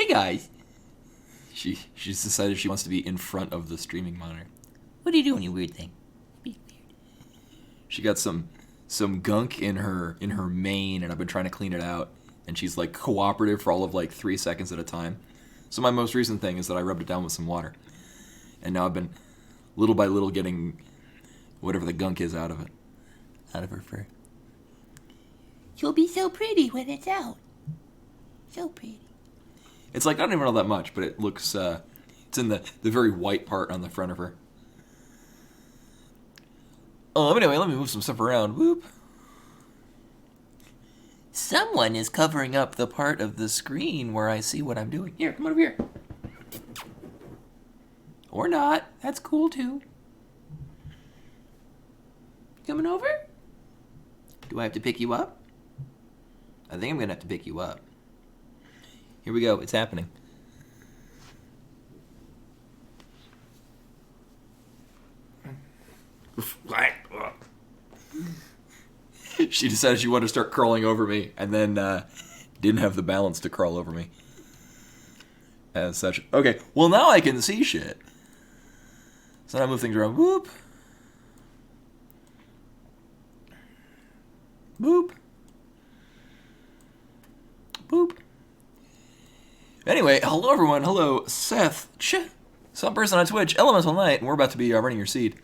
guys. She's decided she wants to be in front of the streaming monitor. What are you doing, you weird thing? Be weird. She got some gunk in her mane, and I've been trying to clean it out. And she's like cooperative for all of like 3 seconds at a time. So my most recent thing is that I rubbed it down with some water, and now I've been little by little getting whatever the gunk is out of it, out of her fur. You'll be so pretty when it's out. So pretty. It's like not even all that much, but it looks. It's in the very white part on the front of her. Anyway, let me move some stuff around. Whoop. Someone is covering up the part of the screen where I see what I'm doing. Here, come over here. Or not. That's cool, too. Coming over? Do I have to pick you up? I think I'm going to have to pick you up. Here we go. It's happening. She decided she wanted to start crawling over me, and then didn't have the balance to crawl over me. As such. Okay, well now I can see shit. So now I move things around. Whoop. Boop. Boop. Anyway, hello everyone. Hello, Seth. Some person on Twitch. Elemental Knight. And we're about to be running your seed.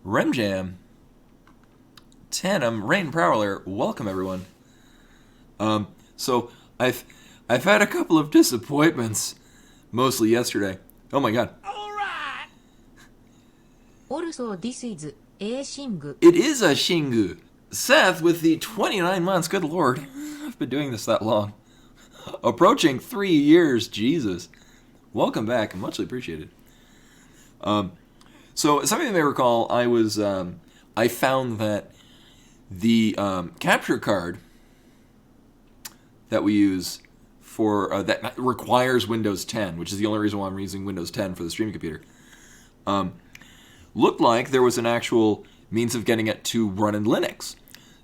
Remjam. Tanum. Rain Prowler. Welcome everyone. So I've had a couple of disappointments. Mostly yesterday. Oh my god. Alright! Also, this is a Shingu. It is a Shingu. Seth with the 29 months. Good lord. I've been doing this that long. Approaching 3 years. Jesus. Welcome back. Muchly appreciated. So, some of you may recall, I found that the capture card that we use for, that requires Windows 10, which is the only reason why I'm using Windows 10 for the streaming computer, looked like there was an actual means of getting it to run in Linux.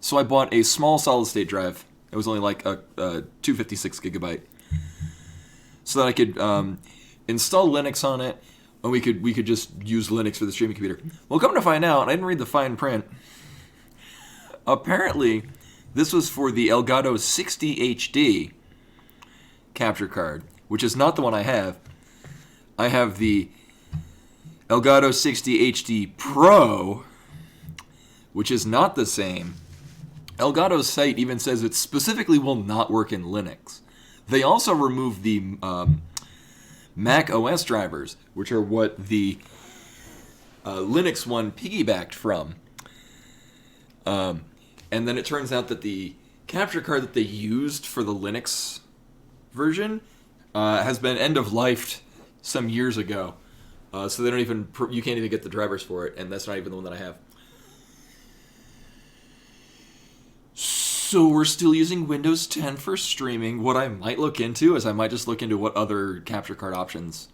So I bought a small solid-state drive. It was only like a 256 gigabyte, so that I could install Linux on it, and we could just use Linux for the streaming computer. Well, come to find out, I didn't read the fine print. Apparently, this was for the Elgato 60 HD capture card, which is not the one I have. I have the Elgato 60 HD Pro, which is not the same. Elgato's site even says it specifically will not work in Linux. They also removed the Mac OS drivers, which are what the Linux one piggybacked from. And then it turns out that the capture card that they used for the Linux version has been end-of-lifed some years ago. So they don't even, you can't even get the drivers for it, and that's not even the one that I have. So we're still using Windows 10 for streaming. What I might look into is I might just look into what other capture card options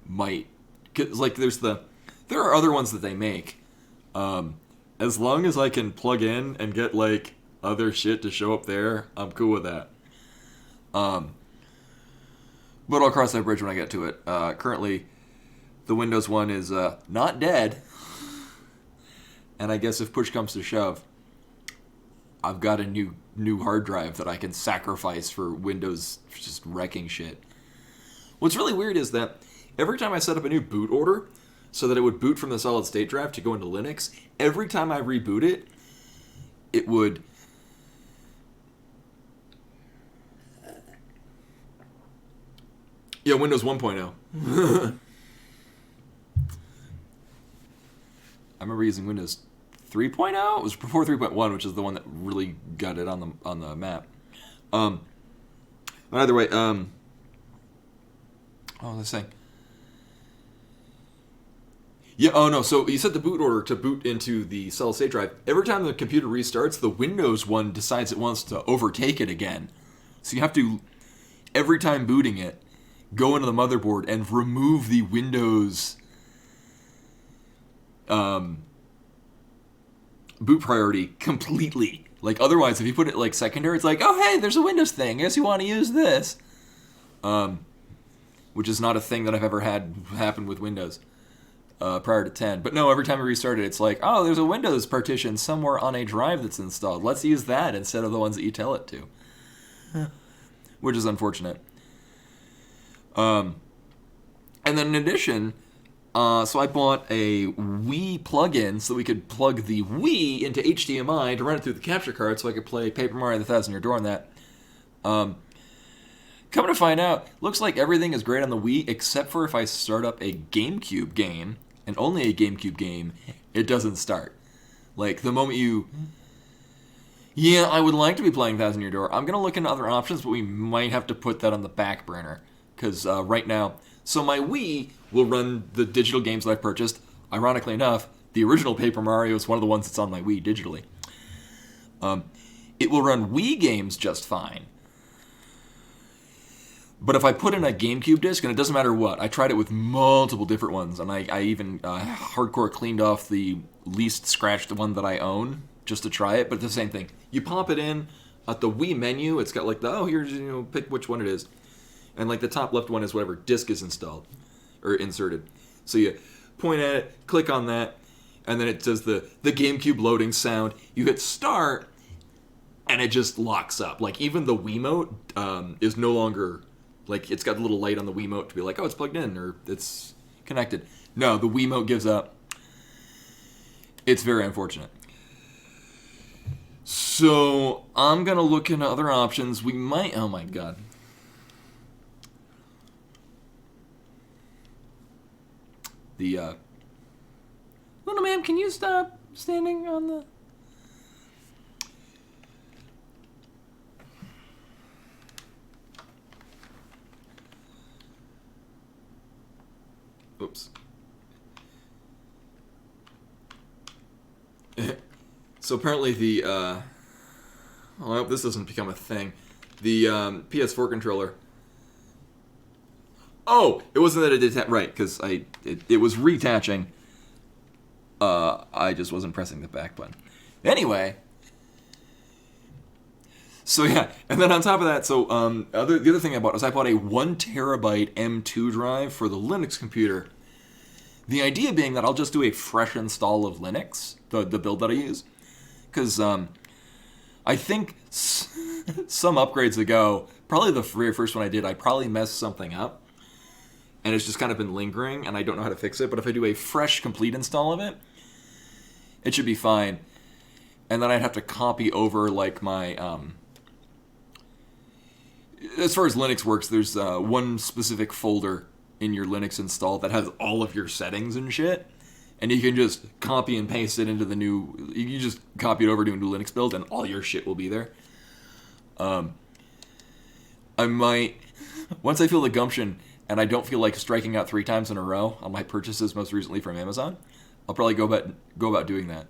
might, 'cause like there are other ones that they make. As long as I can plug in and get like other shit to show up there, I'm cool with that. But I'll cross that bridge when I get to it. Currently, the Windows one is not dead, and I guess if push comes to shove, I've got a new hard drive that I can sacrifice for Windows just wrecking shit. What's really weird is that every time I set up a new boot order so that it would boot from the solid state drive to go into Linux, every time I reboot it, it would Windows 1.0. I remember using Windows 3.0? It was before 3.1, which is the one that really got it on the map. But either way, this thing. Yeah, oh no, so you set the boot order to boot into the solid state drive. Every time the computer restarts, the Windows one decides it wants to overtake it again. So you have to, every time booting it, go into the motherboard and remove the Windows boot priority completely. Like, otherwise, if you put it like secondary, it's like, oh hey, there's a Windows thing, I guess you want to use this. which is not a thing that I've ever had happen with Windows prior to 10. But no, every time I restart it, it's like, oh, there's a Windows partition somewhere on a drive that's installed. Let's use that instead of the ones that you tell it to. Which is unfortunate. And then in addition, so I bought a Wii plug-in so we could plug the Wii into HDMI to run it through the capture card so I could play Paper Mario the Thousand Year Door on that. Coming to find out, looks like everything is great on the Wii except for if I start up a GameCube game, and only a GameCube game, it doesn't start. Like, the moment you... Yeah, I would like to be playing Thousand Year Door. I'm going to look into other options, but we might have to put that on the back burner. Because right now... So my Wii will run the digital games that I've purchased. Ironically enough, the original Paper Mario is one of the ones that's on my Wii digitally. It will run Wii games just fine. But if I put in a GameCube disc, and it doesn't matter what, I tried it with multiple different ones, and I even hardcore cleaned off the least scratched one that I own just to try it, but it's the same thing. You pop it in at the Wii menu, it's got like the, oh, here's, pick which one it is. And like the top left one is whatever disc is installed, or inserted. So you point at it, click on that, and then it does the GameCube loading sound. You hit start, and it just locks up. Like even the Wiimote is no longer... Like, it's got a little light on the Wiimote to be like, oh, it's plugged in, or it's connected. No, the Wiimote gives up. It's very unfortunate. So, I'm going to look into other options. We might... Oh, my God. The, Little ma'am, can you stop standing on the... Oops. So apparently the, I hope this doesn't become a thing. The PS4 controller. Oh, it wasn't that it did right, because it was retaching. I just wasn't pressing the back button. Anyway. So yeah, and then on top of that, so the other thing I bought was I bought a 1 terabyte M2 drive for the Linux computer. The idea being that I'll just do a fresh install of Linux, the build that I use, because I think some upgrades ago, probably the very first one I did, I probably messed something up, and it's just kind of been lingering, and I don't know how to fix it. But if I do a fresh, complete install of it, it should be fine. And then I'd have to copy over like my as far as Linux works, there's one specific folder in your Linux install that has all of your settings and shit, and you can just copy and paste it into the new... You can just copy it over to a new Linux build, and all your shit will be there. I might... Once I feel the gumption, and I don't feel like striking out 3 times in a row on my purchases most recently from Amazon, I'll probably go about doing that.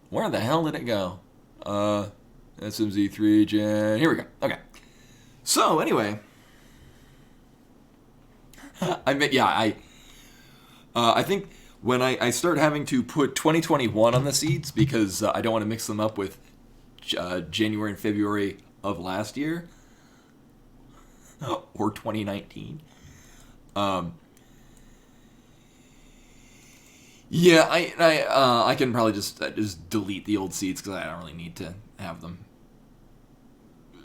Where the hell did it go? SMZ3 Gen... Here we go. Okay. So, anyway... I think when I start having to put 2021 on the seeds, because I don't want to mix them up with January and February of last year, or 2019. Yeah, I can probably just delete the old seeds because I don't really need to have them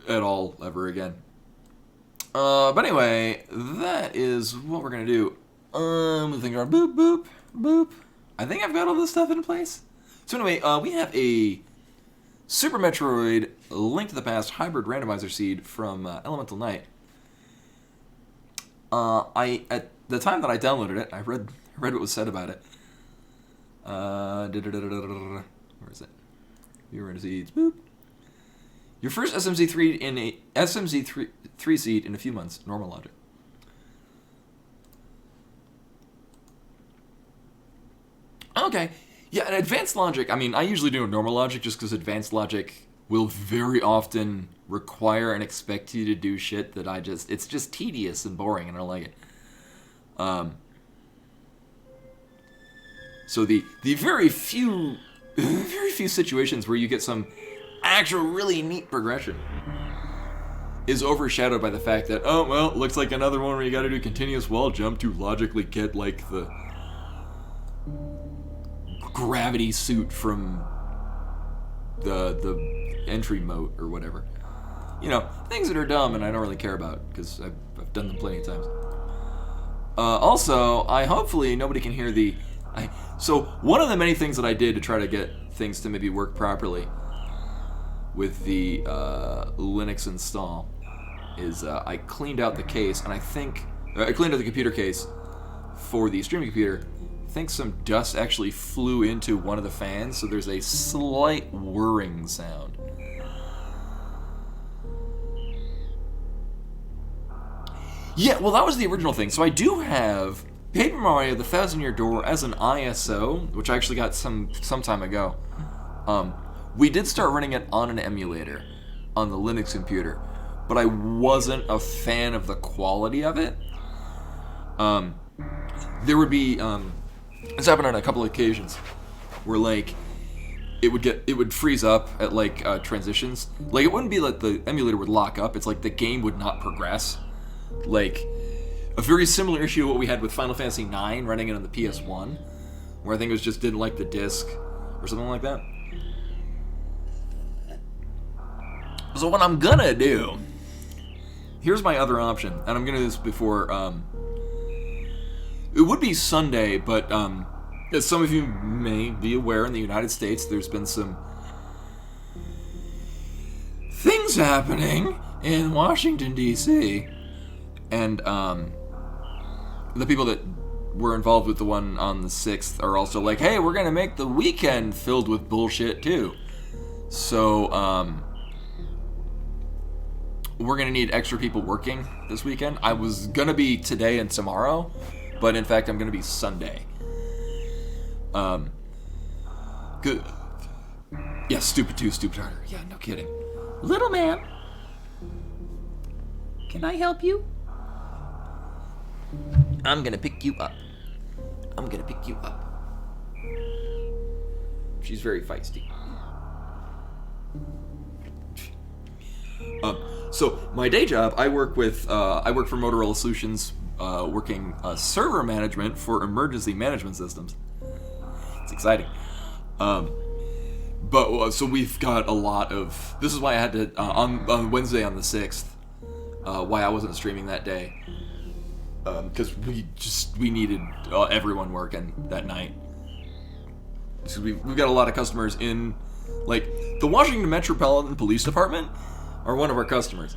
at all ever again. But anyway, that is what we're gonna do. Moving around, boop, boop, boop. I think I've got all this stuff in place. So anyway, we have a Super Metroid Link to the Past hybrid randomizer seed from Elemental Knight. At the time that I downloaded it, I read what was said about it. Where is it? Viewer seeds, boop. Your first SMZ3 in a SMZ3 seed in a few months. Normal logic. Okay. Yeah, and advanced logic, I mean, I usually do normal logic just because advanced logic will very often require and expect you to do shit that it's just tedious and boring, and I don't like it. So the very few situations where you get some actual really neat progression. is overshadowed by the fact that, oh, well, looks like another one where you gotta do continuous wall jump to logically get, like, the gravity suit from the entry moat or whatever. You know, things that are dumb and I don't really care about, because I've done them plenty of times. Also, hopefully nobody can hear so one of the many things that I did to try to get things to maybe work properly with the Linux install is I cleaned out the case, and I cleaned out the computer case for the streaming computer. I think some dust actually flew into one of the fans, so there's a slight whirring sound. Yeah, well, that was the original thing. So I do have Paper Mario: The Thousand Year Door as an ISO, which I actually got some time ago. We did start running it on an emulator on the Linux computer, but I wasn't a fan of the quality of it. There would be this happened on a couple of occasions where like it would freeze up at like transitions. Like it wouldn't be like the emulator would lock up. It's like the game would not progress. Like a very similar issue to what we had with Final Fantasy IX running it on the PS1, where I think it was just didn't like the disc or something like that. So what I'm gonna do, here's my other option, and I'm gonna do this before, it would be Sunday, but as some of you may be aware, in the United States, there's been some things happening in Washington, D.C., and the people that were involved with the one on the 6th are also like, hey, we're gonna make the weekend filled with bullshit, too. So, we're gonna need extra people working this weekend. I was gonna be today and tomorrow, but in fact, I'm gonna be Sunday. Good. Yeah, stupid 2, stupid harder. Yeah, no kidding. Little man, can I help you? I'm gonna pick you up. I'm gonna pick you up. She's very feisty. So my day job, I work for Motorola Solutions, working server management for emergency management systems. It's exciting. But so we've got a lot of. This is why I had to on Wednesday on the 6th. Why I wasn't streaming that day. Because we needed everyone working that night. So we've got a lot of customers in, like the Washington Metropolitan Police Department are one of our customers,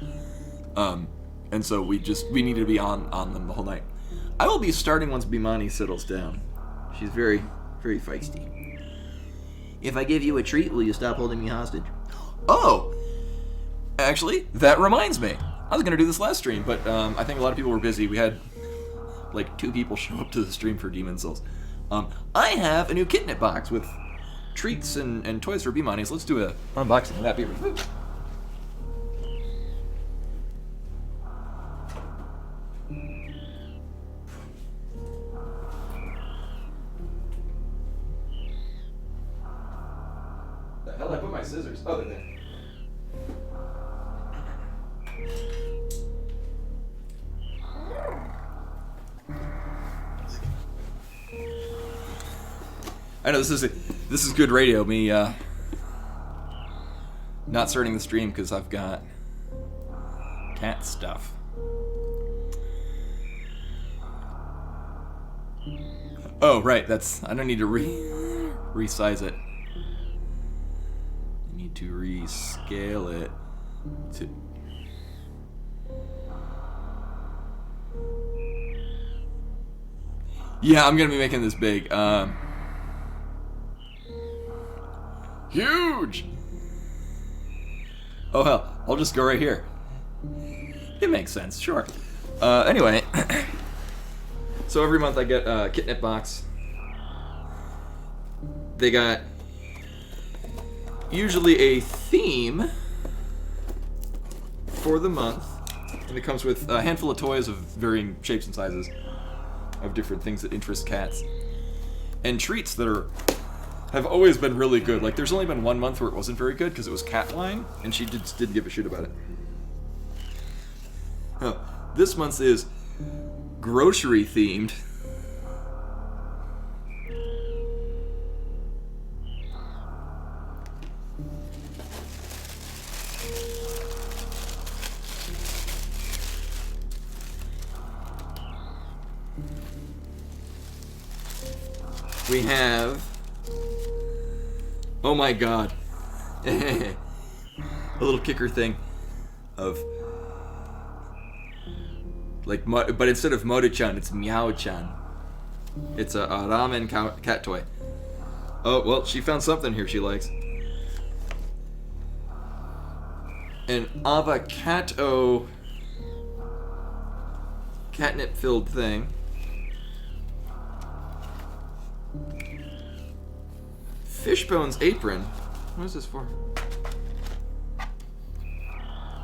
and so we needed to be on them the whole night. I will be starting once Bimani settles down. She's very, very feisty. If I give you a treat, will you stop holding me hostage? Oh, actually, that reminds me. I was gonna do this last stream, but I think a lot of people were busy. We had like 2 people show up to the stream for Demon Souls. I have a new Kitnet box with treats and toys for Bimani, so let's do a unboxing of that beer. The hell, I put my scissors. Oh, they're there. I know this is good radio. Me not starting the stream because I've got cat stuff. Oh right, I don't need to resize it. I need to rescale it to. Yeah, I'm gonna be making this big. Huge! Oh hell, I'll just go right here. It makes sense, sure. Anyway, so every month I get a Kitnet box. They got usually a theme for the month, and it comes with a handful of toys of varying shapes and sizes of different things that interest cats, and treats that have always been really good. Like, there's only been one month where it wasn't very good because it was cat wine, and she just didn't give a shit about it. Oh, this month's is grocery themed. We have, oh my god, a little kicker thing of, like, but instead of Moto-chan, it's Meow-chan. It's a ramen cat toy. Oh, well, she found something here she likes. An avocado catnip-filled thing. Fishbone's apron. What is this for?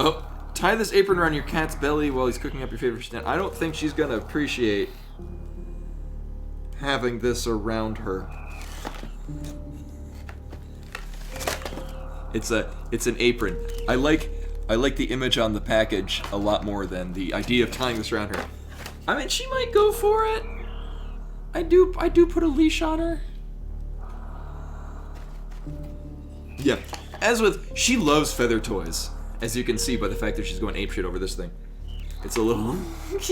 Oh, tie this apron around your cat's belly while he's cooking up your favorite snack. I don't think she's gonna appreciate having this around her. It's an apron. I like the image on the package a lot more than the idea of tying this around her. I mean, she might go for it. I do put a leash on her. Yeah, as with, she loves feather toys, as you can see by the fact that she's going apeshit over this thing. It's a little... It's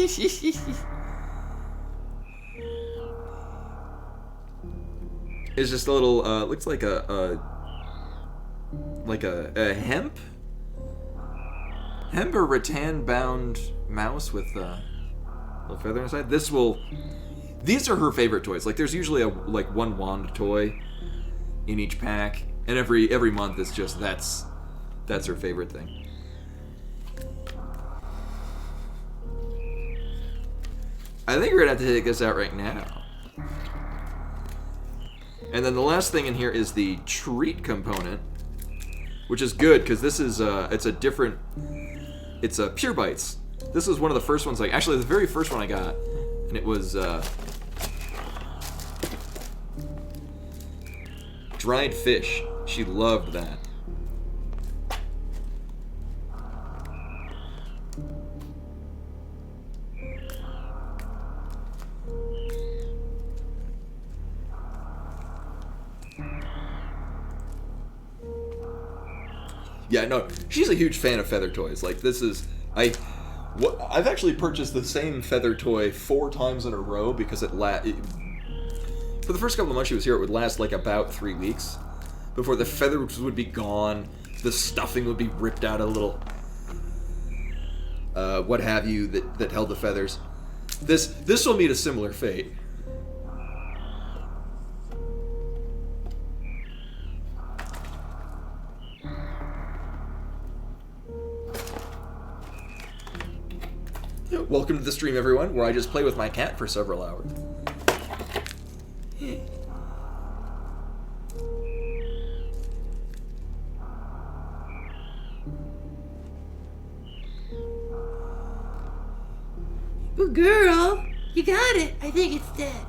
just a little, looks like a hemp or rattan-bound mouse with a little feather inside. These are her favorite toys. Like, there's usually one wand toy in each pack. And every month it's just that's her favorite thing. I think we're gonna have to take this out right now. And then the last thing in here is the treat component, which is good because this is it's Pure Bites. This is one of the first ones, actually the very first one I got, and it was dried fish. She loved that. Yeah, no, she's a huge fan of feather toys. Like, this is... I've actually purchased the same feather toy 4 times in a row because for the first couple of months she was here, it would last like about 3 weeks before the feathers would be gone, the stuffing would be ripped out a little, what have you, that held the feathers. This will meet a similar fate. Welcome to the stream, everyone, where I just play with my cat for several hours. Good girl. You got it. I think it's dead.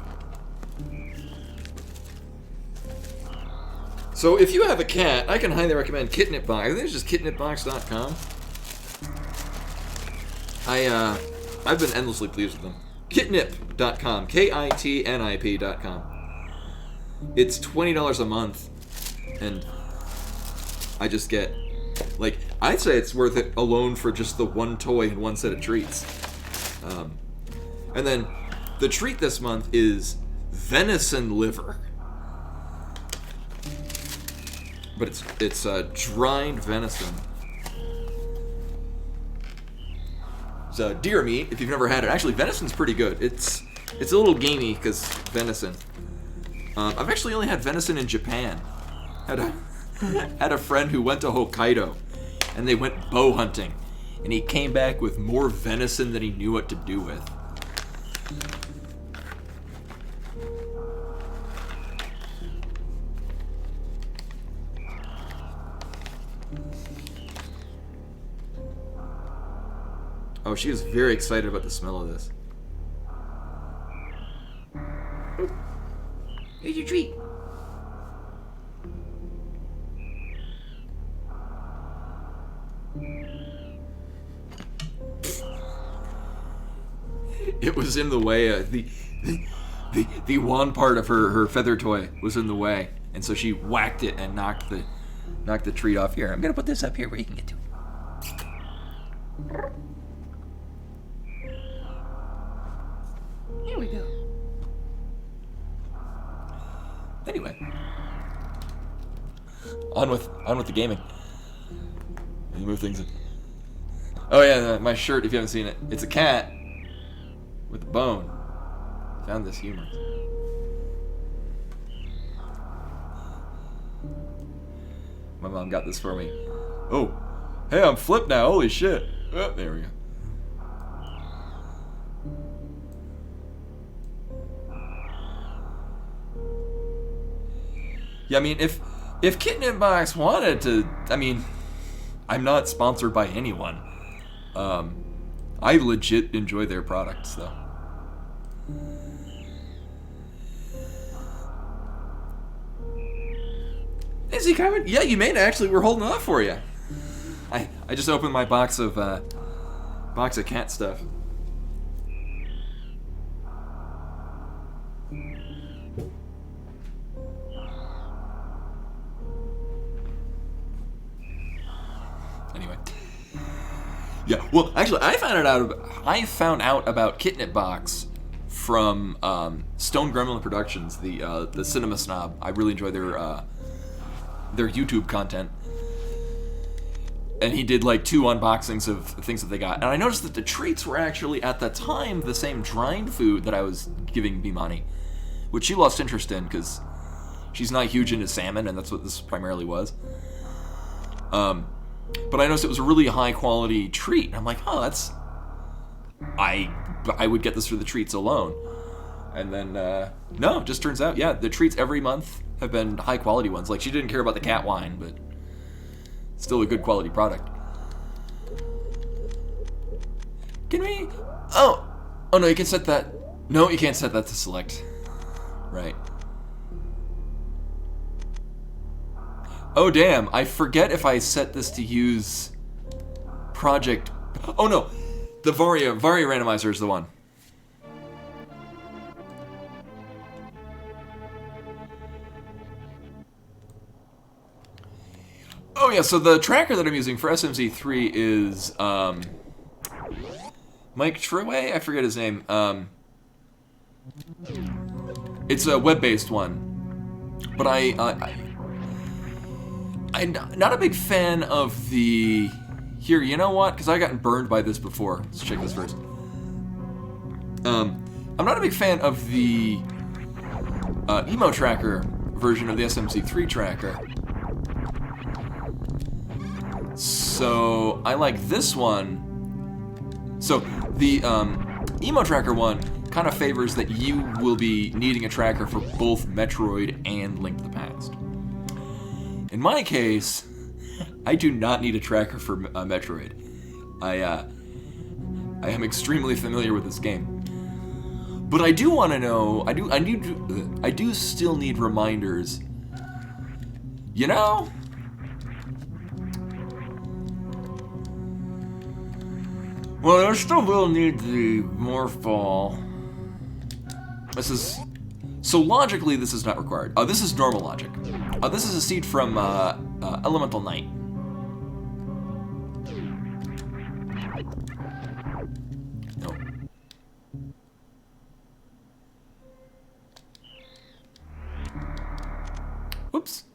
So if you have a cat, I can highly recommend Kitnip Box. I think it's just kitnipbox.com. I've been endlessly pleased with them. Kitnip.com. KITNIP.com. It's $20 a month, and I just get, like, I'd say it's worth it alone for just the one toy and one set of treats. And then the treat this month is venison liver. But it's dried venison. It's deer meat, if you've never had it. Actually, venison's pretty good. It's a little gamey, because venison. I've actually only had venison in Japan. Had a friend who went to Hokkaido, and they went bow hunting. And he came back with more venison than he knew what to do with. Oh, she is very excited about the smell of this. Here's your treat. it was in the way. The wand part of her feather toy was in the way, and so she whacked it and knocked the treat off. Here, I'm gonna put this up here where you can get to it. Here we go. Anyway, on with the gaming. You move things. Oh yeah, my shirt. If you haven't seen it, it's a cat with a bone. Found this humor. My mom got this for me. Oh, hey, I'm flipped now. Holy shit! Oh, there we go. Yeah, I mean, if Kitten in Box wanted to, I mean, I'm not sponsored by anyone. I legit enjoy their products, though. Is he coming? Yeah, you made it. Actually, we're holding off for you. I just opened my box of cat stuff. Anyway. Yeah, well, actually, I found out about Kitnit Box from Stone Gremlin Productions, the cinema snob. I really enjoy their YouTube content. And he did like 2 unboxings of things that they got. And I noticed that the treats were actually, at the time, the same dried food that I was giving Bimani, which she lost interest in because she's not huge into salmon, and that's what this primarily was. But I noticed it was a really high quality treat. And I'm like, oh, that's... I would get this for the treats alone. And then, no, it just turns out, yeah, the treats every month have been high quality ones. Like, she didn't care about the cat wine, but still a good quality product. Can we... Oh no, you can set that... No, you can't set that to select. Right. Oh damn, I forget if I set this to use project... Oh no, the Varia randomizer is the one. Oh yeah, so the tracker that I'm using for SMZ3 is Mike Truway? I forget his name. It's a web-based one, but I'm not a big fan of the... Here, you know what? Because I've gotten burned by this before. Let's check this first. I'm not a big fan of the emo tracker version of the SMZ3 tracker. So I like this one. So the emo tracker one kind of favors that you will be needing a tracker for both Metroid and Link to the Past. In my case, I do not need a tracker for Metroid. I am extremely familiar with this game, but I do want to know. I do still need reminders. You know. Well, I still will need the Morphball. This is... So logically, this is not required. This is normal logic. This is a seed from Elemental Knight. No. Whoops.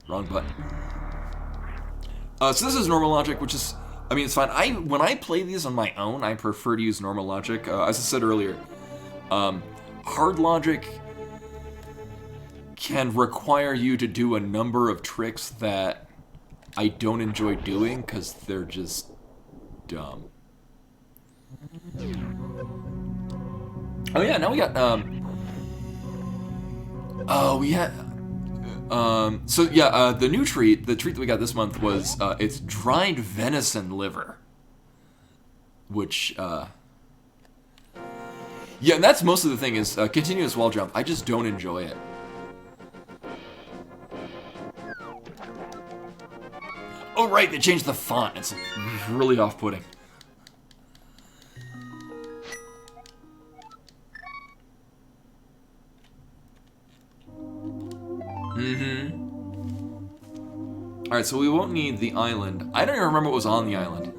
Wrong button. So this is normal logic, which is... I mean, it's fine. When I play these on my own, I prefer to use normal logic. As I said earlier, hard logic can require you to do a number of tricks that I don't enjoy doing because they're just dumb. Oh yeah, now we got so yeah, the new treat, the treat that we got this month was, it's dried venison liver. Which, yeah, and that's most of the thing is, continuous wall jump. I just don't enjoy it. Oh right, they changed the font. It's really off-putting. Alright, so we won't need the island. I don't even remember what was on the island.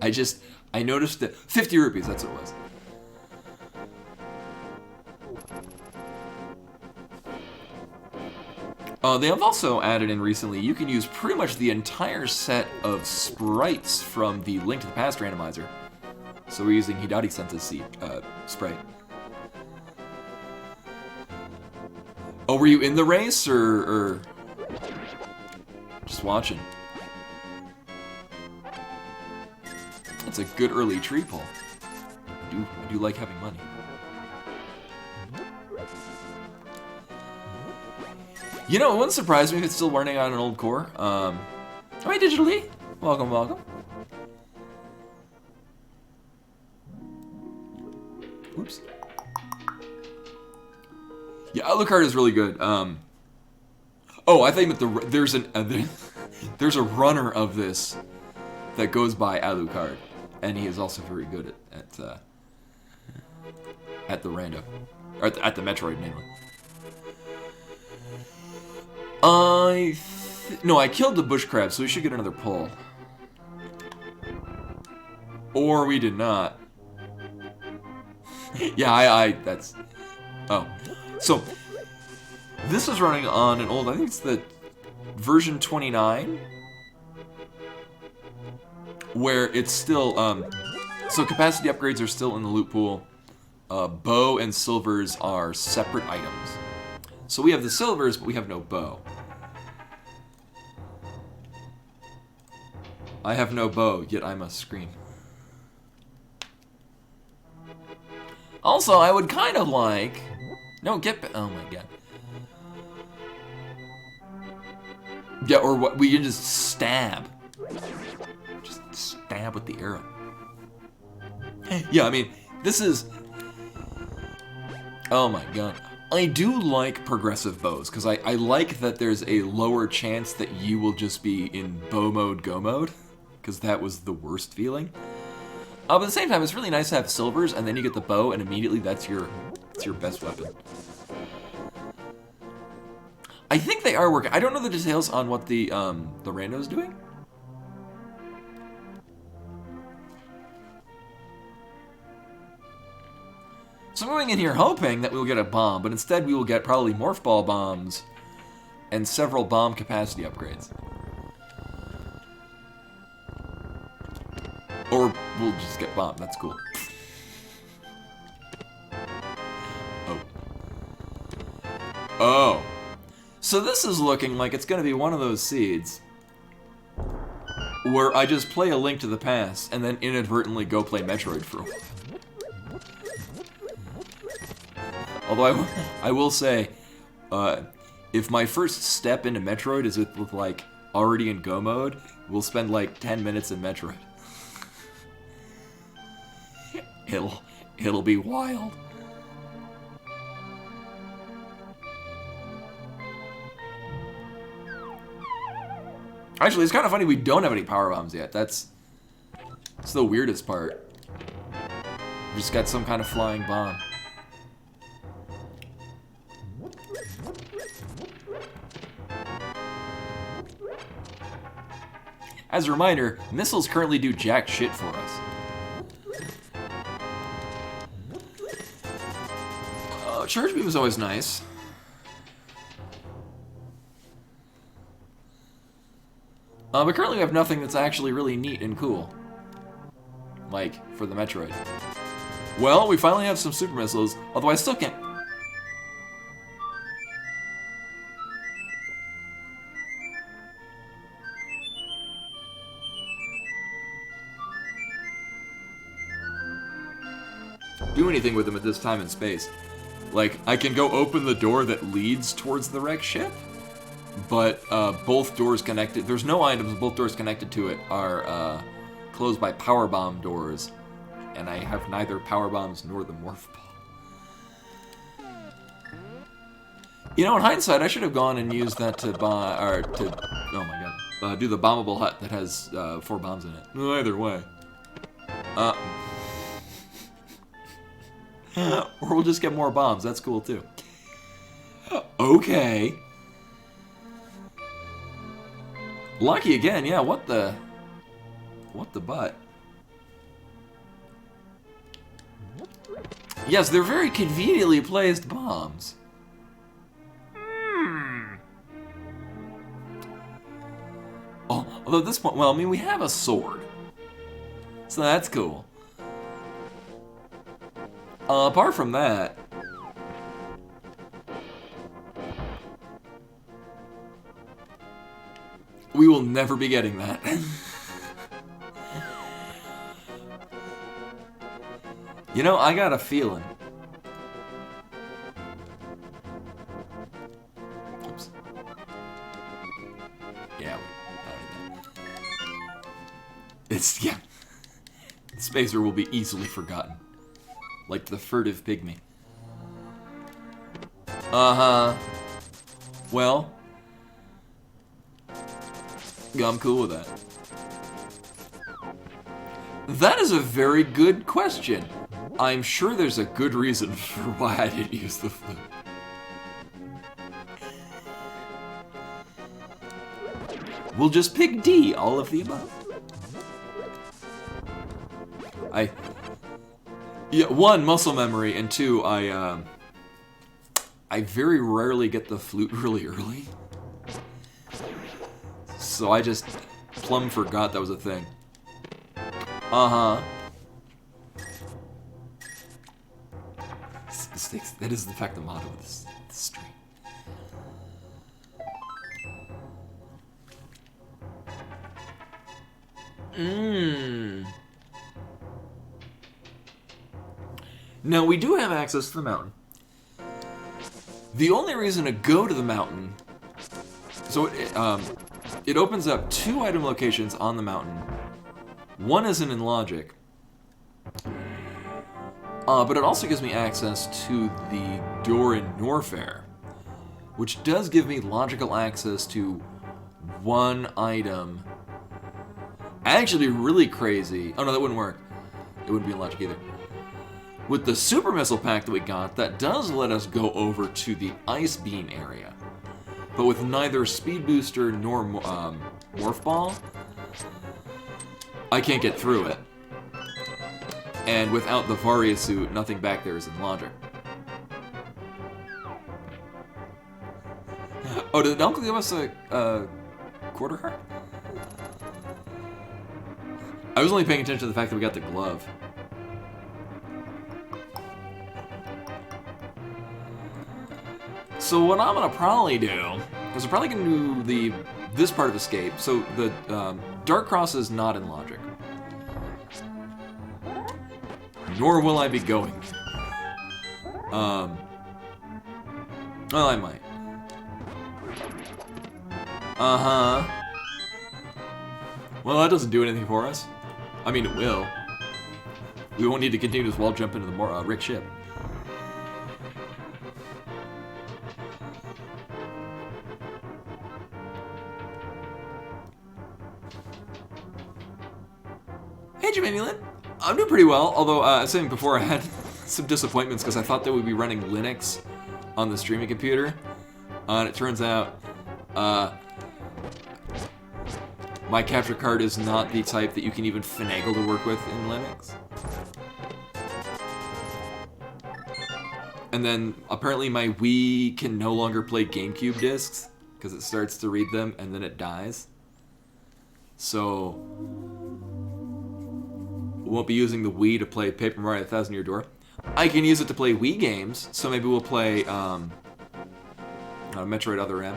I noticed that 50 rupees, that's what it was. They have also added in recently, you can use pretty much the entire set of sprites from the Link to the Past randomizer. So we're using Hidari Sense's sprite. Oh, were you in the race, or just watching? That's a good early tree pull. I do like having money. You know, it wouldn't surprise me if it's still running on an old core. Hi, Digitally. Welcome, welcome. Oops. Yeah, Alucard is really good. Oh, I think that there's a runner of this that goes by Alucard, and he is also very good at the rando, or at the Metroid mainly. No, I killed the bush crab, so we should get another pull. Or we did not. Yeah, that's... Oh. So, this is running on an old... I think it's the version 29. Where it's still... So, capacity upgrades are still in the loot pool. Bow and silvers are separate items. So we have the silvers, but we have no bow. I have no bow, yet I must scream. Also, I would kind of like... No, oh my god. Yeah, or what? We can just stab. Just stab with the arrow. Yeah, I mean, this is... Oh my god. I do like progressive bows, because I like that there's a lower chance that you will just be in bow mode, go mode, because that was the worst feeling. But at the same time, it's really nice to have silvers, and then you get the bow, and immediately that's your best weapon. I think they are working. I don't know the details on what the rando's doing. So I'm going in here hoping that we'll get a bomb, but instead we will get probably morph ball bombs and several bomb capacity upgrades. Or we'll just get bombed, that's cool. Oh. Oh. So this is looking like it's going to be one of those seeds where I just play A Link to the Past and then inadvertently go play Metroid for a while. Although I will say, if my first step into Metroid is with like already in go mode, we'll spend like 10 minutes in Metroid. It'll be wild. Actually, it's kind of funny we don't have any power bombs yet. That's the weirdest part. We just got some kind of flying bomb. As a reminder, missiles currently do jack shit for us. Charge beam is always nice. But currently we have nothing that's actually really neat and cool. Like, for the Metroid. Well, we finally have some super missiles, although I still can't... do anything with them at this time in space. Like, I can go open the door that leads towards the wrecked ship, but both doors connected, there's no items, both doors connected to it are closed by power bomb doors, and I have neither power bombs nor the morph ball. You know, in hindsight, I should have gone and used that to buy, or to, oh my god, do the bombable hut that has 4 bombs in it. Either way. Or we'll just get more bombs. That's cool, too. Okay. Lucky again, yeah, what the butt? Yes, they're very conveniently placed bombs. Oh, although at this point, well, I mean, we have a sword. So that's cool. Apart from that... we will never be getting that. You know, I got a feeling. Oops. Yeah, I don't need that. It's, yeah. Spacer will be easily forgotten. Like the furtive pygmy. Uh-huh. Well. Yeah, I'm cool with that. That is a very good question. I'm sure there's a good reason for why I didn't use the flute. We'll just pick D, all of the above. Yeah, one, muscle memory, and two, I very rarely get the flute really early. So I just plumb forgot that was a thing. Uh-huh. Mistakes. That is, in fact, the motto of this stream. Now, we do have access to the mountain. The only reason to go to the mountain... So, it opens up 2 item locations on the mountain. One isn't in logic. But it also gives me access to the door in Norfair, which does give me logical access to 1 item. Actually, really crazy. Oh no, that wouldn't work. It wouldn't be in logic either. With the super missile pack that we got, that does let us go over to the ice beam area. But with neither speed booster nor morph ball, I can't get through it. And without the Varia suit, nothing back there is in logic. Oh, did Uncle give us a quarter heart? I was only paying attention to the fact that we got the glove. So what I'm gonna probably do is I'm probably gonna do this part of escape. So the Dark Cross is not in logic. Nor will I be going. Well, I might. Uh-huh. Well, that doesn't do anything for us. I mean, it will. We won't need to continue this wall jump into the Rick ship. Hey, Jamanielin. I'm doing pretty well, although, I was saying before, I had some disappointments because I thought that we'd be running Linux on the streaming computer. And it turns out, my capture card is not the type that you can even finagle to work with in Linux. And then, apparently my Wii can no longer play GameCube discs because it starts to read them and then it dies. So... won't be using the Wii to play Paper Mario The Thousand Year Door. I can use it to play Wii games, so maybe we'll play Metroid Other M.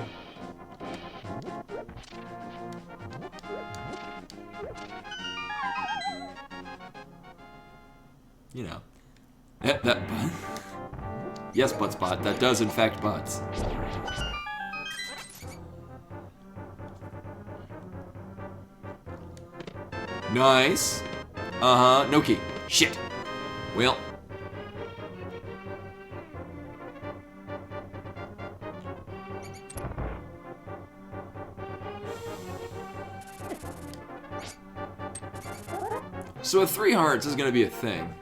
You know. That yes, Buttspot. That does, in fact, butts. Nice. Uh-huh. No key. Shit. Well. So a 3 hearts is going to be a thing.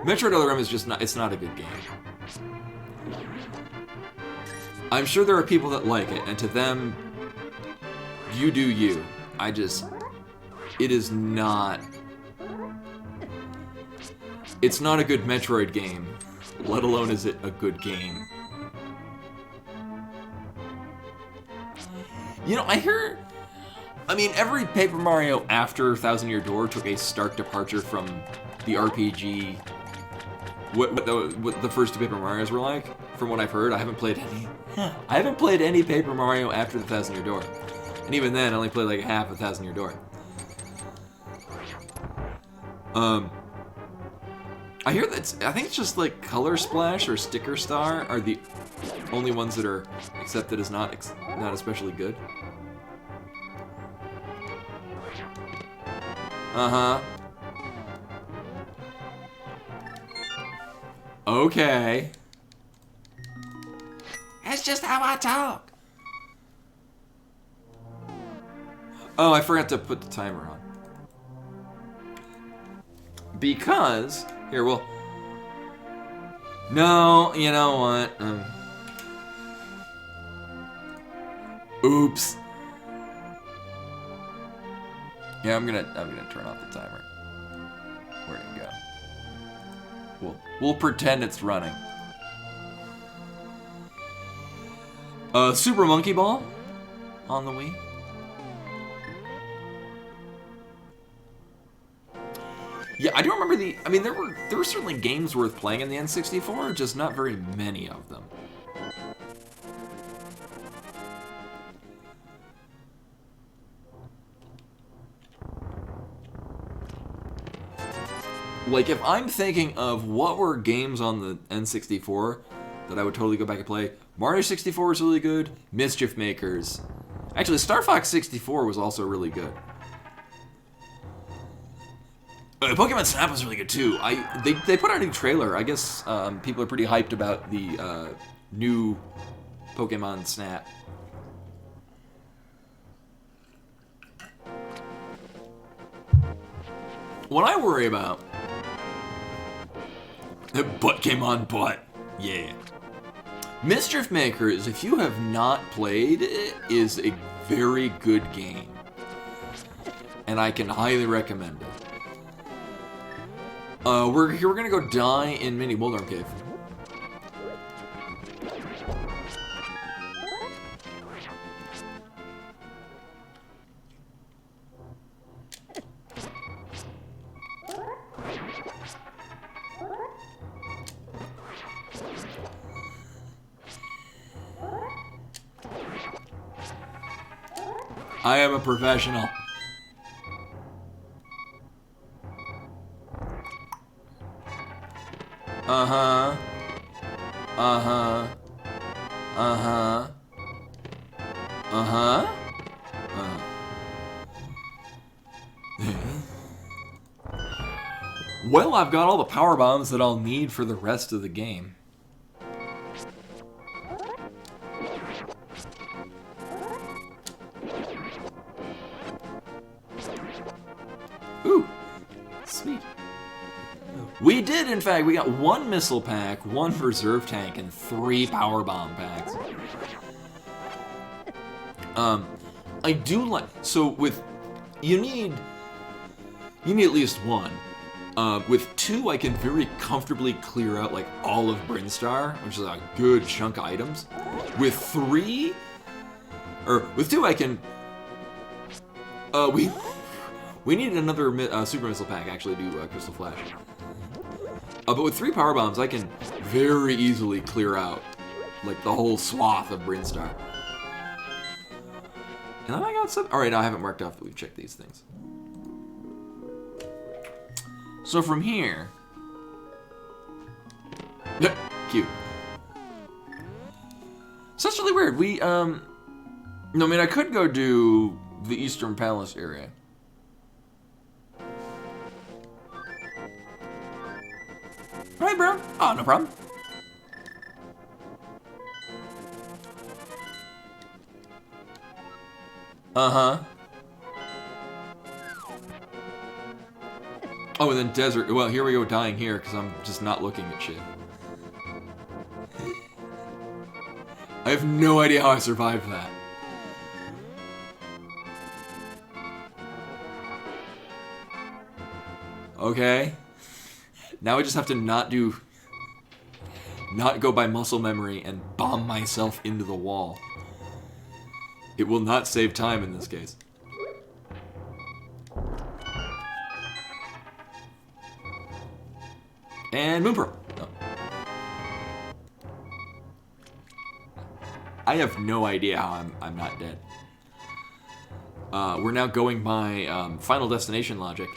Metroid Other M is just not, it's not a good game. I'm sure there are people that like it, and to them, you do you. It is not... It's not a good Metroid game, let alone is it a good game. You know, I mean, every Paper Mario after Thousand Year Door took a stark departure from the RPG. What the first two Paper Marios were like, from what I've heard. I haven't played any. I haven't played any Paper Mario after the Thousand Year Door, and even then, I only played like half of Thousand Year Door. I hear that I think it's just like Color Splash or Sticker Star are the only ones that are accepted as not especially good. Uh-huh. Okay. That's just how I talk. Oh, I forgot to put the timer on. Because... Here, well... No, you know what? Oops. Yeah, I'm gonna turn off the timer. Where'd it go? We'll pretend it's running. Super Monkey Ball on the Wii. Yeah, I do remember I mean, there were certainly games worth playing in the N64, just not very many of them. Like, if I'm thinking of what were games on the N64 that I would totally go back and play, Mario 64 was really good, Mischief Makers. Actually, Star Fox 64 was also really good. Pokemon Snap was really good too. They put out a new trailer. I guess people are pretty hyped about the new Pokemon Snap. What I worry about... Butt came on butt. Yeah. Mischief Makers, if you have not played it, is a very good game. And I can highly recommend it. We're gonna go die in Mini Boulder Cave. I am a professional. Uh-huh. Uh-huh. Uh-huh. Uh-huh. Well, I've got all the power bombs that I'll need for the rest of the game. Ooh, sweet. We did, in fact, we got 1 missile pack, 1 reserve tank, and 3 power bomb packs. I do like, so with, you need at least 1. With 2, I can very comfortably clear out like all of Brinstar, which is a good chunk of items. With 3, or with 2, I can, we need another super missile pack actually to do Crystal Flash. But with 3 power bombs, I can very easily clear out like the whole swath of Brinstar. And then I got some. All right, now I haven't marked off that we've checked these things. So from here, cute. So that's really weird. We no, I mean I could go do the Eastern Palace area. Right, bro? Oh, no problem. Uh-huh. Oh, and then desert. Well, here we go, dying here, because I'm just not looking at shit. I have no idea how I survived that. Okay. Now I just have to not go by muscle memory and bomb myself into the wall. It will not save time in this case. And Moon Pearl. Oh. I have no idea how I'm not dead. We're now going by Final Destination logic.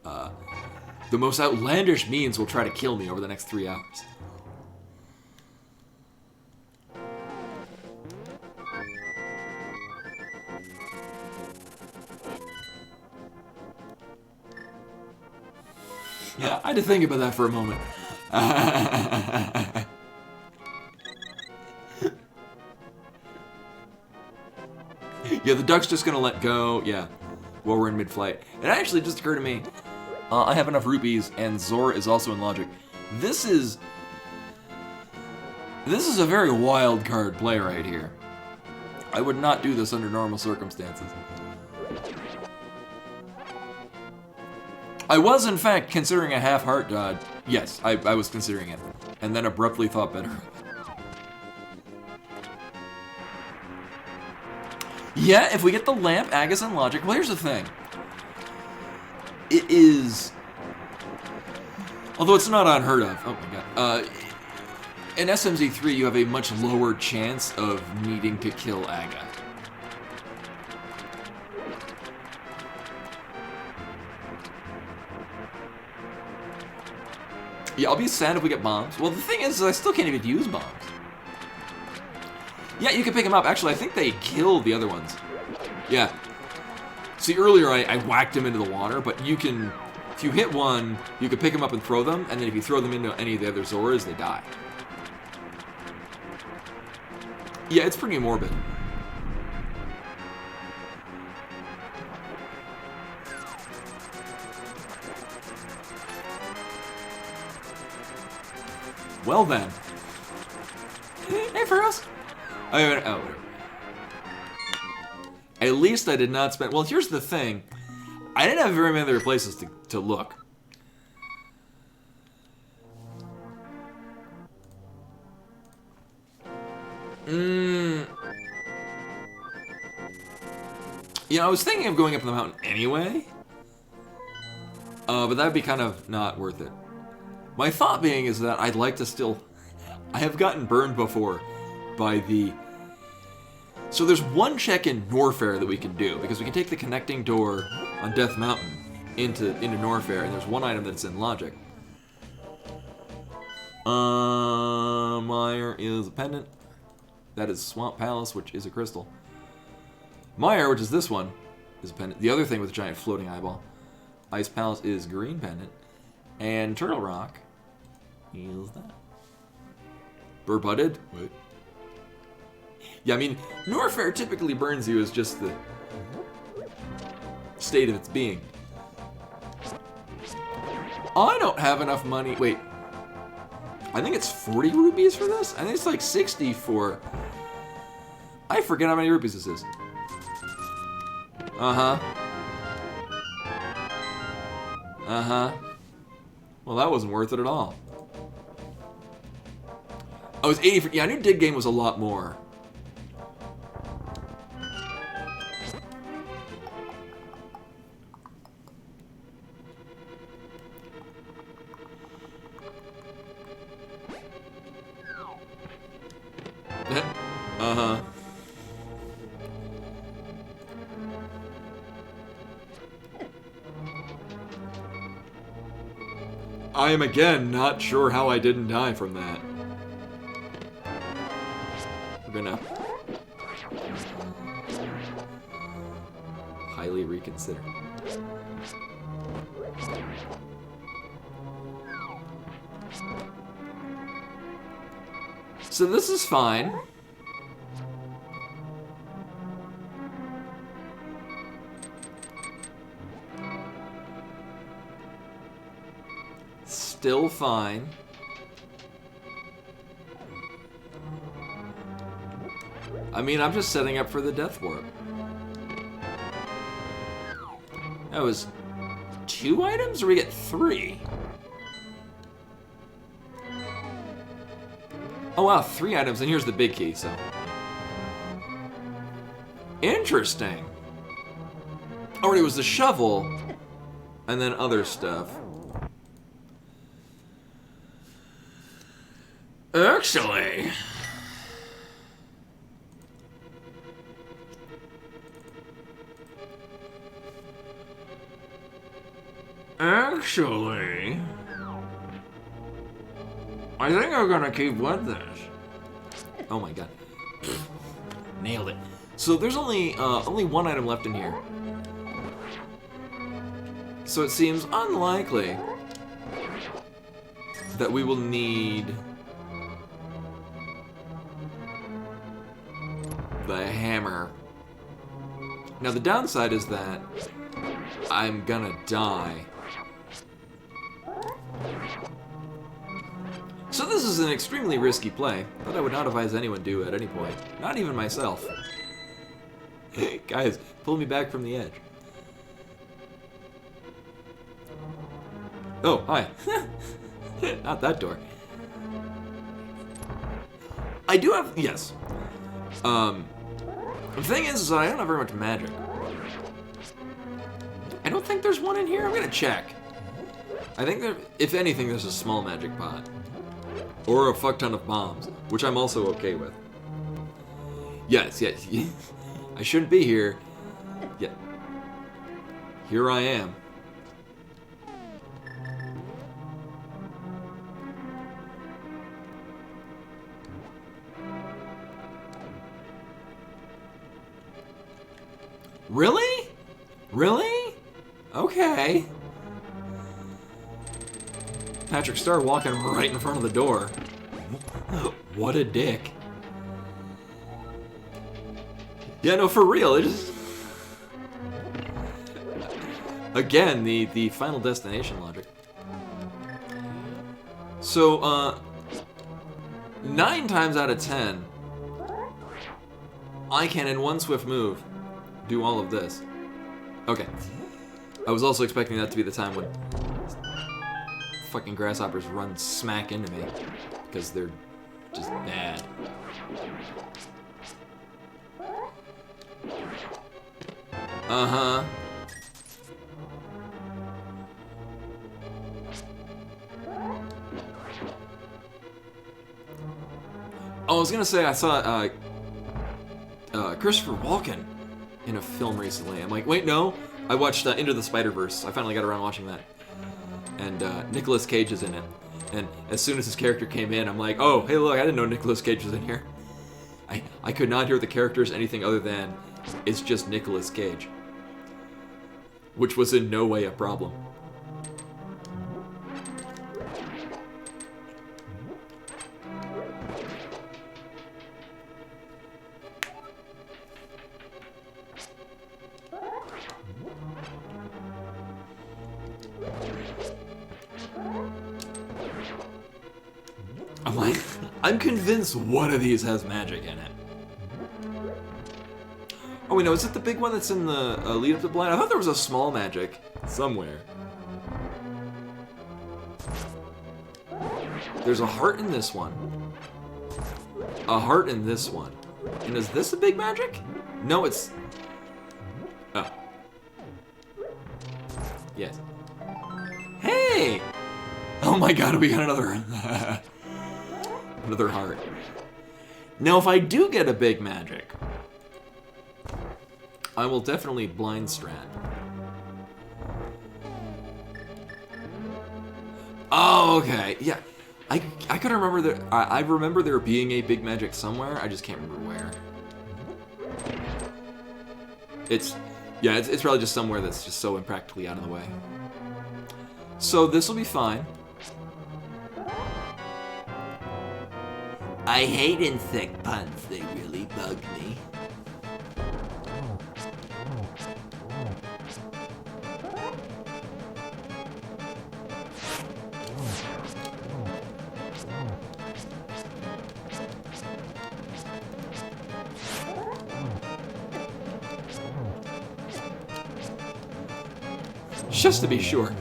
The most outlandish means will try to kill me over the next 3 hours. Yeah, I had to think about that for a moment. Yeah, the duck's just gonna let go. Yeah, while we're in mid-flight. It actually just occurred to me, I have enough rupees, and Zora is also in logic. This is a very wild card play right here. I would not do this under normal circumstances. I was, in fact, considering a half-heart dodge. Yes, I was considering it. And then abruptly thought better of it. Yeah, if we get the lamp, Agus, and logic... Well, here's the thing. It is... Although it's not unheard of. Oh, my God. In SMZ3, you have a much lower chance of needing to kill Aga. Yeah, I'll be sad if we get bombs. Well, the thing is I still can't even use bombs. Yeah, you can pick them up. Actually, I think they killed the other ones. Yeah. See, earlier I whacked them into the water, but you can... If you hit one, you can pick them up and throw them, and then if you throw them into any of the other Zoras, they die. Yeah, it's pretty morbid. Well then. Hey, Furrows. Oh, whatever. At least I did not spend... Well, here's the thing. I didn't have very many other places to look. You know, I was thinking of going up the mountain anyway. But that'd be kind of not worth it. My thought being is that I'd like to still... I have gotten burned before by the... So there's one check in Norfair that we can do, because we can take the connecting door on Death Mountain into Norfair, and there's one item that's in logic. Meyer is a pendant. That is Swamp Palace, which is a crystal. Meyer, which is this one, is a pendant. The other thing with a giant floating eyeball. Ice Palace is green pendant. And Turtle Rock is that. Burbutted? Wait. Yeah, I mean, Norfair typically burns you as just the state of its being. I don't have enough money. Wait. I think it's 40 rupees for this? I think it's like 60 for... I forget how many rupees this is. Uh-huh. Uh-huh. Well, that wasn't worth it at all. I was 80 for... Yeah, I knew Dig Game was a lot more. Uh-huh. I am again not sure how I didn't die from that. We're gonna highly reconsider. So this is fine. still fine. I mean, I'm just setting up for the death warp. That was 2 items, or we get 3? Oh wow, 3 items, and here's the big key, so. Interesting. Oh, it was the shovel, and then other stuff. Actually. I think I'm gonna keep with this. Oh my god. Nailed it. So there's only 1 item left in here. So it seems unlikely that we will need the hammer. Now the downside is that I'm gonna die. So this is an extremely risky play that I would not advise anyone do at any point. Not even myself. Hey, guys, pull me back from the edge. Oh, hi. Not that door. I do have... Yes. The thing is that I don't have very much magic. I don't think there's one in here. I'm gonna check. I think there... If anything, there's a small magic pot. Or a fuck ton of bombs, which I'm also okay with. Yes. I shouldn't be here. Yeah. Here I am. Really? Really? Okay. Patrick Star walking right in front of the door. What a dick. Yeah, no, for real. It is... Again, the Final Destination logic. So, 9 times out of 10, I can, in one swift move, do all of this. Okay. I was also expecting that to be the time when fucking grasshoppers run smack into me, because they're just bad. Uh-huh. Oh, I was gonna say I saw Christopher Walken in a film recently. I'm like, wait, no. I watched Into the Spider-Verse. I finally got around watching that. And Nicolas Cage is in it. And as soon as his character came in, I'm like, oh, hey, look, I didn't know Nicolas Cage was in here. I could not hear the characters anything other than, it's just Nicolas Cage. Which was in no way a problem. I'm convinced one of these has magic in it. Oh wait, no, is it the big one that's in the lead up to blind? I thought there was a small magic somewhere. There's a heart in this one. A heart in this one. And is this a big magic? No, it's... Oh. Yes. Hey! Oh my god, we got another... another heart. Now, if I do get a big magic, I will definitely blind strat. Oh, okay. Yeah. I could remember that. I remember there being a big magic somewhere. I just can't remember where. It's probably just somewhere that's just so impractically out of the way. So this will be fine. I hate insect puns. They really bug me. Just to be sure.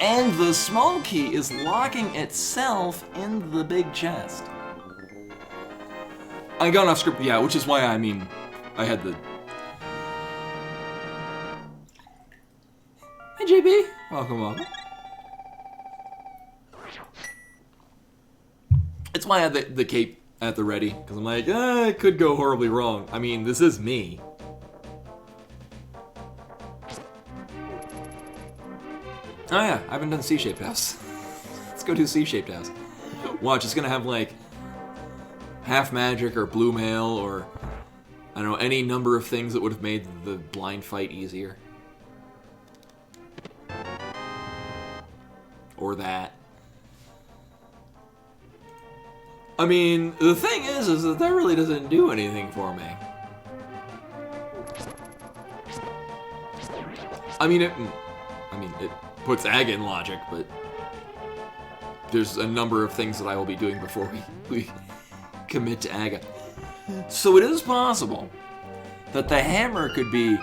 And the small key is locking itself in the big chest. I got off script, yeah, which is why, I mean, I had the... Hey, JB. Welcome, welcome. It's why I had the cape at the ready, because I'm like, it could go horribly wrong. I mean, this is me. Oh yeah, I haven't done C-shaped house. Let's go do C-shaped house. Watch, it's gonna have like half magic or blue mail or I don't know, any number of things that would have made the blind fight easier. Or that. I mean, the thing is that really doesn't do anything for me. I mean, it puts Aga in logic, but there's a number of things that I will be doing before we commit to Aga. So it is possible that the hammer could be...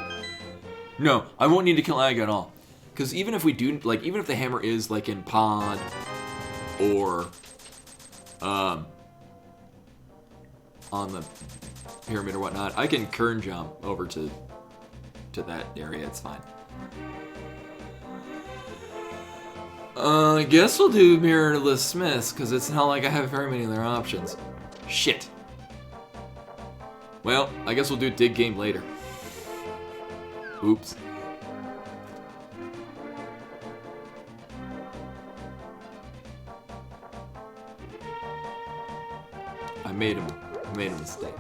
No, I won't need to kill Aga at all. Because even if we do, like, even if the hammer is, like, in pod, or, on the pyramid or whatnot, I can kern jump over to that area, it's fine. I guess we'll do Mirrorless Smiths, because it's not like I have very many other options. Shit. Well, I guess we'll do Dig Game later. Oops. I made a mistake.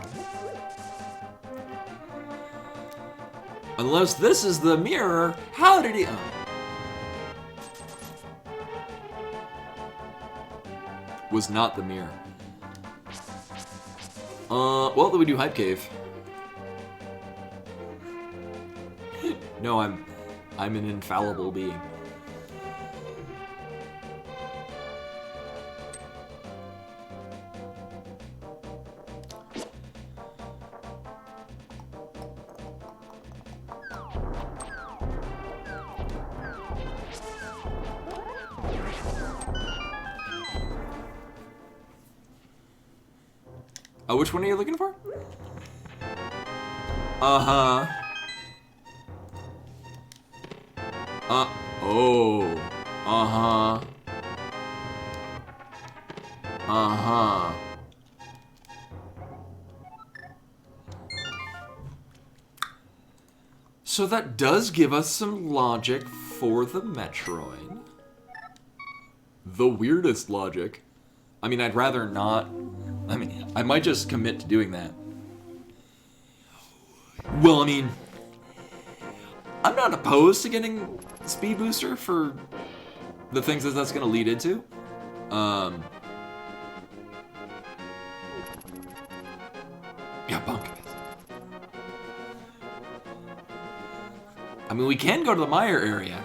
Unless this is the mirror, how did he... Oh. Was not the mirror. Well, then we do Hype Cave. No, I'm an infallible being. Oh, which one are you looking for? Uh-huh. Oh. Uh-huh. Uh-huh. So that does give us some logic for the Metroid. The weirdest logic. I mean, I'd rather not... I mean, I might just commit to doing that. Well, I mean... I'm not opposed to getting Speed Booster for the things that that's going to lead into. Yeah, bunk. I mean, we can go to the Meyer area.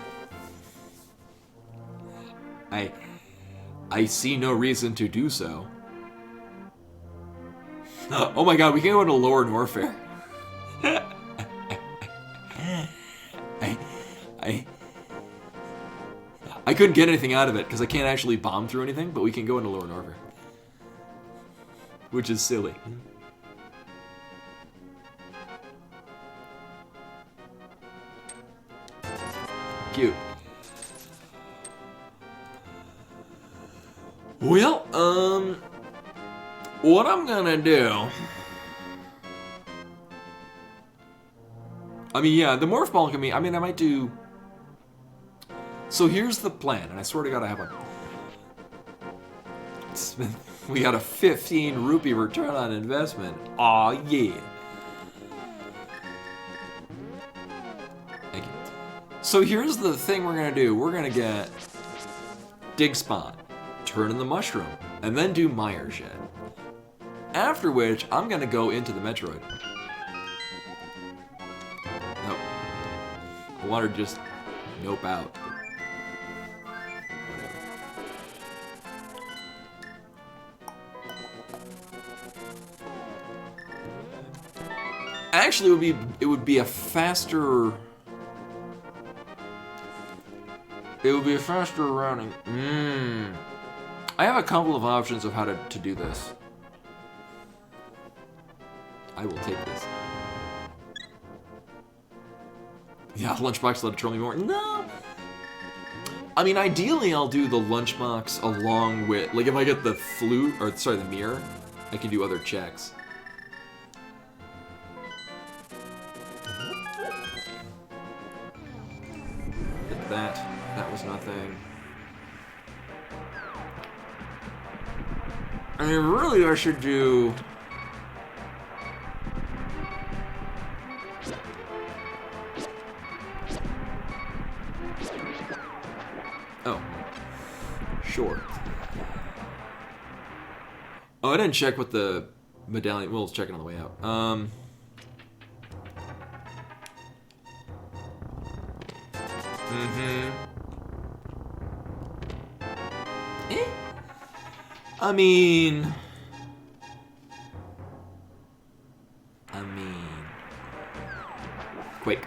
I see no reason to do so. Oh my god, we can go into Lower Norfair. I couldn't get anything out of it because I can't actually bomb through anything, but we can go into Lower Norfair. Which is silly. Cute. Well, what I'm gonna do... I mean, yeah, the Morph Ball can be... I mean, I might do... So here's the plan, and I swear to God I have one. We got a 15 rupee return on investment. Aw, yeah. Thank you. So here's the thing we're gonna do. We're gonna get Dig Spot, turn in the Mushroom, and then do Meyer Shed. After which, I'm gonna go into the Metroid. Nope. I want her to just nope out. Actually, it would be a faster. It would be a faster routing. I have a couple of options of how to do this. I will take this. Yeah, lunchbox let it troll me more. No. I mean, ideally, I'll do the lunchbox along with, like, if I get the flute, or sorry, the mirror, I can do other checks. Hit that. That was nothing. I mean, really, I should do. Oh. Sure. Oh, I didn't check what the medallion. Well, let's check it on the way out. I mean. Quake.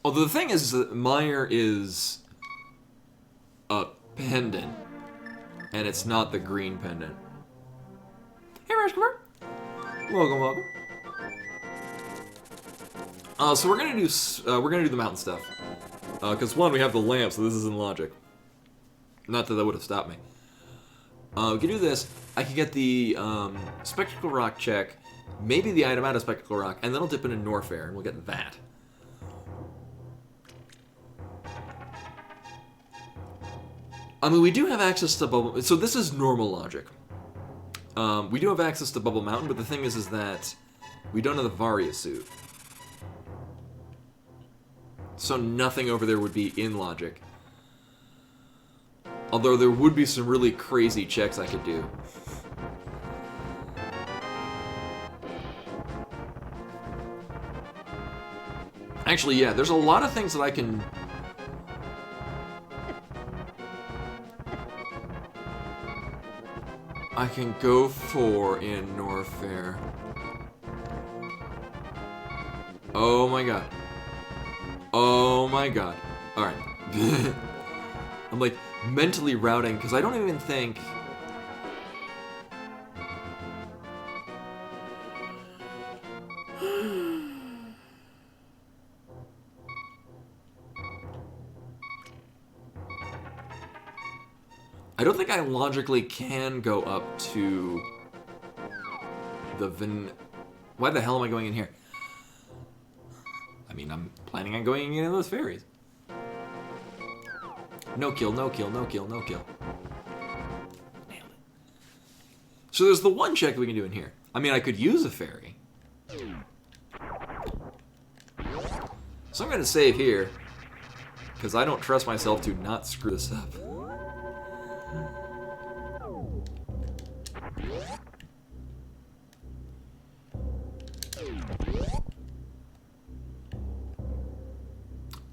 Although the thing is that Meyer is a pendant, and it's not the green pendant. Hey, Rashkeeper. Welcome, welcome. So we're gonna do the mountain stuff, because one, we have the lamp, so this is in logic. Not that would have stopped me. We can do this. I can get the Spectacle Rock check, maybe the item out of Spectacle Rock, and then I'll dip into Norfair, and we'll get that. I mean, we do have access to Bubble... So this is normal logic. We do have access to Bubble Mountain, but the thing is that we don't have the Varia suit. So nothing over there would be in logic. Although there would be some really crazy checks I could do. Actually, yeah, there's a lot of things that I can... go for in Norfair. Oh my god. Oh my god. Alright. I'm like mentally routing because I don't even think... I don't think I logically can go up to the Why the hell am I going in here? I mean, I'm planning on going into those fairies. No kill, no kill, no kill, no kill. Nailed it. So there's the one check we can do in here. I mean, I could use a fairy. So I'm going to save here, because I don't trust myself to not screw this up.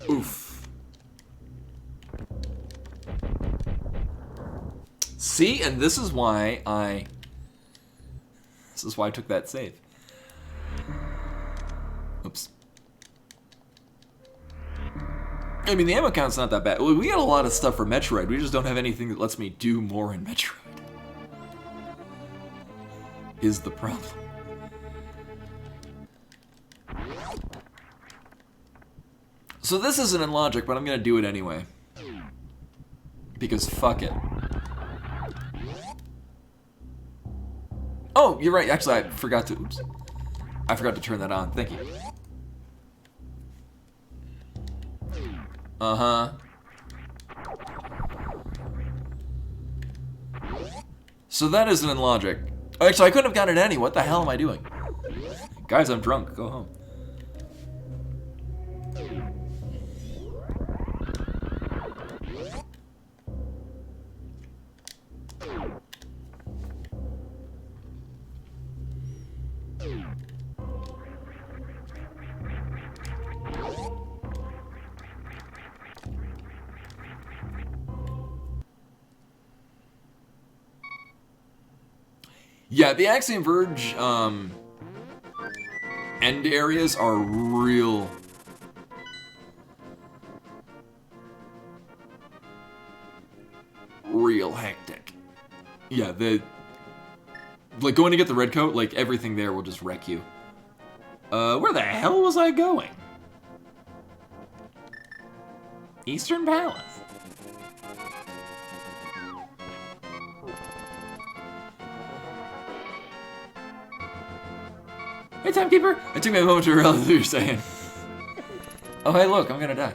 Oof. See, and this is why I took that save. Oops. I mean, the ammo count's not that bad. We got a lot of stuff for Metroid. We just don't have anything that lets me do more in Metroid. Is the problem. So this isn't in logic, but I'm gonna do it anyway. Because fuck it. Oh, you're right. Actually, I forgot to... Oops. I forgot to turn that on. Thank you. Uh-huh. So that isn't in logic. Actually, I couldn't have gotten any. What the hell am I doing? Guys, I'm drunk. Go home. Yeah, the Axiom Verge end areas are real hectic. Yeah, like going to get the red coat, like everything there will just wreck you. Where the hell was I going? Eastern Palace. Hey, timekeeper! It took me a moment to realize what you're saying. Oh, hey, look, I'm gonna die.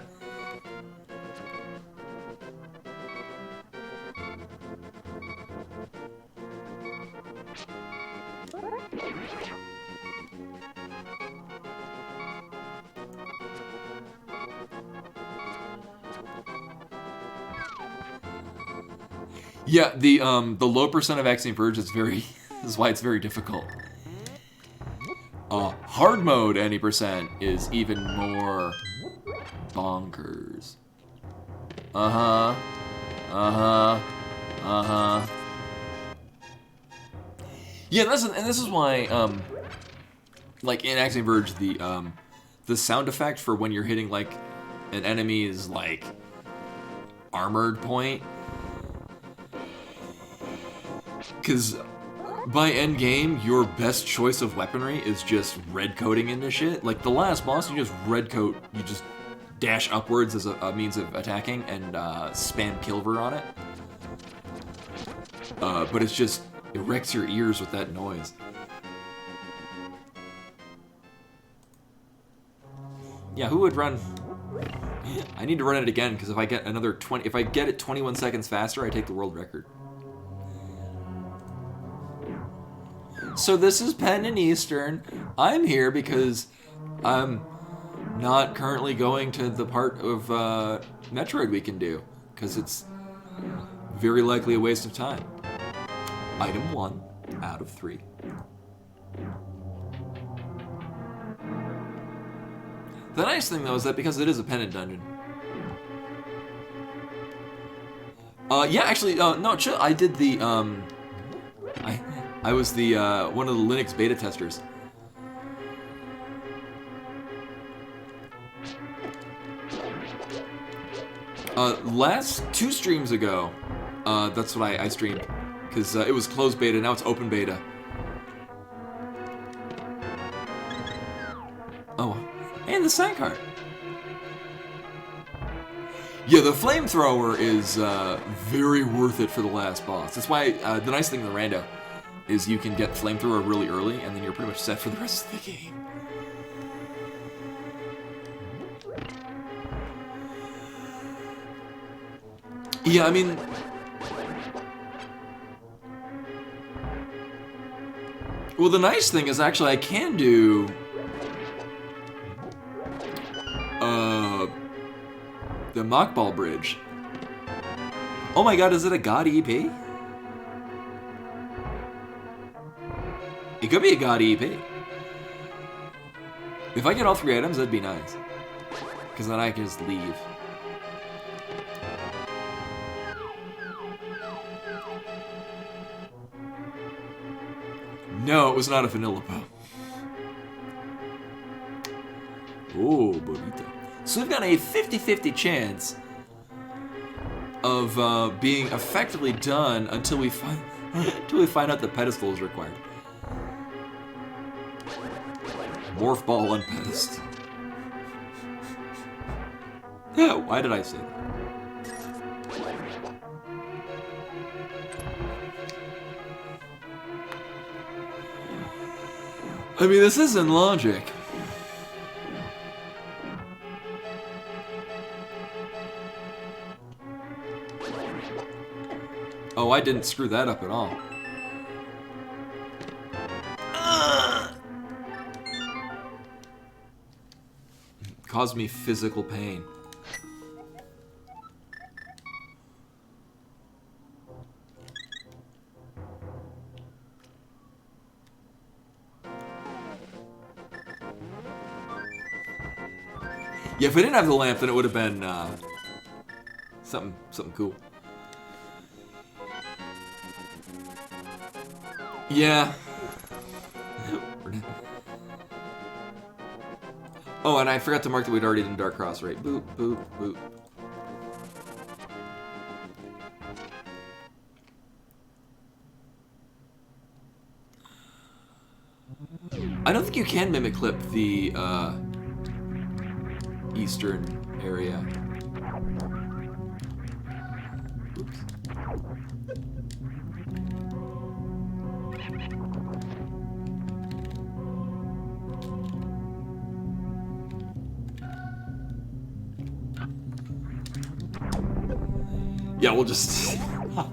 Yeah, the low percent of Axiom Verge is is why it's very difficult. Hard mode any percent is even more bonkers. Yeah, this is why like in Axiom Verge the sound effect for when you're hitting like an enemy's like armored point, because by end game, your best choice of weaponry is just red coating into shit. Like the last boss, you just red coat, you just dash upwards as a means of attacking and spam Kilver on it. But it's just, it wrecks your ears with that noise. Yeah, who would run? I need to run it again because if I get if I get it 21 seconds faster, I take the world record. So this is Penn and Eastern. I'm here because I'm not currently going to the part of Metroid we can do, because it's very likely a waste of time. Item 1 out of 3. The nice thing though is that because it is a pendant dungeon. Yeah, actually, no, chill. I did the I was the one of the Linux beta testers. Last 2 streams ago, that's what I streamed, because it was closed beta, now it's open beta. Oh, and the sign card. Yeah, the flamethrower is very worth it for the last boss. That's why the nice thing in the rando is you can get flamethrower really early, and then you're pretty much set for the rest of the game. Yeah, I mean, well, the nice thing is actually I can do the Mockball Bridge. Oh my god, is it a God EP? It could be a God EP. If I get all 3 items, that'd be nice. Because then I can just leave. No, it was not a vanilla po. Oh, bonito. So we've got a 50-50 chance of being effectively done until we find out the pedestal is required. Morph ball unpedest. Yeah, why did I say that? I mean, this isn't logic. Oh, I didn't screw that up at all. Caused me physical pain. Yeah, if I didn't have the lamp, then it would have been something cool. Yeah. Oh, and I forgot to mark that we'd already done Dark Cross, right? Boop, boop, boop. I don't think you can mimic clip the eastern area. Oops. Yeah, we'll just...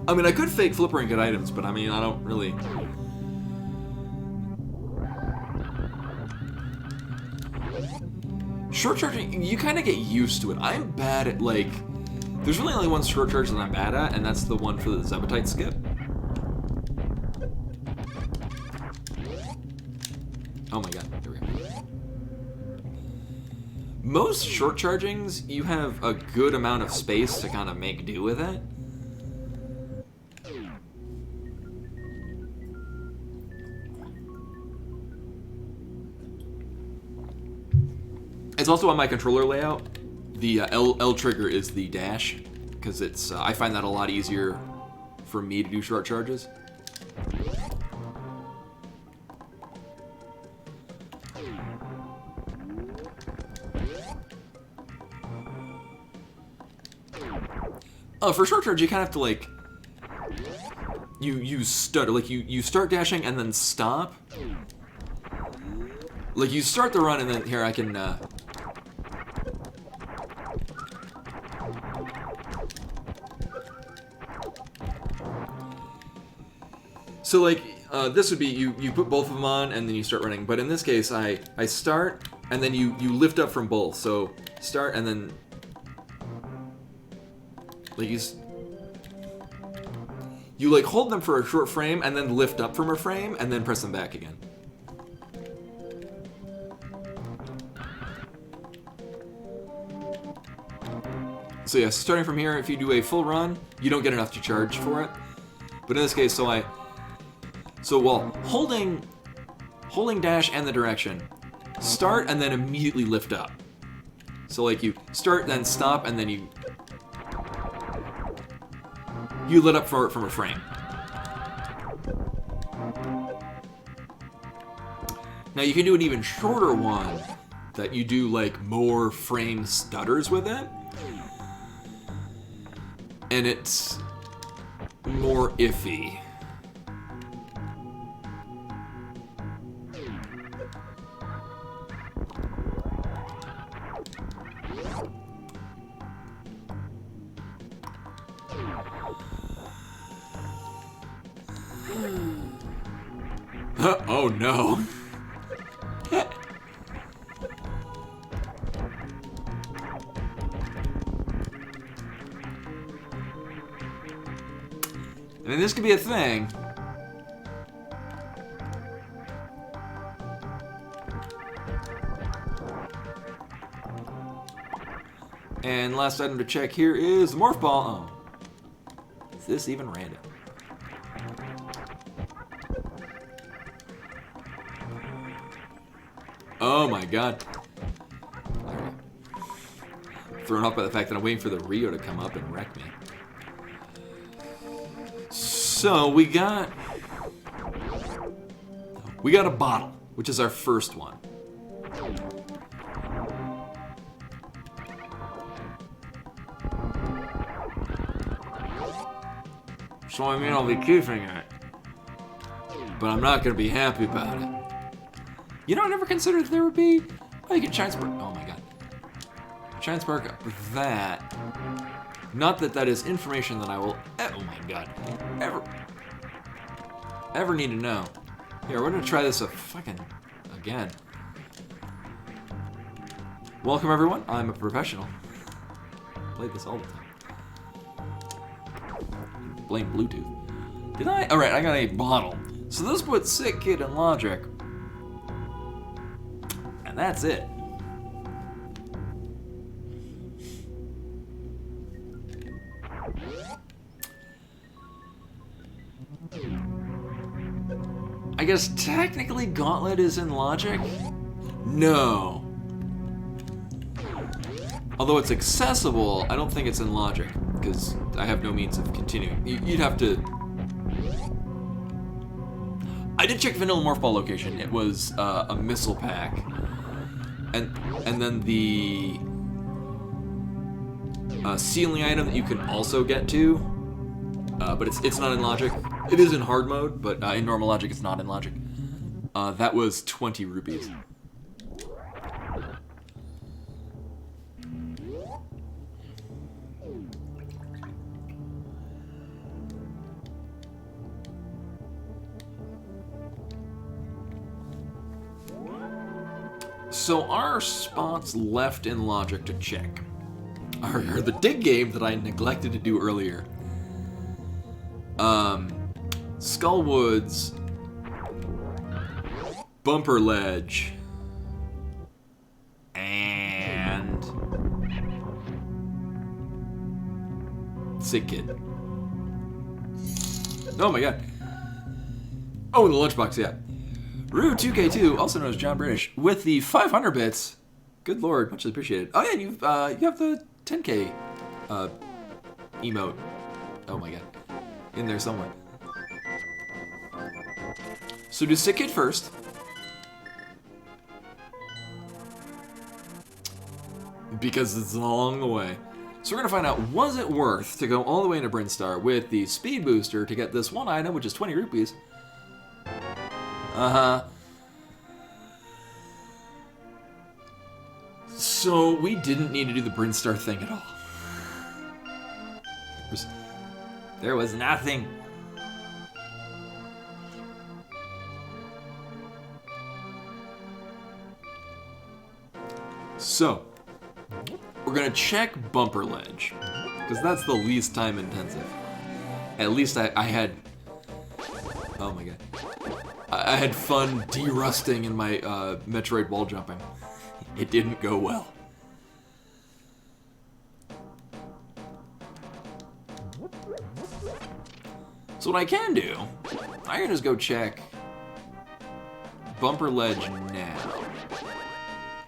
I mean, I could fake flipper and get items, but I mean, I don't really... Short charging, you kind of get used to it. I'm bad at, like... There's really only one short charge that I'm bad at, and that's the one for the Zebetite skip. Oh my god, there we go. Most short chargings, you have a good amount of space to kind of make do with it. It's also on my controller layout. The L trigger is the dash, because it's I find that a lot easier for me to do short charges. For short charge, you kind of have to like you start dashing and then stop. Like you start the run and then here I can. So like this would be you put both of them on and then you start running. But in this case, I start and then you lift up from both. So start and then like you like hold them for a short frame and then lift up from a frame and then press them back again. So yeah, starting from here, if you do a full run, you don't get enough to charge for it. But in this case, so while holding dash and the direction, start and then immediately lift up. So like you start, then stop, and then you lit up from a frame. Now you can do an even shorter one that you do like more frame stutters with it. And it's more iffy. Oh no. I mean, this could be a thing. And last item to check here is the morph ball. Oh. Is this even random? Oh my god. Alright. Thrown off by the fact that I'm waiting for the Rio to come up and wreck me. So we got a bottle, which is our first one. So I mean I'll be keeping it. But I'm not gonna be happy about it. You know, I never considered there would be like a Shine Spark. Oh my god. Shine Spark that. Not that that is information that I will, oh my god, ever need to know. Here, we're gonna try this again. Welcome everyone, I'm a professional. I play this all the time. Blame Bluetooth. Did I? Alright, I got a bottle. So this puts Sick Kid in Logic. And that's it. I guess technically Gauntlet is in logic? No. Although it's accessible, I don't think it's in logic, because I have no means of continuing. You'd have to... I did check Vanilla Morph Ball location. It was a missile pack. And then the ceiling item that you can also get to, but it's not in logic. It is in hard mode, but in normal logic it's not in logic. That was 20 rupees. So our spots left in logic to check are the dig game that I neglected to do earlier. Skullwoods, Bumper Ledge, and Sick Kid. Oh my god. Oh, the lunchbox, yeah. Rue 2K2, also known as John British, with the 500 bits. Good lord, much appreciated. Oh yeah, you have the 10K emote. Oh my god, in there somewhere. So do Sick Kid first. Because it's along the way. So we're gonna find out, was it worth to go all the way into Brinstar with the speed booster to get this one item, which is 20 rupees. So we didn't need to do the Brinstar thing at all. There was nothing. So, we're gonna check Bumper Ledge, because that's the least time intensive. At least I had... Oh my god. I had fun de-rusting in my Metroid wall jumping. It didn't go well. So what I can do, I can just go check Bumper Ledge now.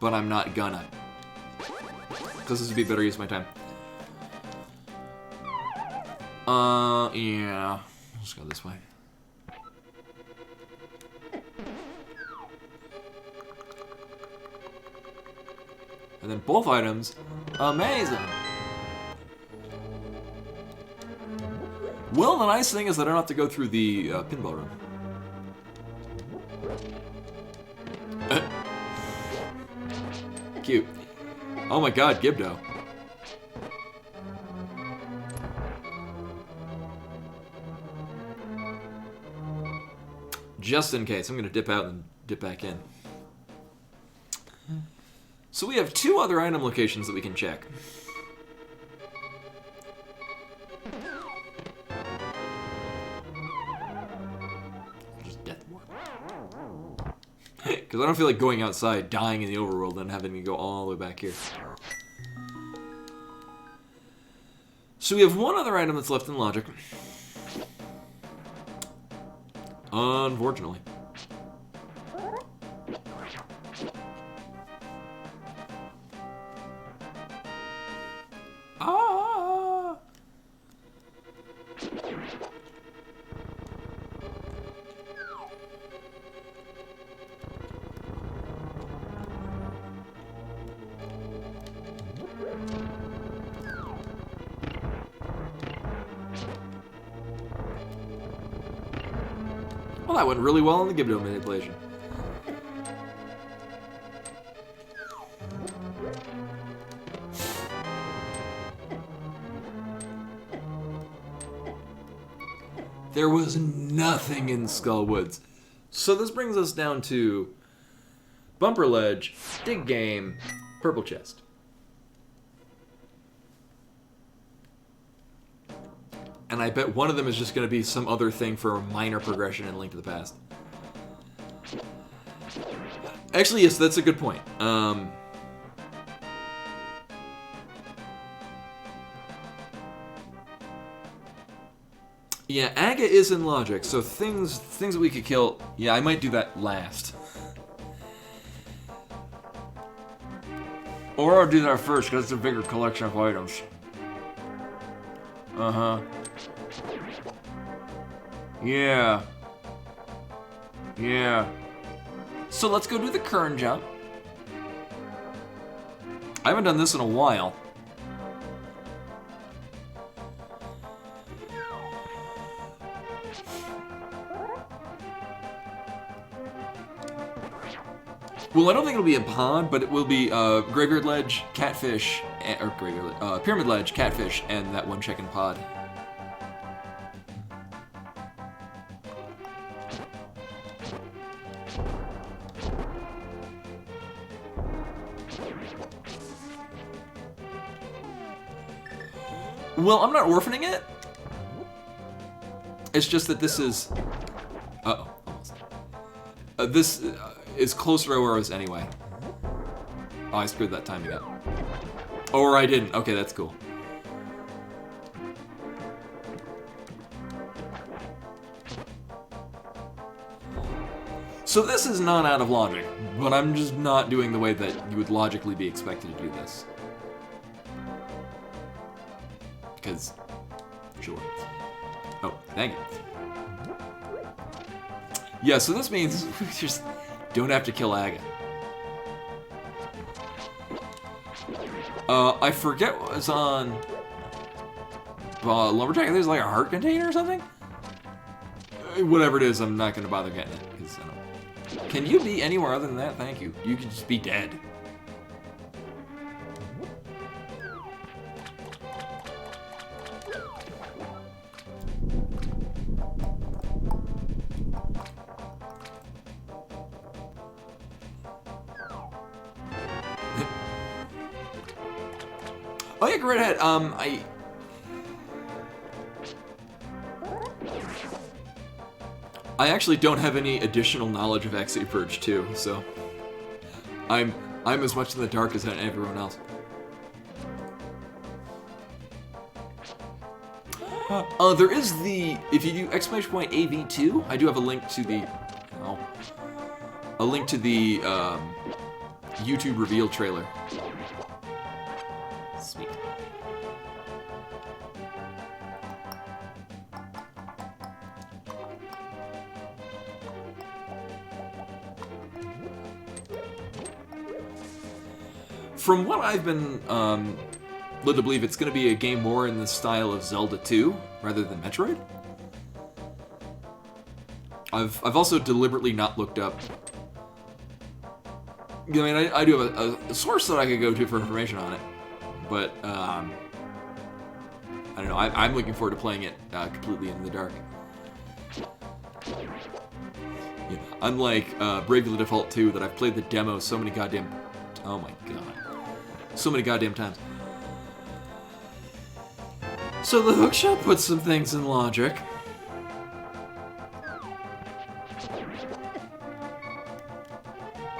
But I'm not gonna. Because this would be better use of my time. Yeah. Let's go this way. And then both items, amazing. Well, the nice thing is that I don't have to go through the pinball room. Cute. Oh my god, Gibdo. Just in case, I'm gonna dip out and dip back in. So we have 2 other item locations that we can check. Just death warp. Because I don't feel like going outside, dying in the overworld, and having to go all the way back here. So we have 1 other item that's left in logic. Unfortunately. Well, that went really well on the Gibdo manipulation. There was nothing in Skullwoods. So this brings us down to Bumper Ledge, Dig Game, Purple Chest. And I bet one of them is just going to be some other thing for a minor progression in Link to the Past. Actually, yes, that's a good point. Yeah, Aga is in logic, so things that we could kill. Yeah, I might do that last. Or I'll do that first, because it's a bigger collection of items. Uh-huh. Yeah. Yeah. So let's go do the kern jump. I haven't done this in a while. Well, I don't think it'll be a pond, but it will be graveyard ledge, catfish, or pyramid ledge, catfish, and that one chicken pod. Well, I'm not orphaning it. It's just that this is... Uh-oh, almost. This is closer to where I was anyway. Oh, I screwed that timing up. Or I didn't. Okay, that's cool. So this is not out of logic, but I'm just not doing the way that you would logically be expected to do this. Because, sure. Oh, thank you. Yeah, so this means we just don't have to kill Aga. I forget what was on Lumberjack. There's like a heart container or something? Whatever it is, I'm not going to bother getting it. Because I don't... Can you be anywhere other than that? Thank you. You can just be dead. Oh yeah, go right ahead. I actually don't have any additional knowledge of X-Ray Purge 2, so I'm as much in the dark as everyone else. There is the, if you do exclamation point AV2, I do have a link to the YouTube reveal trailer. Sweet. From what I've been led to believe, it's going to be a game more in the style of Zelda 2 rather than Metroid. I've also deliberately not looked up. I mean, I do have a source that I could go to for information on it, but I don't know. I'm looking forward to playing it completely in the dark. Yeah, unlike Bravely Default 2, that I've played the demo so many goddamn... Oh my god. So many goddamn times. So the hookshot puts some things in logic.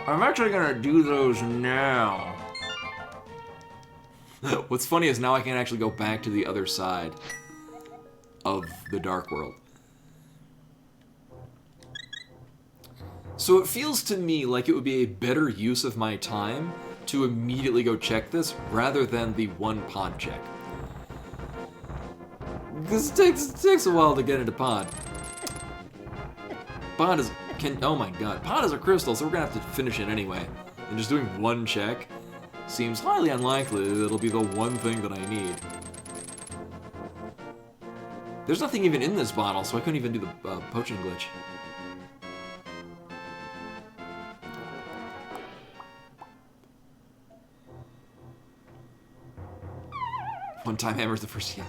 I'm actually gonna do those now. What's funny is now I can actually go back to the other side of the Dark World. So it feels to me like it would be a better use of my time to immediately go check this rather than the one pond check. Because it takes a while to get into pond. Pond is... oh my god. Pond is a crystal, so we're gonna have to finish it anyway. And just doing one check seems highly unlikely that it'll be the one thing that I need. There's nothing even in this bottle, so I couldn't even do the potion glitch. One-time hammer's the first... Yeah.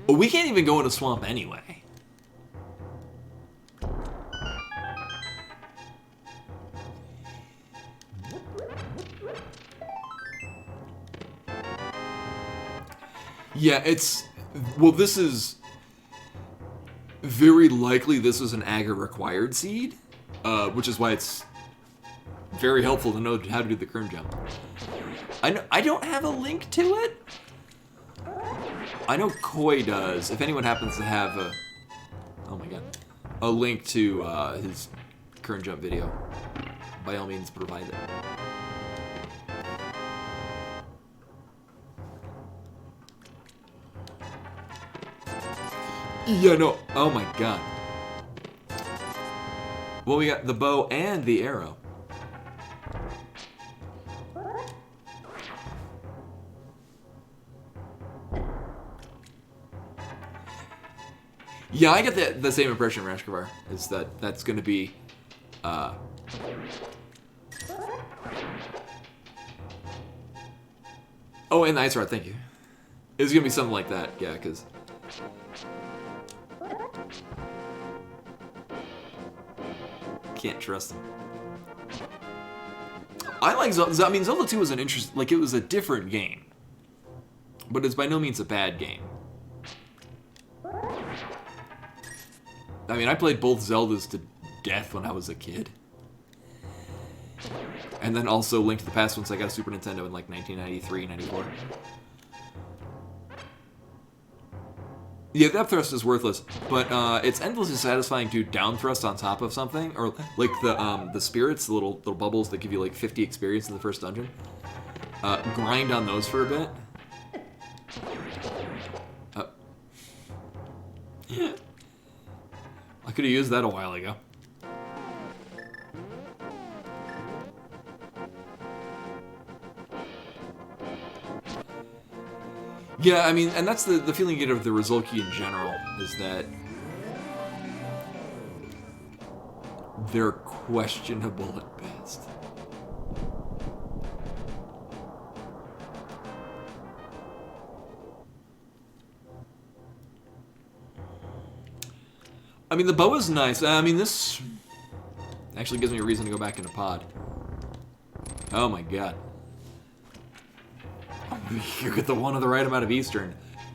Oh, we can't even go in a swamp anyway. Yeah, it's... Well, this is... Very likely this is an Aga-required seed, which is why it's very helpful to know how to do the Kern jump. I don't have a link to it. I know Koi does. If anyone happens to have a... Oh my god. A link to his current jump video, by all means provide it. Yeah, no. Oh my god. Well, we got the bow and the arrow. Yeah, I get the same impression, Rashkavar, is that that's going to be, Oh, and the ice rod, thank you. It's going to be something like that, yeah, because... Can't trust them. I like Zelda. I mean, Zelda 2 was an interest... Like, it was a different game. But it's by no means a bad game. I mean, I played both Zeldas to death when I was a kid. And then also Link to the Past once I got a Super Nintendo in like 1993, 94. Yeah, the up thrust is worthless, but it's endlessly satisfying to down thrust on top of something, or like the spirits, the little bubbles that give you like 50 experience in the first dungeon. Grind on those for a bit. I could have used that a while ago. Yeah, I mean, and that's the feeling you get of the Rizulki in general, is that they're questionable at best. I mean, the bow is nice. I mean, this actually gives me a reason to go back into pod. Oh my god. You get the one of the right amount of Eastern.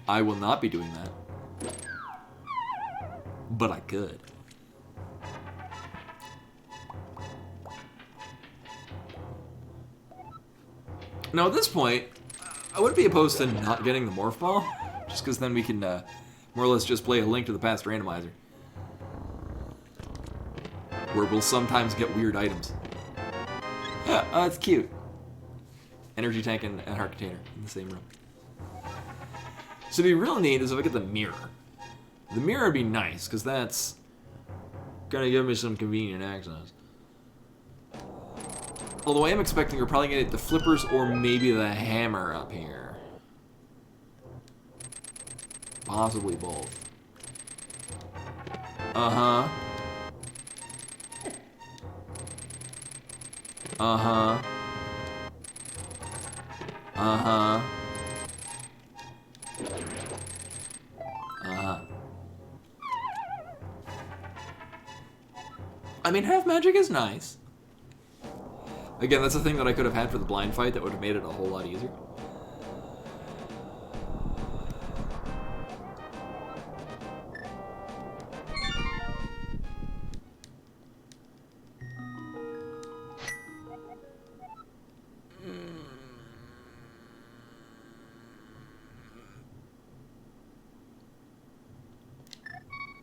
I will not be doing that. But I could. Now at this point, I wouldn't be opposed to not getting the Morph Ball. Just because then we can more or less just play a Link to the Past randomizer. Where we'll sometimes get weird items. Yeah, oh, it's cute. Energy tank and heart container in the same room. So what'd be real neat is if I get the mirror. The mirror would be nice, because that's gonna give me some convenient access. Although I am expecting we're probably gonna get the flippers or maybe the hammer up here. Possibly both. Uh-huh. Uh-huh. Uh-huh. Uh-huh. I mean, half magic is nice. Again, that's a thing that I could have had for the blind fight that would have made it a whole lot easier.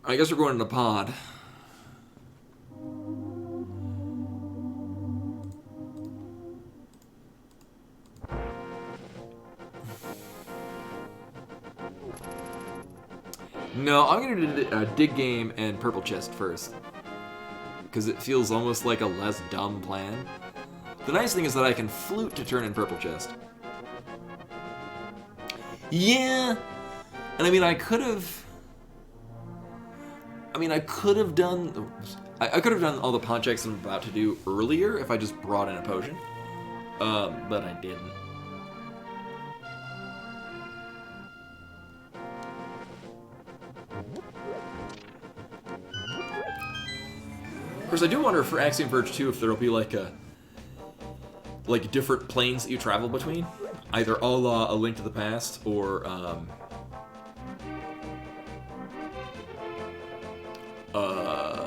I guess we're going into pod. No, I'm gonna do dig game and purple chest first, because it feels almost like a less dumb plan. The nice thing is that I can flute to turn in purple chest. Yeah, and I mean I could have done. I could have done all the pawn checks I'm about to do earlier if I just brought in a potion, but I didn't. Of course, I do wonder for Axiom Verge 2 if there'll be like different planes that you travel between, either a la A Link to the Past or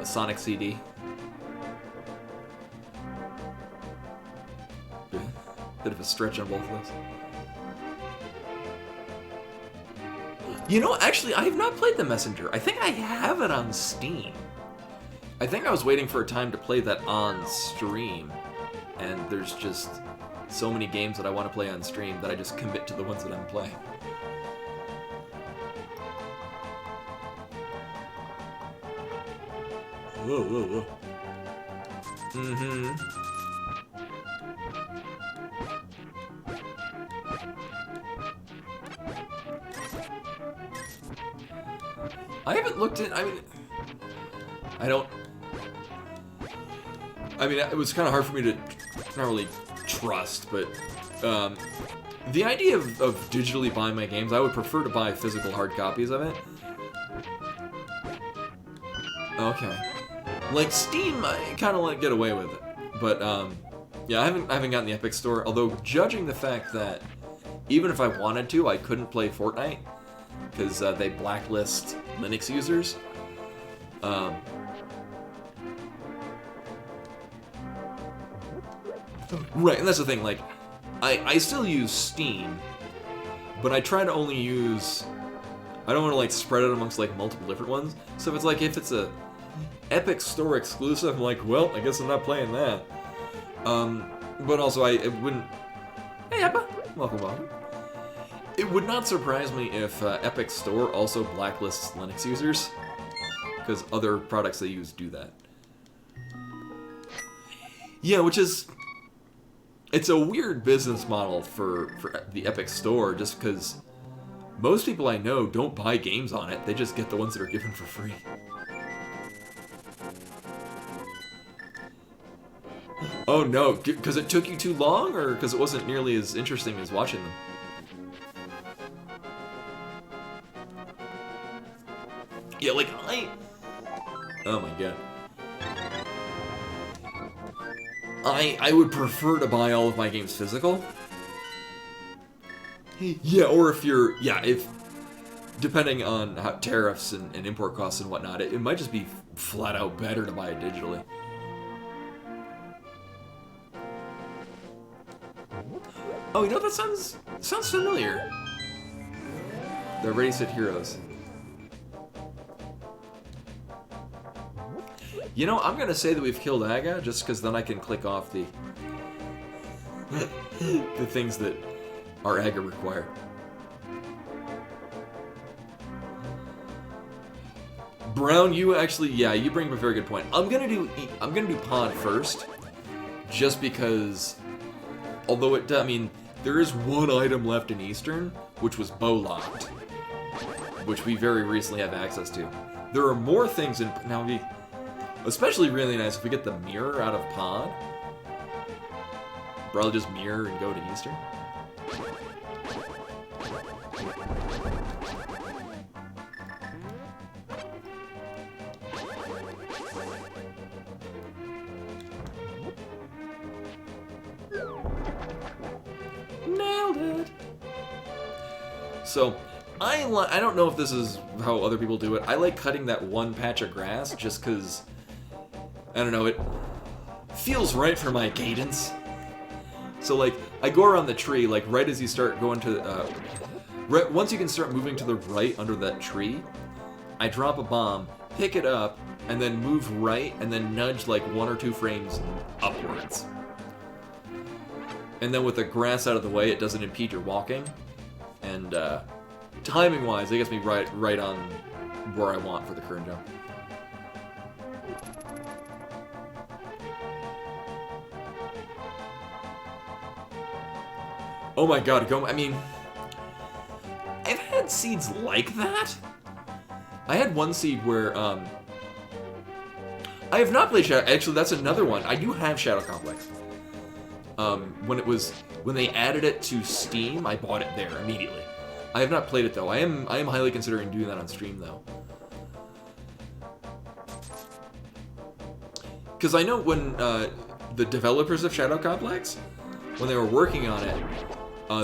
Sonic CD. Bit of a stretch on both of those. You know, actually, I have not played The Messenger. I think I have it on Steam. I think I was waiting for a time to play that on stream, and there's just so many games that I want to play on stream that I just commit to the ones that I'm playing. Whoa, whoa, whoa. Mm-hmm. I haven't looked at, it was kind of hard for me to not really trust, but the idea of digitally buying my games, I would prefer to buy physical hard copies of it. Okay. Like Steam, I kind of let get away with it, but yeah, I haven't gotten the Epic Store. Although judging the fact that even if I wanted to, I couldn't play Fortnite because they blacklist Linux users. Right, and that's the thing. Like, I still use Steam, but I try to only use. I don't want to like spread it amongst like multiple different ones. So if it's a Epic Store exclusive, I'm like, well, I guess I'm not playing that. But also it wouldn't. Hey, Eppa, welcome. It would not surprise me if Epic Store also blacklists Linux users, because other products they use do that. Yeah, which is. It's a weird business model for the Epic Store, just because most people I know don't buy games on it. They just get the ones that are given for free. Oh no, because it took you too long, or because it wasn't nearly as interesting as watching them? Yeah, like, oh my god. I would prefer to buy all of my games physical. Yeah, or if depending on how tariffs and import costs and whatnot, it might just be flat out better to buy it digitally. Oh, you know, that sounds familiar. The Ready Set Heroes. You know, I'm gonna say that we've killed Aga, just because then I can click off the the things that our Aga require. Brown, you actually, yeah, you bring up a very good point. I'm gonna do Pod first, just because. Although there is one item left in Eastern, which was bow locked, which we very recently have access to. There are more things in now. Especially really nice if we get the mirror out of Pod. Probably just mirror and go to Eastern. Nailed it. So, I don't know if this is how other people do it. I like cutting that one patch of grass just because, I don't know, it feels right for my cadence. So, like, I go around the tree, like, right as you start going to, once you can start moving to the right under that tree, I drop a bomb, pick it up, and then move right, and then nudge, like, 1 or 2 frames upwards. And then with the grass out of the way, it doesn't impede your walking. And, timing-wise, it gets me right on where I want for the current jump. Oh my god, I've had seeds like that. I had one seed where, I have not played Shadow. Actually, that's another one. I do have Shadow Complex. When they added it to Steam, I bought it there immediately. I have not played it though. I am highly considering doing that on stream though. Because I know when the developers of Shadow Complex, when they were working on it,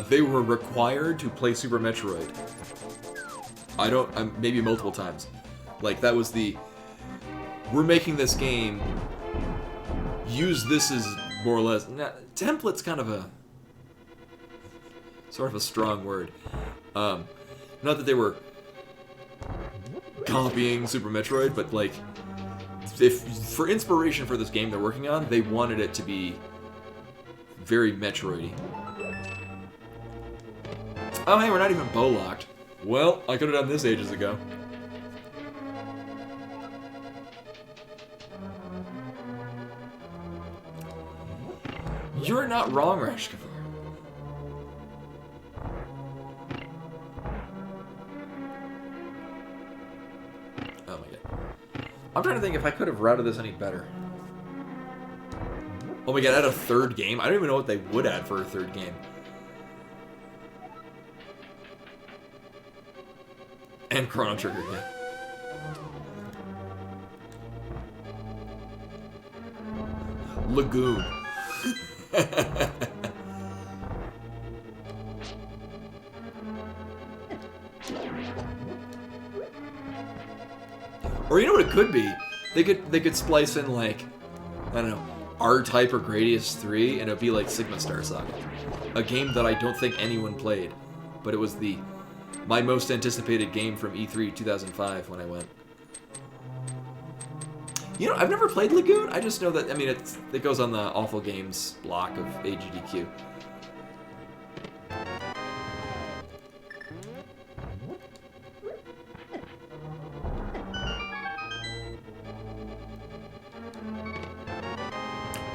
they were required to play Super Metroid. Maybe multiple times. Like that was we're making this game. Use this as more or less. Template's kind of a sort of a strong word. Not that they were copying Super Metroid, but like, if for inspiration for this game they're working on, they wanted it to be very Metroid-y. Oh hey, we're not even bow locked. Well, I could have done this ages ago. You're not wrong, Rashkavar. Oh my god. I'm trying to think if I could have routed this any better. Oh my god, add a third game? I don't even know what they would add for a third game. And Chrono Trigger, yeah. Lagoon. Or you know what it could be? They could splice in like, I don't know, R-Type or Gradius 3, and it'd be like Sigma Star Saga. A game that I don't think anyone played, but it was my most anticipated game from E3 2005 when I went. You know, I've never played Lagoon. I just know that, I mean, it goes on the Awful Games block of AGDQ.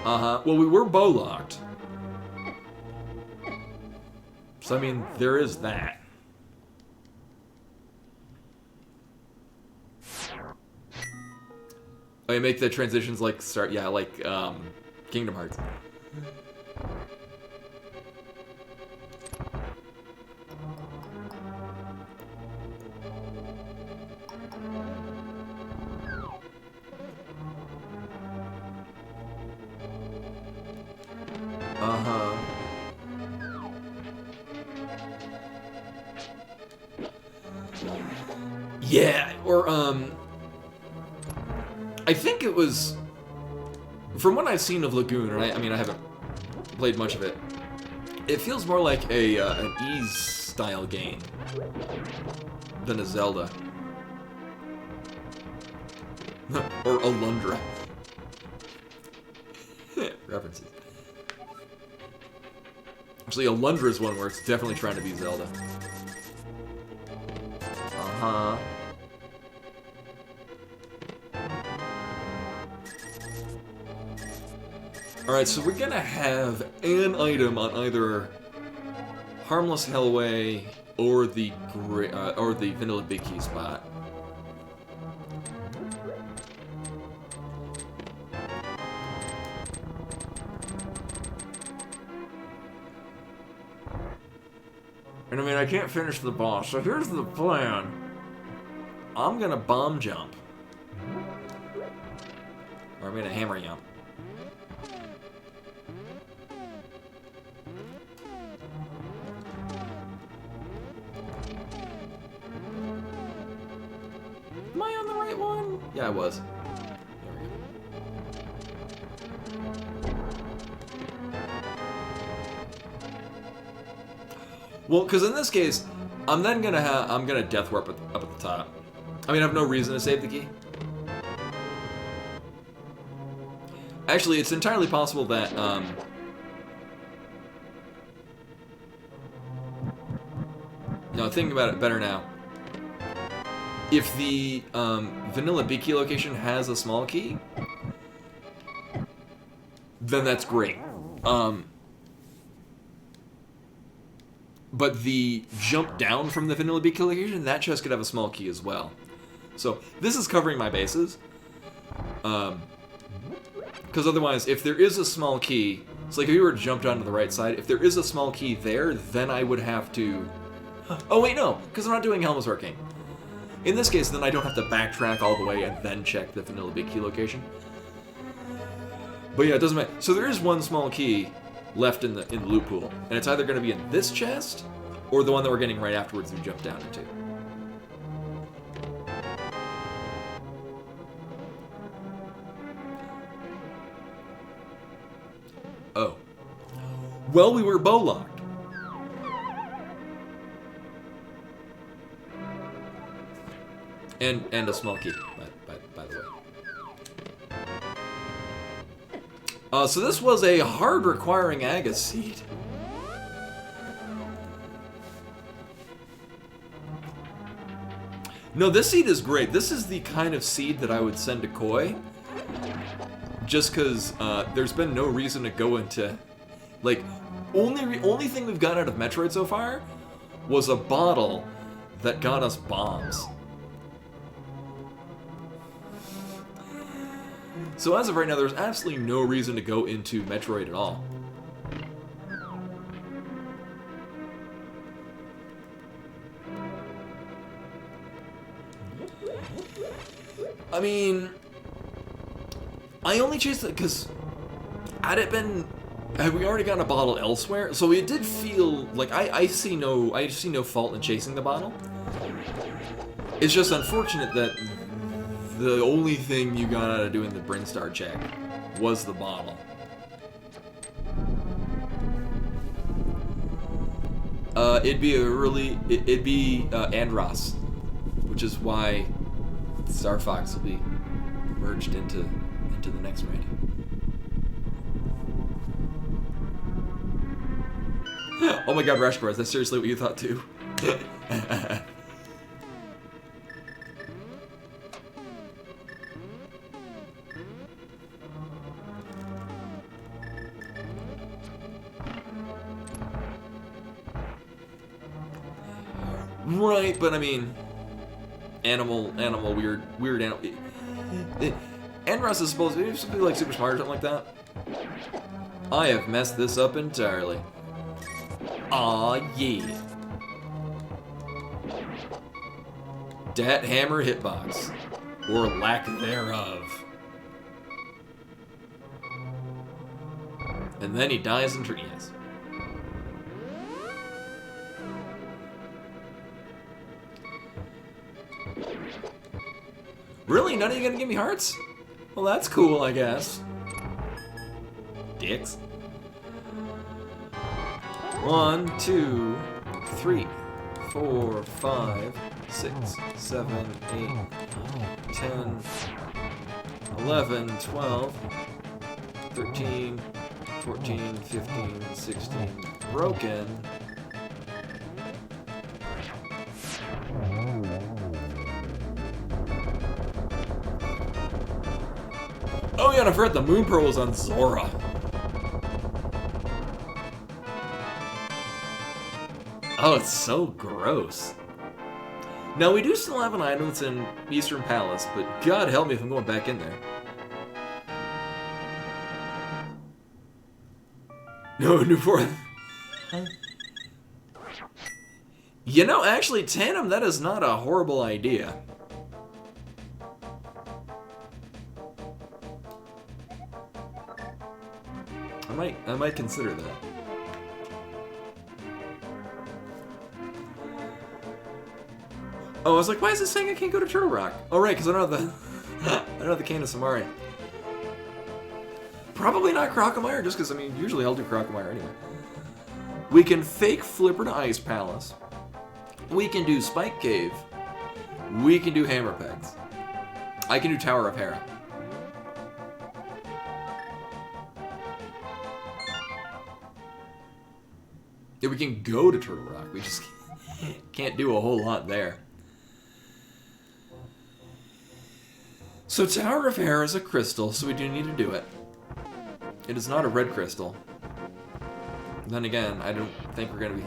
Uh-huh. Well, we were bow locked. So, I mean, there is that. Oh, you make the transitions like Kingdom Hearts. Uh-huh. Yeah, or, I think it was, from what I've seen of Lagoon, and I mean, I haven't played much of it, it feels more like an Ys-style game than a Zelda. Or Alundra. References. Actually, Alundra is one where it's definitely trying to be Zelda. Uh-huh. Alright, so we're gonna have an item on either Harmless Hellway or the Vanilla Big Key spot. And I mean, I can't finish the boss, so here's the plan. I'm gonna bomb jump. Or I'm gonna hammer jump. Am I on the right one? Yeah, I was. There we go. Well, because in this case, I'm gonna death warp up at the top. I mean, I have no reason to save the key. Actually, it's entirely possible that no, thinking about it better now. If the Vanilla Big Key location has a small key, then that's great. But the jump down from the Vanilla Big Key location, that chest could have a small key as well. So this is covering my bases. Because otherwise, if there is a small key, it's like if you were to jump down to the right side, if there is a small key there, then I would have to... Oh wait, no, because I'm not doing Helma's Working. In this case, then I don't have to backtrack all the way and then check the Vanilla Big Key location. But yeah, it doesn't matter. So there is one small key left in the loot pool, and it's either going to be in this chest or the one that we're getting right afterwards we jump down into. Oh. Well, we were bow locked. And a small key, by the way. So this was a hard requiring Aga seed. No, this seed is great. This is the kind of seed that I would send to Koi. Just because there's been no reason to go into... Like, only thing we've got out of Metroid so far was a bottle that got us bombs. So as of right now, there's absolutely no reason to go into Metroid at all. I mean, I only chased it because had we already gotten a bottle elsewhere? So it did feel like I see no fault in chasing the bottle. It's just unfortunate that the only thing you got out of doing the Brinstar check was the bottle. It'd be Andross, which is why Star Fox will be merged into the next raid. Oh my god, Rash Bars, that's seriously what you thought too. Right, but I mean, weird animal. Andross is supposed to be like super smart or something like that. I have messed this up entirely. Aw, yeah. Dat hammer hitbox. Or lack thereof. And then he dies in trees. Really? None of you gonna give me hearts? Well, that's cool, I guess. Dicks. 1, 2, 3, 4, 5, 6, 7, 8, 10, 11, 12, 13, 14, 15, 16. Broken. Oh yeah, and I forgot the Moon Pearl was on Zora. Oh, it's so gross. Now, we do still have an item that's in Eastern Palace, but God help me if I'm going back in there. No, new fourth. You know, actually, Tandem, that is not a horrible idea. I might consider that. Oh, I was like, why is it saying I can't go to Turtle Rock? Oh, right, because I don't have the I don't have the Cane of Samari. Probably not Crocomire, just because, I mean, usually I'll do Crocomire anyway. We can fake Flipper to Ice Palace. We can do Spike Cave. We can do Hammer Pegs. I can do Tower of Hera. Yeah, we can go to Turtle Rock. We just can't do a whole lot there. So Tower of Hera is a crystal, so we do need to do it. It is not a red crystal. Then again, I don't think we're gonna be...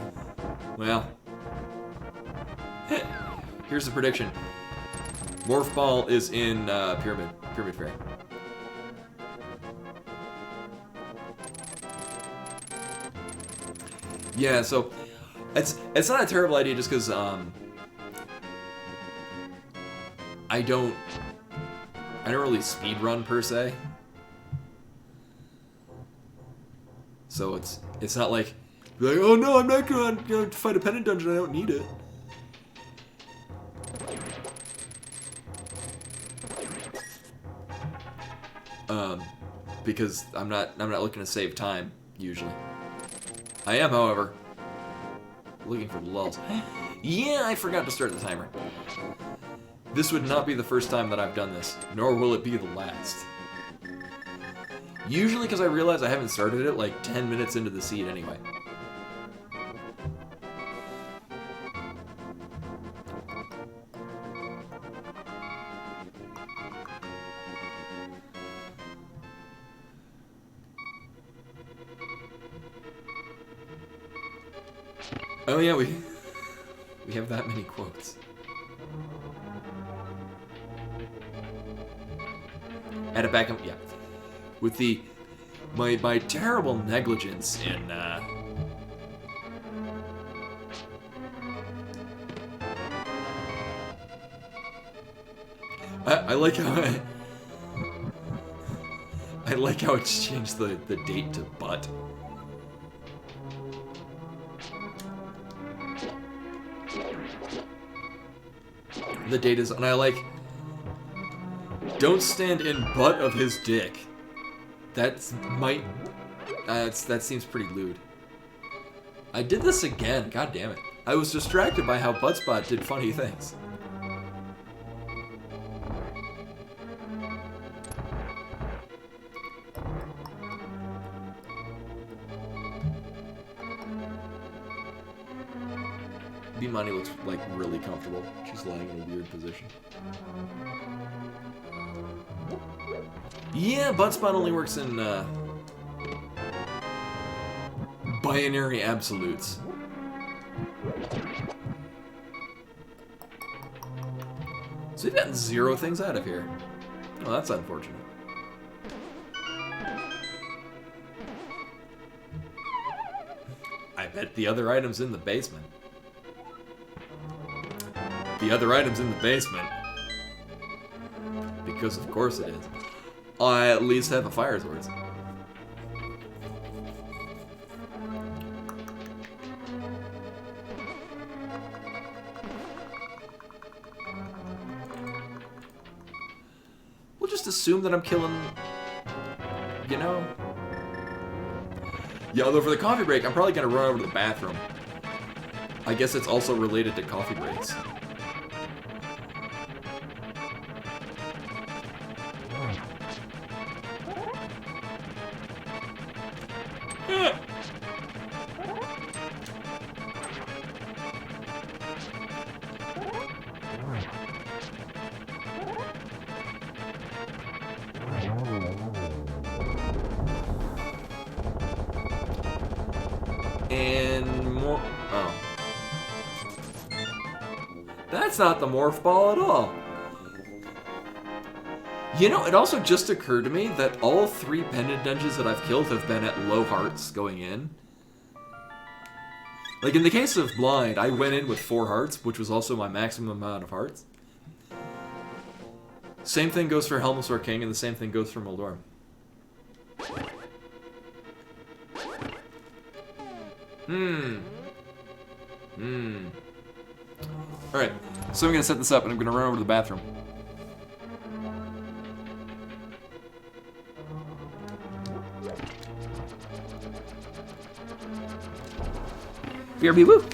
Well... Here's the prediction. Morph Ball is in Pyramid Fairy. Yeah, so it's not a terrible idea just because I don't really speedrun per se. So it's not like oh no, I'm not gonna fight a pendant dungeon, I don't need it. Because I'm not looking to save time usually. I am, however, looking for lulls. Yeah, I forgot to start the timer. This would not be the first time that I've done this, nor will it be the last. Usually because I realize I haven't started it like 10 minutes into the seed anyway. Oh yeah, we have that many quotes. Add it back up, yeah. With my terrible negligence in I like how I like how it's changed the date to but. The date is, and I like, don't stand in butt of his dick. That seems pretty lewd. I did this again, god damn it. I was distracted by how Buttspot did funny things. Bimani looks like really comfortable. She's lying in a weird position. Yeah, Buttspot only works in binary absolutes. So we've gotten 0 things out of here. Oh, that's unfortunate. I bet the other item's in the basement. The other item's in the basement. Because of course it is. I at least have a fire swords. We'll just assume that I'm killing, you know? Yeah, although for the coffee break, I'm probably gonna run over to the bathroom. I guess it's also related to coffee breaks. And more. Oh. That's not the morph ball at all. You know, it also just occurred to me that all 3 pendant dungeons that I've killed have been at low hearts going in. Like in the case of Blind, I went in with 4 hearts, which was also my maximum amount of hearts. Same thing goes for Helmsor King, and the same thing goes for Moldorm. Alright, so I'm gonna set this up and I'm gonna run over to the bathroom. BRB woo!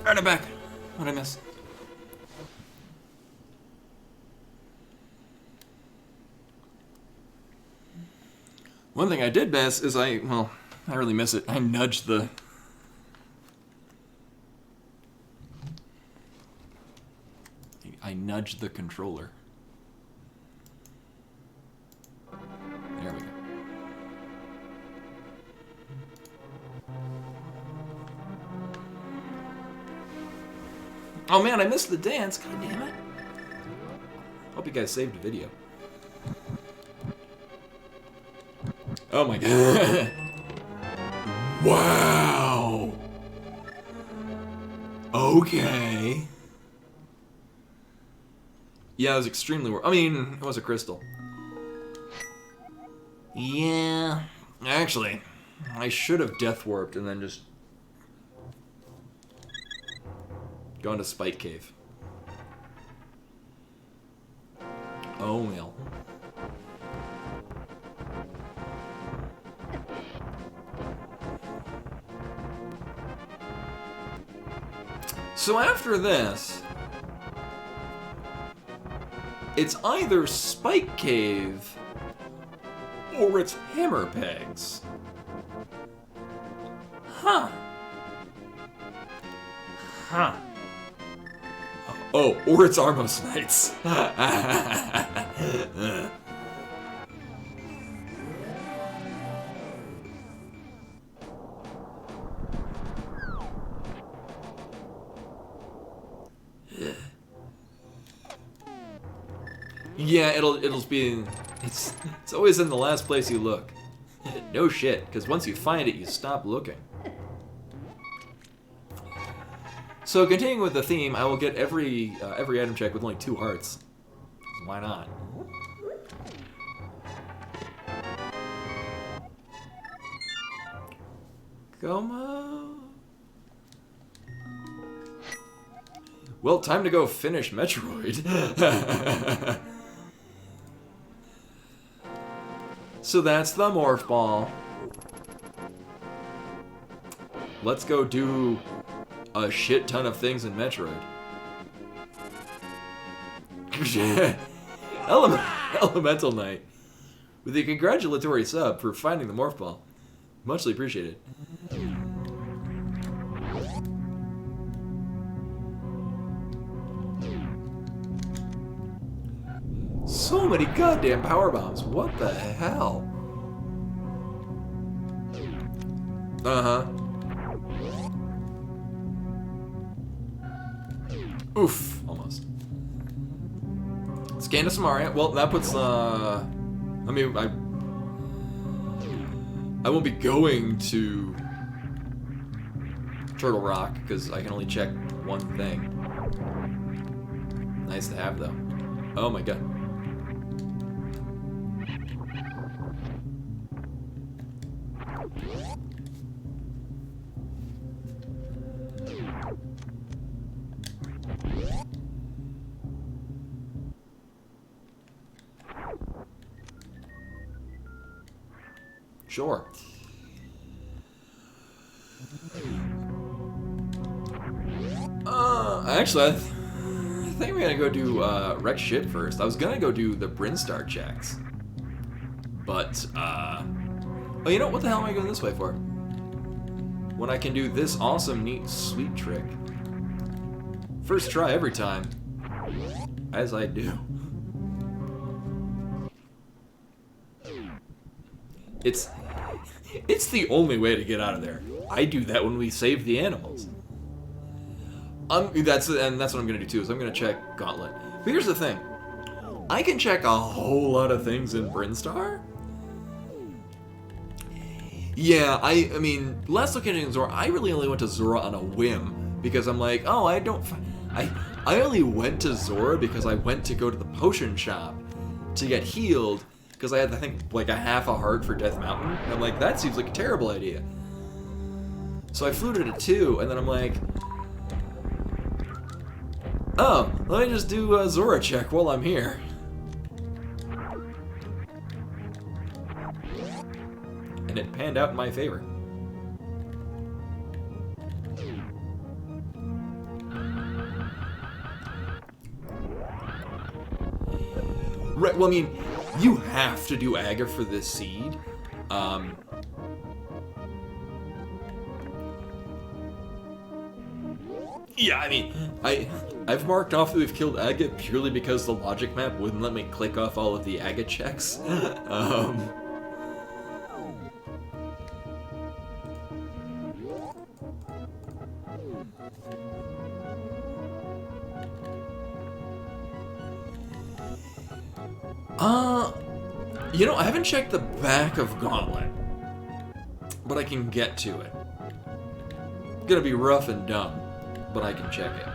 Alright, I'm back. What'd I miss? One thing I did miss is I really miss it. I nudged the... I nudged the controller. There we go. Oh man, I missed the dance. God damn it. Hope you guys saved the video. Oh my god. Wow. Okay. Yeah, it was extremely I mean, it was a crystal. Yeah. Actually, I should have death warped and then just gone to Spike Cave. Oh well. So after this, it's either Spike Cave or it's Hammer Pegs. Huh. Huh. Oh, or it's Armos Knights. Yeah, it'll be it's always in the last place you look. No shit, because once you find it, you stop looking. So continuing with the theme, I will get every item check with only 2 hearts. Why not? Come on. Well, time to go finish Metroid. So that's the Morph Ball. Let's go do a shit ton of things in Metroid. Elemental Knight with a congratulatory sub for finding the Morph Ball. Muchly appreciated. So many goddamn power bombs. What the hell? Uh-huh. Oof, almost. Scan to Samaria. Well, that puts, I mean, I won't be going to Turtle Rock, because I can only check one thing. Nice to have, though. Oh my god. Sure. Actually, I think we're gonna go do wreck shit first. I was gonna go do the Brinstar checks, but oh, you know what the hell am I going this way for? When I can do this awesome, neat, sweet trick. First try every time, as I do. It's the only way to get out of there. I do that when we save the animals. That's what I'm gonna do too. Is I'm gonna check Gauntlet. But here's the thing: I can check a whole lot of things in Brinstar. Yeah, I mean, last looking at Zora, I really only went to Zora on a whim because I'm like, oh, I only went to Zora because I went to go to the potion shop to get healed. Because I had, I think, like a half a heart for Death Mountain. And I'm like, that seems like a terrible idea. So I flew to 2, and then I'm like, oh, let me just do a Zora check while I'm here. And it panned out in my favor. Right, well, I mean, you have to do Aga for this seed. Yeah, I mean, I've marked off that we've killed Aga purely because the logic map wouldn't let me click off all of the Aga checks. You know, I haven't checked the back of Gauntlet, but I can get to it. It's gonna be rough and dumb, but I can check it.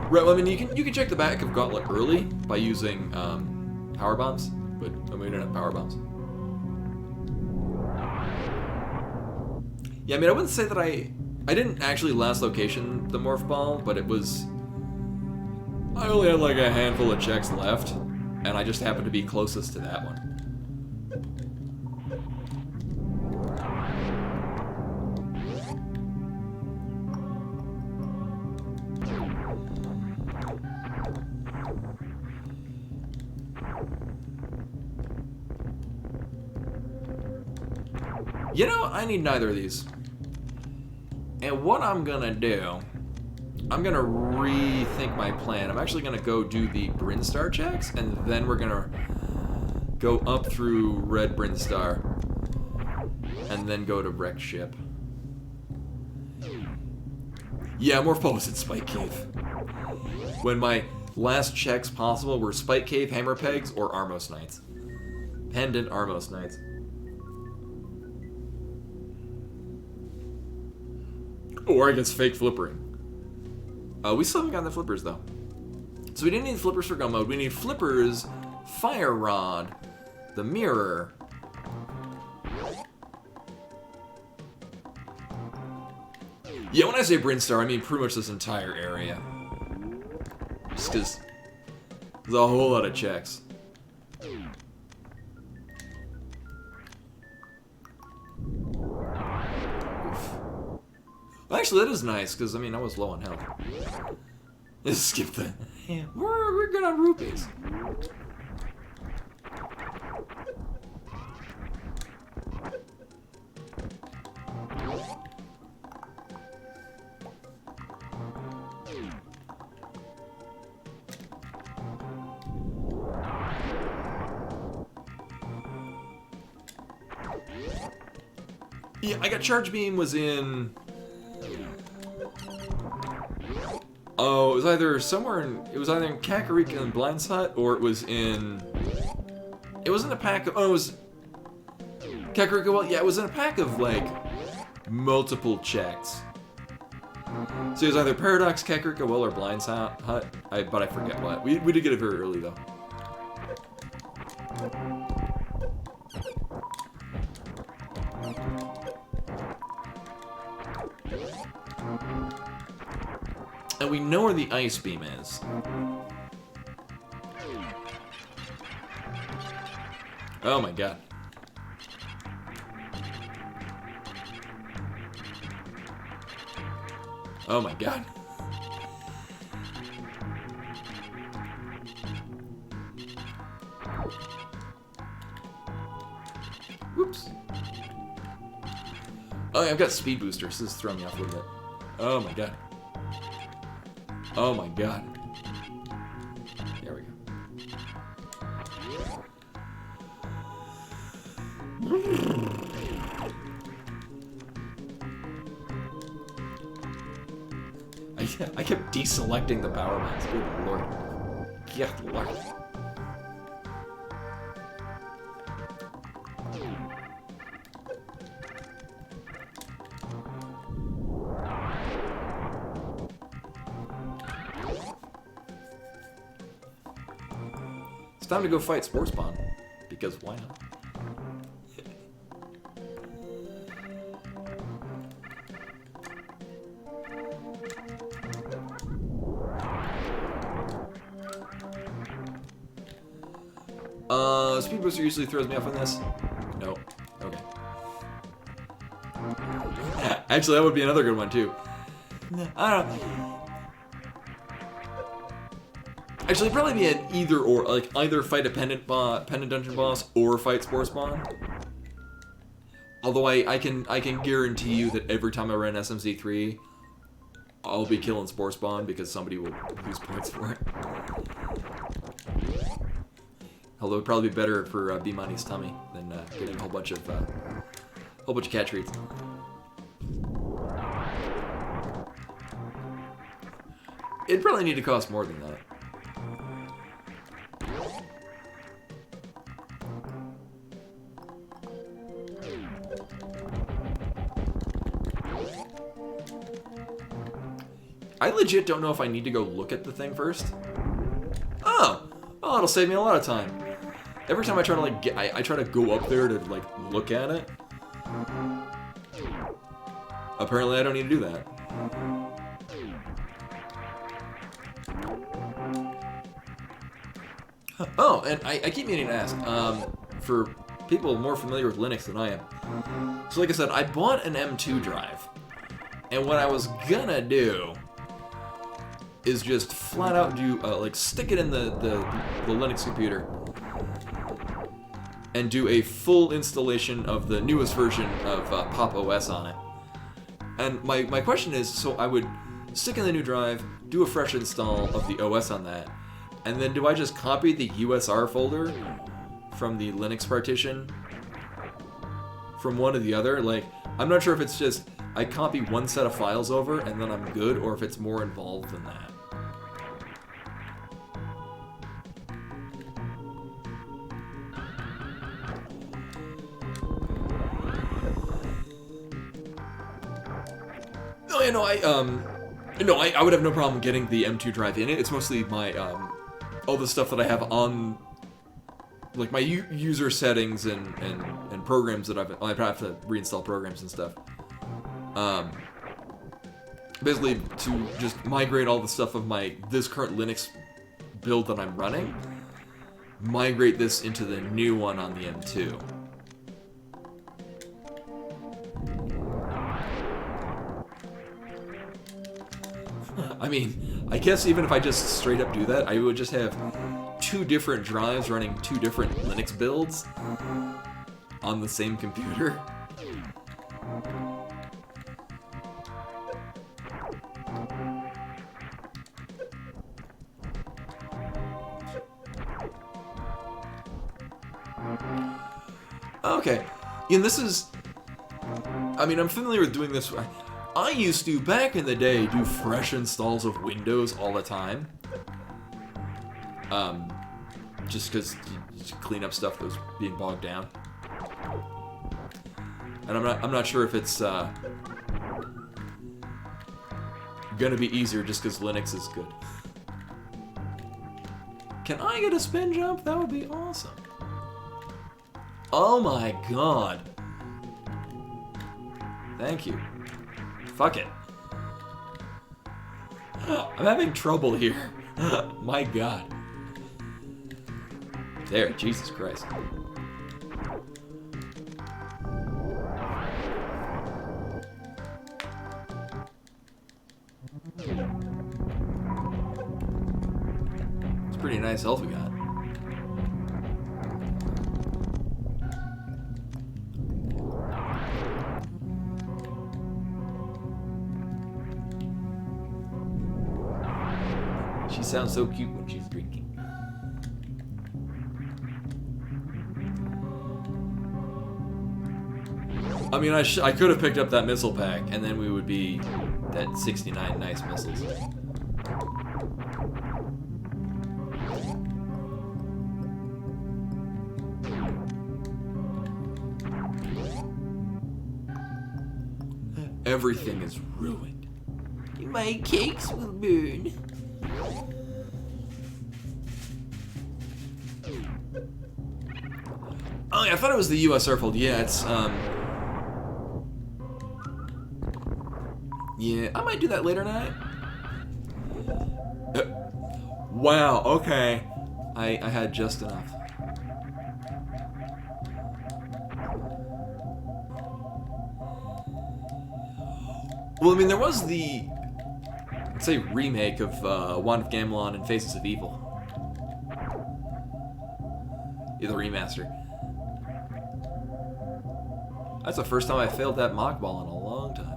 Right, well, I mean, you can check the back of Gauntlet early by using power bombs, but I mean, we don't have power bombs. Yeah, I mean, I wouldn't say that I didn't actually last location the morph ball, but it was. I only had like a handful of checks left, and I just happened to be closest to that one. You know, I need neither of these. And what I'm gonna do, I'm gonna rethink my plan. I'm actually gonna go do the Brinstar checks, and then we're gonna go up through Red Brinstar, and then go to Wrecked Ship. Yeah, more focus at Spike Cave. When my last checks possible were Spike Cave, Hammer Pegs, or Armos Knights. Pendant Armos Knights. Or I guess fake flippering. We still haven't gotten the flippers though. So we didn't need flippers for gun mode. We need flippers, fire rod, the mirror. Yeah, when I say Brinstar, I mean pretty much this entire area. Just because there's a whole lot of checks. Actually, that is nice, because, I mean, I was low on health. Just skip that. Yeah, we're good on rupees. Yeah, I got Charge Beam was in... Oh, it was either somewhere in... It was either in Kakarika and Blind's Hut, or it was in... It was in a pack of... Oh, it was... Kakarika, well, yeah, it was in a pack of, like, multiple checks. So it was either Paradox, Kakarika, well, or Blind's Hut, but I forget what. We did get it very early, though. And we know where the ice beam is. Oh my god. Oh my god. Whoops. Oh, yeah, I've got speed boosters. This is throwing me off a little bit. Oh my god. Oh my god. There we go. I kept deselecting the power bombs. Good lord. Good lord. It's time to go fight Spore Spawn, because why not? Speed Booster usually throws me off on this. Nope. Okay. Actually, that would be another good one too. I don't know. Actually, it'd probably be an either or, like either fight a pendant dungeon boss or fight Spore Spawn. Although I can guarantee you that every time I run SMZ3, I'll be killing Spore Spawn because somebody will lose points for it. Although it'd probably be better for B-Money's tummy than getting a whole bunch of cat treats. It'd probably need to cost more than that. I legit don't know if I need to go look at the thing first. Oh, it'll save me a lot of time. Every time I try to like I try to go up there to like look at it. Apparently, I don't need to do that. Oh, and I keep meaning to ask, for people more familiar with Linux than I am. So like I said, I bought an M2 drive. And what I was gonna do is just flat out do, like stick it in the Linux computer and do a full installation of the newest version of Pop! OS on it. And my question is, so I would stick in the new drive, do a fresh install of the OS on that, and then do I just copy the USR folder from the Linux partition from one to the other? Like, I'm not sure if it's just I copy one set of files over and then I'm good, or if it's more involved than that. No, you know, I would have no problem getting the M2 drive in it. It's mostly my all the stuff that I have on, like my user settings and programs that I have to reinstall programs and stuff. Basically to just migrate all the stuff of this current Linux build that I'm running, migrate this into the new one on the M2. I mean, I guess even if I just straight up do that, I would just have two different drives running two different Linux builds on the same computer. Okay, and this is, I mean, I'm familiar with doing this. I used to, back in the day, do fresh installs of Windows all the time. Just because you clean up stuff that was being bogged down. And I'm not sure if it's gonna be easier just because Linux is good. Can I get a spin jump? That would be awesome. Oh my god. Thank you. Fuck it. I'm having trouble here. My god. There, Jesus Christ. It's pretty nice health we got. She sounds so cute when she's drinking. I mean, I could have picked up that missile pack, and then we would be at 69 nice missiles. Everything is ruined. My cakes will burn. Oh yeah, I thought it was the USR fold. Yeah, it's yeah, I might do that later tonight. Wow, okay. I had just enough. Well, I mean, there was the, let's say, remake of Wand of Gamelon and Faces of Evil. Yeah, the remaster. That's the first time I failed that mock ball in a long time.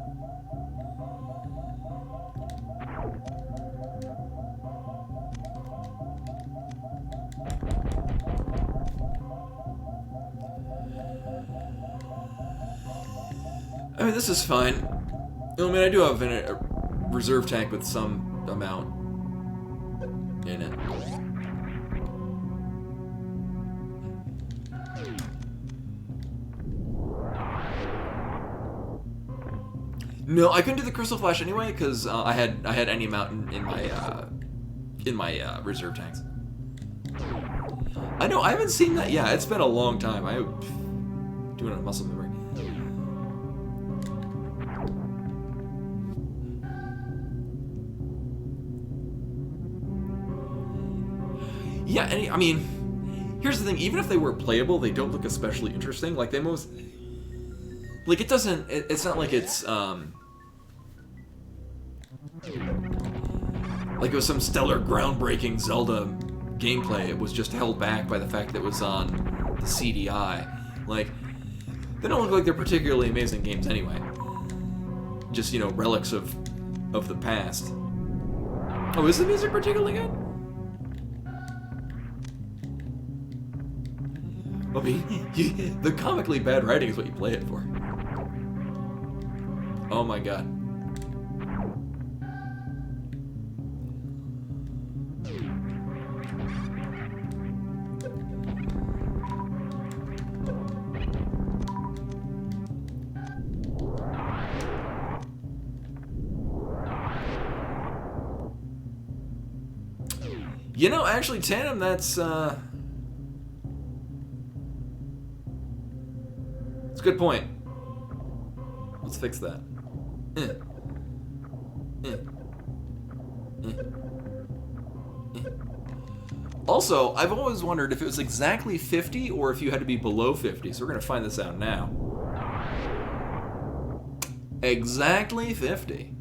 I mean, this is fine. I mean, I do have a reserve tank with some amount in it. No, I couldn't do the Crystal Flash anyway because I had any amount in my reserve tanks. I know I haven't seen that. Yeah, it's been a long time. Doing it on muscle memory. Yeah, I mean, here's the thing. Even if they were playable, they don't look especially interesting. Like, they most... Like, it doesn't... It's not like it's, like it was some stellar, groundbreaking Zelda gameplay. It was just held back by the fact that it was on the CDI. Like, they don't look like they're particularly amazing games anyway. Just, you know, relics of the past. Oh, is the music particularly good? I mean, the comically bad writing is what you play it for. Oh my god. You know, actually, Tandem, that's a good point. Let's fix that. Also, I've always wondered if it was exactly 50 or if you had to be below 50, so we're going to find this out now. Exactly 50.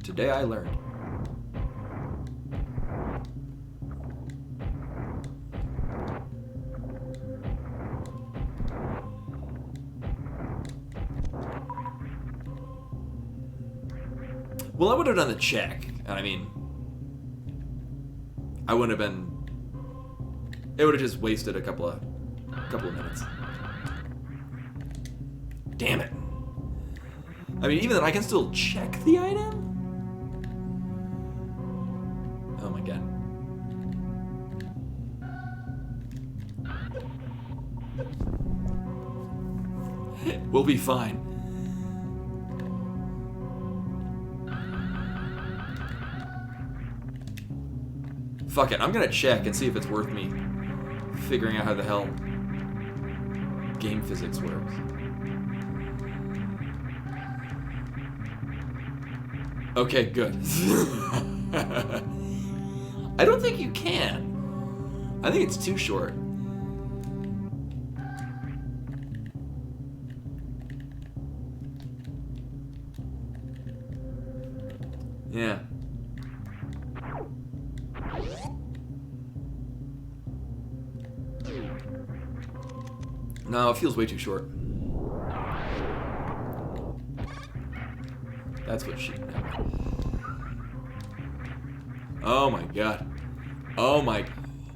Today I learned. Well, I would have done the check, and I mean, I wouldn't have been. It would have just wasted a couple of minutes. Damn it! I mean, even then, I can still check the item. Oh my god! We'll be fine. Fuck it, I'm gonna check and see if it's worth me figuring out how the hell game physics works. Okay, good. I don't think you can. I think it's too short. Yeah. No, it feels way too short. That's what she... Oh my god. Oh my...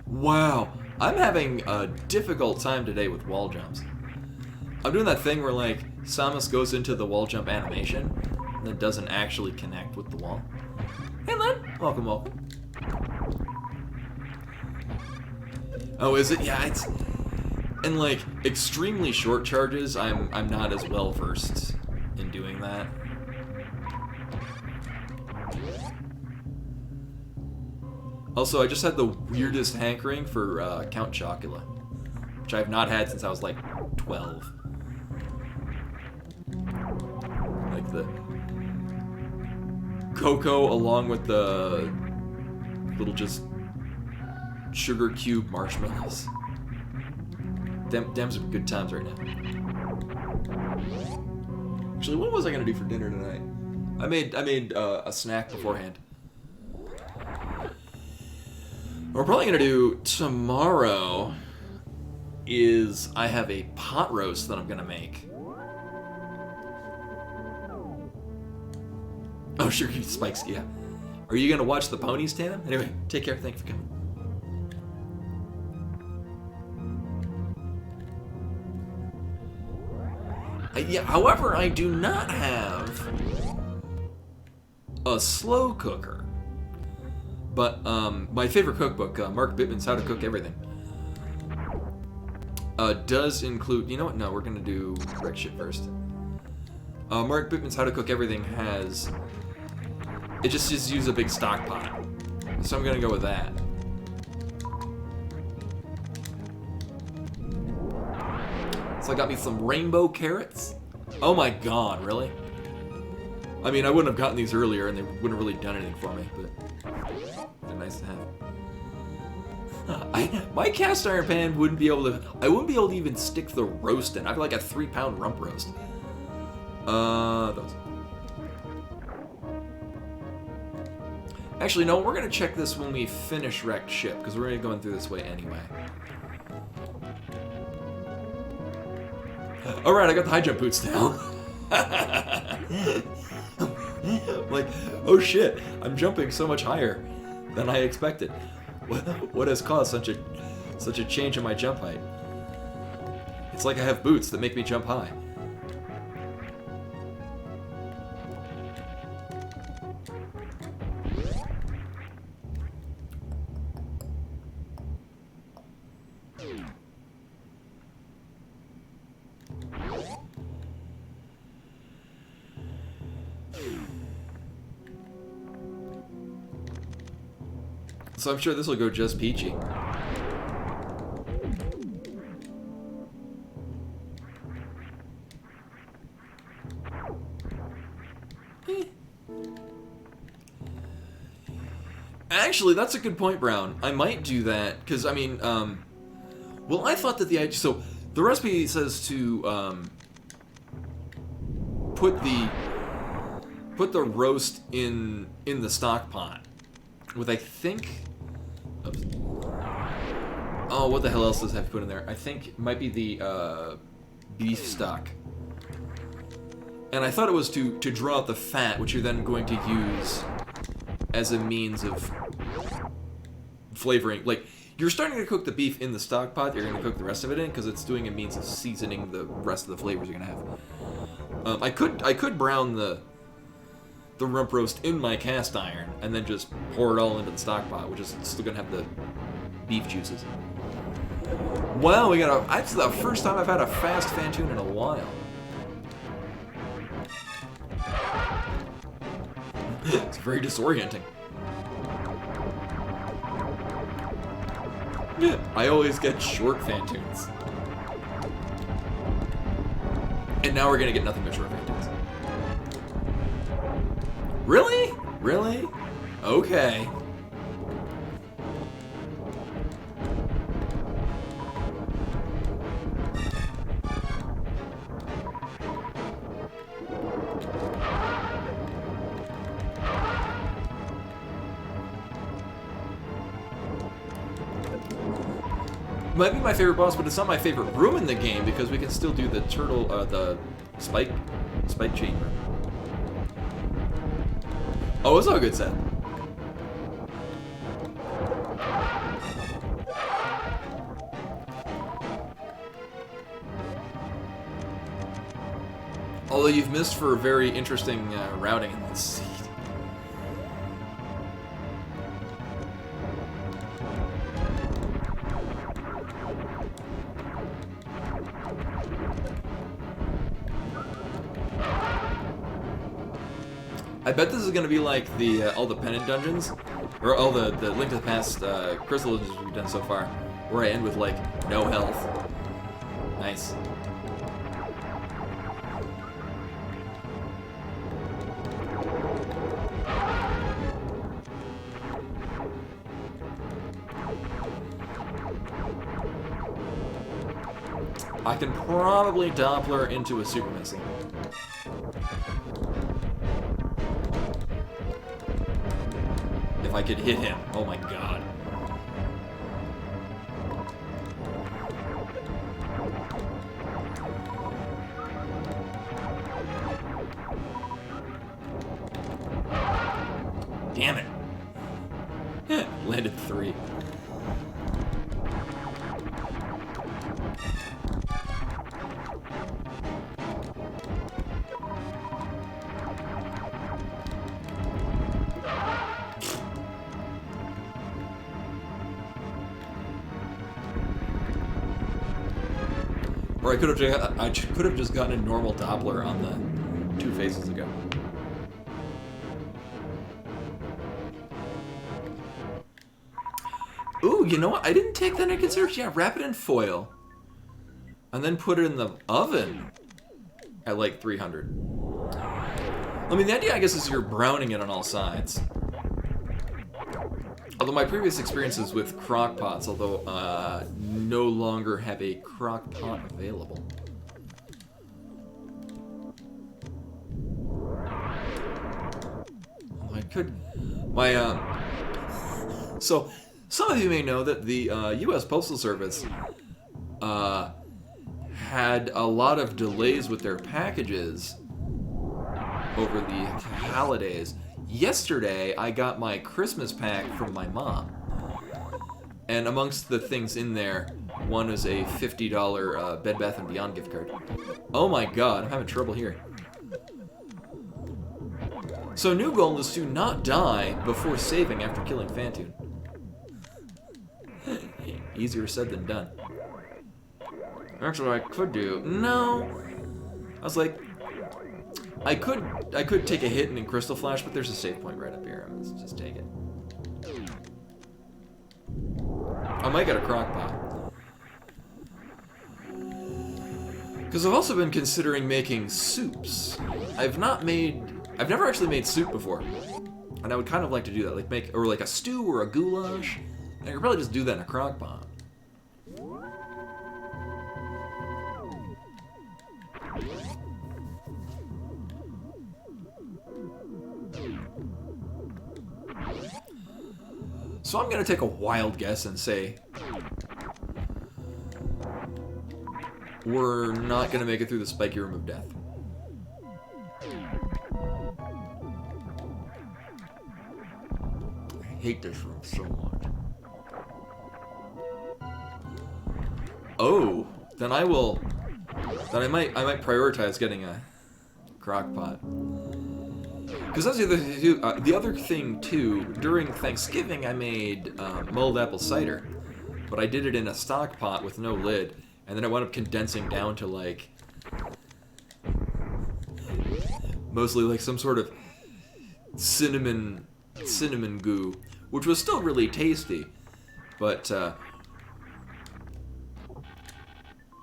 Wow. I'm having a difficult time today with wall jumps. I'm doing that thing where, like, Samus goes into the wall jump animation and then doesn't actually connect with the wall. Hey, Len. Welcome, welcome. Oh, is it? Yeah, it's... In, like, extremely short charges, I'm not as well versed in doing that. Also, I just had the weirdest hankering for Count Chocula, which I've not had since I was like 12. Like the cocoa along with the little just sugar cube marshmallows. Them some good times right now. Actually, what was I gonna do for dinner tonight? I made a snack beforehand. What we're probably gonna do tomorrow is I have a pot roast that I'm gonna make. Oh, sure, Spikes, yeah. Are you gonna watch the ponies, Tana? Anyway, take care. Thanks for coming. Yeah, however, I do not have a slow cooker. But my favorite cookbook, Mark Bittman's How to Cook Everything, does include. You know what? No, we're gonna do correct shit first. Mark Bittman's How to Cook Everything has. It just use a big stock pot, so I'm gonna go with that. So I got me some rainbow carrots. Oh my god, really? I mean, I wouldn't have gotten these earlier, and they wouldn't have really done anything for me, but they're nice to have. My cast iron pan wouldn't be able to. I wouldn't be able to even stick the roast in. I have like a 3-pound rump roast. Those. Actually, no, we're gonna check this when we finish Wrecked Ship, because we're gonna be going through this way anyway. Alright, I got the high jump boots now. Like, oh shit, I'm jumping so much higher than I expected. What has caused such a change in my jump height? It's like I have boots that make me jump high. So I'm sure this will go just peachy. Actually, that's a good point, Brown. I might do that, because, I mean, well, I thought that so, the recipe says to, put the roast in the stock pot with, I think, oh, what the hell else does it have to put in there? I think it might be the, beef stock. And I thought it was to draw out the fat, which you're then going to use as a means of flavoring. Like, you're starting to cook the beef in the stock pot, you're going to cook the rest of it in, because it's doing a means of seasoning the rest of the flavors you're going to have. I could brown the rump roast in my cast iron, and then just pour it all into the stock pot, which is still going to have the beef juices. Wow, that's the first time I've had a fast Fantoon in a while. It's very disorienting. I always get short Fantoons. And now we're gonna get nothing but short Fantoons. Really? Really? Okay. Might be my favorite boss, but it's not my favorite room in the game because we can still do the turtle, the spike chamber. Oh, it's all good, Seth. Although you've missed for a very interesting routing in this seed. I bet this is gonna be like the all the pennant dungeons, or all the Link to the Past crystal dungeons we've done so far, where I end with like no health. Nice. I can probably Doppler into a super missile. If I could hit him. Oh my god. Damn it. Landed 3. Or I could have just gotten a normal Doppler on the 2 phases ago. Ooh, you know what? I didn't take that into consideration. Yeah, wrap it in foil. And then put it in the oven at like 300. I mean, the idea, I guess, is you're browning it on all sides. Although my previous experiences with crock pots, no longer have a crock pot available. So, some of you may know that the U.S. Postal Service had a lot of delays with their packages over the holidays. Yesterday, I got my Christmas pack from my mom. And amongst the things in there, one is a $50 Bed Bath & Beyond gift card. Oh my god, I'm having trouble here. So new goal is to not die before saving after killing Phantoon. Easier said than done. Actually, what I could do... No! I was like... I could take a hit and then Crystal Flash, but there's a save point right up here. Let's just take it. I might get a crock pot. Because I've also been considering making soups. I've never actually made soup before. And I would kind of like to do that. Like make a stew or a goulash. I could probably just do that in a crock pot. So I'm gonna take a wild guess and say we're not gonna make it through the spiky room of death. I hate this room so much. Oh, then I might prioritize getting a crock pot. Because that's the other thing too. During Thanksgiving, I made mulled apple cider, but I did it in a stock pot with no lid, and then it wound up condensing down to like mostly like some sort of cinnamon goo, which was still really tasty, but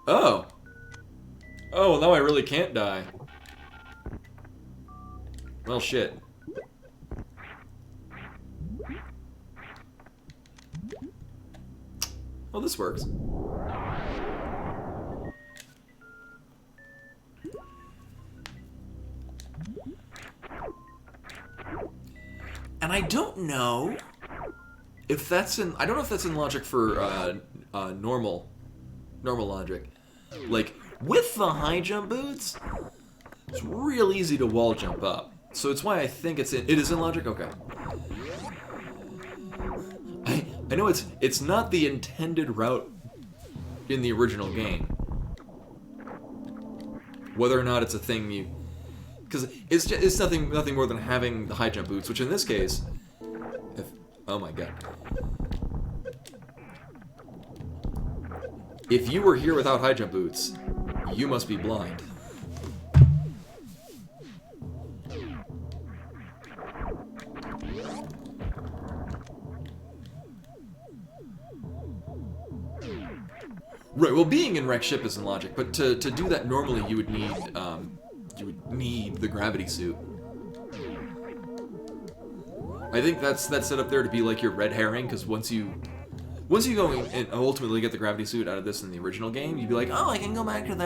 oh, now I really can't die. Well, shit. Well, this works. And I don't know if that's in... I don't know if that's in logic for normal logic. Like, with the high jump boots, it's real easy to wall jump up. So it's why I think it is in logic? Okay. I know it's not the intended route in the original game. Whether or not it's a thing you... Because it's nothing more than having the high jump boots, which in this case... oh my god. If you were here without high jump boots, you must be blind. Right, well, being in wrecked ship isn't logic, but to do that normally, you would need the gravity suit. I think that's set up there to be like your red herring, because once you go and ultimately get the gravity suit out of this in the original game, you'd be like, oh, I can go back to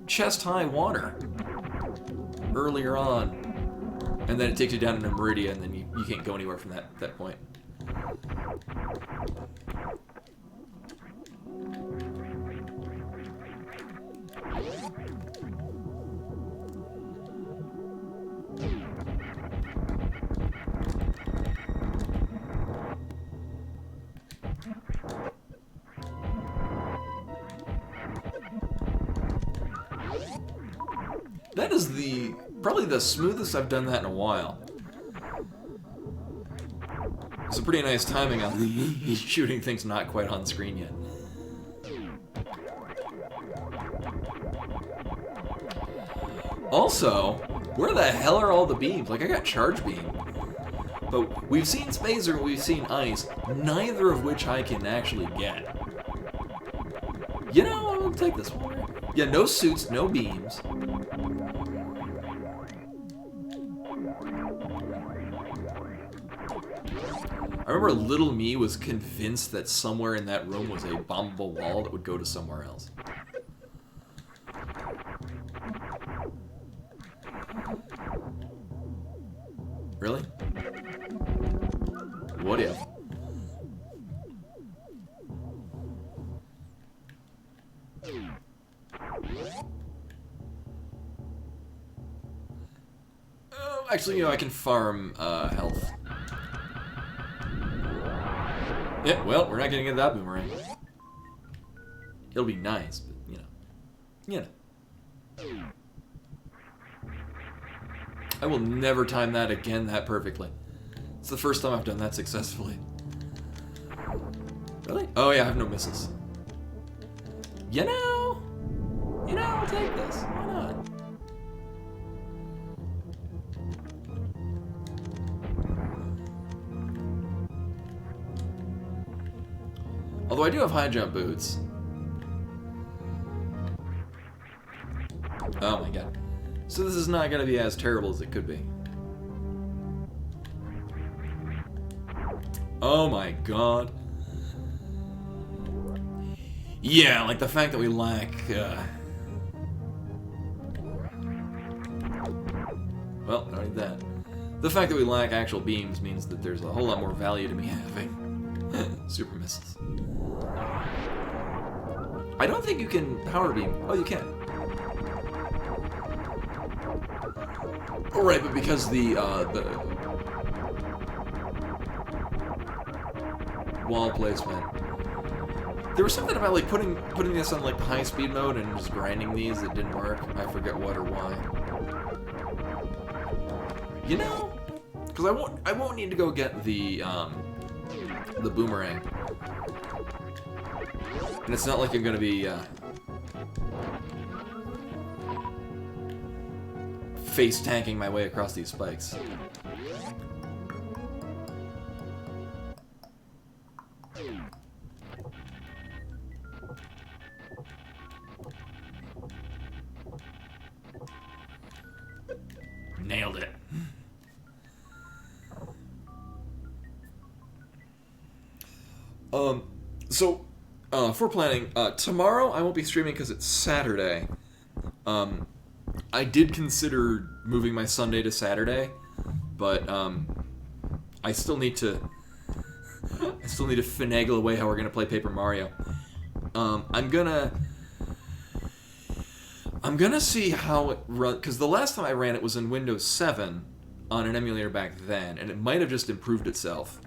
chest-high water earlier on. And then it takes you down into Meridia, and then you can't go anywhere from that point. That is probably the smoothest I've done that in a while. It's a pretty nice timing on the shooting things not quite on screen yet. Also, where the hell are all the beams? Like, I got charge beam. But we've seen Spacer, we've seen Ice, neither of which I can actually get. You know, I'll take this one. Yeah, no suits, no beams. I remember little me was convinced that somewhere in that room was a bombable wall that would go to somewhere else. Really? What if? Actually, you know, I can farm health. Yeah, well, we're not getting into that boomerang. It'll be nice, but, you know. I will never time that again that perfectly. It's the first time I've done that successfully. Really? Oh yeah, I have no misses. You know, I'll take this. Why not? Although I do have high jump boots. Oh my god. So this is not going to be as terrible as it could be. Oh my god. Yeah, like the fact that we lack... Well, I don't need that. The fact that we lack actual beams means that there's a whole lot more value to me having super missiles. I don't think you can power beam. Oh, you can. Oh, right, but because the wall placement. There was something about like putting this on like high speed mode and just grinding these that didn't work. I forget what or why. You know, because I won't need to go get the boomerang. And it's not like I'm gonna be face tanking my way across these spikes. Nailed it. So, for planning, tomorrow I won't be streaming because it's Saturday. I did consider moving my Sunday to Saturday, but I still need to finagle away how we're gonna play Paper Mario. I'm gonna see how it runs, because the last time I ran it was in Windows 7 on an emulator back then, and it might have just improved itself.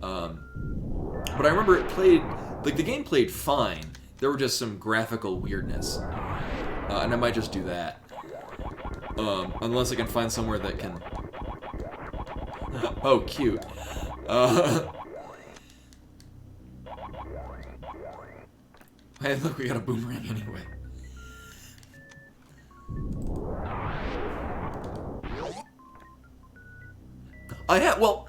But I remember it played, like the game played fine. There were just some graphical weirdness, and I might just do that. Unless I can find somewhere that can... Oh, cute. Hey, look, we got a boomerang anyway. I have, well...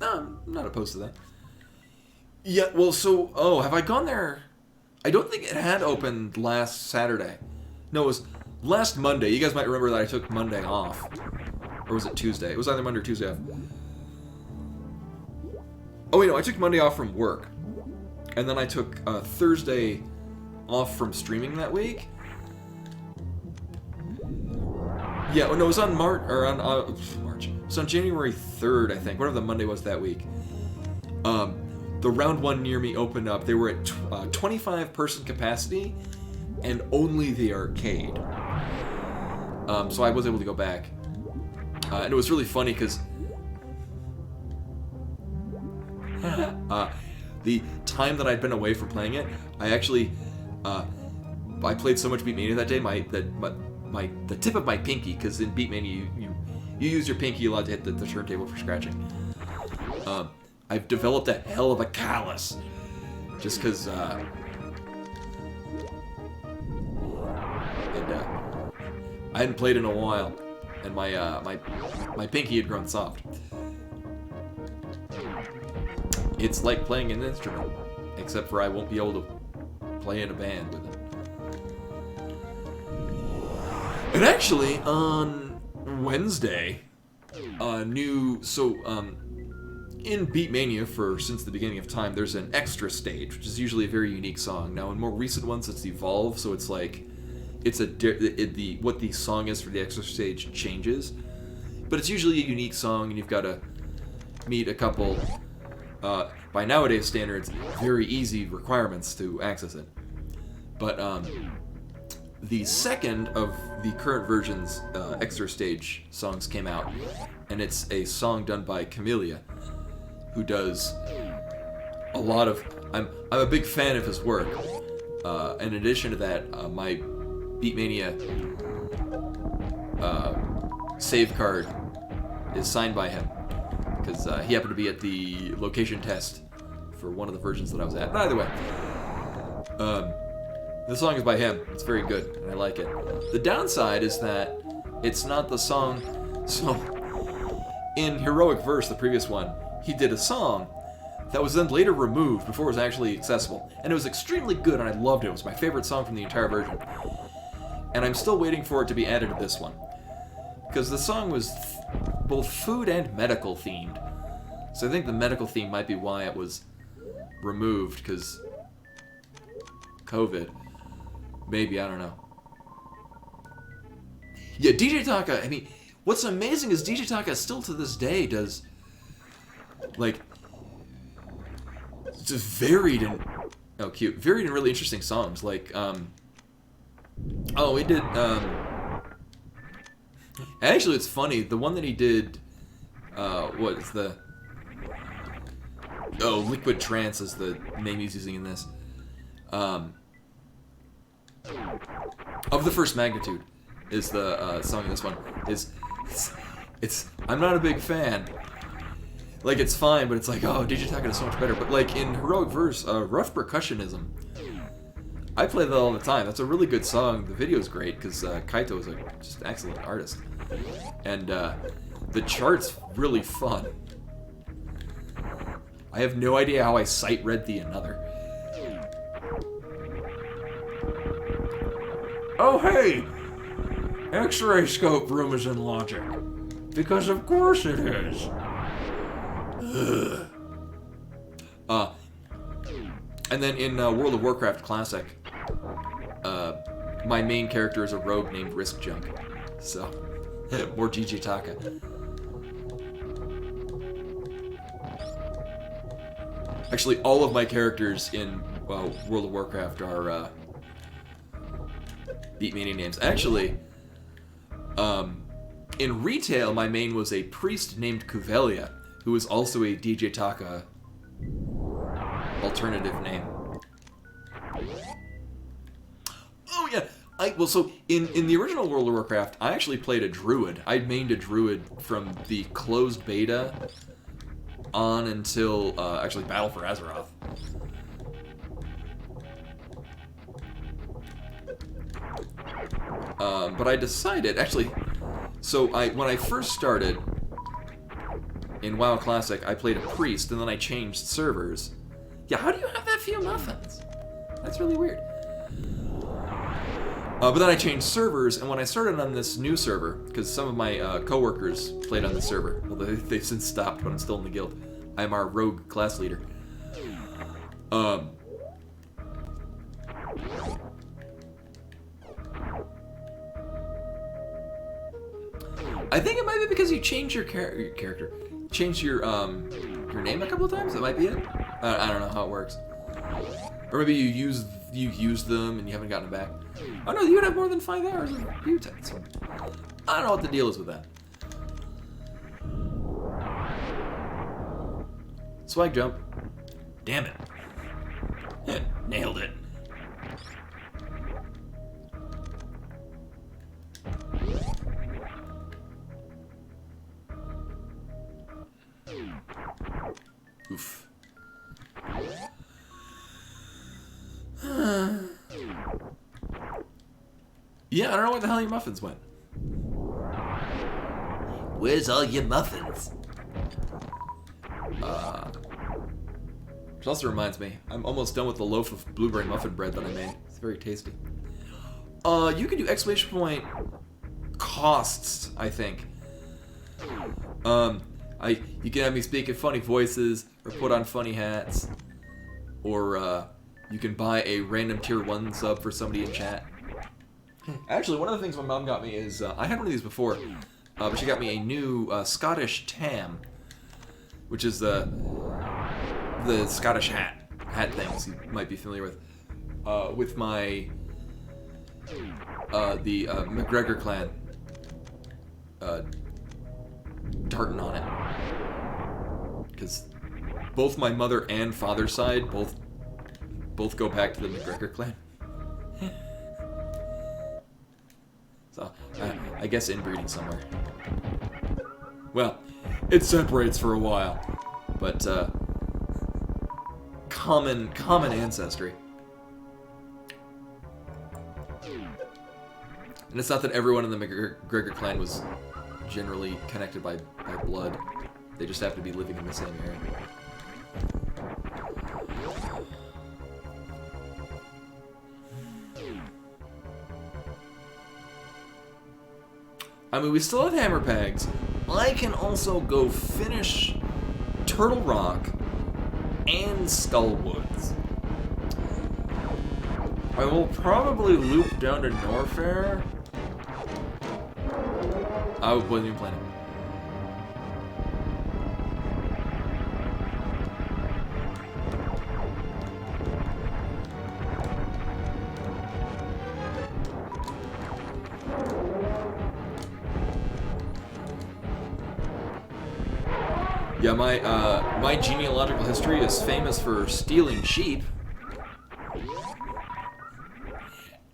No, I'm not opposed to that. Yeah, well, so... Oh, have I gone there? I don't think it had opened last Saturday. No, it was last Monday. You guys might remember that I took Monday off. Or was it Tuesday? It was either Monday or Tuesday off. Oh, wait, no, I took Monday off from work. And then I took Thursday off from streaming that week. Yeah, no, it was on March. It was on January 3rd, I think. Whatever the Monday was that week. The round one near me opened up. They were at 25 person capacity, and only the arcade. So I was able to go back, and it was really funny because the time that I'd been away from playing it, I actually I played so much Beatmania that day. The tip of my pinky, because in Beatmania you use your pinky a lot to hit the turntable for scratching. I've developed a hell of a callus, just because. I hadn't played in a while, and my pinky had grown soft. It's like playing an instrument, except for I won't be able to play in a band with it. And actually, on Wednesday, in Beatmania since the beginning of time, there's an extra stage, which is usually a very unique song. Now, in more recent ones, it's evolved, so it's like what the song is for the extra stage changes, but it's usually a unique song, and you've got to meet a couple, by nowadays standards, very easy requirements to access it. But the second of the current version's extra stage songs came out, and it's a song done by Camellia, who does a lot of. I'm a big fan of his work. In addition to that, my Beatmania save card is signed by him, because he happened to be at the location test for one of the versions that I was at. But either way, the song is by him. It's very good, and I like it. The downside is that it's not the song. So, in Heroic Verse, the previous one, he did a song that was then later removed before it was actually accessible. And it was extremely good, and I loved it. It was my favorite song from the entire version. And I'm still waiting for it to be added to this one, because the song was both food and medical themed. So I think the medical theme might be why it was removed, because COVID. Maybe, I don't know. Yeah, DJ Taka, I mean, what's amazing is DJ Taka still to this day does, like, just varied and, varied and really interesting songs. Like, he did, actually, it's funny, the one that he did, Liquid Trance is the name he's using in this. Of the First Magnitude is the song in this one. It's I'm not a big fan. Like, it's fine, but it's like, oh, DJ Taka is so much better. But like in Heroic Verse, Rough Percussionism, I play that all the time. That's a really good song. The video is great because Kaito is just an excellent artist, and the chart's really fun. I have no idea how I sight read the another. Oh hey! X-ray scope room is in Logic. Because of course it is. Ugh. And then in World of Warcraft Classic, my main character is a rogue named Risk Junk. So, more DJ Taka. Actually, all of my characters in World of Warcraft are Beatmania names. Actually, in retail, my main was a priest named Kuvelia, who is also a DJ Taka alternative name. Oh yeah, so in the original World of Warcraft, I actually played a druid. I mained a druid from the closed beta on until actually Battle for Azeroth. But I decided, actually, so when I first started in WoW Classic, I played a priest, and then I changed servers. Yeah, how do you have that few muffins? That's really weird. But then I changed servers, and when I started on this new server, because some of my coworkers played on this server, well, they've since stopped, but I'm still in the guild. I'm our rogue class leader. I think it might be because you changed your character, changed your name a couple of times. That might be it. I don't know how it works. Or maybe you used them and you haven't gotten them back. Oh no, you would have more than 5 hours of butane. So I don't know what the deal is with that. Swag jump. Damn it. Nailed it. Oof. Yeah, I don't know where the hell your muffins went. Where's all your muffins? Which also reminds me, I'm almost done with the loaf of blueberry muffin bread that I made. It's very tasty. You can do exclamation point costs, I think. You can have me speak in funny voices, or put on funny hats, or you can buy a random tier 1 sub for somebody in chat. Actually, one of the things my mom got me is, I had one of these before, but she got me a new Scottish tam, which is the Scottish hat things you might be familiar with my the McGregor clan tartan on it, because both my mother and father's side both go back to the McGregor clan. So I guess inbreeding somewhere. Well, it separates for a while, but common ancestry. And it's not that everyone in the McGregor clan was generally connected by blood. They just have to be living in the same area. I mean, we still have hammer pegs. I can also go finish Turtle Rock and Skullwoods. I will probably loop down to Norfair. I wasn't even planning. Yeah, my genealogical history is famous for stealing sheep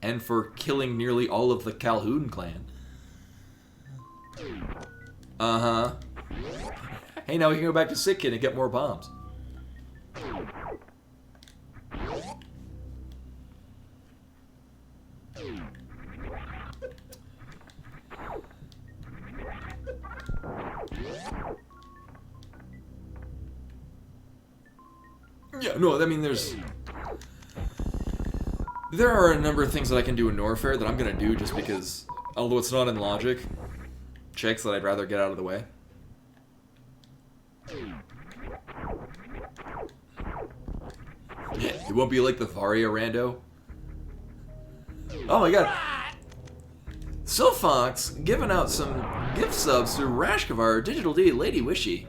and for killing nearly all of the Calhoun clan. Uh-huh. Hey, now we can go back to Sitkin and get more bombs. Yeah, no, I mean, there are a number of things that I can do in Norfair that I'm gonna do just because, although it's not in logic, checks that I'd rather get out of the way. It won't be like the Varia rando. Oh my god. Silfox giving out some gift subs to Rashkavar, Digital D, Lady Wishy.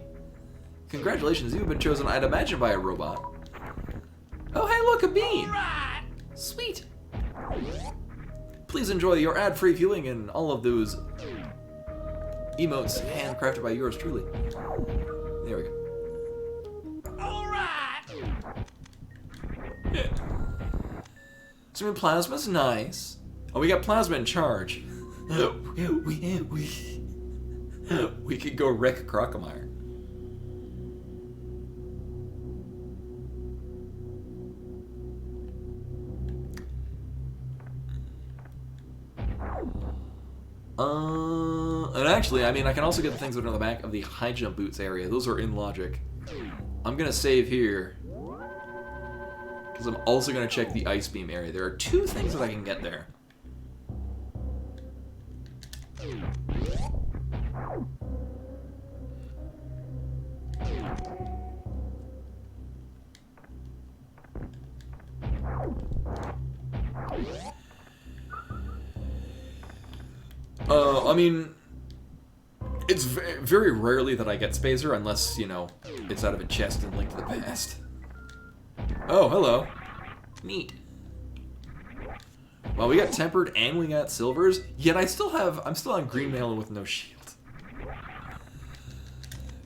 Congratulations, you've been chosen, I'd imagine, by a robot. Oh, hey, look, a bean! Right. Sweet! Please enjoy your ad-free viewing and all of those emotes handcrafted by yours truly. There we go. Alright! Yeah. So, Plasma's nice. Oh, we got Plasma in charge. We could go wreck Crocomire. And actually, I mean, I can also get the things that are on the back of the high jump boots area. Those are in logic. I'm gonna save here, because I'm also gonna check the ice beam area. There are 2 things that I can get there. I mean, It's very rarely that I get Spazer, unless, you know, it's out of a chest and Link to the Past. Oh, hello. Neat. Well, we got Tempered and we got Silvers, yet I'm still on Green Mail with no shield.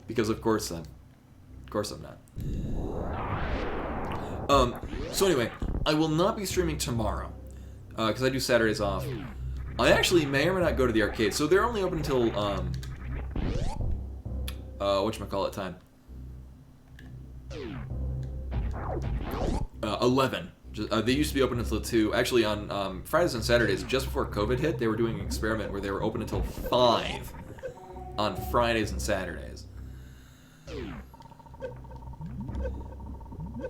Because of course I'm not. So anyway, I will not be streaming tomorrow, because I do Saturdays off. I actually may or may not go to the arcade, so they're only open until, whatchamacallit time? 11. They used to be open until 2. Actually, on Fridays and Saturdays, just before COVID hit, they were doing an experiment where they were open until 5 on Fridays and Saturdays.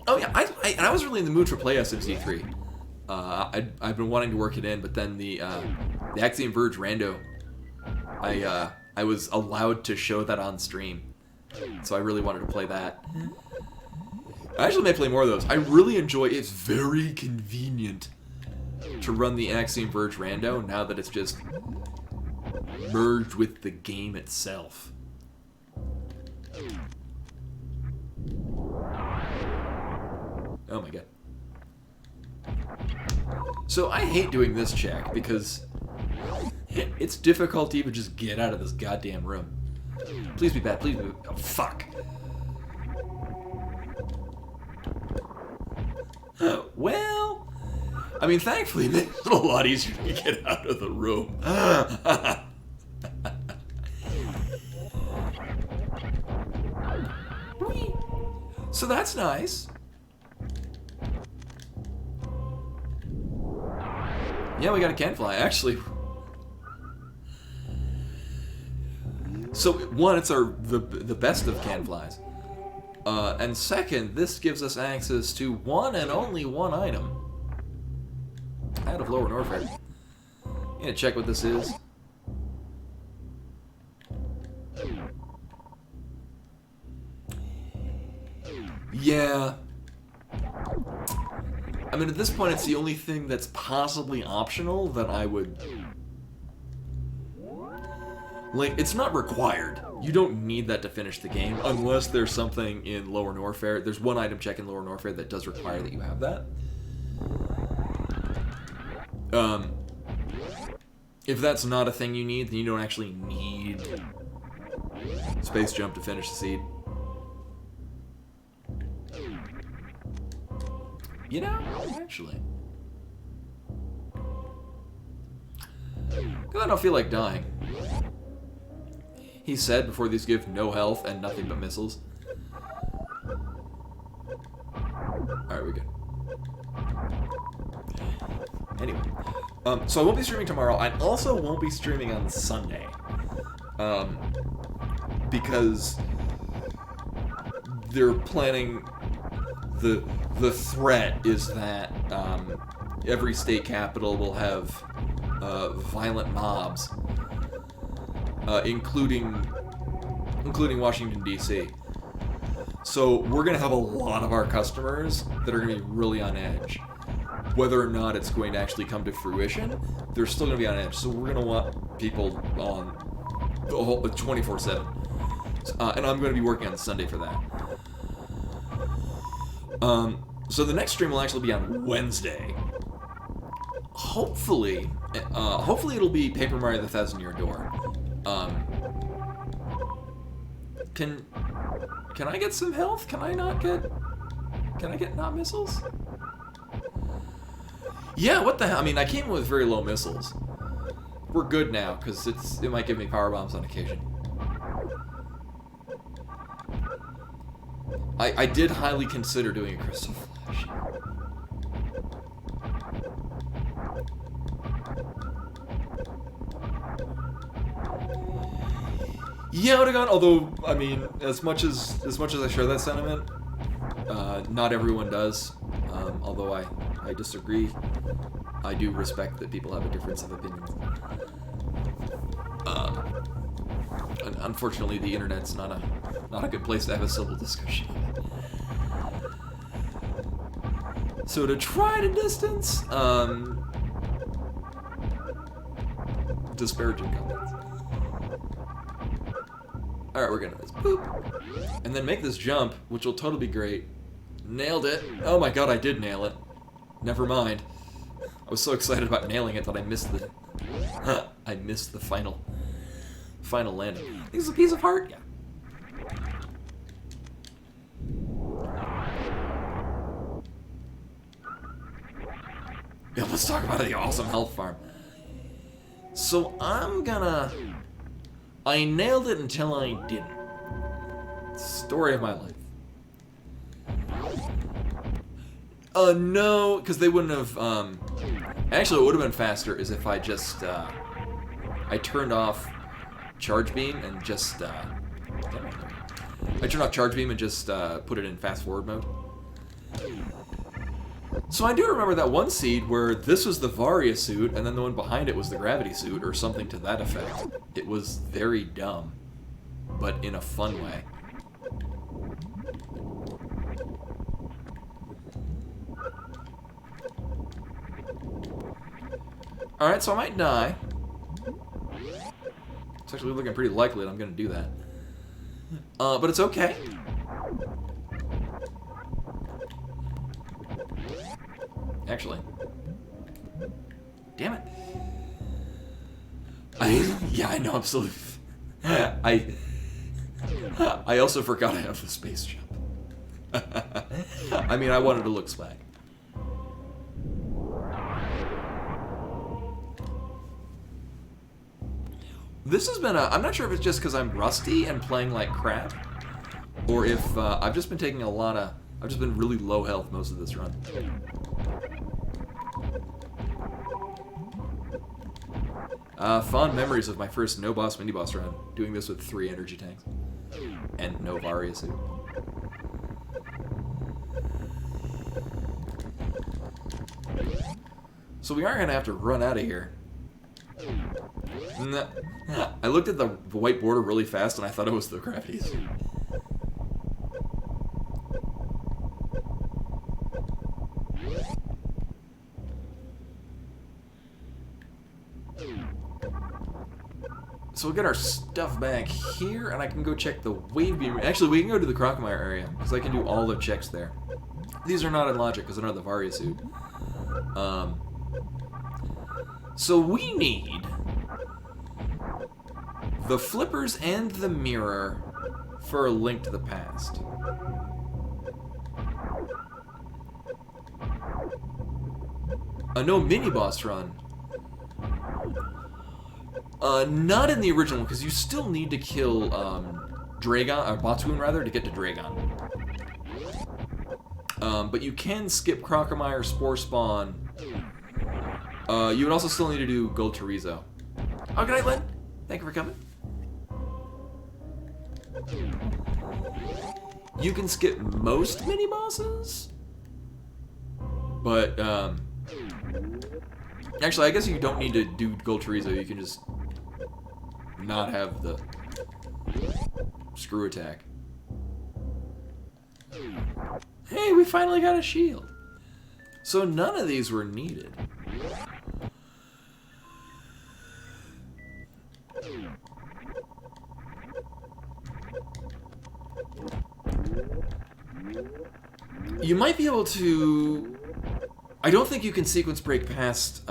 Oh yeah, I was really in the mood for play SMZ3. I've been wanting to work it in, but then the Axiom Verge Rando, I was allowed to show that on stream, so I really wanted to play that. I actually may play more of those. I really enjoy. It's very convenient to run the Axiom Verge Rando now that it's just merged with the game itself. Oh my god. So I hate doing this check because it's difficult to even just get out of this goddamn room. Please be bad, please be... Oh, fuck. Well, I mean, thankfully, it makes it a lot easier to get out of the room. So that's nice. Yeah, we got a Canfly, actually. So, one, it's the best of Canflies. And second, this gives us access to one and only one item out of Lower Norfair. You gonna check what this is? Yeah. I mean, at this point, it's the only thing that's possibly optional that I would... Like, it's not required. You don't need that to finish the game, unless there's something in Lower Norfair. There's one item check in Lower Norfair that does require that you have that. If that's not a thing you need, then you don't actually need Space Jump to finish the seed. You know, actually. Because I don't feel like dying. He said before these give no health and nothing but missiles. Alright, we're good. Anyway. So I won't be streaming tomorrow. I also won't be streaming on Sunday. Because they're planning... The threat is that every state capital will have violent mobs, including Washington, D.C. So we're going to have a lot of our customers that are going to be really on edge. Whether or not it's going to actually come to fruition, they're still going to be on edge. So we're going to want people on the whole 24/7. And I'm going to be working on Sunday for that. So the next stream will actually be on Wednesday. Hopefully it'll be Paper Mario: The Thousand-Year Door. Can I get some health? Can I get not missiles? Yeah, what the hell? I mean, I came with very low missiles. We're good now, because it might give me power bombs on occasion. I did highly consider doing a Crystal Flash. Yeah, I would have gone, although, I mean, as much as I share that sentiment, not everyone does. Although I disagree. I do respect that people have a difference of opinions. Unfortunately, the internet's not a good place to have a civil discussion. So to try to distance, disparaging comments. Alright, we're gonna do this. Boop. And then make this jump, which will totally be great. Nailed it. Oh my god, I did nail it. Never mind. I was so excited about nailing it that I missed the... I missed the final landing. I think it's a piece of heart? Yeah. Yeah, let's talk about the awesome health farm. So I'm gonna... I nailed it until I didn't. Story of my life. No, because they wouldn't have, actually what would have been faster is if I just, I turned off charge beam and just, I turned off charge beam and just, put it in fast forward mode. So I do remember that one seed where this was the Varia suit and then the one behind it was the gravity suit or something to that effect. It was very dumb, but in a fun way. Alright, so I might die. It's actually looking pretty likely that I'm gonna do that. But it's okay. Actually. Damn it. Yeah, I know, I'm still... I also forgot I have the space jump. I mean, I wanted to look swag. This has been a... I'm not sure if it's just because I'm rusty and playing like crap, or if I've just been taking a lot of... I've just been really low health most of this run. Fond memories of my first no-boss mini-boss run, doing this with 3 energy tanks. And no Varia suit. So we are going to have to run out of here. I looked at the white border really fast and I thought it was the gravity suit. So we'll get our stuff back here, and I can go check the wave beam. Actually, we can go to the Crocomire area, because I can do all the checks there. These are not in logic, because they're not the Varia suit. So we need the flippers and the mirror for a link to the past. A no mini-boss run. Not in the original, because you still need to kill, Dragon, or Batoon rather, to get to Dragon. But you can skip Crocomire, Spore Spawn. You would also still need to do Gold Chorizo. Oh, good night, Len. Thank you for coming. You can skip most mini-bosses, but, actually, I guess you don't need to do Gold Chorizo. You can just not have the screw attack. Hey, we finally got a shield. So none of these were needed. You might be able to... I don't think you can sequence break past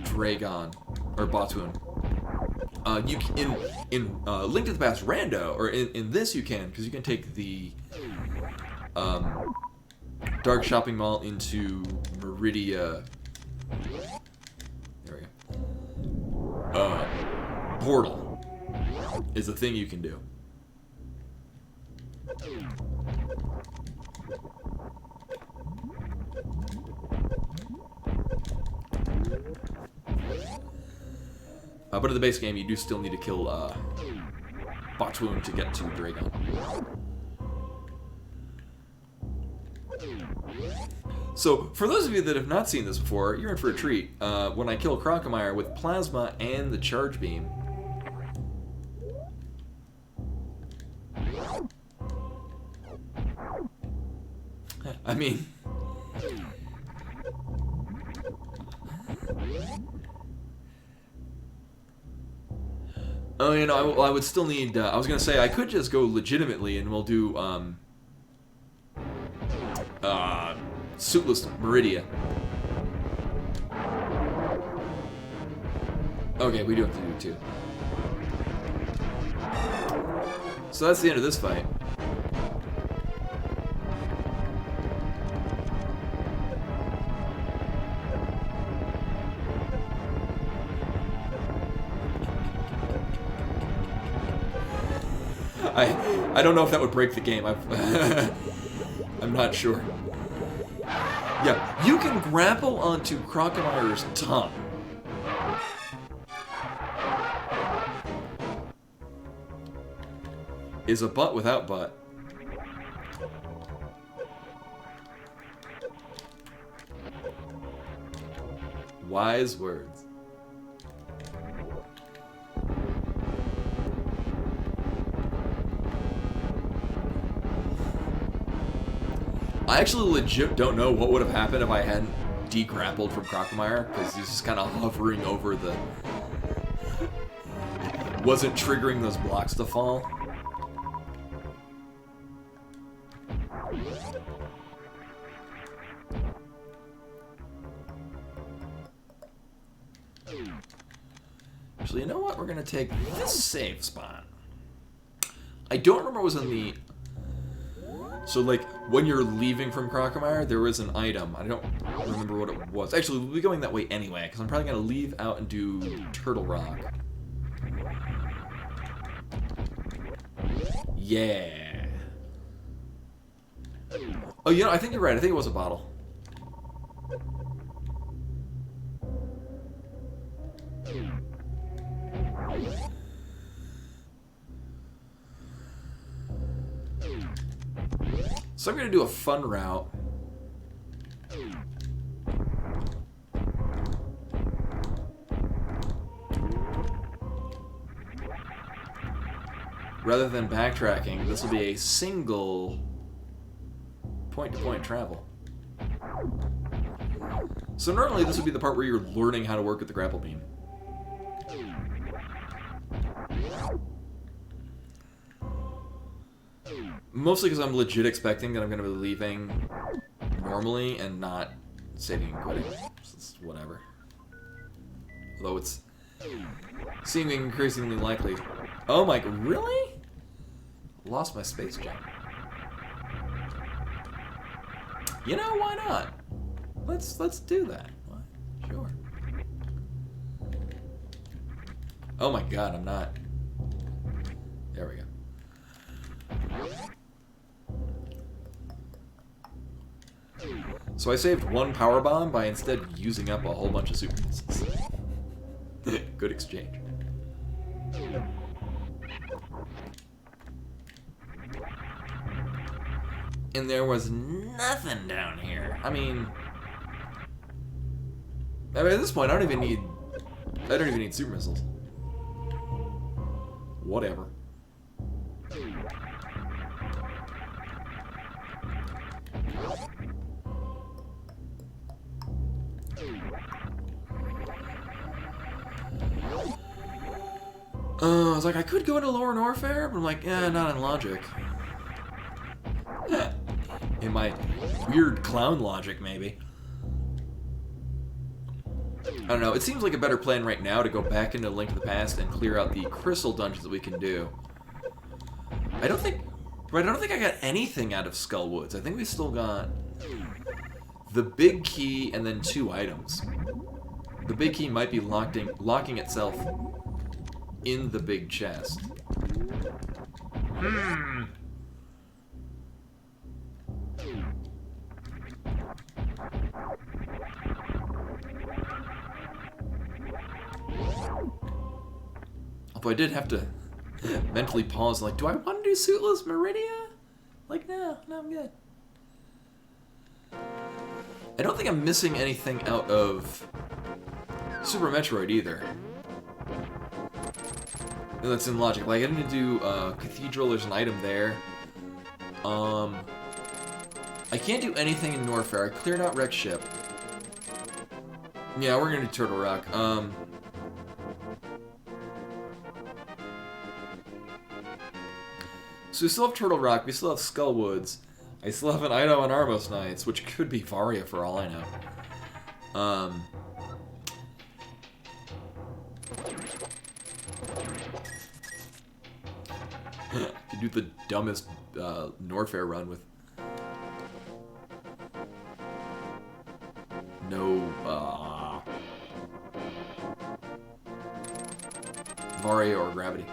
Dragon or Batoon. You can, in Link to the Past Rando, or in this you can, because you can take the Dark Shopping Mall into Meridia. There we go. Portal is a thing you can do. But in the base game, you do still need to kill Batoon to get to Dragon. So, for those of you that have not seen this before, you're in for a treat. When I kill Crocomire with Plasma and the Charge Beam, I mean... Oh, you know, I would still need. I was gonna say I could just go legitimately, and we'll do suitless Meridia. Okay, we do have to do 2. So that's the end of this fight. I don't know if that would break the game. I'm not sure. Yeah, you can grapple onto Crocodile's tongue. Is a butt without butt. Wise words. I actually legit don't know what would have happened if I hadn't de-grappled from Crocomire, because he's just kind of hovering over the... wasn't triggering those blocks to fall. Actually, you know what? We're going to take this save spot. I don't remember what was in the... So, like, when you're leaving from Crocomire, there was an item. I don't remember what it was. Actually, we'll be going that way anyway, because I'm probably going to leave out and do Turtle Rock. Yeah. Oh, you know, I think you're right. I think it was a bottle. So I'm going to do a fun route. Rather than backtracking, this will be a single point-to-point travel. So normally this would be the part where you're learning how to work with the grapple beam. Mostly because I'm legit expecting that I'm going to be leaving normally and not saving and quitting. So it's whatever. Although it's seeming increasingly likely. Oh my, really? Lost my space jump. You know, why not? Let's do that. Sure. Oh my god, I'm not. There we go. So I saved one power bomb by instead using up a whole bunch of super missiles. Good exchange. And there was nothing down here. I mean, at this point, I don't even need super missiles. Whatever. I was like, I could go into Lower Norfair, but I'm like, yeah, not in logic. In my weird clown logic, maybe. I don't know. It seems like a better plan right now to go back into Link to the Past and clear out the crystal dungeons that we can do. I don't think I got anything out of Skullwoods. I think we still got the big key and then 2 items. The big key might be locking itself in the big chest. Although I did have to mentally pause, like, do I want to do Suitless Meridia? Like, no, I'm good. I don't think I'm missing anything out of Super Metroid either. That's in logic. Like, I didn't do Cathedral, there's an item there. I can't do anything in Norfair. I cleared out Wreck Ship. Yeah, we're gonna do Turtle Rock. So we still have Turtle Rock, we still have Skull Woods. I still have an item on Armos Knights, which could be Varia for all I know. Could do the dumbest Norfair run with no Varia or Gravity.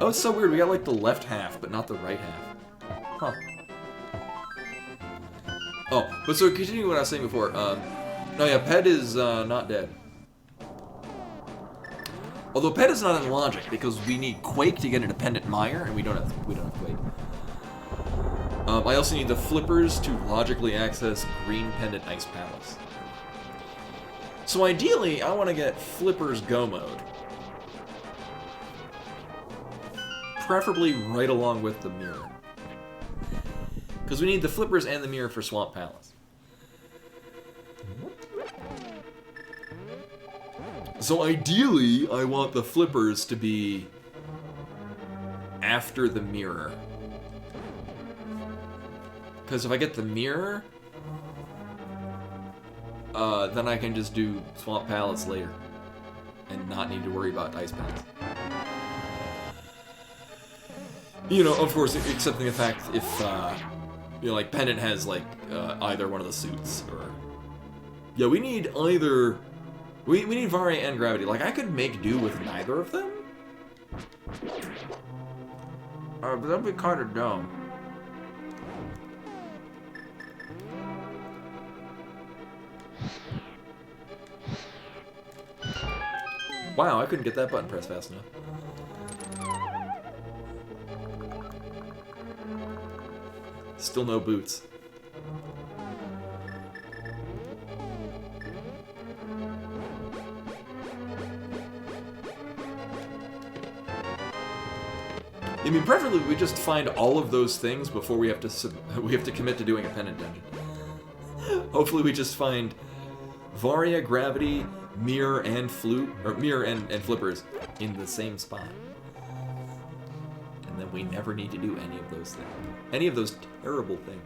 Oh, it's so weird. We got like the left half, but not the right half. Huh. Oh, but so continuing what I was saying before. Oh yeah, Ped is not dead. Although Ped is not in logic because we need Quake to get a dependent Mire, and we don't have Quake. I also need the flippers to logically access Green Pendant Ice Palace. So ideally, I want to get flippers go mode. Preferably right along with the mirror. Because we need the flippers and the mirror for Swamp Palace. So ideally, I want the flippers to be after the mirror. Because if I get the mirror, then I can just do Swamp Palace later. And not need to worry about Ice Palace. You know, of course, accepting the fact if, you know, like, Pendant has, like, either one of the suits, or... Yeah, we need either... We need Varia and Gravity. Like, I could make do with neither of them. But that'd be kind of dumb. Wow, I couldn't get that button pressed fast enough. Still no boots. I mean, preferably we just find all of those things before we have to commit to doing a pendant dungeon. Hopefully, we just find Varia, Gravity, Mirror, and Flute, or Mirror and Flippers in the same spot. And then we never need to do any of those things. Any of those terrible things.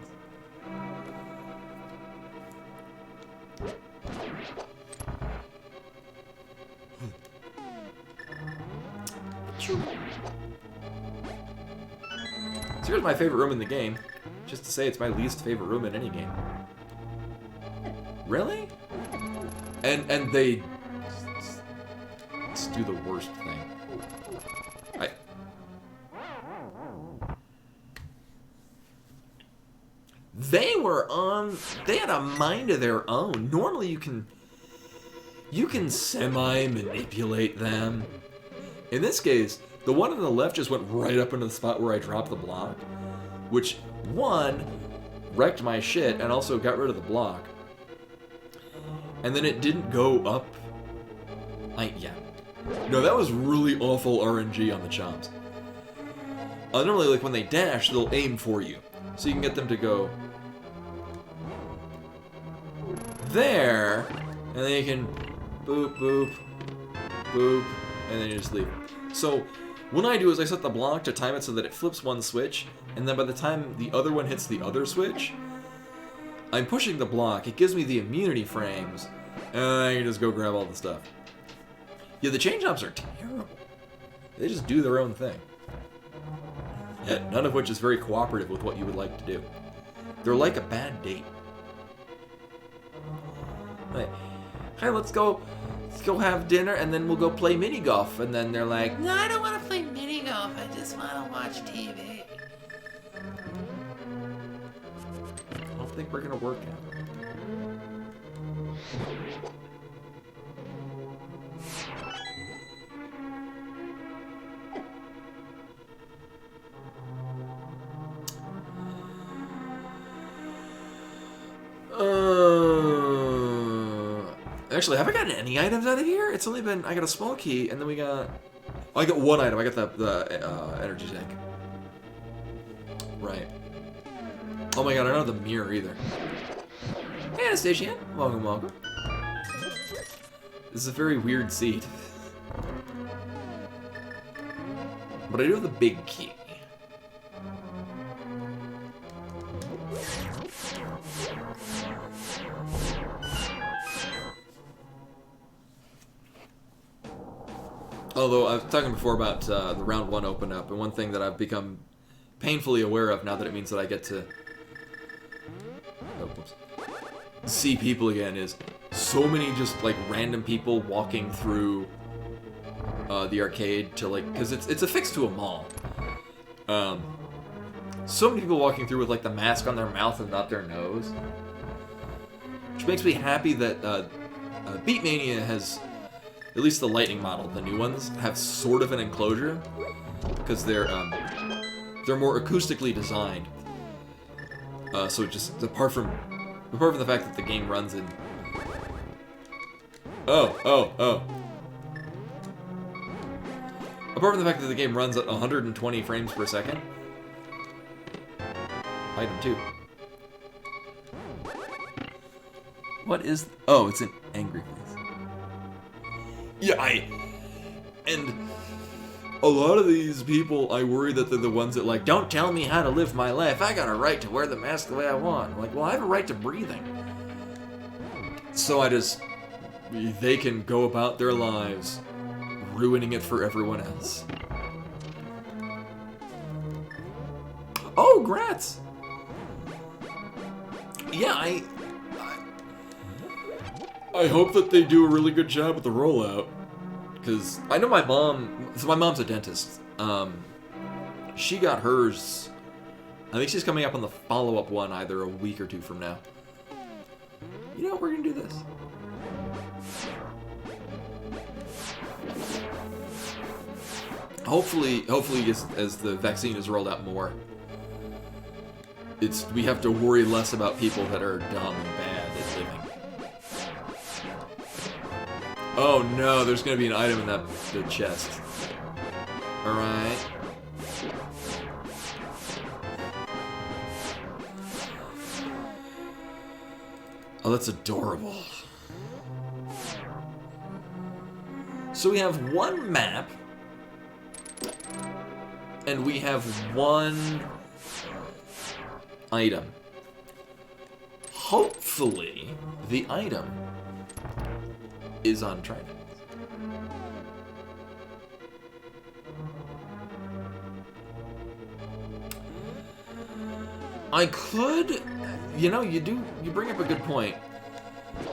So here's my favorite room in the game. Just to say it's my least favorite room in any game. Really? And they just do the worst thing. They had a mind of their own. Normally you can semi-manipulate them. In this case, the one on the left just went right up into the spot where I dropped the block, which, one, wrecked my shit and also got rid of the block. And then it didn't go up. No, that was really awful RNG on the Chomps. Normally, like, when they dash, they'll aim for you. So you can get them to go there, and then you can boop, boop, boop, and then you just leave. So what I do is I set the block to time it so that it flips one switch, and then by the time the other one hits the other switch, I'm pushing the block. It gives me the immunity frames, and I can just go grab all the stuff. Yeah, the chain jumps are terrible. They just do their own thing. None of which is very cooperative with what you would like to do. They're like a bad date. Like, hey, let's go have dinner, and then we'll go play mini golf. And then they're like, No, I don't want to play mini golf. I just want to watch TV. I don't think we're gonna work out. Actually, have I gotten any items out of here? It's only been... I got a small key, and then we got... Oh, I got one item. I got the energy tank. Right. Oh my god, I don't have the mirror either. Hey, Anastasia. Welcome, welcome. This is a very weird seat. But I do have the big key. Although I was talking before about the round 1 open up, and one thing that I've become painfully aware of now that it means that I get to see people again is so many just like random people walking through the arcade to like, because it's affixed to a mall. So many people walking through with like the mask on their mouth and not their nose, which makes me happy that Beatmania has, at least the Lightning model, the new ones have sort of an enclosure because they're more acoustically designed. So just apart from the fact that the game runs in apart from the fact that the game runs at 120 frames per second. Item 2. What is... Oh, it's an angry face. Yeah, and a lot of these people, I worry that they're the ones that like, don't tell me how to live my life. I got a right to wear the mask the way I want. I'm like, well, I have a right to breathing. So they can go about their lives ruining it for everyone else. Oh, grats! Yeah, I hope that they do a really good job with the rollout. Because I know my mom... So my mom's a dentist. She got hers... I think she's coming up on the follow-up one either a week or 2 from now. You know what? We're going to do this. Hopefully as the vaccine is rolled out more, we have to worry less about people that are dumb and bad at living. Oh no, there's gonna be an item in the chest. Alright. Oh, that's adorable. So we have one map, and we have one item. Hopefully, the item is on Trident. I could, you know, you bring up a good point.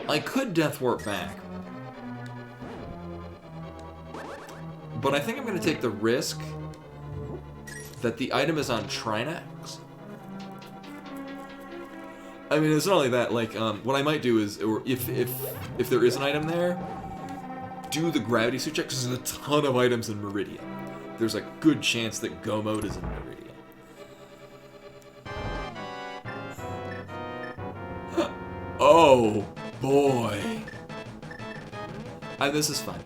I could Death Warp back. But I think I'm going to take the risk that the item is on Trinax. I mean, it's not only that, like, what I might do is, or if there is an item there, do the gravity suit check, because there's a ton of items in Meridian. There's a good chance that Go Mode is in Meridian. Oh, boy. And this is fun.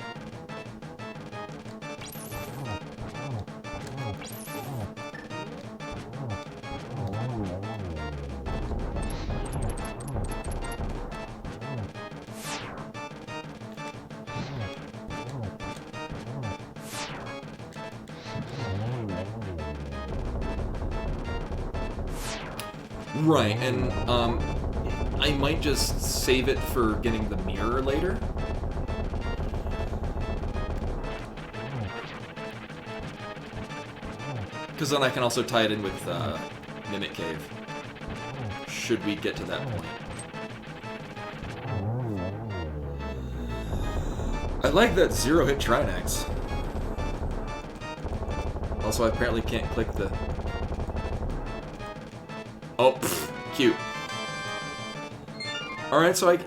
Right, and I might just save it for getting the mirror later. Because then I can also tie it in with Mimic Cave, should we get to that point. I like that zero-hit Trinax. Also, I apparently can't click the... Oh, pff, cute. Alright, so I...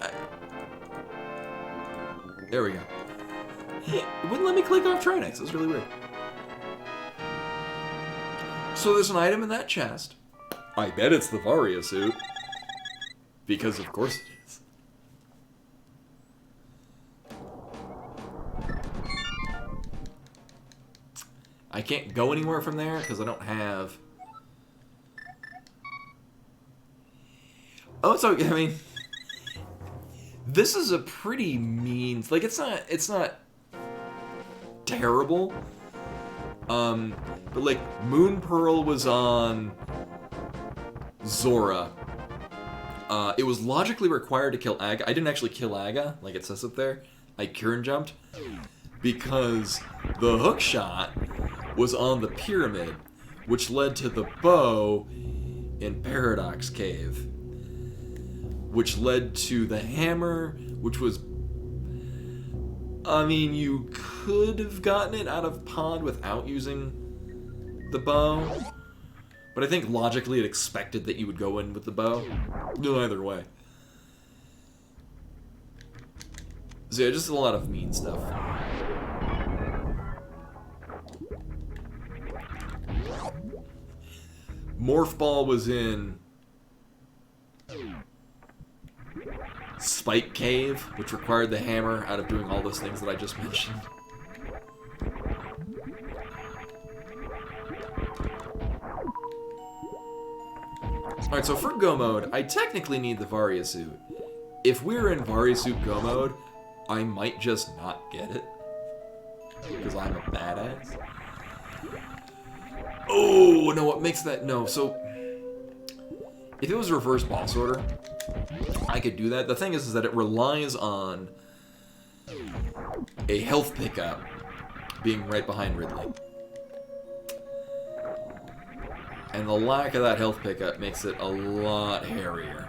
There we go. It wouldn't let me click off Trinax. It was really weird. So there's an item in that chest. I bet it's the Varia suit. Because of course it is. I can't go anywhere from there because I don't have... Oh, so I mean, this is a pretty mean. Like, it's not terrible, But like Moon Pearl was on Zora. It was logically required to kill Aga. I didn't actually kill Aga, like it says up there. I Kieran jumped because the hook shot was on the pyramid, which led to the bow in Paradox Cave, which led to the hammer, which was... I mean, you could have gotten it out of Pod without using the bow, but I think logically it expected that you would go in with the bow. Either way. So yeah, just a lot of mean stuff. Morph Ball was in Spike Cave, which required the hammer out of doing all those things that I just mentioned. Alright, so for Go Mode, I technically need the Varia suit. If we're in Varia suit Go Mode, I might just not get it. Because I'm a badass. Oh, no, what makes that... No, so... If it was reverse boss order, I could do that. The thing is that it relies on a health pickup being right behind Ridley. And the lack of that health pickup makes it a lot hairier.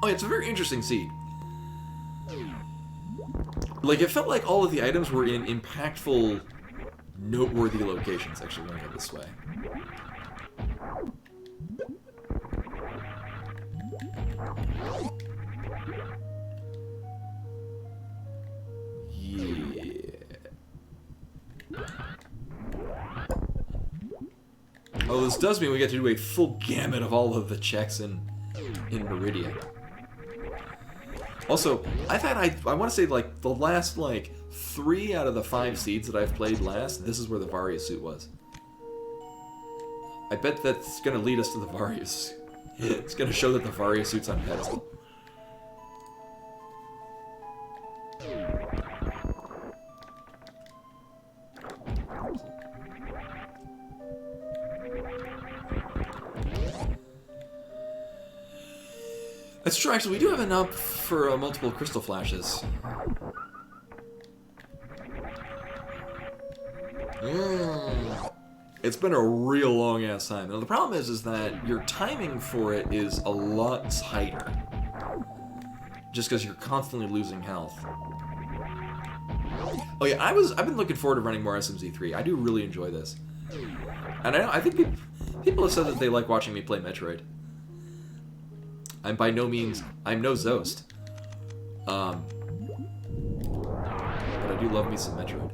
Oh, yeah, it's a very interesting seed. Like, it felt like all of the items were in impactful, noteworthy locations. Actually, let me go this way. Yeah. Oh, this does mean we get to do a full gamut of all of the checks in Meridian. Also, I've had, I want to say, like, the last, like, 3 out of the 5 seeds that I've played last, this is where the Varia suit was. I bet that's going to lead us to the Varia suit. It's going to show that the Varia suit's on pedestal. That's true, actually, we do have an up for multiple crystal flashes. It's been a real long-ass time. Now, the problem is that your timing for it is a lot tighter. Just because you're constantly losing health. Oh yeah, I've been looking forward to running more SMZ3. I do really enjoy this. And I think people have said that they like watching me play Metroid. I'm by no means... I'm no Zost. But I do love me some Metroid.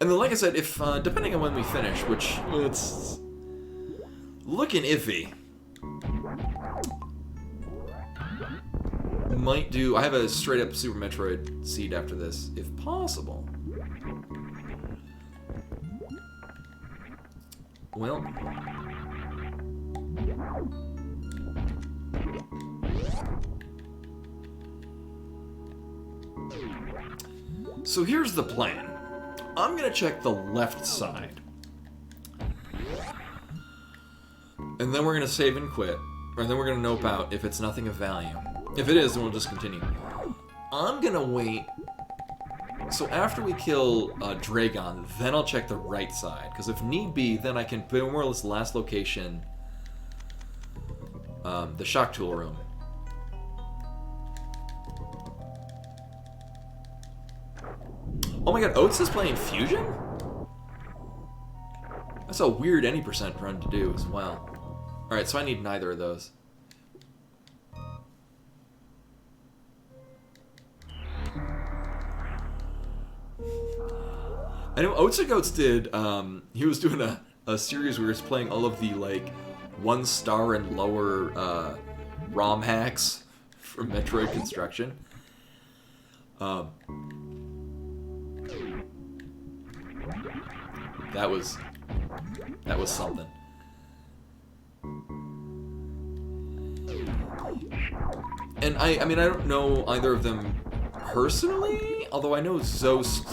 And then, like I said, if depending on when we finish, which it's looking iffy, might do... I have a straight-up Super Metroid seed after this, if possible. Well... So here's the plan. I'm gonna check the left side. And then we're gonna save and quit. And then we're gonna nope out if it's nothing of value. If it is, then we'll just continue. I'm gonna wait. So after we kill Dragon, then I'll check the right side. Because if need be, then I can put more or less the last location, the shock tool room. Oh my god, Oats is playing Fusion? That's a weird any percent run to do as well. Alright, so I need neither of those. I know Oats did, he was doing a series where he was playing all of the, like, 1-star and lower, ROM hacks from Metroid Construction. That was something. And I mean, I don't know either of them personally, although I know Zost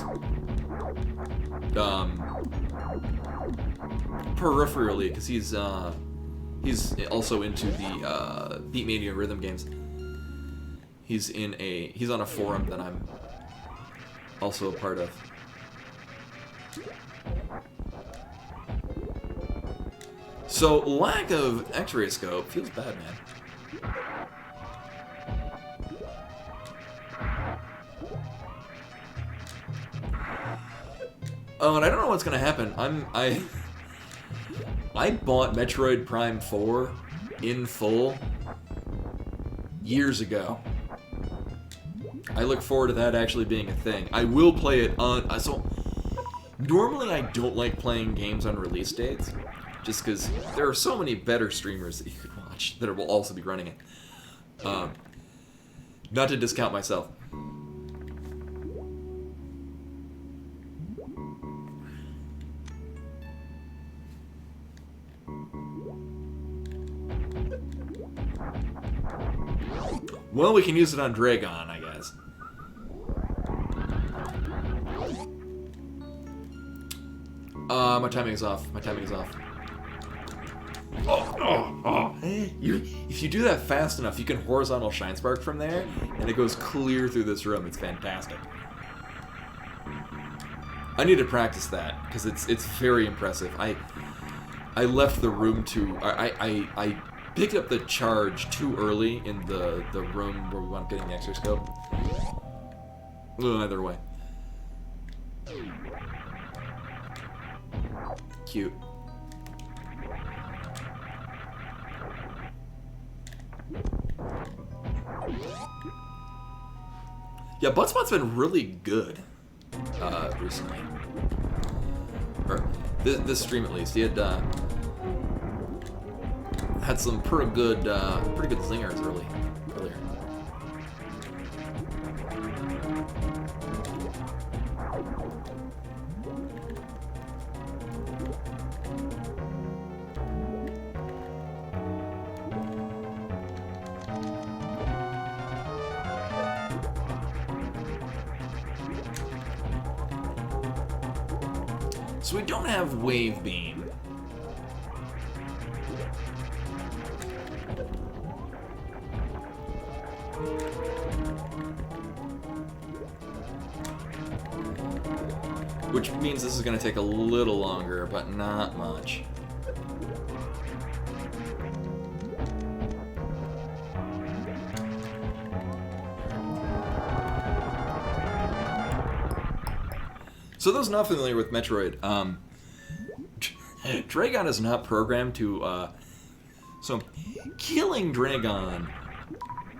peripherally, because he's also into the Beatmania rhythm games. He's on a forum that I'm also a part of. So lack of X-ray scope feels bad, man. Oh, and I don't know what's gonna happen. I bought Metroid Prime 4 in full years ago. I look forward to that actually being a thing. I will play it on... So, normally I don't like playing games on release dates, just because there are so many better streamers that you could watch that will also be running it. Not to discount myself. Well, we can use it on Dragon, I guess. My timing is off. My timing is off. If you do that fast enough, you can horizontal shine spark from there, and it goes clear through this room. It's fantastic. I need to practice that because it's very impressive. I left the room too. I picked up the charge too early in the room where we wound up getting the X-ray scope. Either way. Cute. Yeah, Buttspot's been really good recently. Or this stream at least. He had some pretty good zingers earlier. So we don't have Wave Beam. Which means this is going to take a little longer, but not much. So those not familiar with Metroid, Dragon is not programmed to, so killing Dragon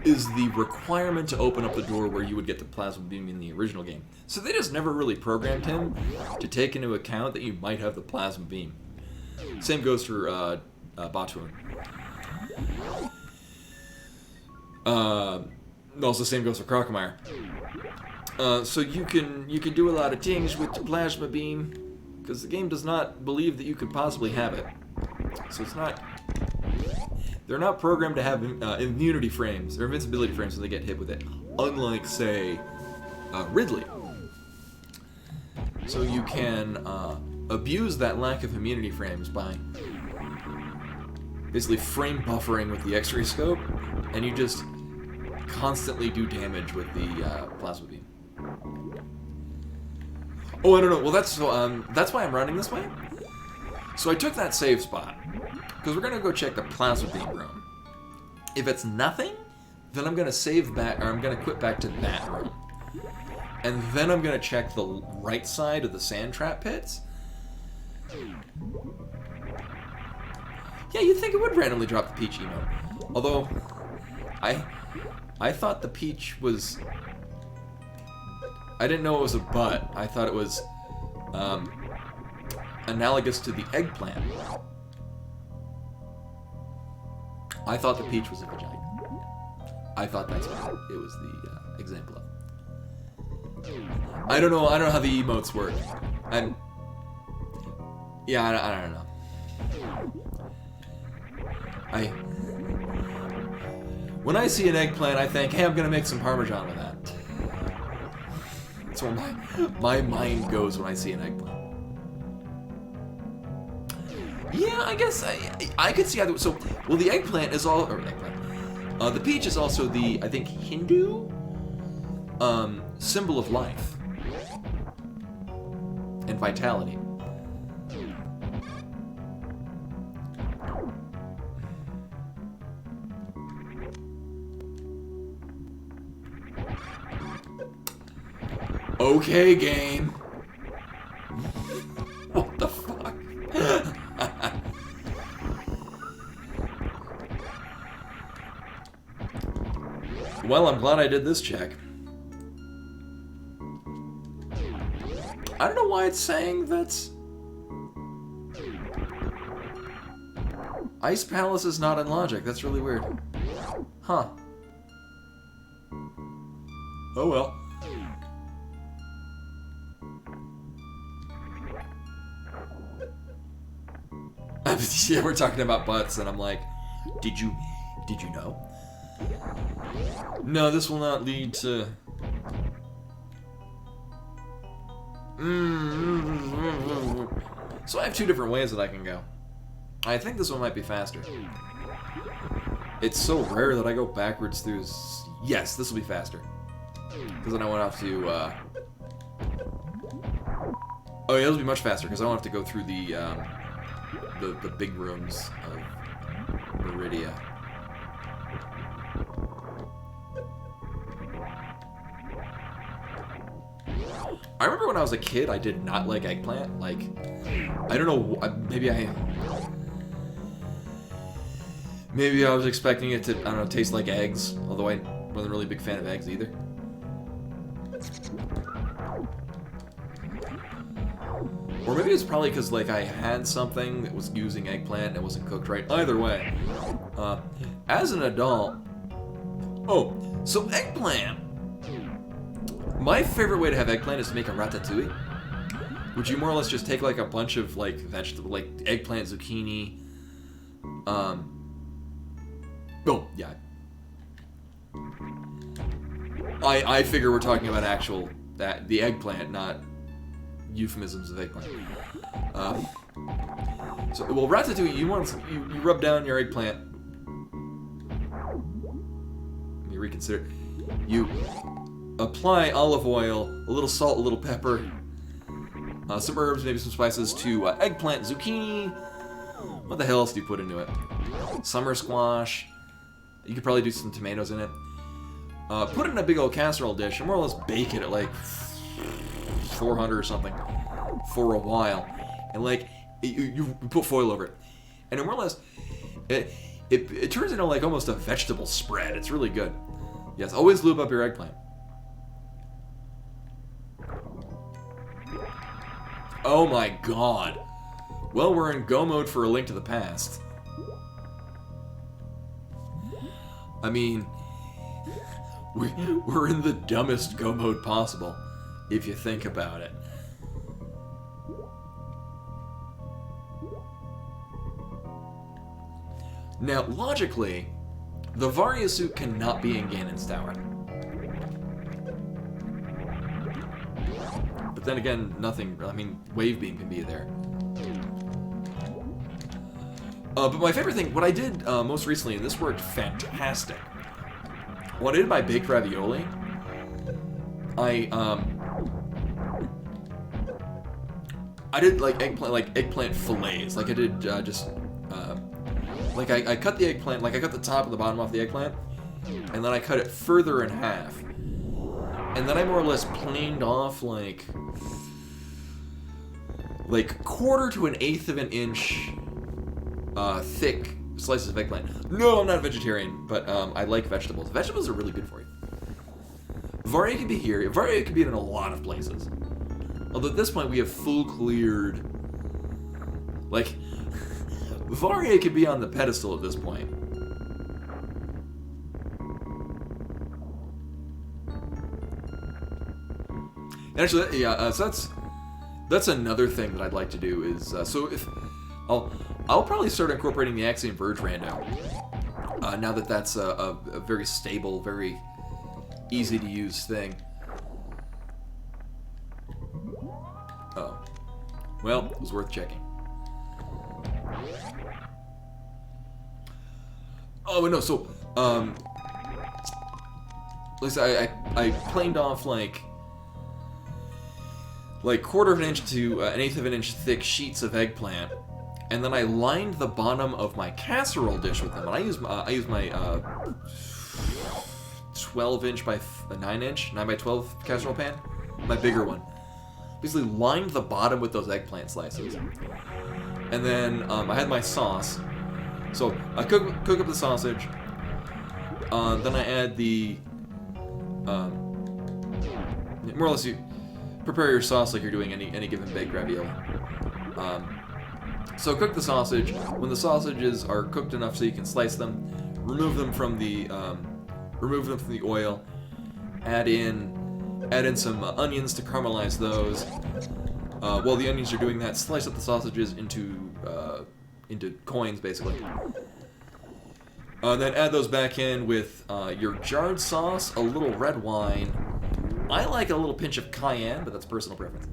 is the requirement to open up the door where you would get the plasma beam in the original game. So they just never really programmed him to take into account that you might have the plasma beam. Same goes for Batoon. Also, same goes for Crocomire. So you can do a lot of things with the plasma beam, because the game does not believe that you could possibly have it. So it's not. They're not programmed to have immunity frames or invincibility frames when they get hit with it, unlike say Ridley. So you can abuse that lack of immunity frames by basically frame buffering with the X-ray scope, and you just constantly do damage with the plasma beam. Oh, I don't know. Well, that's why I'm running this way. So I took that save spot because we're gonna go check the plasma beam room. If it's nothing, then I'm gonna save back, or I'm gonna quit back to that room, and then I'm gonna check the right side of the sand trap pits. Yeah, you'd think it would randomly drop the Peach emote. Although, I thought the Peach was... I didn't know it was a butt. I thought it was analogous to the eggplant. I thought the Peach was a vagina. I thought that's what it was the example of. I don't know how the emotes work. Yeah, I don't know. When I see an eggplant, I think, hey, I'm gonna make some Parmesan with that. That's where my mind goes when I see an eggplant. Yeah, I guess I could see either. So, well, the eggplant is all, or eggplant. The peach is also the, I think, Hindu symbol of life and vitality. Okay, game. What the fuck? Well, I'm glad I did this check. I don't know why it's saying that's... Ice Palace is not in logic. That's really weird. Huh. Oh well. Yeah, we're talking about butts, and I'm like, did you know? No, this will not lead to... So I have two different ways that I can go. I think this one might be faster. It's so rare that I go backwards through... Yes, this will be faster. Because then I won't have to... Oh yeah, this will be much faster, because I don't have to go through the big rooms of Meridia. I remember when I was a kid, I did not like eggplant. Like, I don't know, maybe I was expecting it to, I don't know, taste like eggs, although I wasn't really a big fan of eggs either. Or maybe it's probably because, like, I had something that was using eggplant and it wasn't cooked right. Either way, as an adult... Oh, so eggplant! My favorite way to have eggplant is to make a ratatouille. Which you more or less just take, like, a bunch of, like, vegetable, like, eggplant, zucchini... Oh, yeah. I figure we're talking about actual... the eggplant, not... euphemisms of eggplant. So, well, ratatouille, you rub down your eggplant. Let me reconsider. You apply olive oil, a little salt, a little pepper, some herbs, maybe some spices to eggplant, zucchini. What the hell else do you put into it? Summer squash. You could probably do some tomatoes in it. Put it in a big old casserole dish and more or less bake it at like 400 or something for a while, and like you put foil over it, and it more or less it turns into like almost a vegetable spread. It's really good. Yes, always lube up your eggplant. Oh my god. Well, we're in go mode for A Link to the Past. I mean, we're in the dumbest go mode possible, if you think about it. Now, logically, the Varia suit cannot be in Ganon's tower. But then again, nothing, I mean, Wave Beam can be there. But my favorite thing, what I did most recently, and this worked fantastic, when I did my baked ravioli, I did like eggplant fillets. Like I did I cut the eggplant, like I cut the top and the bottom off the eggplant, and then I cut it further in half, and then I more or less planed off like quarter to an eighth of an inch thick slices of eggplant. No, I'm not a vegetarian, but I like vegetables. Vegetables are really good for you. Varia can be here. Varia can be in a lot of places. Although at this point we have full cleared. Like, Varia can be on the pedestal at this point. Actually, yeah. So that's another thing that I'd like to do is so if I'll probably start incorporating the Axiom Verge rando Now that that's a very stable, very easy to use thing. Oh. Well, it was worth checking. Oh, no, so, listen, I planed off, like quarter of an inch to an eighth of an inch thick sheets of eggplant, and then I lined the bottom of my casserole dish with them. And I used my 12-inch by 9-inch, 9 by 12 casserole pan, my bigger one. Basically lined the bottom with those eggplant slices, and then I had my sauce. So I cook up the sausage. Then I add the more or less you prepare your sauce like you're doing any given baked ravioli. So cook the sausage. When the sausages are cooked enough so you can slice them, remove them from the oil. Add in some onions to caramelize those. While the onions are doing that, slice up the sausages into coins, basically. Then add those back in with your jarred sauce, a little red wine. I like a little pinch of cayenne, but that's personal preference.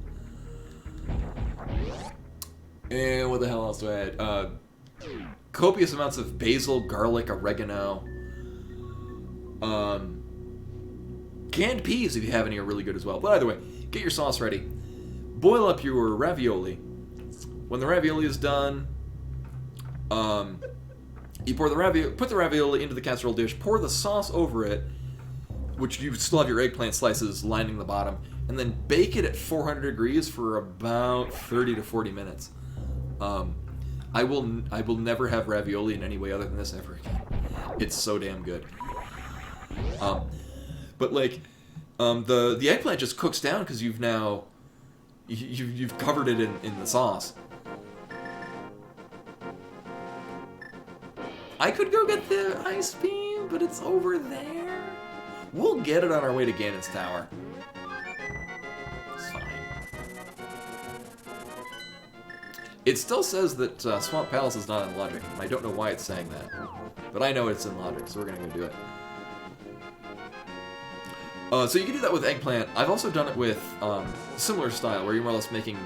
And what the hell else do I add? Copious amounts of basil, garlic, oregano. Canned peas, if you have any, are really good as well. But either way, get your sauce ready. Boil up your ravioli. When the ravioli is done, you put the ravioli into the casserole dish, pour the sauce over it, which you still have your eggplant slices lining the bottom, and then bake it at 400 degrees for about 30 to 40 minutes. I will never have ravioli in any way other than this ever again. It's so damn good. But like, the eggplant just cooks down because you've covered it in the sauce. I could go get the ice beam, but it's over there. We'll get it on our way to Ganon's Tower. It's fine. It still says that Swamp Palace is not in logic, and I don't know why it's saying that. But I know it's in logic, so we're gonna go do it. So you can do that with eggplant. I've also done it with similar style, where you're more or less making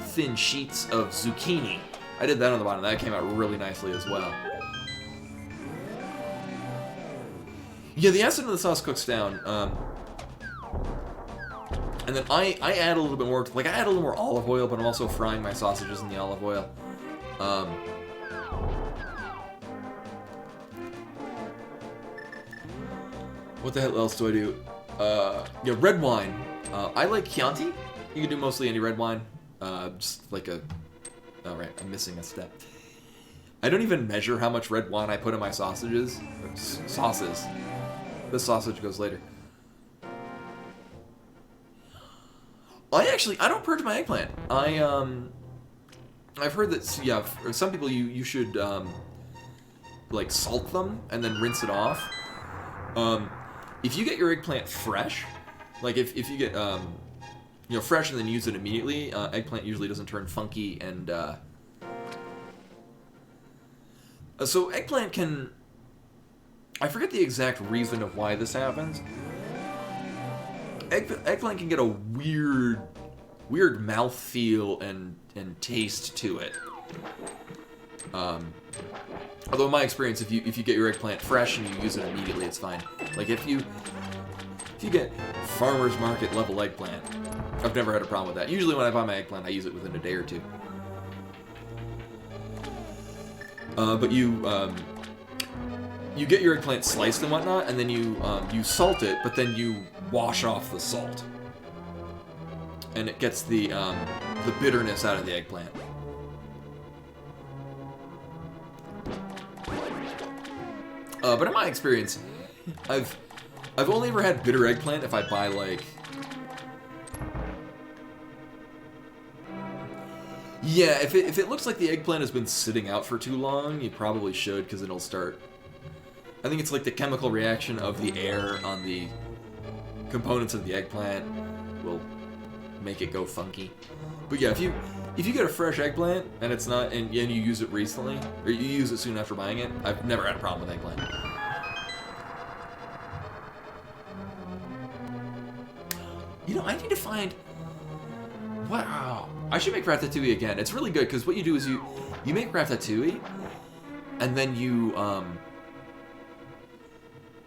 thin sheets of zucchini. I did that on the bottom. That came out really nicely as well. Yeah, the acid in the sauce cooks down. And then I add a little bit more, I add a little more olive oil, but I'm also frying my sausages in the olive oil. What the hell else do I do? Yeah, red wine. I like Chianti. You can do mostly any red wine. Just like a... Oh, right, I'm missing a step. I don't even measure how much red wine I put in my sausages. Sauces. This sausage goes later. I don't purge my eggplant. I've heard that, yeah, for some people you should, like, salt them and then rinse it off. If you get your eggplant fresh, like, if you get, fresh and then use it immediately, eggplant usually doesn't turn funky, and, so eggplant can... I forget the exact reason of why this happens. Eggplant can get a weird mouthfeel and taste to it. Although in my experience, if you get your eggplant fresh and you use it immediately, it's fine. Like if you get farmer's market level eggplant, I've never had a problem with that. Usually when I buy my eggplant, I use it within a day or two. But you get your eggplant sliced and whatnot, and then you salt it, but then you wash off the salt, and it gets the bitterness out of the eggplant. But in my experience, I've only ever had bitter eggplant if I buy like... Yeah, if it looks like the eggplant has been sitting out for too long, you probably should, because it'll start... I think it's like the chemical reaction of the air on the components of the eggplant will make it go funky. But yeah, If you get a fresh eggplant and it's not, and you use it recently, or you use it soon after buying it, I've never had a problem with eggplant. You know, I need to find. Wow, I should make ratatouille again. It's really good because what you do is you make ratatouille, and then you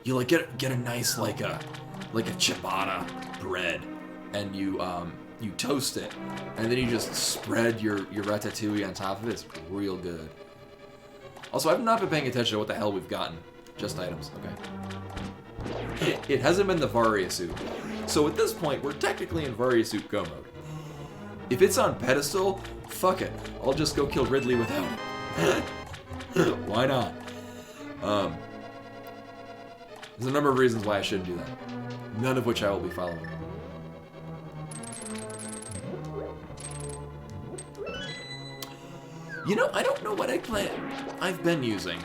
like get a nice like a ciabatta bread, and you toast it, and then you just spread your ratatouille on top of it. It's real good. Also, I've not been paying attention to what the hell we've gotten. Just items, okay. It hasn't been the Varia suit. So at this point, we're technically in Varia suit go mode. If it's on pedestal, fuck it. I'll just go kill Ridley without it. Why not? There's a number of reasons why I shouldn't do that. None of which I will be following. You know, I don't know what eggplant I've been using.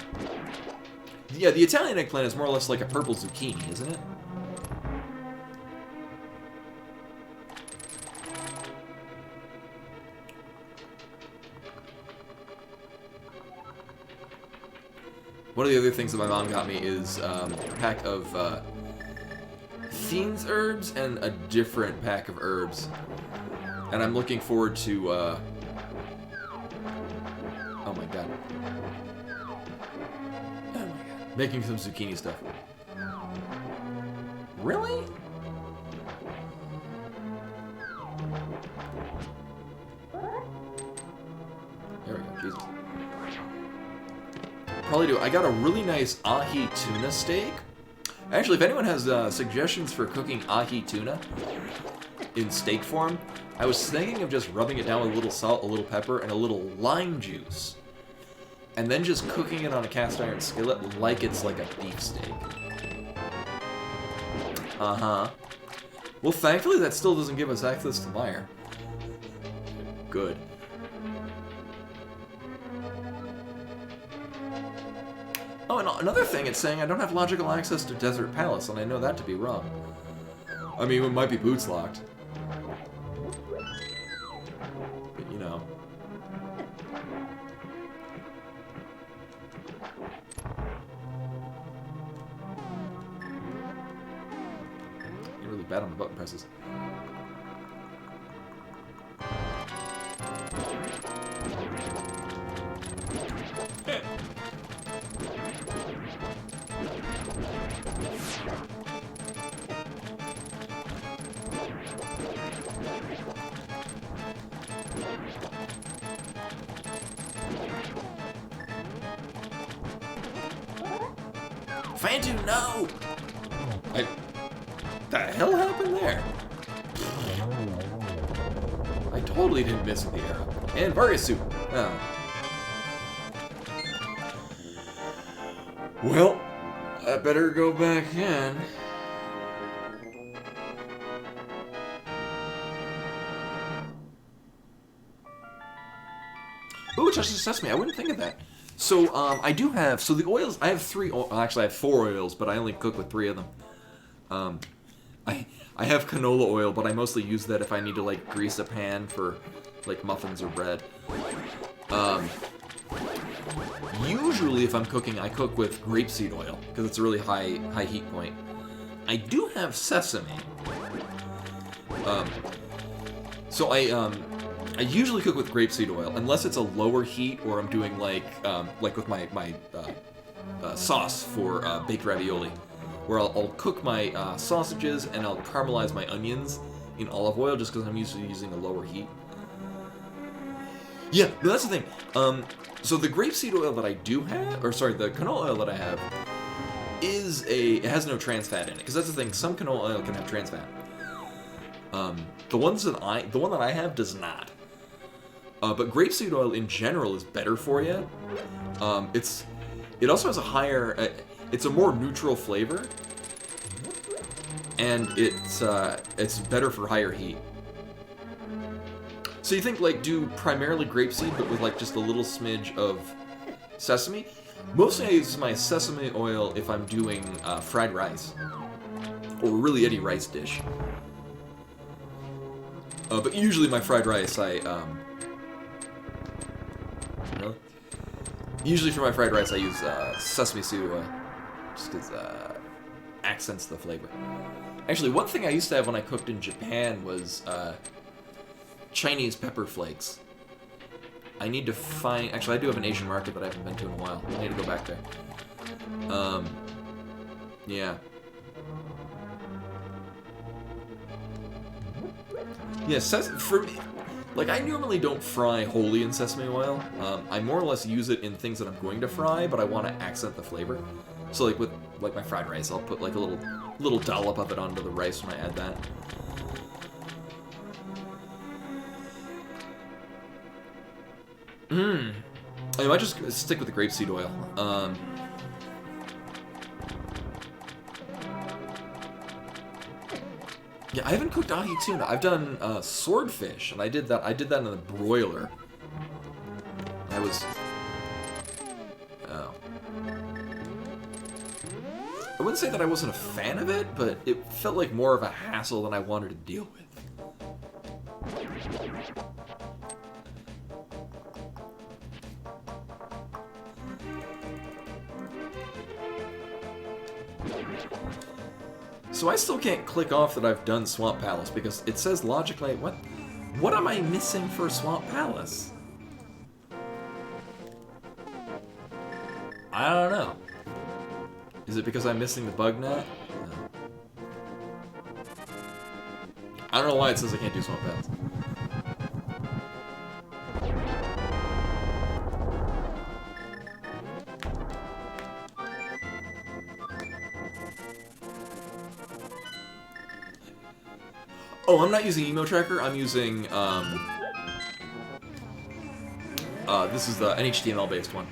Yeah, the Italian eggplant is more or less like a purple zucchini, isn't it? One of the other things that my mom got me is a pack of Fiend's herbs and a different pack of herbs. And I'm looking forward to, oh my god. Oh my god. Making some zucchini stuff. Really? There we go, Jesus. Probably do. I got a really nice ahi tuna steak. Actually, if anyone has suggestions for cooking ahi tuna in steak form, I was thinking of just rubbing it down with a little salt, a little pepper, and a little lime juice. And then just cooking it on a cast iron skillet like it's like a beef steak. Uh-huh. Well, thankfully that still doesn't give us access to Mire. Good. Oh, and another thing, it's saying I don't have logical access to Desert Palace, and I know that to be wrong. I mean, it might be boots locked. But, you know. You're really bad on the button presses. Fantu, no! The hell happened there? I totally didn't miss the arrow. And Varia suit. Oh. Well, I better go back in. Ooh, touch the sesame. I wouldn't think of that. So, I do have, so the oils, I have actually I have 4 oils, but I only cook with 3 of them. I have canola oil, but I mostly use that if I need to, like, grease a pan for, like, muffins or bread. Usually if I'm cooking, I cook with grapeseed oil, because it's a really high heat point. I do have sesame. So I usually cook with grapeseed oil, unless it's a lower heat, or I'm doing like with my sauce for baked ravioli, where I'll cook my sausages and I'll caramelize my onions in olive oil, just because I'm usually using a lower heat. Yeah, but that's the thing. So the grapeseed oil that I do have, or sorry, the canola oil that I have, it has no trans fat in it, because that's the thing. Some canola oil can have trans fat. The one that I have does not. But grapeseed oil in general is better for you. It also has a higher, it's a more neutral flavor, and it's better for higher heat. So you think, like, do primarily grapeseed, but with, like, just a little smidge of sesame? Mostly I use my sesame oil if I'm doing fried rice, or really any rice dish. But usually my fried rice, I really. Usually for my fried rice, I use sesame seed oil, just because accents the flavor. Actually, one thing I used to have when I cooked in Japan was Chinese pepper flakes. I need to find... Actually, I do have an Asian market that I haven't been to in a while. I need to go back there. Yeah. Yeah, for me... Like, I normally don't fry wholly in sesame oil. I more or less use it in things that I'm going to fry, but I want to accent the flavor. So, like, with my fried rice, I'll put, like, a little dollop of it onto the rice when I add that. I might just stick with the grapeseed oil. Yeah, I haven't cooked ahi tuna. I've done swordfish, and I did that in the broiler. I was... Oh. I wouldn't say that I wasn't a fan of it, but it felt like more of a hassle than I wanted to deal with. So I still can't click off that I've done Swamp Palace because it says logically, what am I missing for Swamp Palace? I don't know. Is it because I'm missing the bug net? No. I don't know why it says I can't do Swamp Palace. Oh, I'm not using Emo Tracker, I'm using, this is the an HTML-based one.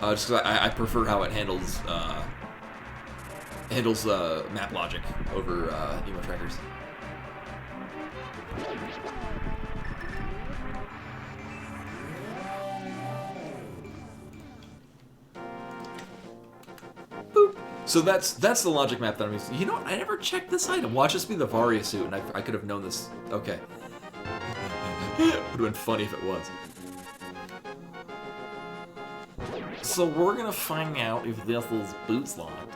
Just because I prefer how it handles map logic over Emo Trackers. Boop. So that's the logic map that I'm using. You know what? I never checked this item. Watch this be the Varia suit, and I could have known this. Okay. Would have been funny if it was. So we're gonna find out if this is boots locked.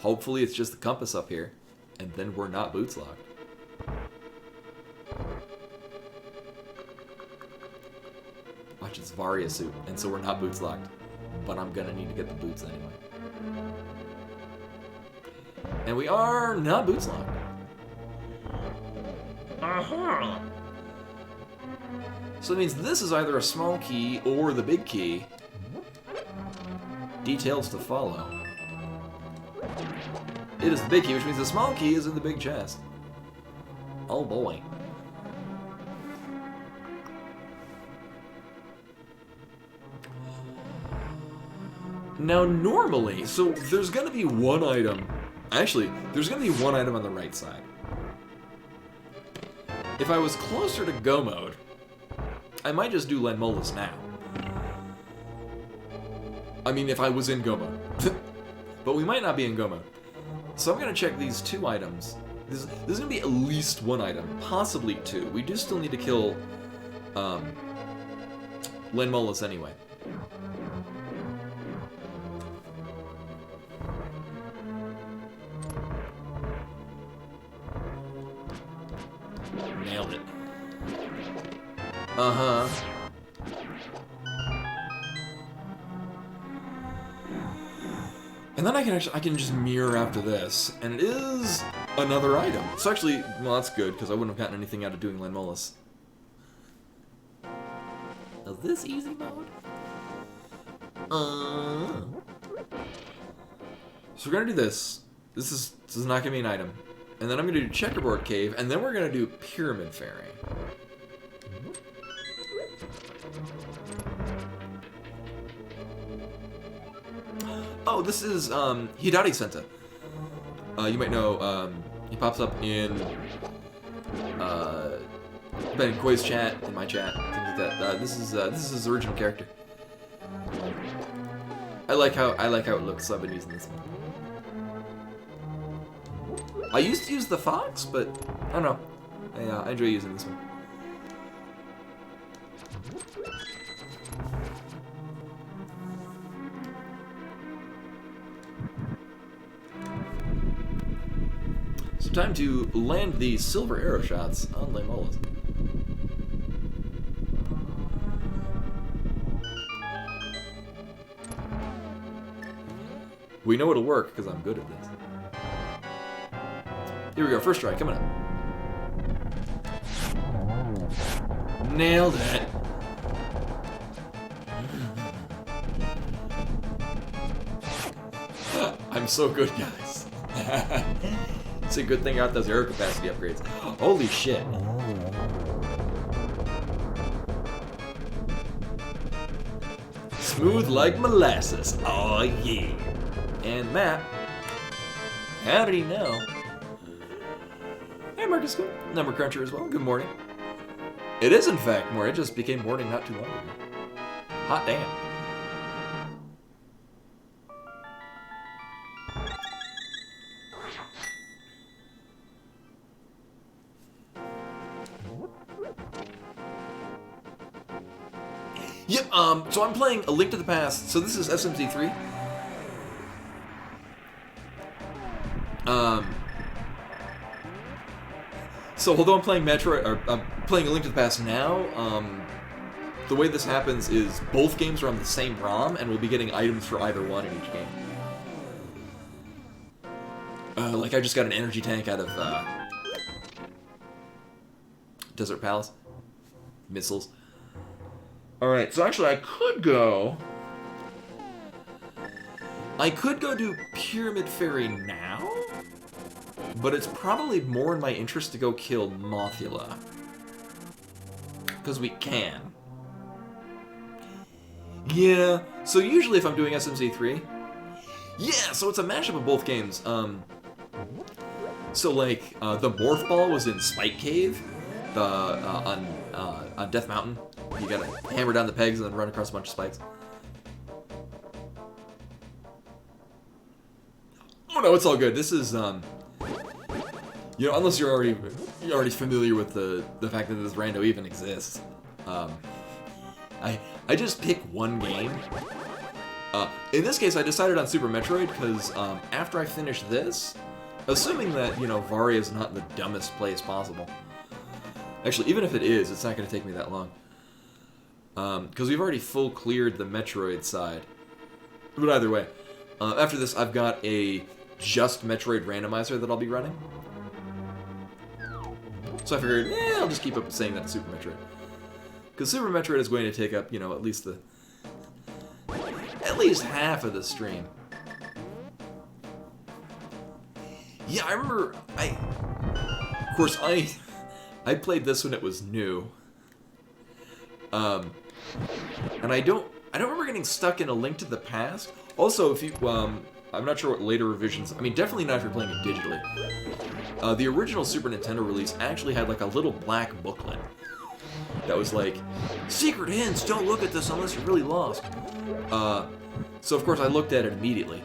Hopefully it's just the compass up here, and then we're not boots locked. Watch, it's Varia suit, and so we're not boots locked. But I'm gonna need to get the boots anyway. And we are not boots locked. Uh-huh. So it means this is either a small key or the big key. Details to follow. It is the big key, which means the small key is in the big chest. Oh boy. Now normally, so there's gonna be one item. Actually, there's gonna be one item on the right side. If I was closer to go mode, I might just do Lenmolas now. I mean, if I was in go mode. But we might not be in go mode. So I'm gonna check these two items. There's gonna be at least one item, possibly two. We do still need to kill Lenmolas anyway. Nailed it. Uh-huh. And then I can just mirror after this, and it is another item. So actually, well, that's good, because I wouldn't have gotten anything out of doing Lenmolas. Is this easy mode? So we're gonna do this. This is not gonna be an item. And then I'm gonna do Checkerboard Cave, and then we're gonna do Pyramid Fairy. Oh, this is Hidari Senta. You might know he pops up in Ben Koi's chat, in my chat, things like that. This is his original character. I like how it looks, so I've been using this one. I used to use the fox, but I don't know. I enjoy using this one. So time to land the silver arrow shots on Lemolas. We know it'll work because I'm good at this. Here we go, first try, coming up. Nailed it. I'm so good, guys. It's a good thing I got those air capacity upgrades. Holy shit. Smooth like molasses. Oh yeah. And Matt. How did he know? Hey Marcus, good. Number Cruncher as well. Good morning. It is in fact morning. It just became morning not too long ago. Hot damn. Yep, so I'm playing A Link to the Past. So this is SMZ3. So although I'm playing Metroid, or I'm playing A Link to the Past now, the way this happens is both games are on the same ROM, and we'll be getting items for either one in each game. Like I just got an energy tank out of Desert Palace. Missiles. Alright, so actually I could go do Pyramid Fairy now, but it's probably more in my interest to go kill Mothula. Because we can. Yeah, so usually if I'm doing SMZ3, yeah, so it's a mashup of both games. So like, the Morph Ball was in Spike Cave, on Death Mountain. You gotta hammer down the pegs and then run across a bunch of spikes. Oh no, it's all good. This is, you know, unless you're already familiar with the fact that this rando even exists. I just pick one game. In this case, I decided on Super Metroid because after I finish this, assuming that, you know, Varia is not the dumbest place possible. Actually, even if it is, it's not going to take me that long. Because we've already full cleared the Metroid side. But either way, after this, I've got a just Metroid randomizer that I'll be running. So I figured, I'll just keep up saying that in Super Metroid. Because Super Metroid is going to take up, you know, at least half of the stream. Yeah, I remember, of course, I played this when it was new. And I don't remember getting stuck in A Link to the Past. Also, if you, I'm not sure what later revisions, I mean, definitely not if you're playing it digitally. The original Super Nintendo release actually had like a little black booklet that was like, secret hints, don't look at this unless you're really lost. So of course I looked at it immediately,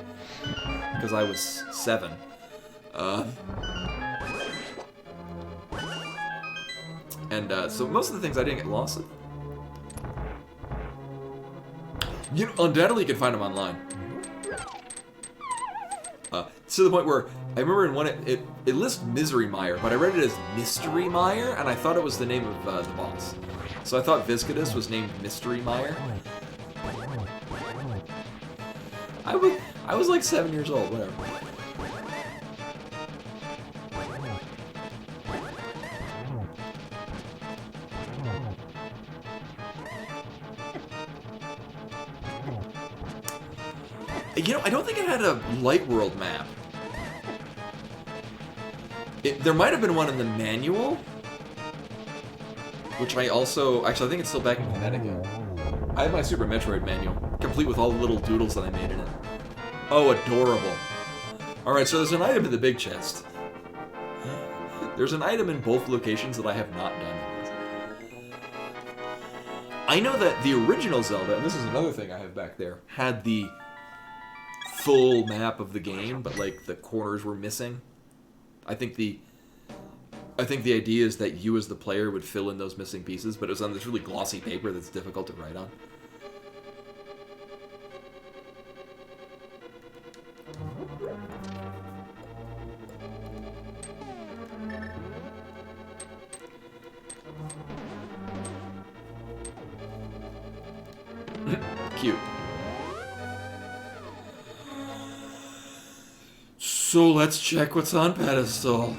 because I was 7. So most of the things I didn't get lost in. You know, undoubtedly you can find them online. To the point where, I remember in one, it lists Misery Mire, but I read it as Mystery Mire, and I thought it was the name of the boss. So I thought Viscidus was named Mystery Mire. I was like 7 years old, whatever. You know, I don't think it had a Light World map. There might have been one in the manual, which I also... Actually, I think it's still back in Connecticut. I have my Super Metroid manual, complete with all the little doodles that I made in it. Oh, adorable. Alright, so there's an item in the big chest. There's an item in both locations that I have not done. I know that the original Zelda, and this is another thing I have back there, had the full map of the game, but like the corners were missing. I think I think the idea is that you as the player would fill in those missing pieces, but it was on this really glossy paper that's difficult to write on. Cute. So let's check what's on pedestal.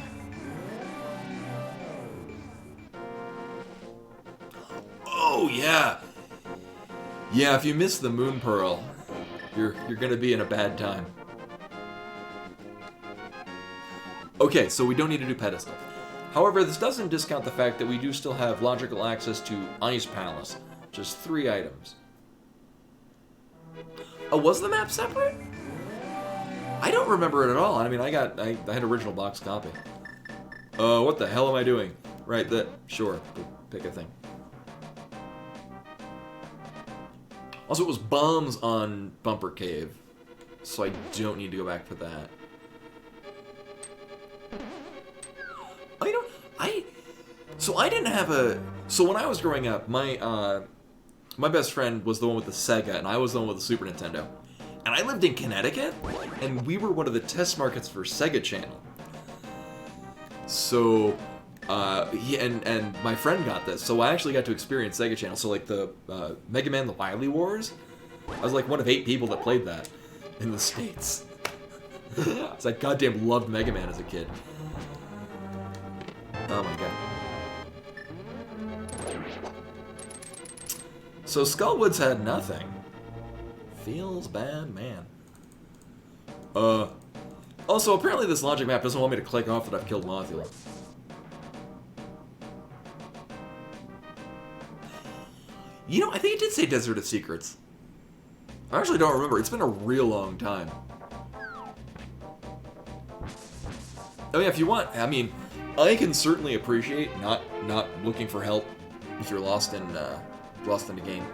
Oh yeah. Yeah, if you miss the moon pearl, you're gonna be in a bad time. Okay, so we don't need to do pedestal. However, this doesn't discount the fact that we do still have logical access to Ice Palace. Just 3 items. Oh, was the map separate? I don't remember it at all. I mean, I had original box copy. What the hell am I doing? Right, sure, pick a thing. Also, it was bombs on Bumper Cave, so I don't need to go back for that. So I didn't have a... So when I was growing up, my best friend was the one with the Sega, and I was the one with the Super Nintendo. And I lived in Connecticut, and we were one of the test markets for Sega Channel. So, and my friend got this, so I actually got to experience Sega Channel. So like the Mega Man, the Wily Wars, I was like one of 8 people that played that in the States. So I goddamn loved Mega Man as a kid. Oh my god. So Skullwoods had nothing. Feels bad, man. Also, apparently this logic map doesn't want me to click off that I've killed Mothula. You know, I think it did say Desert of Secrets. I actually don't remember. It's been a real long time. Oh yeah, if you want, I mean, I can certainly appreciate not looking for help if you're lost in the game.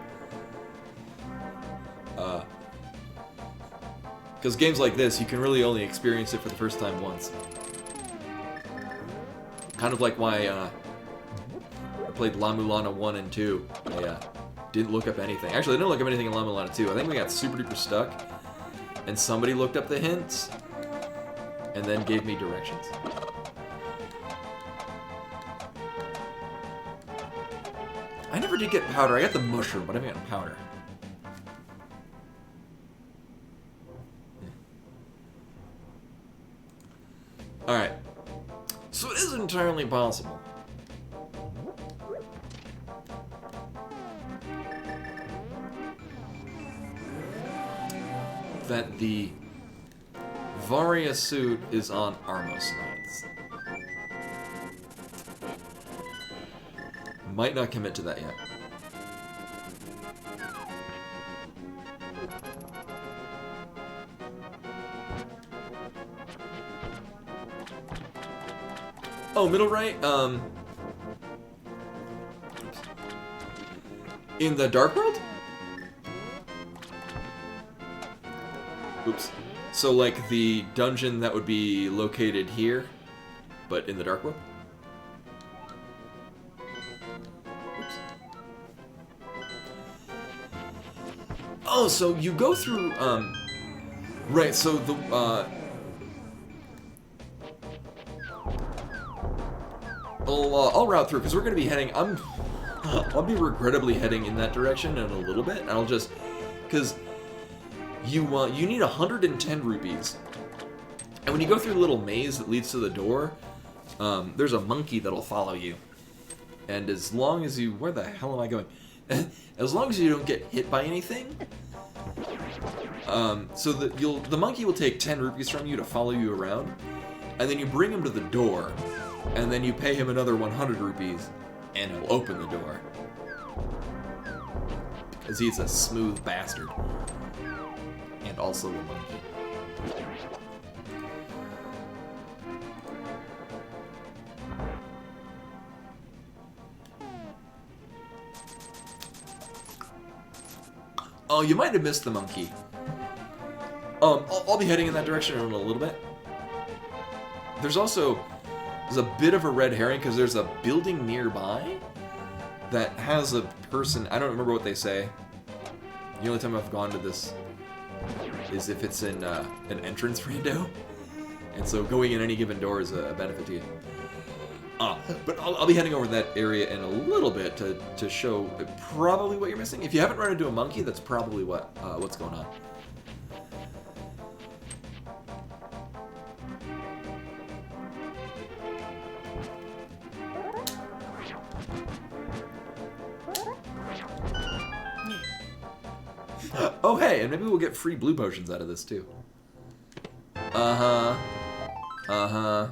Because games like this, you can really only experience it for the first time once. Kind of like why I played La Mulana 1 and 2. I didn't look up anything. Actually, I didn't look up anything in La Mulana 2. I think we got super duper stuck, and somebody looked up the hints, and then gave me directions. I never did get powder. I got the mushroom, but I haven't gotten powder. Alright. So it is entirely possible that the Varia suit is on Armos Knights. Might not commit to that yet. Oh, middle right, in the Dark World? Oops. So, like, the dungeon that would be located here, but in the Dark World? Oops. Oh, so you go through, right, so the, I'll route through, because we're going to be heading, I'll be regrettably heading in that direction in a little bit, and I'll just, because you need 110 rupees, and when you go through the little maze that leads to the door, there's a monkey that'll follow you, and as long as you, where the hell am I going? As long as you don't get hit by anything, so that the monkey will take 10 rupees from you to follow you around, and then you bring him to the door, and then you pay him another 100 rupees, and he'll open the door. Because he's a smooth bastard. And also a monkey. Oh, you might have missed the monkey. I'll be heading in that direction in a little bit. There's also... is a bit of a red herring because there's a building nearby that has a person. I don't remember what they say. The only time I've gone to this is if it's in an entrance window, and so going in any given door is a benefit to you. But I'll be heading over to that area in a little bit to show probably what you're missing. If you haven't run into a monkey, that's probably what's going on. Oh hey, and maybe we'll get free blue potions out of this too. Uh-huh. Uh-huh.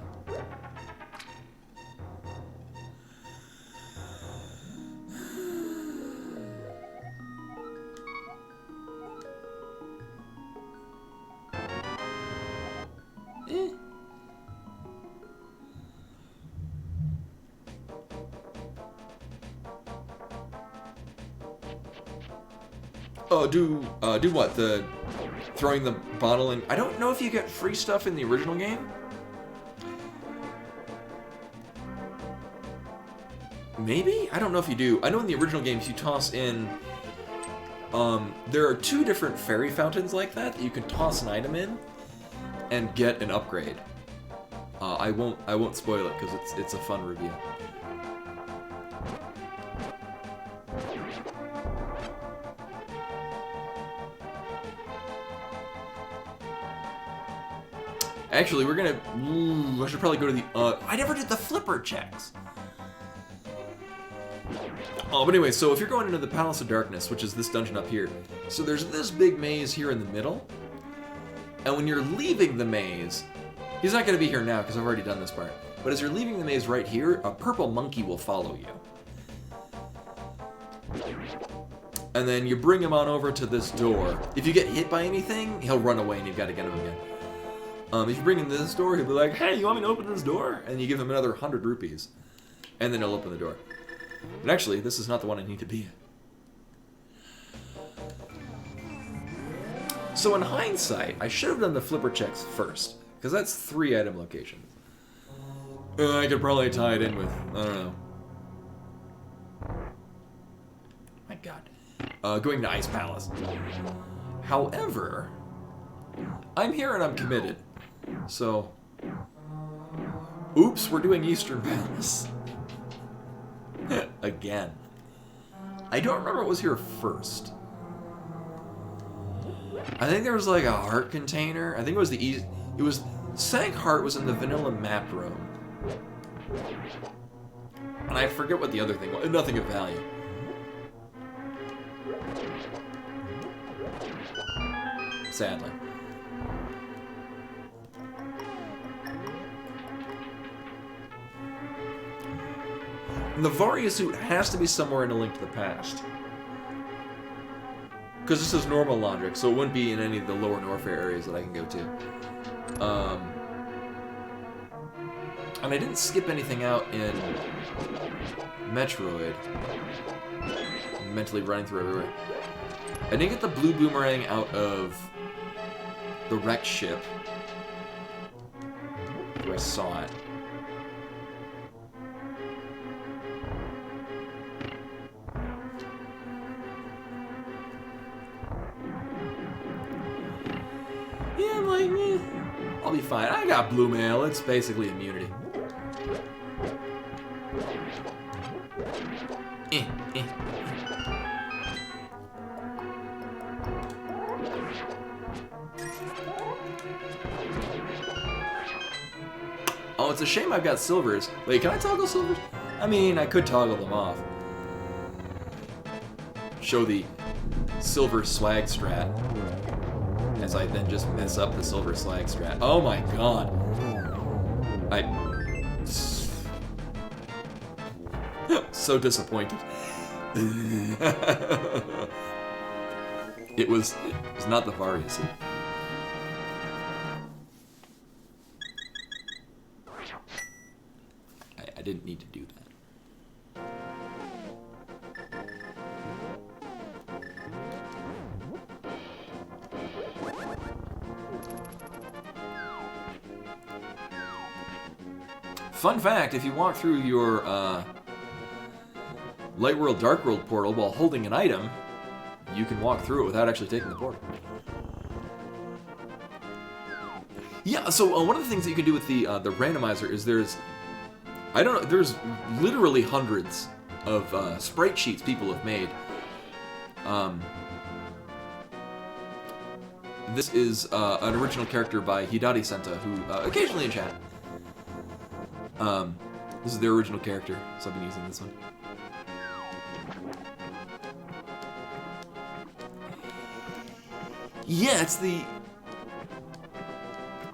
Oh, do what? The throwing the bottle in. I don't know if you get free stuff in the original game. Maybe? I don't know if you do. I know in the original games you toss in. There are 2 different fairy fountains like that you can toss an item in and get an upgrade. I won't spoil it because it's a fun review. Actually, we're gonna. I should probably go to the. I never did the flipper checks. Oh, but anyway, so if you're going into the Palace of Darkness, which is this dungeon up here, so there's this big maze here in the middle, and when you're leaving the maze, he's not gonna be here now because I've already done this part. But as you're leaving the maze right here, a purple monkey will follow you. And then you bring him on over to this door. If you get hit by anything, he'll run away and you've got to get him again. If you bring him to this door, he'll be like, hey, you want me to open this door? And you give him another 100 rupees. And then he'll open the door. But actually, this is not the one I need to be at. So in hindsight, I should have done the flipper checks first. Because that's 3 item locations. I could probably tie it in with, I don't know. My god. Going to Ice Palace. However, I'm here and I'm committed. So, oops, we're doing Eastern Palace. Again. I don't remember what was here first. I think there was like a heart container. I think it was the east. It was Sank Heart was in the vanilla map room. And I forget what the other thing was. Nothing of value. Sadly. And the Varia suit has to be somewhere in A Link to the Past. Because this is normal logic, so it wouldn't be in any of the lower Norfair areas that I can go to. And I didn't skip anything out in Metroid. I'm mentally running through everywhere. I didn't get the blue boomerang out of the wrecked ship. I saw it. Yeah, I'm like, I'll be fine. I got blue mail. It's basically immunity. Oh, it's a shame I've got silvers. Wait, can I toggle silvers? I mean, I could toggle them off. Show the silver swag strat. As I then just mess up the silver slag strat. Oh my god. So disappointed. It was not the Varia suit. I didn't need to do that. Fun fact, if you walk through your Light World, Dark World portal while holding an item, you can walk through it without actually taking the portal. Yeah, so one of the things that you can do with the randomizer is there's literally hundreds of sprite sheets people have made. This is an original character by Hidari Senta, who occasionally in chat. This is their original character, so I've been using this one. Yeah, it's the...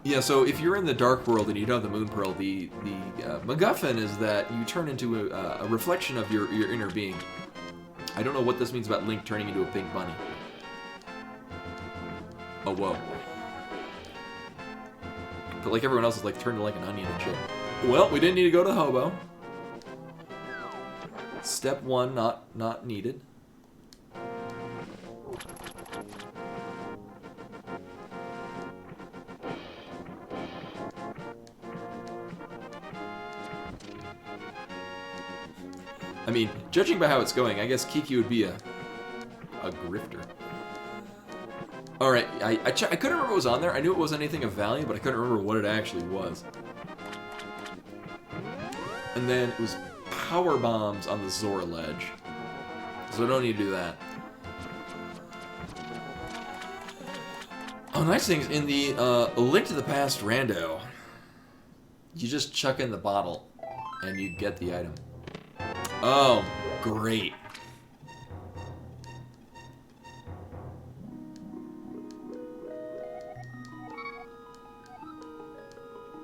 Yeah, so if you're in the Dark World and you don't have the Moon Pearl, the MacGuffin is that you turn into a reflection of your inner being. I don't know what this means about Link turning into a pink bunny. Oh, whoa. But like everyone else is like turned to like an onion and shit. Well, we didn't need to go to the hobo. Step 1 not needed. I mean, judging by how it's going, I guess Kiki would be a grifter. Alright, I couldn't remember what was on there. I knew it wasn't anything of value, but I couldn't remember what it actually was. And then it was power bombs on the Zora ledge. So I don't need to do that. Oh, nice thing is, in the Link to the Past rando, you just chuck in the bottle, and you get the item. Oh, great.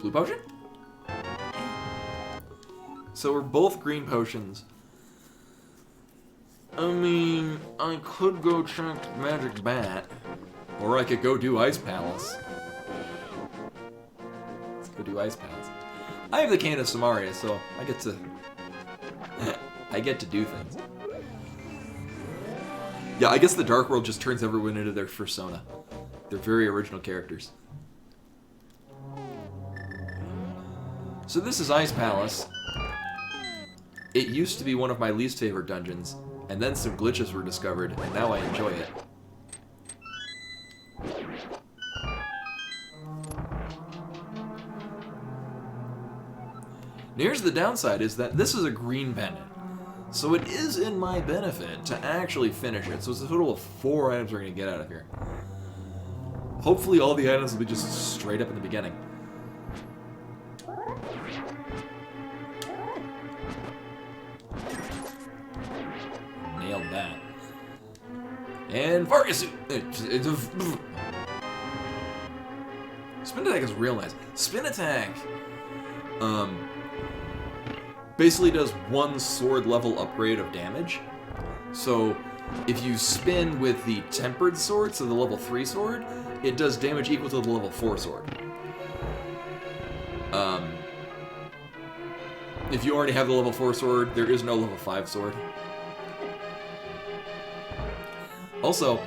Blue potion? So we're both green potions. I mean, I could go check Magic Bat. Or I could go do Ice Palace. Let's go do Ice Palace. I have the Cane of Samaria, so I get to... I get to do things. Yeah, I guess the Dark World just turns everyone into their persona. They're very original characters. So this is Ice Palace. It used to be one of my least favorite dungeons, and then some glitches were discovered, and now I enjoy it. Now here's the downside, is that this is a green pendant. So it is in my benefit to actually finish it. So it's a total of 4 items we're going to get out of here. Hopefully all the items will be just straight up in the beginning. Nailed that. And Vargas! Spin attack is real nice. Spin attack! Basically does 1 sword level upgrade of damage. So if you spin with the tempered sword, so the level 3 sword, it does damage equal to the level 4 sword. If you already have the level 4 sword, there is no level 5 sword. Also,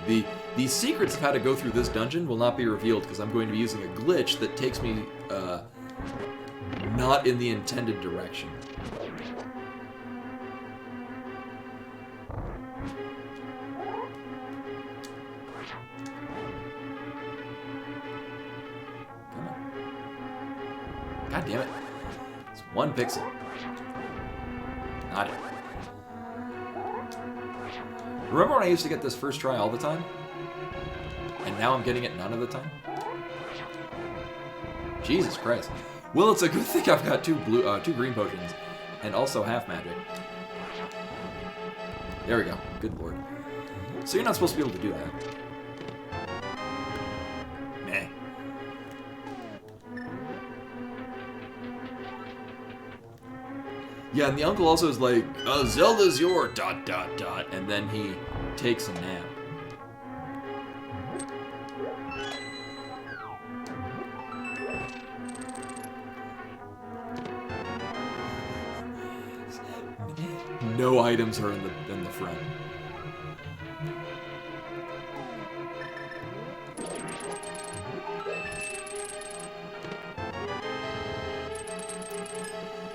the secrets of how to go through this dungeon will not be revealed because I'm going to be using a glitch that takes me not in the intended direction. Come on. God damn it. It's 1 pixel. Not it. Remember when I used to get this first try all the time? And now I'm getting it none of the time? Jesus Christ. Well, it's a good thing I've got 2 green potions, and also half magic. There we go. Good lord. So you're not supposed to be able to do that. Meh. Yeah, and the uncle also is like, Zelda's your ... and then he takes a nap. No items are in the front.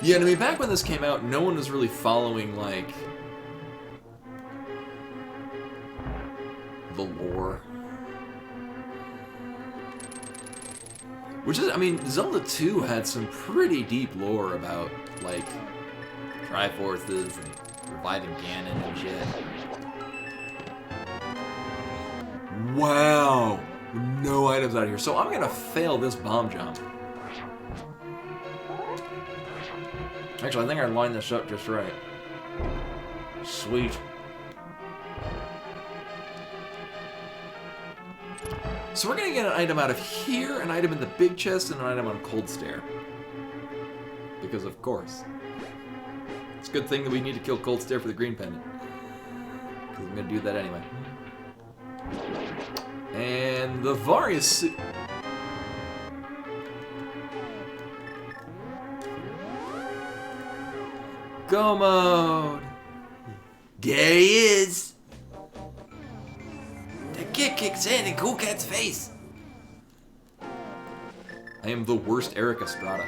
Yeah, and I mean, back when this came out, no one was really following, like, the lore. Which is, I mean, Zelda 2 had some pretty deep lore about, like, Triforces and reviving Ganon and shit. Wow! No items out of here. So I'm gonna fail this bomb jump. Actually, I think I lined this up just right. Sweet. So we're gonna get an item out of here, an item in the big chest, and an item on Cold Stare. Because of course. It's a good thing that we need to kill Cold Stare for the green pendant. Because I'm gonna do that anyway. And the Various suit. Go mode! There he is! The kick kicks in Cool Cat's face! I am the worst Eric Estrada.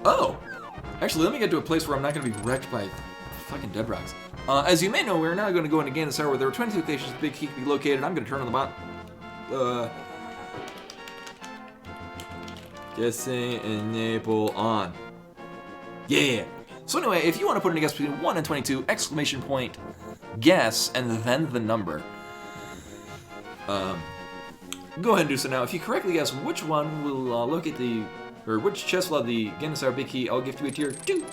Oh! Actually, let me get to a place where I'm not going to be wrecked by fucking dead rocks. As you may know, we're now going to go into Ganon Tower where there are 22 locations the big key can be located. I'm going to turn on the bot. Guessing enable on. Yeah! So anyway, if you want to put in a guess between 1 and 22, exclamation point, guess, and then the number. Go ahead and do so now. If you correctly guess which one will locate the... or which chest will have the Ganon Tower big key, I'll give you a tier 2.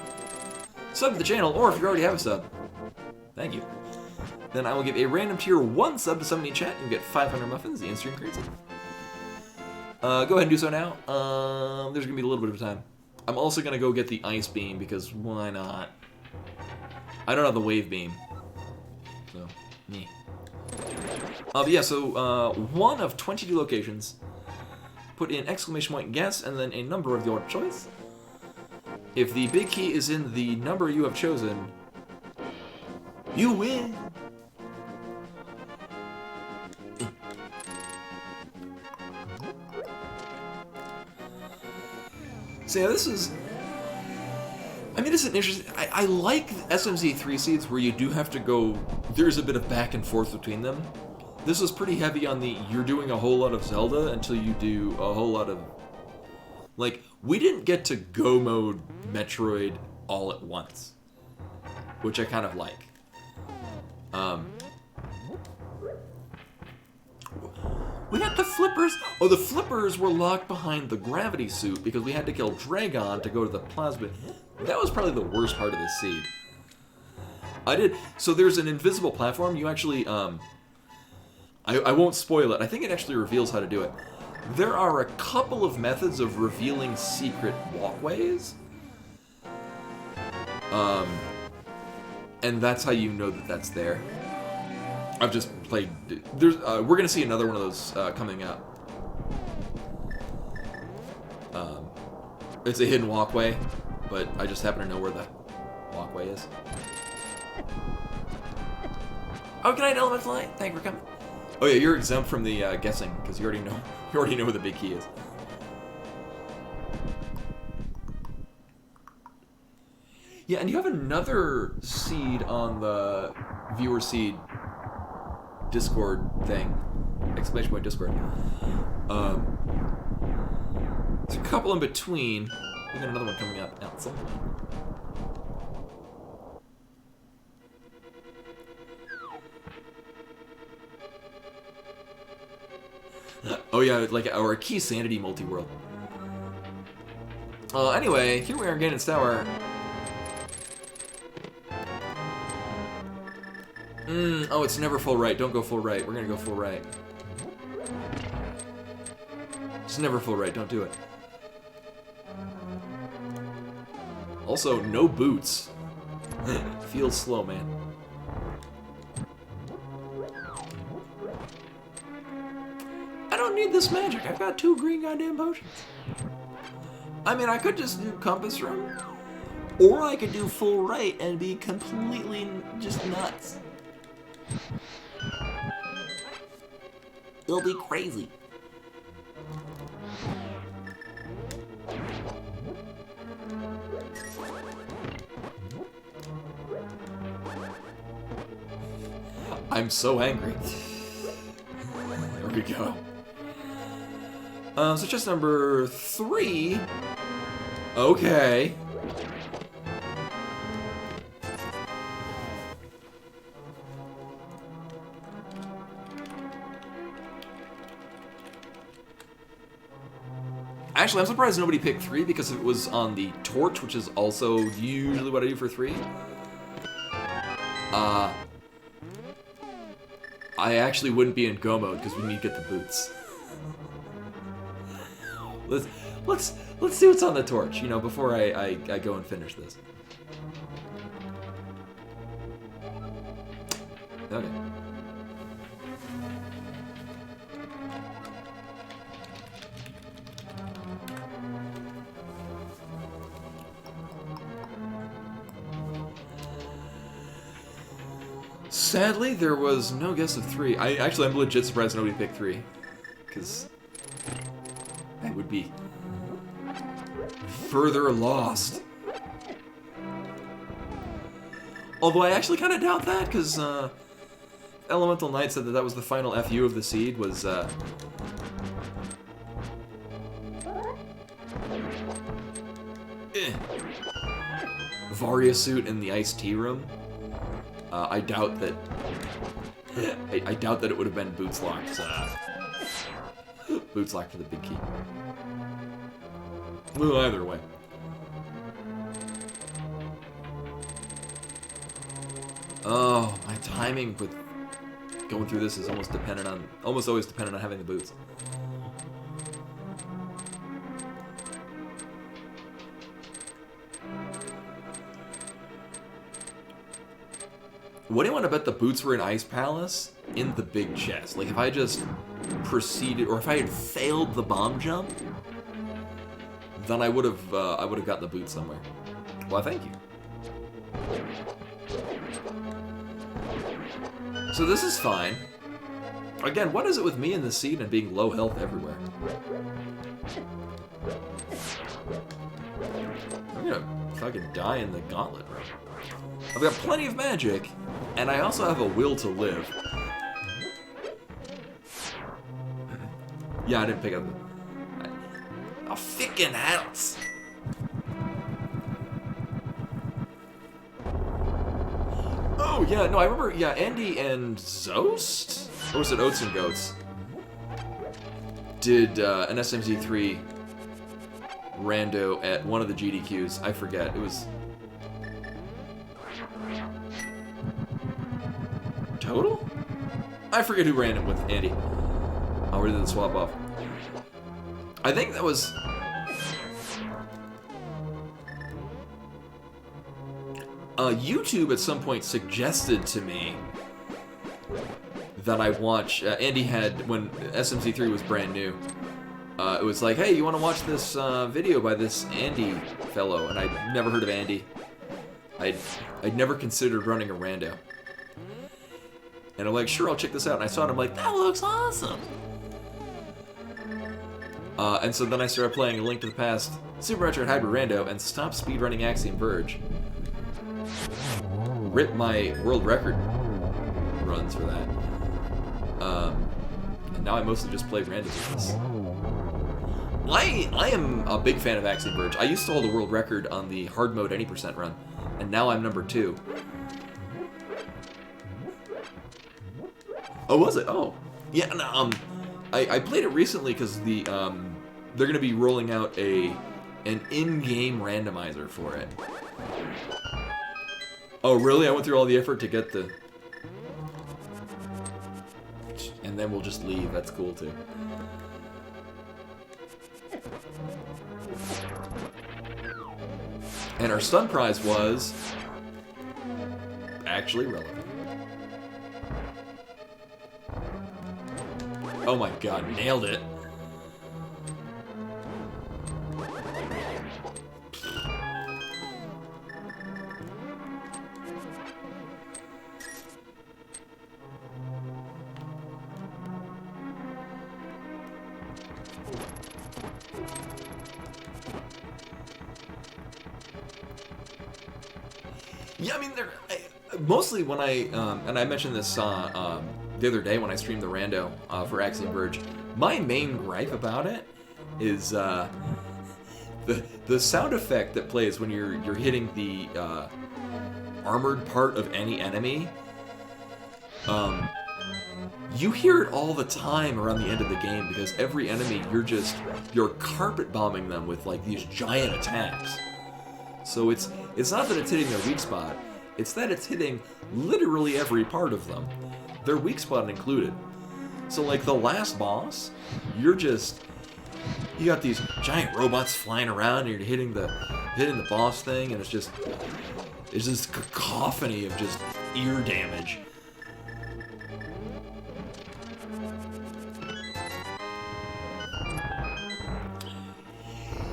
Sub to the channel, or if you already have a sub, thank you. Then I will give a random tier 1 sub to somebody in chat, and you get 500 muffins, the in-stream currency. Go ahead and do so now. There's going to be a little bit of time. I'm also going to go get the ice beam, because why not? I don't have the wave beam. So, me. But yeah, so 1 of 22 locations. Put in exclamation point guess and then a number of your choice. If the big key is in the number you have chosen, you win. So yeah, this is... I mean, this is an interesting... I like SMZ3 seeds where you do have to go... There's a bit of back and forth between them. This is pretty heavy on the, you're doing a whole lot of Zelda until you do a whole lot of... Like, we didn't get to go mode Metroid all at once. Which I kind of like. We got the flippers! Oh, the flippers were locked behind the gravity suit because we had to kill Dragon to go to the plasma. That was probably the worst part of the seed. So there's an invisible platform. You actually, I won't spoil it. I think it actually reveals how to do it. There are a couple of methods of revealing secret walkways. And that's how you know that that's there. I've just played... we're going to see another one of those coming up. It's a hidden walkway, but I just happen to know where the walkway is. Oh, good night, Element Fly. Thank you for coming. Oh yeah, you're exempt from the guessing because you already know where the big key is. Yeah, and you have another seed on the viewer seed Discord thing. Exclamation point Discord. There's a couple in between. We got another one coming up at some point. Oh yeah, like our key sanity multi-world. Anyway, here we are again in Tower. Oh, it's never full right. Don't go full right. We're gonna go full right. It's never full right. Don't do it. Also, no boots. Feels slow, man. need this magic. I've got 2 green goddamn potions. I mean, I could just do compass room, or I could do full right and be completely just nuts. It'll be crazy. I'm so angry. There we go. So chest number 3. Okay. Actually, I'm surprised nobody picked 3 because it was on the torch, which is also usually what I do for 3. I actually wouldn't be in go mode because we need to get the boots. Let's see what's on the torch, you know, before I go and finish this. Okay. Sadly, there was no guess of 3. I'm legit surprised nobody picked 3, because I would be further lost. Although I actually kind of doubt that, because Elemental Knight said that was the final FU of the seed, was Varia suit in the iced tea room. I doubt that. I doubt that it would have been boots locked. Boots locked for the big key. Well, either way. Oh, my timing with going through this is almost always dependent on having the boots. What do you want to bet the boots were in Ice Palace in the big chest? Like if I just proceeded, or if I had failed the bomb jump, then I would have gotten the boots somewhere. Well, thank you. So this is fine. Again, what is it with me in the seed and being low health everywhere? I'm gonna fucking die in the gauntlet room. I've got plenty of magic, and I also have a will to live. Yeah, I didn't pick up the... A fickin' house! Oh, yeah, no, I remember, yeah, Andy and Zost? Or was it Oats and Goats? Did an SMZ3 rando at one of the GDQs. I forget, it was... Total? I forget who ran it with Andy. Oh, where did the swap off? I think that was... YouTube at some point suggested to me that I watch... Andy had, when SMZ3 was brand new, it was like, hey, you want to watch this video by this Andy fellow? And I'd never heard of Andy. I'd never considered running a rando. And I'm like, sure, I'll check this out. And I saw it, I'm like, that looks awesome! And so then I started playing A Link to the Past, Super Metroid Hybrid Rando, and stopped speedrunning Axiom Verge. Rip my world record runs for that. And now I mostly just play randos with this. I am a big fan of Axiom Verge. I used to hold a world record on the hard mode any % run, and now I'm number 2. Oh, was it? Oh. Yeah, no, I played it recently because the, they're going to be rolling out an in-game randomizer for it. Oh, really? I went through all the effort to get the... And then we'll just leave. That's cool, too. And our stun prize was... actually relevant. Oh my god, nailed it. Yeah, I mean, mostly when and I mentioned this the other day when I streamed the rando for Axiom Verge, my main gripe about it is the sound effect that plays when you're hitting the armored part of any enemy. You hear it all the time around the end of the game because every enemy you're carpet bombing them with like these giant attacks. So it's not that it's hitting their weak spot, it's that it's hitting literally every part of them, their weak spot included. So like the last boss, you got these giant robots flying around and you're hitting the boss thing, and it's just cacophony of just ear damage.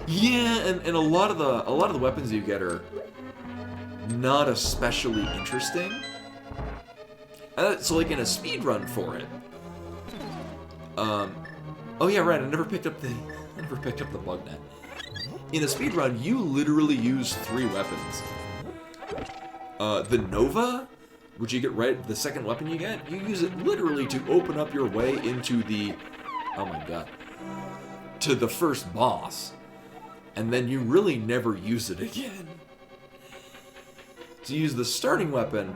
Yeah, and a lot of the weapons you get are not especially interesting. So like in a speed run for it. Oh yeah, right. I never picked up the bug net. In a speed run, you literally use 3 weapons. The Nova, which you get the second weapon you get, you use it literally to open up your way into the, oh my god, to the first boss. And then you really never use it again. To use the starting weapon,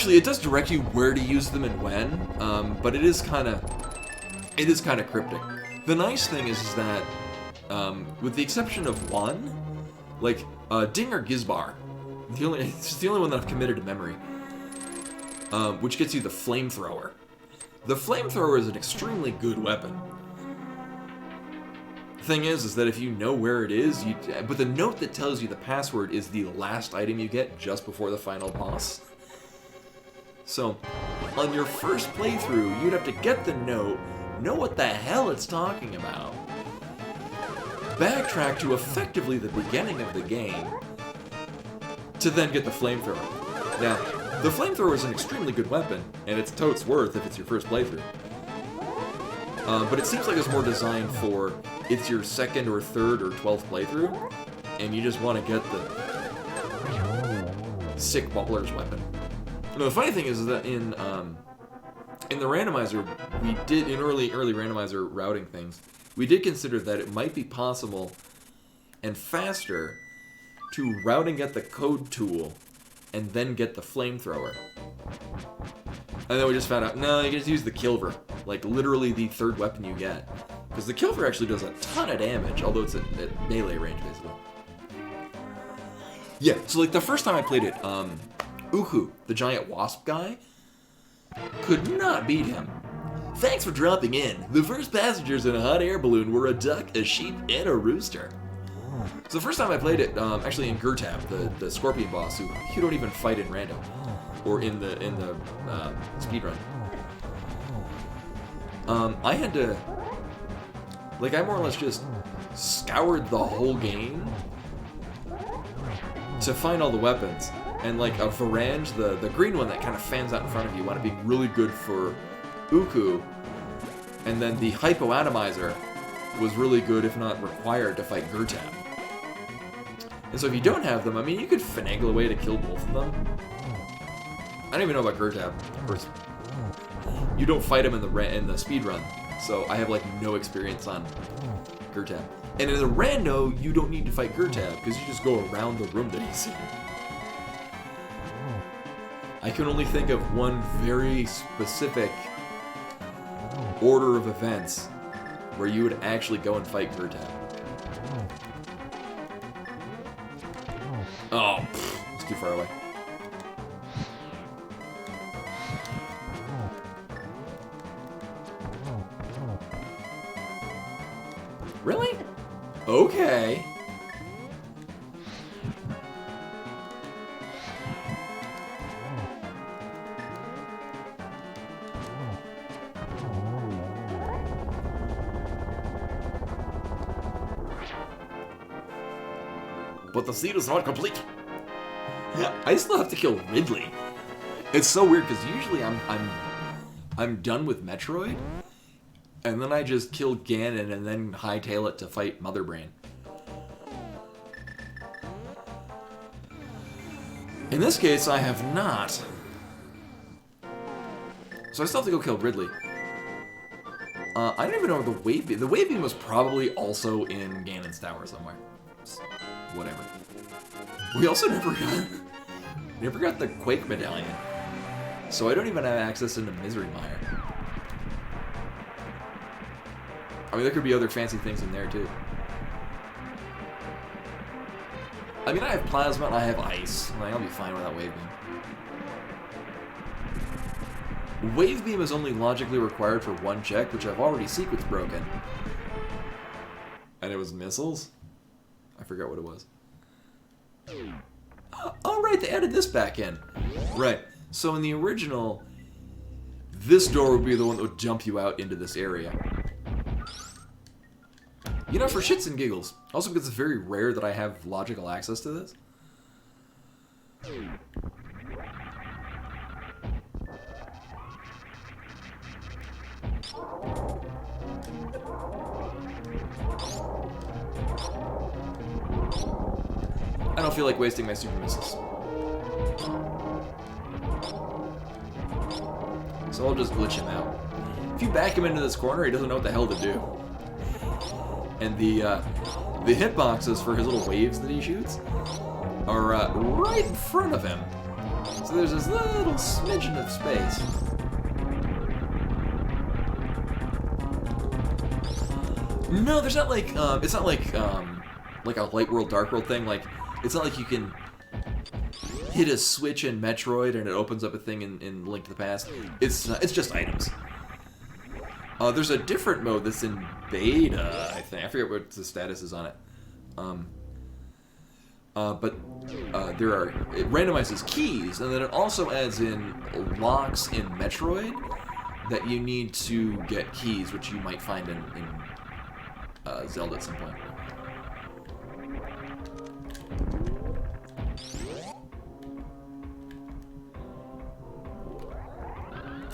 it does direct you where to use them and when, but it is kind of cryptic. The nice thing is that, with the exception of one, like Ding or Gizbar, it's the only one that I've committed to memory, which gets you the flamethrower. The flamethrower is an extremely good weapon. The thing is that if you know where it is, but the note that tells you the password is the last item you get just before the final boss. So, on your first playthrough, you'd have to get the note, know what the hell it's talking about, backtrack to effectively the beginning of the game, to then get the flamethrower. Now, the flamethrower is an extremely good weapon, and it's totes worth if it's your first playthrough. But it seems like it's more designed for it's your second or third or 12th playthrough, and you just want to get the sick baller's weapon. You know, the funny thing is that in the randomizer, we did, in early randomizer routing things, we did consider that it might be possible and faster to route and get the code tool and then get the flamethrower. And then we just found out, no, you just use the Kilver, like literally the third weapon you get. Because the Kilver actually does a ton of damage, although it's at melee range, basically. Yeah, so like the first time I played it, Uhu, the giant wasp guy, could not beat him. Thanks for dropping in. The first passengers in a hot air balloon were a duck, a sheep, and a rooster. So the first time I played it, actually in Gurtab, the scorpion boss, who you don't even fight in random, or in the speedrun. I had to, like, I more or less just scoured the whole game to find all the weapons. And like a Varange, the green one that kind of fans out in front of you, wound up being really good for Uku. And then the Hypoatomizer was really good, if not required, to fight Gurtab. And so if you don't have them, I mean, you could finagle a way to kill both of them. I don't even know about Gurtab. Of course, you don't fight him in the speedrun, so I have like no experience on Gurtab. And in the rando, you don't need to fight Gurtab, because you just go around the room that he's in. I can only think of one very specific order of events where you would actually go and fight Gurtab. Oh, it's too far away. Really? Okay. But the seed is not complete. I still have to kill Ridley. It's so weird because usually I'm done with Metroid, and then I just kill Ganon and then hightail it to fight Mother Brain. In this case, I have not. So I still have to go kill Ridley. I don't even know where the Wave Beam... The Wave Beam was probably also in Ganon's Tower somewhere. Whatever. We also never got the Quake Medallion. So I don't even have access into Misery Mire. I mean, there could be other fancy things in there, too. I mean, I have Plasma and I have Ice. Like, I'll be fine without Wave Beam. Wave Beam is only logically required for one check, which I've already sequence broken. And it was missiles? I forgot what it was. Oh, right, they added this back in. Right. So in the original, this door would be the one that would jump you out into this area. You know, for shits and giggles. Also because it's very rare that I have logical access to this. I don't feel like wasting my super missiles. So I'll just glitch him out. If you back him into this corner, he doesn't know what the hell to do. And the hitboxes for his little waves that he shoots are right in front of him. So there's this little smidgen of space. No, there's not like it's not like a Light World, Dark World thing. Like, it's not like you can hit a switch in Metroid and it opens up a thing in Link to the Past. It's just items. There's a different mode that's in beta, I think. I forget what the status is on it. But it randomizes keys, and then it also adds in locks in Metroid that you need to get keys, which you might find in Zelda at some point.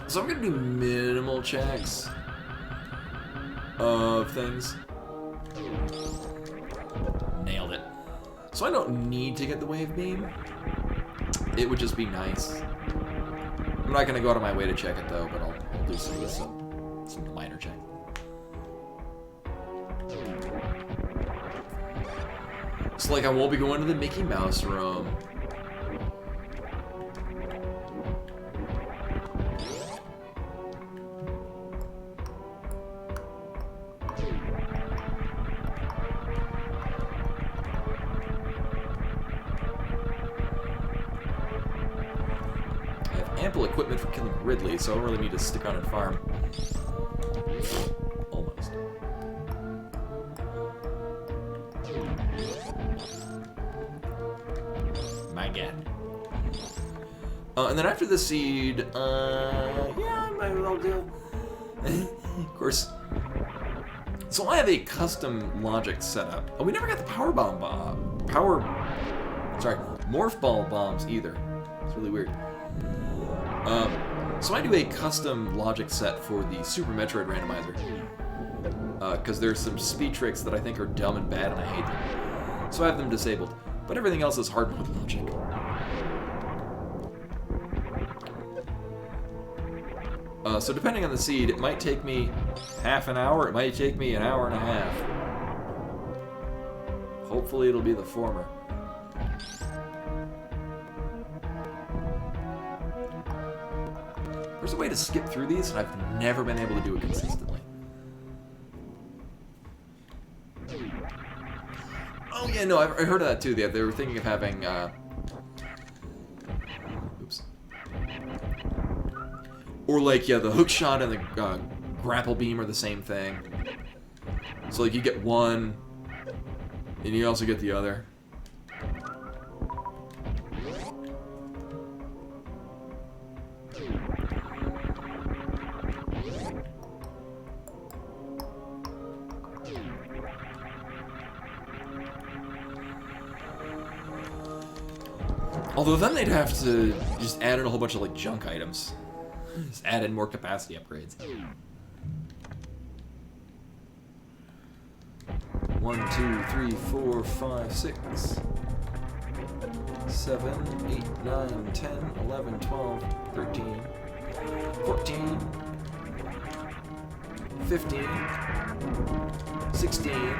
So I'm gonna do minimal checks of things. Nailed it. So I don't need to get the Wave Beam. It would just be nice. I'm not gonna go out of my way to check it though, but I'll do some minor check. It's like I won't be going to the Mickey Mouse room. Ample equipment for killing Ridley, so I don't really need to stick on and farm. Almost. My god. And then after the seed, yeah, I might as well do. Of course. So I have a custom logic setup. Oh, we never got the Morph Ball bombs either. It's really weird. So I do a custom logic set for the Super Metroid randomizer. Because there's some speed tricks that I think are dumb and bad and I hate them. So I have them disabled. But everything else is hard mode logic. So depending on the seed, it might take me half an hour, it might take me an hour and a half. Hopefully it'll be the former. There's a way to skip through these, and I've never been able to do it consistently. Oh yeah, no, I heard of that too. They were thinking of having, oops. Or like, yeah, the hook shot and the grapple beam are the same thing. So like you get one, And you also get the other. Although then they'd have to just add in a whole bunch of like junk items. Just add in more capacity upgrades. 1, 2, 3, 4, 5, 6, 7, 8, 9, 10, 11, 12, 13, 14, 15, 16,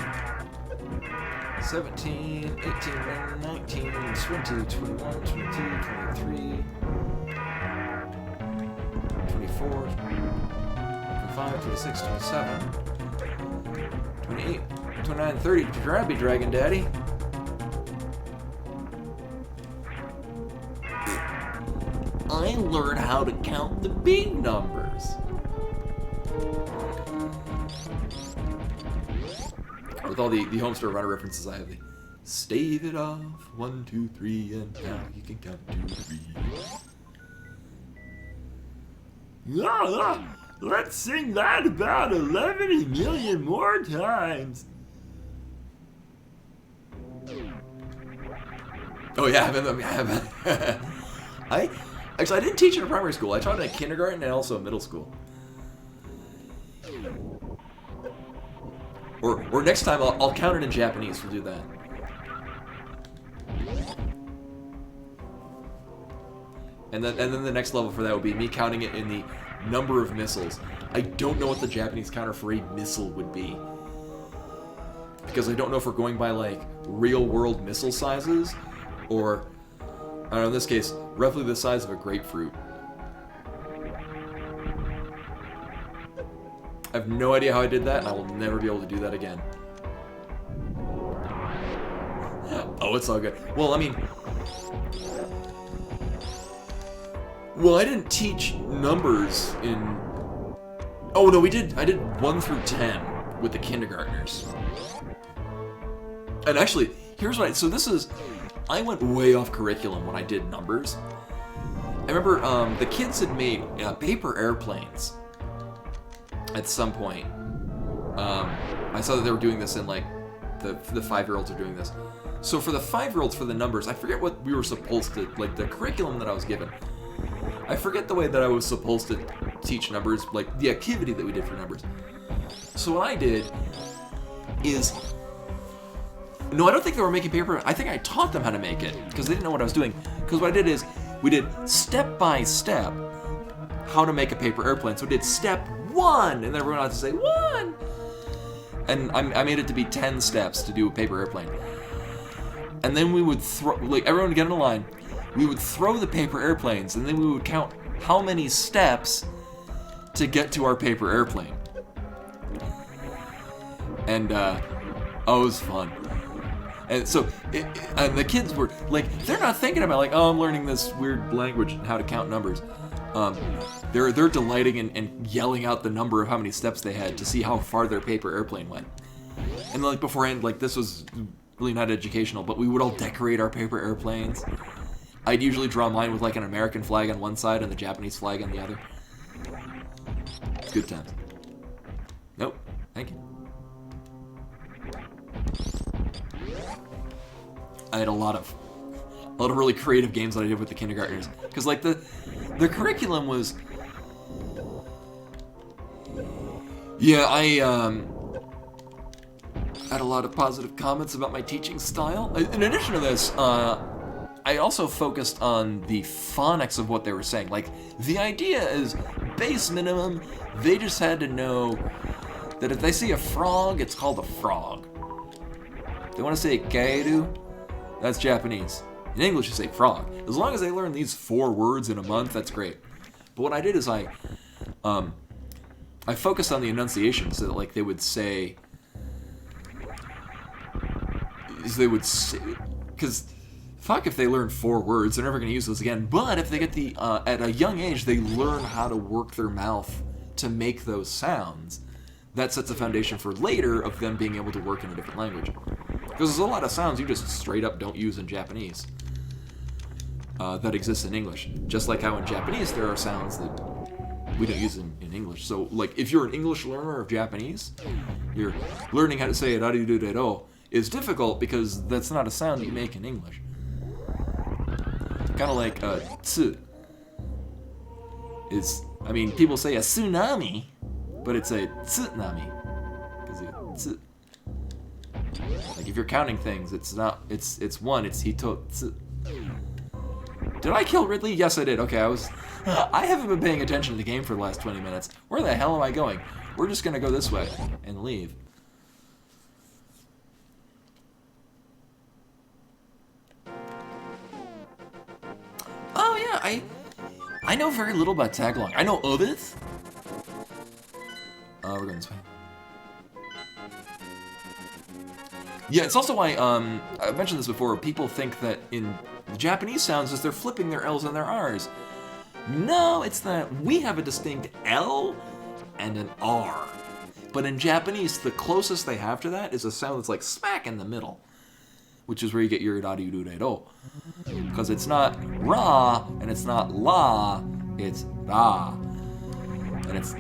17, 18, 19, 20, 21, 22, 23, 24, 25, 26, 27, 28, 29, 30. Grab me, Dragon Daddy. I learned how to count the big numbers. With all the Homestar Runner references, I have the stave it off, 1, 2, 3, and now you can count 2, 3. Let's sing that about 11 million more times. Oh yeah, I didn't teach in a primary school. I taught in a kindergarten and also a middle school. Or next time I'll count it in Japanese. We'll do that. And then the next level for that would be me counting it in the number of missiles. I don't know what the Japanese counter for a missile would be. Because I don't know if we're going by like real world missile sizes or, I don't know, in this case, roughly the size of a grapefruit. I have no idea how I did that, and I will never be able to do that again. Oh, it's all good. Well, I mean... Well, I didn't teach numbers in... Oh, no, we did. I did 1 through 10 with the kindergartners. And actually, here's what So this is... I went way off curriculum when I did numbers. I remember the kids had made paper airplanes. At some point, I saw that they were doing this in like the 5-year-olds are doing this. So for the 5-year-olds, for the numbers, I forget what we were supposed to, like the curriculum that I was given. I forget the way that I was supposed to teach numbers, like the activity that we did for numbers. So what I did is, no, I don't think they were making paper. I think I taught them how to make it because they didn't know what I was doing. Because what I did is we did step by step how to make a paper airplane. So we did step 1, and everyone had to say 1. And I made it to be 10 steps to do a paper airplane. And then we would throw, like everyone would get in a line. We would throw the paper airplanes, and then we would count how many steps to get to our paper airplane. And oh, it was fun. And so, and the kids were like, they're not thinking about like, oh, I'm learning this weird language and how to count numbers. They're delighting and yelling out the number of how many steps they had to see how far their paper airplane went. And like beforehand, like this was really not educational, but we would all decorate our paper airplanes. I'd usually draw mine with like an American flag on one side and the Japanese flag on the other. It's good times. Nope, thank you. I had a lot of really creative games that I did with the kindergartners, because like the curriculum was, yeah, I had a lot of positive comments about my teaching style. In addition to this, I also focused on the phonics of what they were saying. Like, the idea is base minimum. They just had to know that if they see a frog, it's called a frog. If they want to say kairu, that's Japanese. In English, you say frog. As long as they learn these 4 words in a month, that's great. But what I did is I focused on the enunciation so that, like, they would say, because fuck if they learn 4 words, they're never going to use those again. But if they get at a young age, they learn how to work their mouth to make those sounds. That sets a foundation for later of them being able to work in a different language. Because there's a lot of sounds you just straight up don't use in Japanese that exist in English. Just like how in Japanese there are sounds that we don't use in English. So, like, if you're an English learner of Japanese, you're learning how to say rariru is difficult because that's not a sound that you make in English. Kind of like tsu. I mean, people say a tsunami, but it's a tsunami. Because like, if you're counting things, it's one, it's hito tsu. Did I kill Ridley? Yes, I did. Okay, I haven't been paying attention to the game for the last 20 minutes. Where the hell am I going? We're just gonna go this way and leave. Oh yeah, I know very little about tagalong. I know of it. We're going this way. Yeah, it's also why, I've mentioned this before, people think that in the Japanese sounds is they're flipping their L's and their R's. No, it's that we have a distinct L and an R. But in Japanese, the closest they have to that is a sound that's like smack in the middle, which is where you get your rariru. Because it's not ra and it's not la, it's ra. And it's,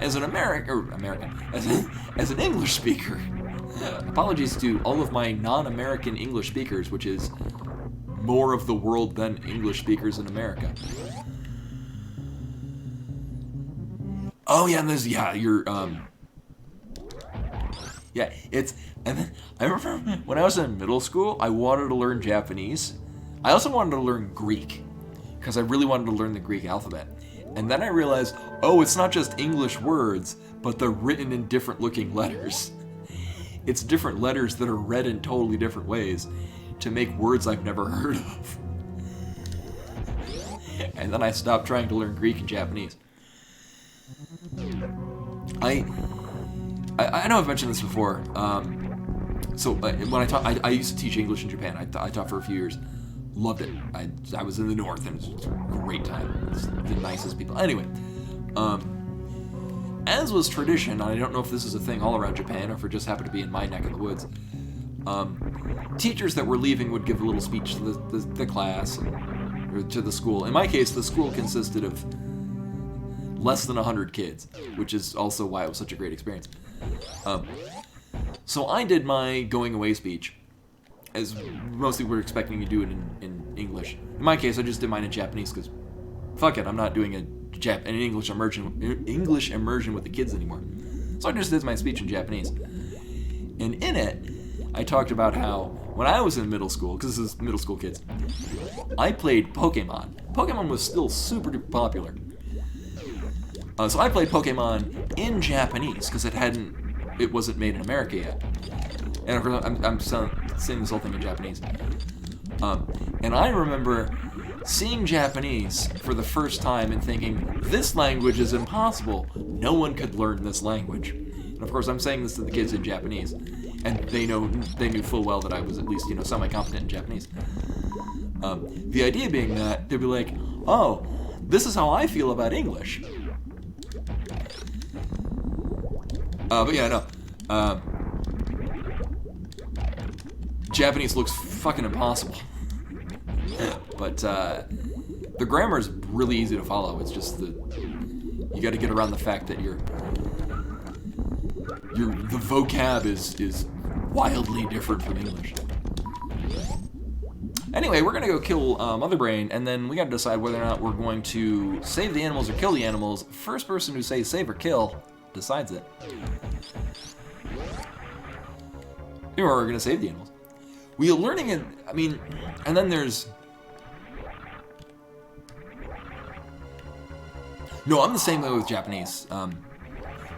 as an as an English speaker, apologies to all of my non-American English speakers, which is more of the world than English speakers in America. Oh yeah, and there's, yeah, and then I remember when I was in middle school, I wanted to learn Japanese. I also wanted to learn Greek, because I really wanted to learn the Greek alphabet. And then I realized, oh, it's not just English words, but they're written in different looking letters. It's different letters that are read in totally different ways to make words I've never heard of. And then I stopped trying to learn Greek and Japanese. I know I've mentioned this before. So when I used to teach English in Japan. I taught for a few years. Loved it. I was in the north and it was a great time. It's the nicest people. Anyway, as was tradition, I don't know if this is a thing all around Japan or if it just happened to be in my neck of the woods, teachers that were leaving would give a little speech to the class or to the school. In my case, the school consisted of less than 100 kids, which is also why it was such a great experience. So I did my going away speech, as mostly we're expecting to do it in English. In my case, I just did mine in Japanese because, fuck it, I'm not doing an English immersion with the kids anymore. So I just did my speech in Japanese. And in it, I talked about how when I was in middle school, because this is middle school kids, I played Pokemon. Pokemon was still super duper popular. So I played Pokemon in Japanese because it wasn't made in America yet. And of course, I'm saying this whole thing in Japanese. And I remember seeing Japanese for the first time and thinking, this language is impossible. No one could learn this language. And of course, I'm saying this to the kids in Japanese, and they knew full well that I was at least, semi-competent in Japanese. The idea being that they'd be like, oh, this is how I feel about English. But yeah, no. Japanese looks fucking impossible. But the grammar is really easy to follow. It's just that you got to get around the fact that the vocab is wildly different from English. Anyway, we're gonna go kill Mother Brain, and then we gotta decide whether or not we're going to save the animals or kill the animals. First person who says save or kill decides it. Or we're gonna save the animals. We are learning it. I mean, and then there's. No, I'm the same way with Japanese. And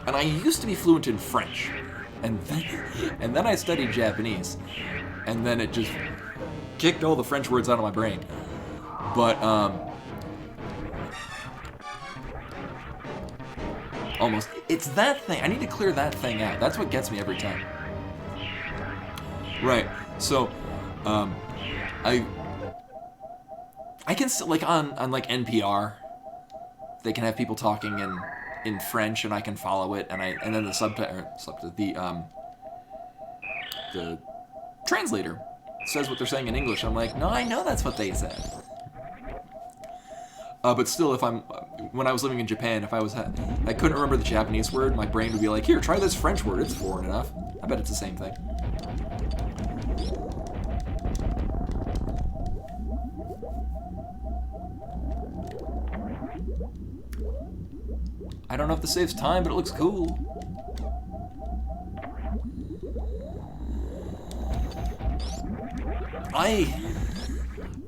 I used to be fluent in French, and then I studied Japanese, and then it just kicked all the French words out of my brain. But almost. It's that thing. I need to clear that thing out. That's what gets me every time. Right. So, I can still, like, on like NPR, they can have people talking in French, and I can follow it, and then the the translator says what they're saying in English. I'm like, no, I know that's what they said. But still, when I was living in Japan, if I couldn't remember the Japanese word, my brain would be like, here, try this French word. It's foreign enough. I bet it's the same thing. I don't know if this saves time, but it looks cool.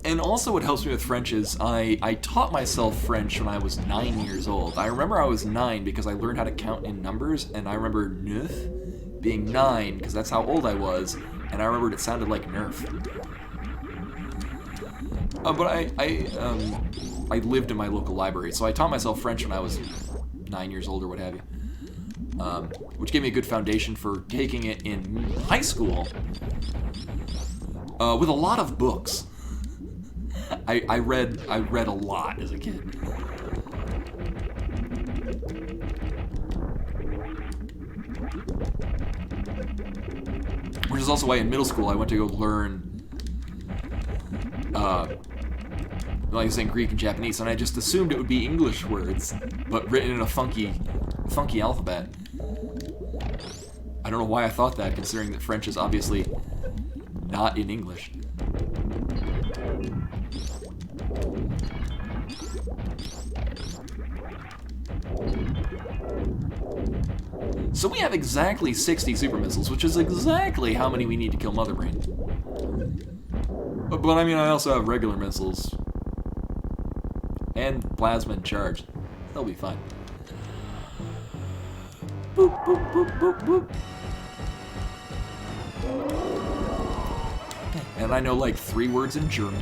And also what helps me with French is I taught myself French when I was 9 years old. I remember I was 9 because I learned how to count in numbers, and I remember neuf being 9 because that's how old I was, and I remembered it sounded like nerf. But I lived in my local library, so I taught myself French when I was 9 years old or what have you, which gave me a good foundation for taking it in high school with a lot of books. I read a lot as a kid. Which is also why in middle school I went to go learn, like I was saying, Greek and Japanese, and I just assumed it would be English words, but written in a funky alphabet. I don't know why I thought that, considering that French is obviously not in English. So we have exactly 60 super missiles, which is exactly how many we need to kill Mother Brain. But I mean, I also have regular missiles. And plasma and charge. They'll be fine. Boop, boop, boop, boop, boop. And I know like 3 words in German.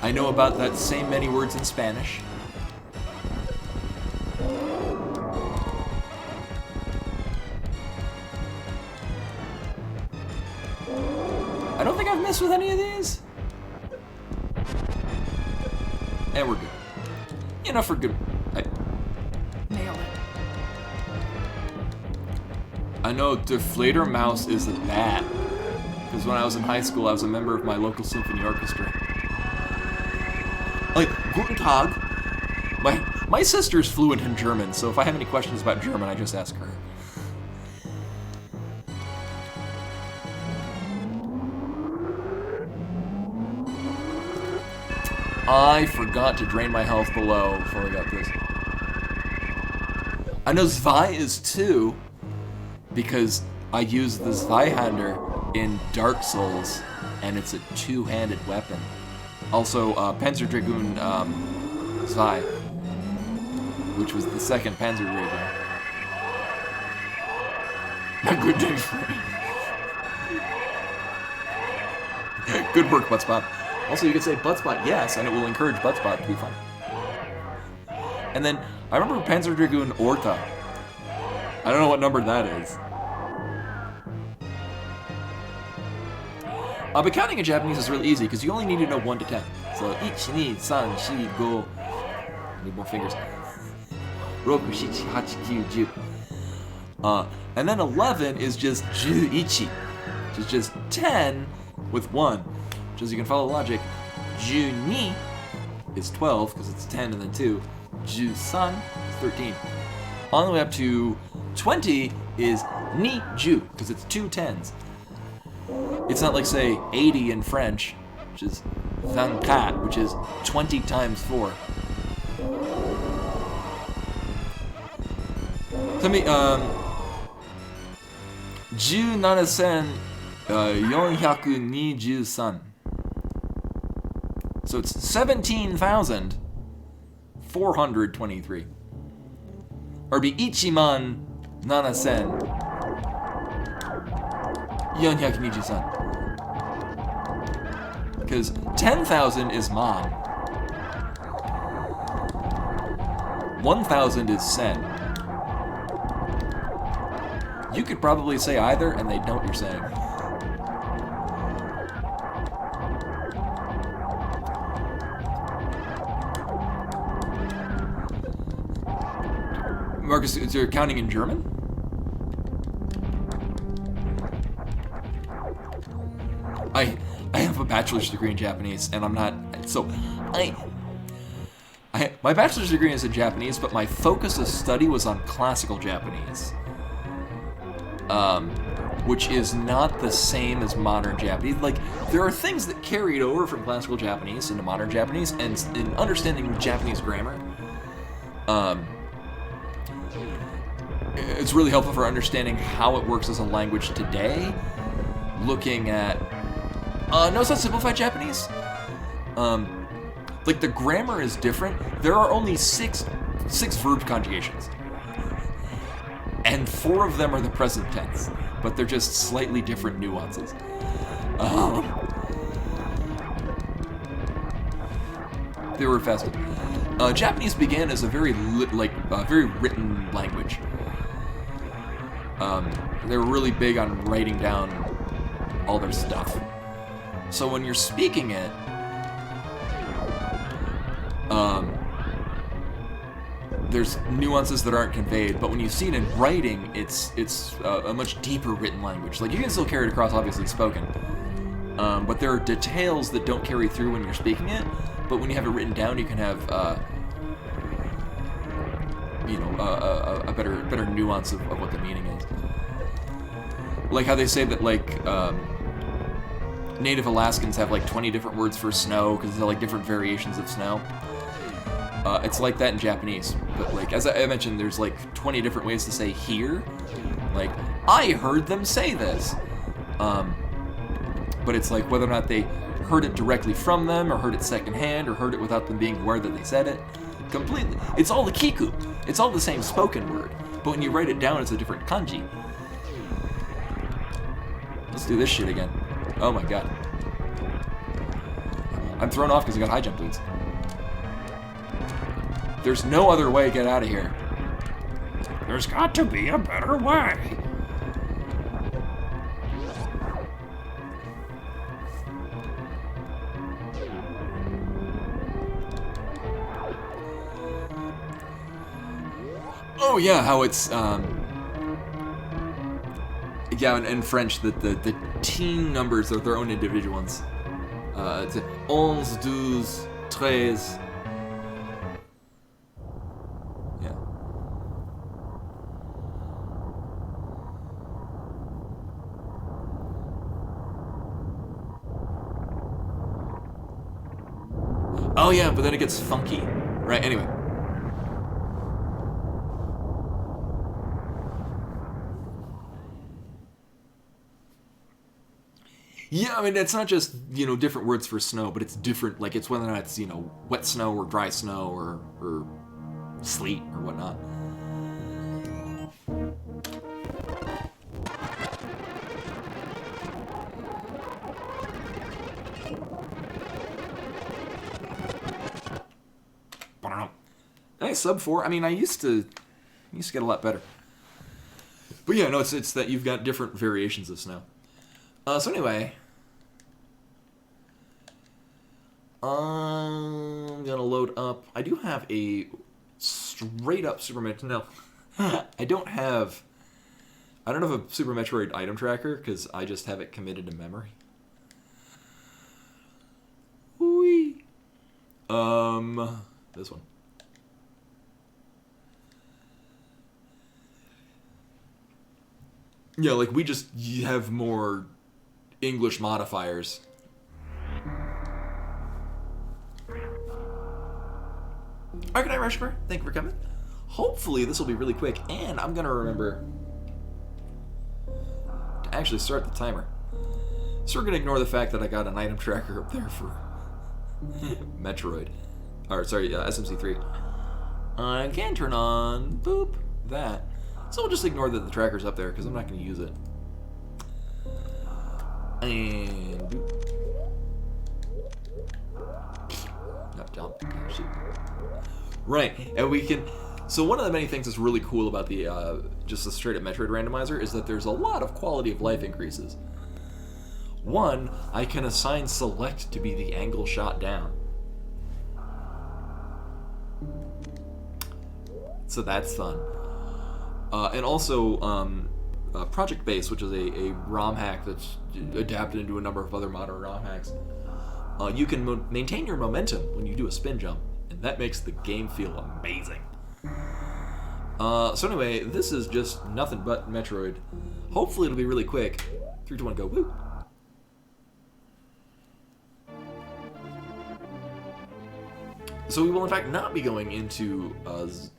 I know about that same many words in Spanish. I don't think I've messed with any of these. And we're good. Enough for good. Nailed it. I know Deflator Mouse is a bat. Because when I was in high school, I was a member of my local symphony orchestra. Like, Guten Tag. My sister's fluent in German, so if I have any questions about German, I just ask her. I forgot to drain my health below before I got this. I know Zwei is 2 because I use the Zweihander in Dark Souls, and it's a 2-handed weapon. Also, Panzer Dragoon Zwei, which was the second Panzer Dragoon. Good day, friend. Good work, Buttspot. Also, you can say Buttspot yes, and it will encourage Buttspot to be fun. And then, I remember Panzer Dragoon Orta. I don't know what number that is. But counting in Japanese is really easy, because you only need to know 1 to 10. So, 1, 2, 3, 4, 5... Need more fingers. 6, 7, 8, 9, 10. And then 11 is just 11, which is just 10 with 1. Which, as you can follow the logic, 12 is 12, because it's 10 and then 2. 13 is 13. On the way up to 20 is 20, because it's 2 10s. It's not like, say, 80 in French, which is 24, which is 20 times 4. Tell me, 17,423. So it's 17,423. Or be 17,423. Because 10,000 is man. 1,000 is sen. You could probably say either, and they'd know what you're saying. Marcus, is there counting in German? I have a bachelor's degree in Japanese, and I'm not so my bachelor's degree is in Japanese, but my focus of study was on classical Japanese, which is not the same as modern Japanese. Like, there are things that carried over from classical Japanese into modern Japanese, and in understanding Japanese grammar, it's really helpful for understanding how it works as a language today. Looking at no, it's not simplified Japanese. Like, the grammar is different. There are only six verb conjugations, and 4 of them are the present tense, but they're just slightly different nuances. They were fasted. Japanese began as a very very written language. They were really big on writing down all their stuff. So when you're speaking it, there's nuances that aren't conveyed, but when you see it in writing, it's a much deeper written language. Like, you can still carry it across, obviously spoken, but there are details that don't carry through when you're speaking it. But when you have it written down, you can have a better nuance of what the meaning is. Like how they say that, like, Native Alaskans have like 20 different words for snow because they're like different variations of snow. It's like that in Japanese, but like, as I mentioned, there's like 20 different ways to say here. Like, I heard them say this, but it's like whether or not they heard it directly from them, or heard it secondhand, or heard it without them being aware that they said it. Completely, it's all the kiku. It's all the same spoken word, but when you write it down, it's a different kanji. Let's do this shit again. Oh my god. I'm thrown off because I got high jump boots. There's no other way to get out of here. There's got to be a better way. Oh yeah, how it's yeah, in French that the teen numbers are their own individual ones. It's 11, 12, 13. Yeah. Oh yeah, but then it gets funky. Right, anyway. Yeah, I mean, it's not just, different words for snow, but it's different, like, it's whether or not it's, wet snow or dry snow or sleet or whatnot. Nice, sub 4. I mean, I used to get a lot better. But yeah, no, it's that you've got different variations of snow. So anyway, I'm gonna load up. I do have a straight up Super Metroid. No, I don't have a Super Metroid item tracker because I just have it committed to memory. Whee. This one. Yeah, like you have more English modifiers. Arcanite Rushmer, thank you for coming. Hopefully this will be really quick, and I'm gonna remember to actually start the timer. So we're gonna ignore the fact that I got an item tracker up there for Metroid. Or sorry, SMZ3. I can turn on that. So we'll just ignore that the tracker's up there because I'm not gonna use it. And no, jump. Shoot. Right, and we can. So one of the many things that's really cool about the just the straight up Metroid randomizer is that there's a lot of quality of life increases. One, I can assign select to be the angle shot down. So that's fun. And also, Project Base, which is a ROM hack that's adapted into a number of other modern ROM hacks. You can maintain your momentum when you do a spin jump, and that makes the game feel amazing. So anyway, this is just nothing but Metroid. Hopefully it'll be really quick. 3, 2, 1, go. Woo! So we will in fact not be going into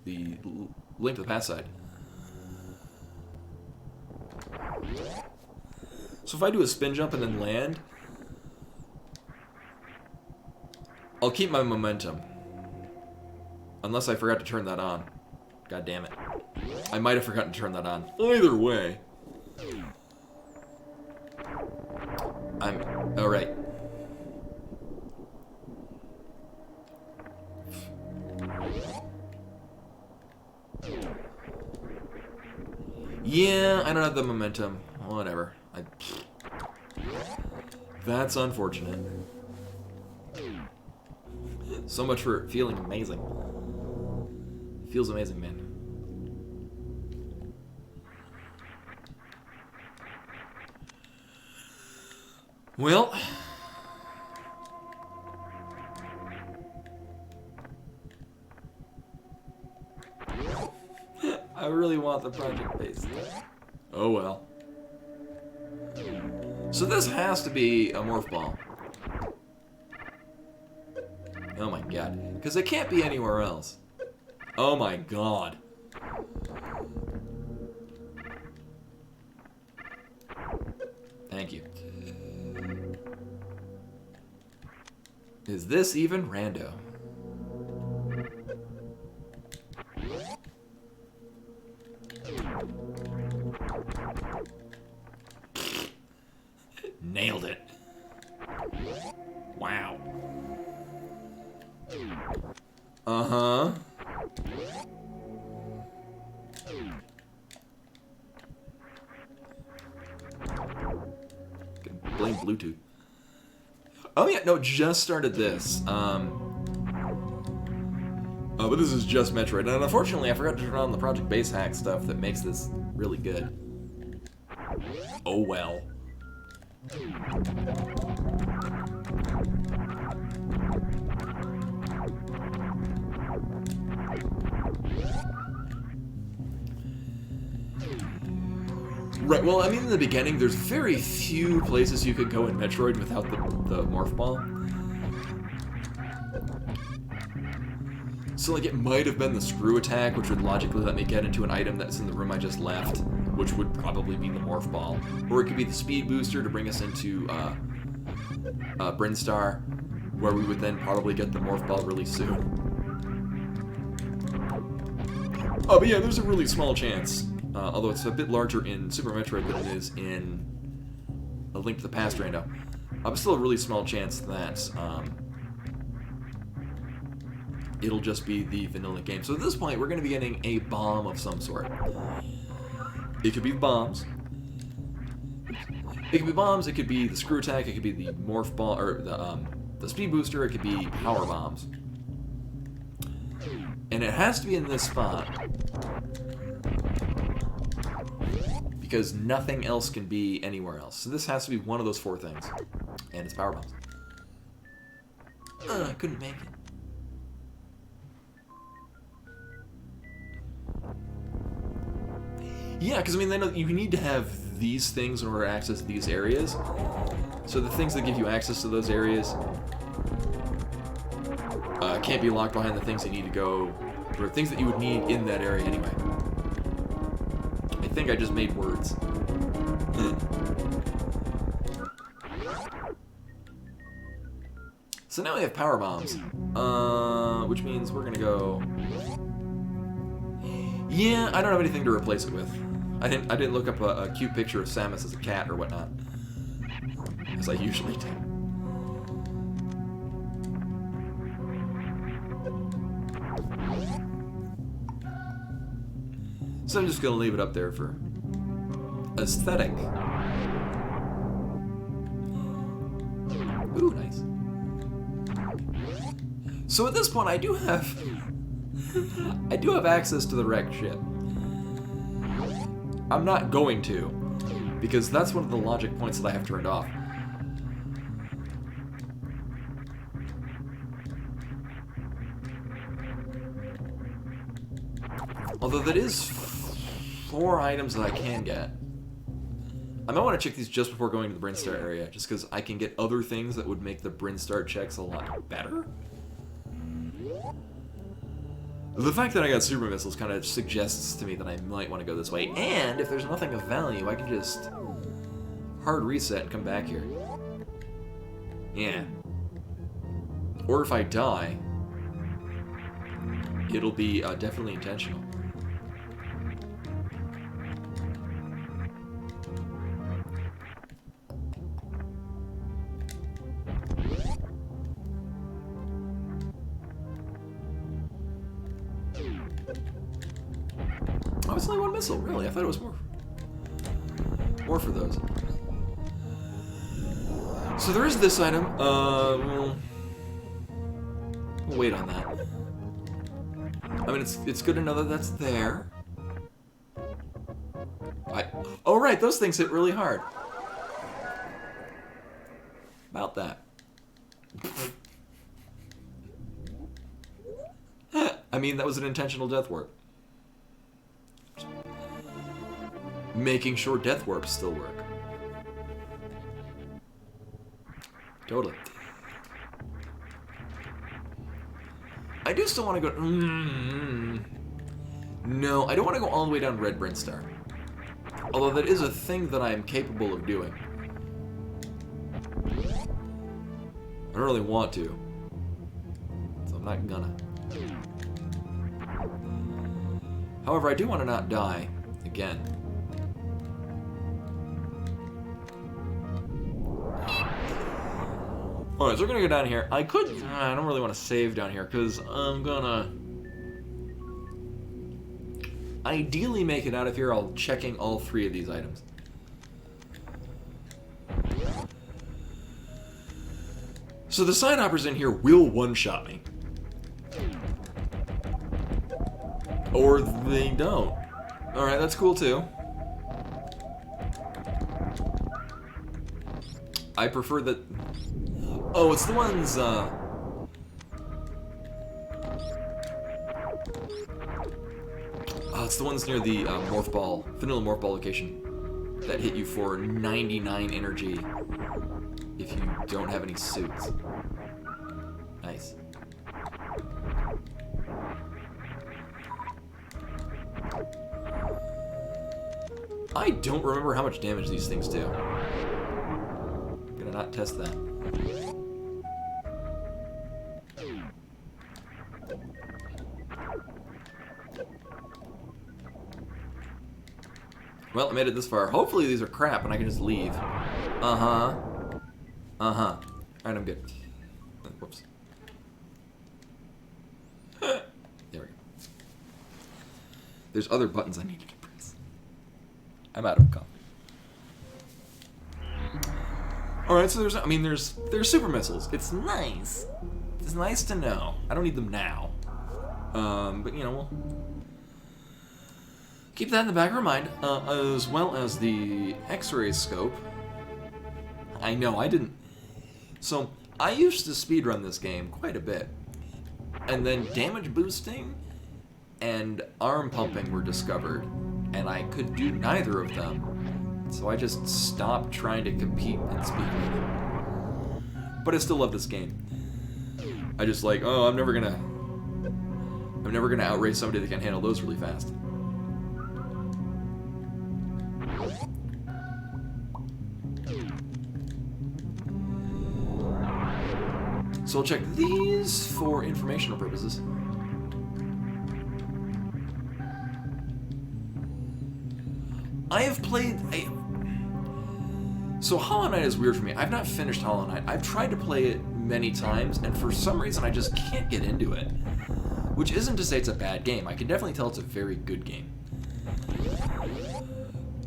the Link to the Past side. So if I do a spin jump and then land, I'll keep my momentum. Unless I forgot to turn that on. God damn it. I might have forgotten to turn that on. Either way. Alright. Yeah, I don't have the momentum. Whatever. That's unfortunate. So much for feeling amazing. Feels amazing, man. Well, I really want the Project Base. Oh well. So this has to be a morph ball. Oh my god. Because it can't be anywhere else. Oh my god. Thank you. Is this even rando? Nailed it. Wow. Uh-huh. Blame Bluetooth. Oh yeah, no, just started this. But this is just Metroid. And unfortunately, I forgot to turn on the Project Base hack stuff that makes this really good. Oh well. Right, well, I mean, in the beginning, there's very few places you could go in Metroid without the Morph Ball. So, like, it might have been the screw attack, which would logically let me get into an item that's in the room I just left, which would probably be the Morph Ball. Or it could be the speed booster to bring us into Brinstar, where we would then probably get the Morph Ball really soon. Oh, but yeah, there's a really small chance. Although it's a bit larger in Super Metroid than it is in A Link to the Past Rando. But still a really small chance that it'll just be the vanilla game. So at this point, we're going to be getting a bomb of some sort. It could be bombs. It could be bombs, it could be the screw attack, it could be the morph ball, or the speed booster, it could be power bombs. And it has to be in this spot. Because nothing else can be anywhere else. So this has to be one of those four things. And it's power bombs. I couldn't make it. Yeah, because I mean, then you need to have these things in order to access these areas. So the things that give you access to those areas can't be locked behind the things that need to go, or things that you would need in that area anyway. I think I just made words. So now we have power bombs, which means we're gonna go. Yeah, I don't have anything to replace it with. I didn't look up a cute picture of Samus as a cat or whatnot, as I usually do. So I'm just gonna leave it up there for aesthetic. Ooh, nice. So at this point, I do have access to the wrecked ship. I'm not going to, because that's one of the logic points that I have turned off. Although that is 4 items that I can get. I might want to check these just before going to the Brinstar area, just because I can get other things that would make the Brinstar checks a lot better. The fact that I got super missiles kind of suggests to me that I might want to go this way, and if there's nothing of value, I can just hard reset and come back here. Yeah. Or if I die, it'll be definitely intentional. Oh, it's only 1 missile, really? I thought it was more. More for those. So there is this item. We'll wait on that. I mean, it's good to know that that's there. Oh, right, those things hit really hard. About that. I mean, that was an intentional death warp. Making sure death warps still work. Totally. I do still want to go... No, I don't want to go all the way down Red Brinstar. Although that is a thing that I am capable of doing. I don't really want to. So I'm not gonna. However, I do want to not die again. Alright, so we're gonna go down here. I could... I don't really want to save down here, because I'm gonna... ideally make it out of here while checking all 3 of these items. So the side hoppers in here will one-shot me. Or they don't. Alright, that's cool too. I prefer that... Oh, it's the ones, it's the ones near the morph ball, vanilla morph ball location that hit you for 99 energy if you don't have any suits. Nice. I don't remember how much damage these things do. I'm gonna not test that. Well, I made it this far. Hopefully these are crap and I can just leave. Uh-huh. Uh-huh. Alright, I'm good. Whoops. There we go. There's other buttons I needed to press. I'm out of coffee. Alright, so there's super missiles. It's nice. It's nice to know. I don't need them now. But you know, we'll keep that in the back of our mind, as well as the X-ray scope. I know, I didn't... So, I used to speedrun this game quite a bit. And then damage boosting and arm pumping were discovered. And I could do neither of them. So I just stopped trying to compete in speedrunning. But I still love this game. I just like, oh, I'm never gonna outrace somebody that can handle those really fast. So I'll check these for informational purposes. I have played... So Hollow Knight is weird for me. I've not finished Hollow Knight. I've tried to play it many times, and for some reason I just can't get into it. Which isn't to say it's a bad game. I can definitely tell it's a very good game.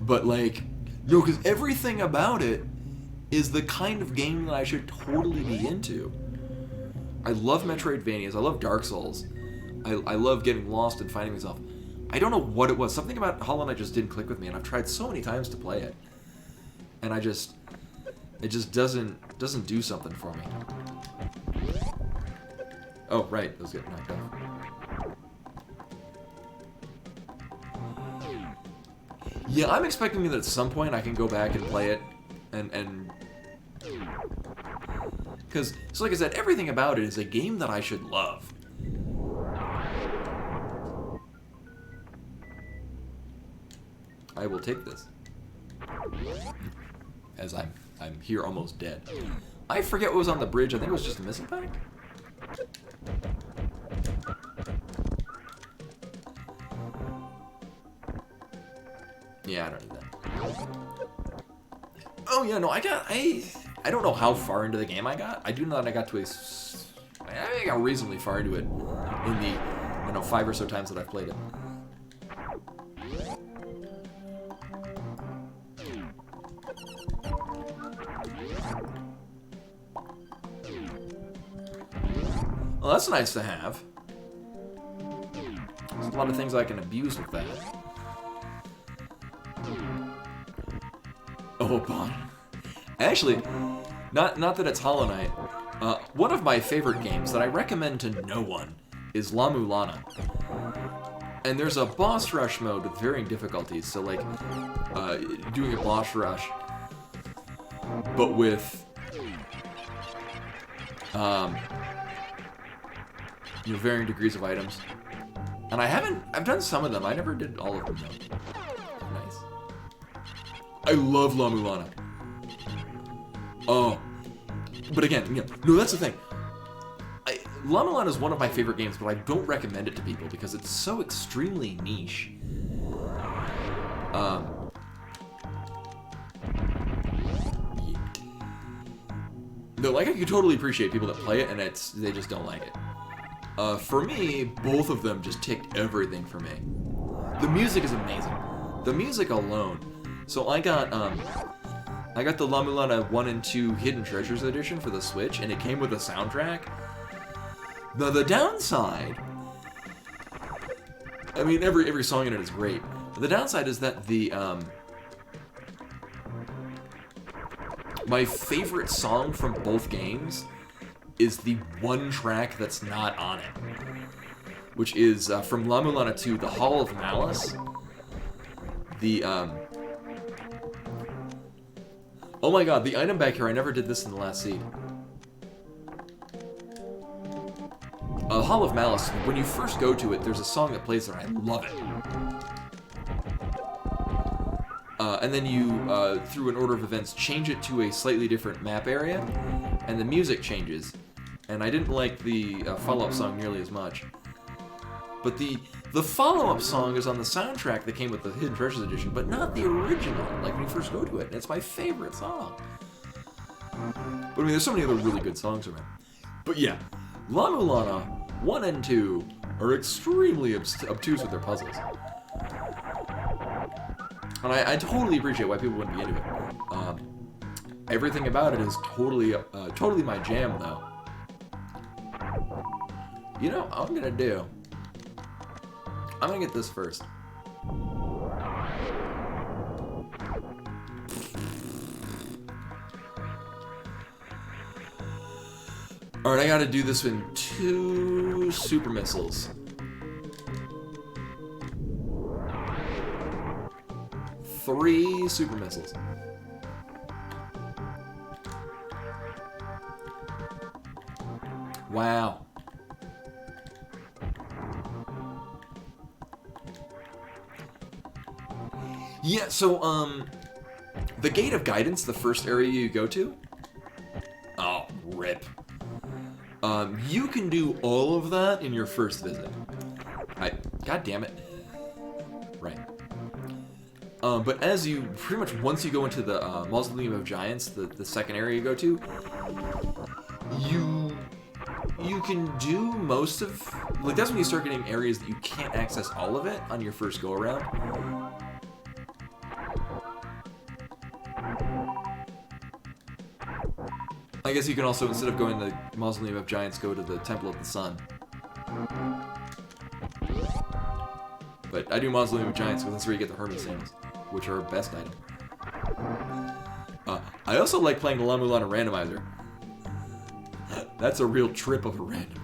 But like... No, because everything about it is the kind of game that I should totally be into. I love Metroidvanias. I love Dark Souls. I love getting lost and finding myself. I don't know what it was. Something about Hollow Knight just didn't click with me, and I've tried so many times to play it, and it just doesn't do something for me. Oh, right, those get knocked off. Yeah, I'm expecting that at some point I can go back and play it, and because, so like I said, everything about it is a game that I should love. I will take this. As I'm here almost dead. I forget what was on the bridge. I think it was just a missile pack. Yeah, I don't need that. Oh yeah, no, I don't know how far into the game I got. I do know that I got to I got reasonably far into it in the, 5 or so times that I've played it. Well, that's nice to have. There's a lot of things I can abuse with that. Oh, Bon. Actually, not that it's Hollow Knight. One of my favorite games that I recommend to no one is La Mulana. And there's a boss rush mode with varying difficulties. So, like, doing a boss rush, but with varying degrees of items. And I've done some of them. I never did all of them, though. Nice. I love La Mulana. Oh. But again, no, that's the thing. La Mulana is one of my favorite games, but I don't recommend it to people because it's so extremely niche. No, like, I can totally appreciate people that play it and they just don't like it. For me, both of them just ticked everything for me. The music is amazing. The music alone. So I got the La Mulana 1 and 2 Hidden Treasures edition for the Switch, and it came with a soundtrack. Now the downside, I mean, every song in it is great. The downside is that my favorite song from both games is the one track that's not on it, which is from La Mulana 2, The Hall of Malice. Oh my god, the item back here, I never did this in the last seed. Hall of Malice, when you first go to it, there's a song that plays there, and I love it. And then you, through an order of events, change it to a slightly different map area, and the music changes. And I didn't like the follow-up song nearly as much. But the follow-up song is on the soundtrack that came with the Hidden Treasures edition, but not the original, like when you first go to it. And it's my favorite song. But I mean, there's so many other really good songs around. But yeah, La Mulana 1 and 2 are extremely obtuse with their puzzles. And I totally appreciate why people wouldn't be into it. Everything about it is totally my jam, though. You know, what I'm gonna do. I'm gonna get this first. Alright, I gotta do this in 2 super missiles. 3 super missiles. Wow. Yeah, so, the Gate of Guidance, the first area you go to. Oh, rip. You can do all of that in your first visit. God damn it. Right. But as you, pretty much once you go into the Mausoleum of Giants, the second area you go to, you can do most of, like, that's when you start getting areas that you can't access all of it on your first go around. I guess you can also, instead of going to the Mausoleum of Giants, go to the Temple of the Sun. But I do Mausoleum of Giants because that's where you get the Hermes sandals, which are our best item. I also like playing the La Mulana randomizer. That's a real trip of a randomizer.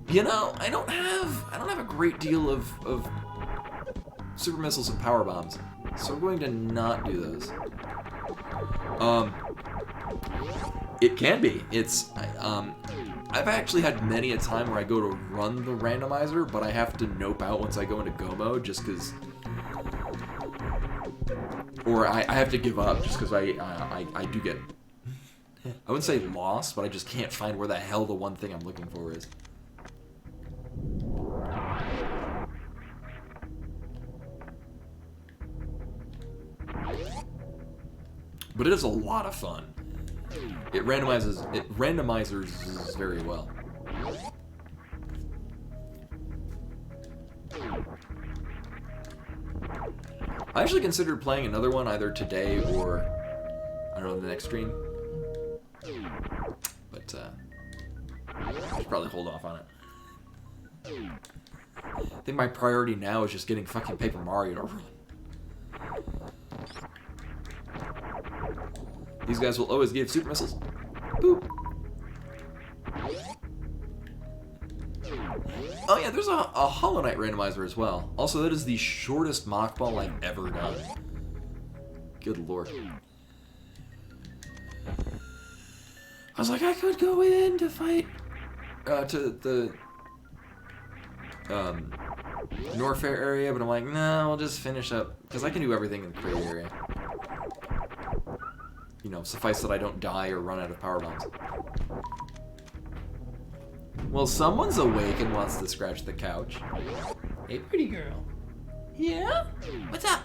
You know, I don't have a great deal of super missiles and power bombs, so we're going to not do those. It can be. I've actually had many a time where I go to run the randomizer, but I have to nope out once I go into go mode, just because, or I have to give up just because I do get, I wouldn't say lost, but I just can't find where the hell the one thing I'm looking for is. But it is a lot of fun. It randomizers very well. I actually considered playing another one either today or, I don't know, the next stream. But I should probably hold off on it. I think my priority now is just getting fucking Paper Mario to run. These guys will always give super missiles. Boop. Oh yeah, there's a Hollow Knight randomizer as well. Also, that is the shortest mock ball I've ever done. Good lord. I was like, I could go in to fight to the Norfair area, but I'm like, no, I'll just finish up because I can do everything in the Crater area. You know, suffice that I don't die or run out of power bombs. Well, someone's awake and wants to scratch the couch. Hey, pretty girl. Yeah? What's up?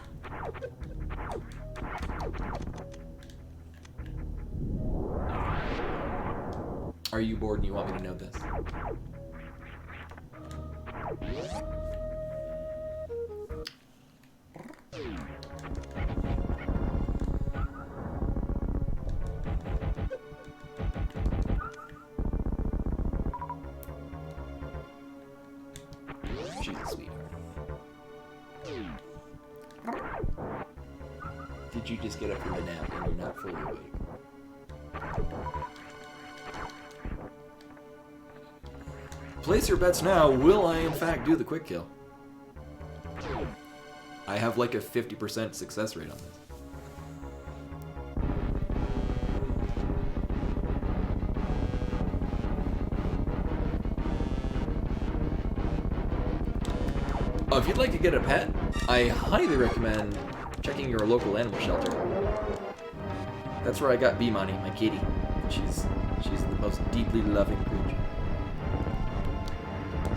Are you bored and you want me to know this? She's a sweetheart. Did you just get up from the nap and you're not fully awake? Place your bets now. Will I in fact do the quick kill? I have like a 50% success rate on this. If you'd like to get a pet, I highly recommend checking your local animal shelter. That's where I got Bimani, my kitty. She's the most deeply loving creature.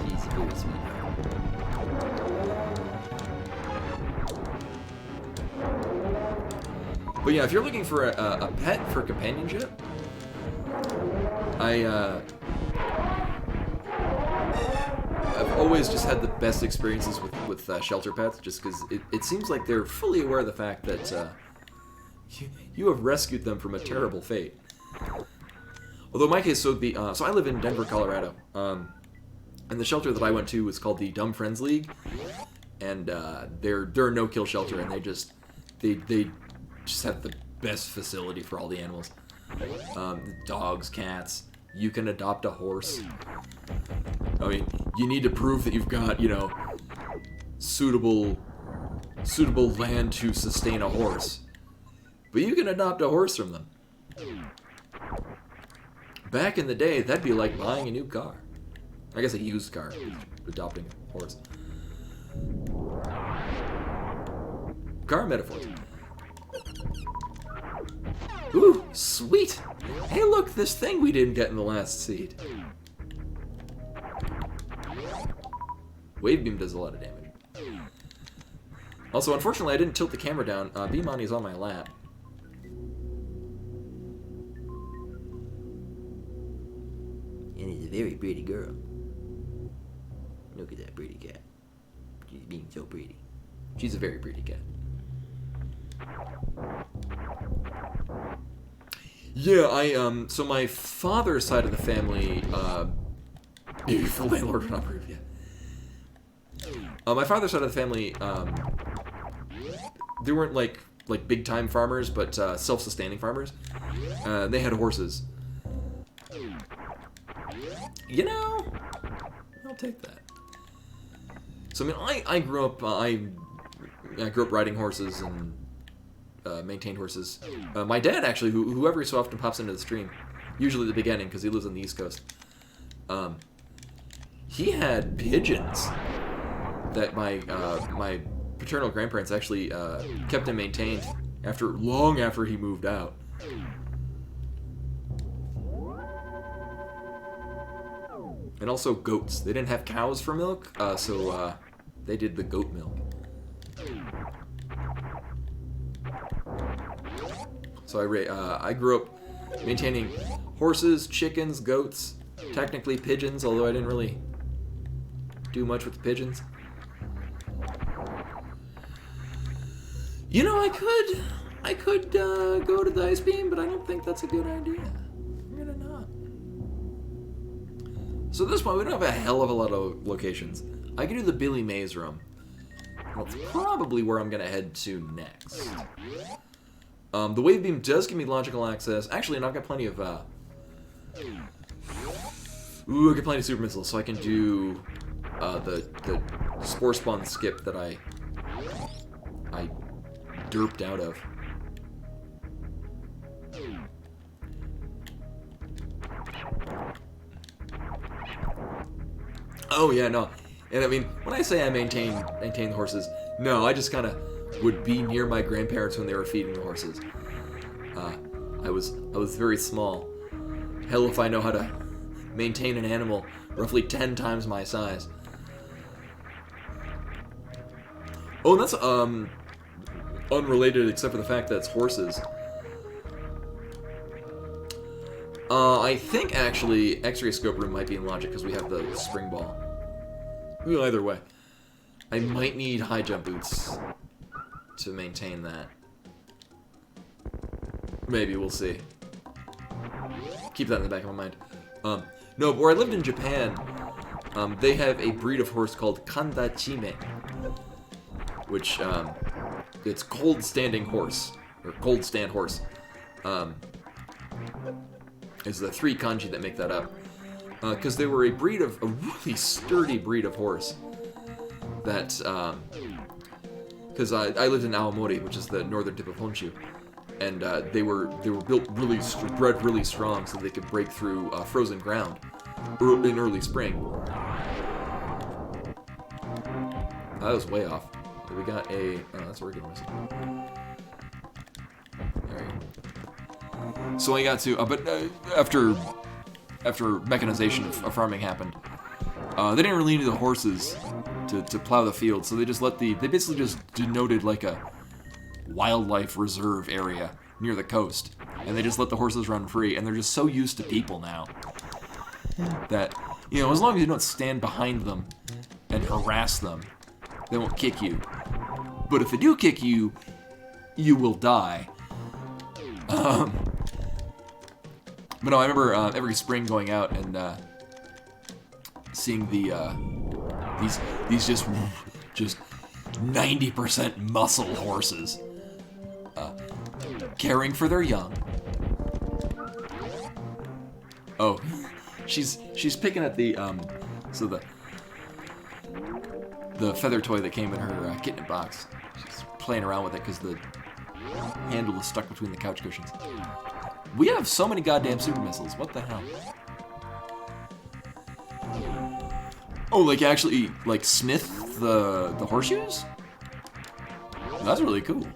She's very sweet. But yeah, if you're looking for a pet for companionship, I've always just had the best experiences with shelter pets, just because it seems like they're fully aware of the fact that you have rescued them from a terrible fate. Although in my case, so I live in Denver, Colorado, and the shelter that I went to was called the Dumb Friends League, and they're a no-kill shelter, and they just have the best facility for all the animals. Dogs, cats. You can adopt a horse. I mean, you need to prove that you've got, you know, suitable land to sustain a horse. But you can adopt a horse from them. Back in the day, that'd be like buying a new car. I guess a used car, adopting a horse. Car metaphors. Ooh, sweet! Hey look, this thing we didn't get in the last seed. Wave beam does a lot of damage. Also, unfortunately, I didn't tilt the camera down. Bimani's on my lap. And it's a very pretty girl. Look at that pretty cat. She's being so pretty. She's a very pretty cat. Yeah, so my father's side of the family, if the landlord would not approve, yeah. My father's side of the family, they weren't like big time farmers, but self-sustaining farmers. They had horses. You know, I'll take that. So I mean, I grew up I grew up riding horses and maintained horses. My dad actually, who every so often pops into the stream, usually at the beginning because he lives on the East Coast. He had pigeons that my paternal grandparents actually kept and maintained long after he moved out. And also goats. They didn't have cows for milk, so they did the goat milk. So I grew up maintaining horses, chickens, goats, technically pigeons, although I didn't really do much with the pigeons. You know, I could go to the ice beam, but I don't think that's a good idea. I'm gonna not. So at this point, we don't have a hell of a lot of locations. I can do the Billy Mays room. That's probably where I'm gonna head to next. The wave beam does give me logical access. Actually, and I've got plenty of I got plenty of super missiles, so I can do the spore spawn skip that I derped out of. Oh yeah, no. And I mean, when I say I maintain the horses, no, I just kind of would be near my grandparents when they were feeding the horses. I was very small. Hell if I know how to maintain an animal roughly 10 times my size. Oh, and that's unrelated except for the fact that it's horses. I think actually X-ray scope room might be in logic because we have the spring ball. Well, either way, I might need high jump boots to maintain that. Maybe, we'll see. Keep that in the back of my mind. No, but where I lived in Japan, they have a breed of horse called Kandachime, which it's cold standing horse or cold stand horse. Is the 3 kanji that make that up. Because they were a really sturdy breed of horse. That, because I lived in Aomori, which is the northern tip of Honshu, and they were built bred really strong, so they could break through frozen ground in early spring. That was way off. We got a. Oh, that's where we're going. There we go. So I got to, but after mechanization of farming happened, they didn't really need the horses to plow the field, so they basically just denoted like a wildlife reserve area near the coast, and they just let the horses run free, and they're just so used to people now that, you know, as long as you don't stand behind them and harass them, they won't kick you. But if they do kick you, you will die. But no, I remember every spring going out and seeing these just 90% muscle horses caring for their young. Oh, she's picking at the the feather toy that came in her kitten box. She's playing around with it because the handle is stuck between the couch cushions. We have so many goddamn super missiles. What the hell? Oh, like actually, like smith the horseshoes? That's really cool.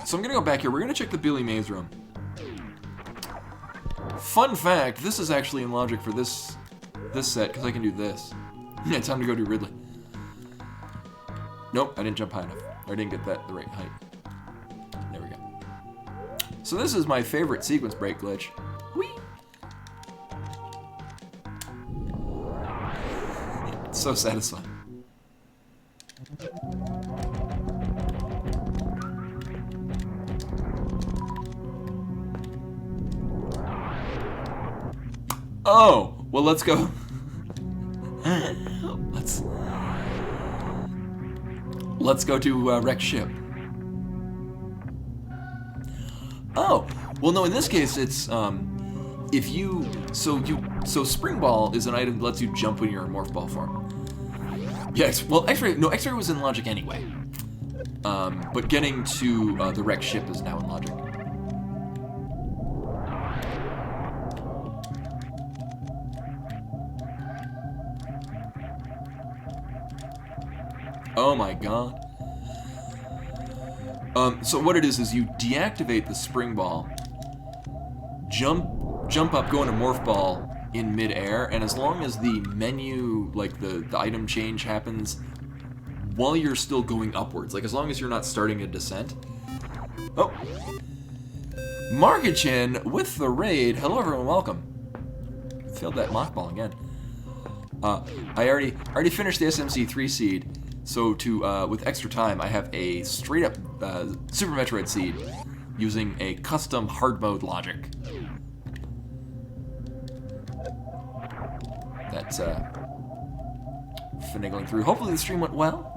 So I'm gonna go back here. We're gonna check the Billy Mays room. Fun fact: this is actually in logic for this set because I can do this. Yeah, time to go do Ridley. Nope, I didn't jump high enough. Or I didn't get the right height. There we go. So this is my favorite sequence break glitch. Whee! So satisfying. Oh, well, let's go. Let's go to wreck ship. Oh, well, no. In this case, it's if you so spring ball is an item that lets you jump when you're in morph ball form. Yes. Well, X-ray was in logic anyway. But getting to the wreck ship is now in logic. Oh my god. So what it is you deactivate the spring ball, jump up, go into morph ball in midair, and as long as the menu, like the item change happens while you're still going upwards, like as long as you're not starting a descent. Oh, Margichin with the raid. Hello everyone, welcome. Failed that mockball again. I already finished the SMZ3 seed. So with extra time, I have a straight-up Super Metroid seed using a custom hard mode logic. That's finagling through. Hopefully the stream went well.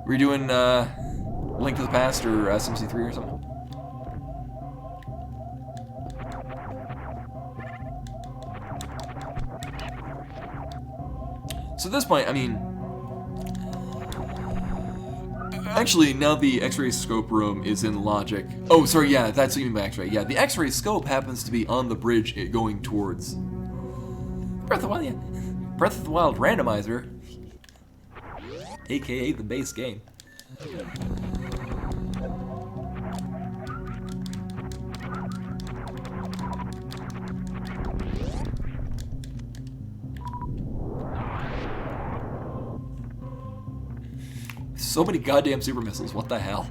Were you doing Link to the Past or SMZ3 or something? So at this point, I mean, actually, now the X-ray scope room is in logic. Oh, sorry, yeah, that's what you mean by X-ray. Yeah, the X-ray scope happens to be on the bridge going towards Breath of the Wild. Yeah. Breath of the Wild randomizer, aka the base game. So many goddamn super missiles, what the hell?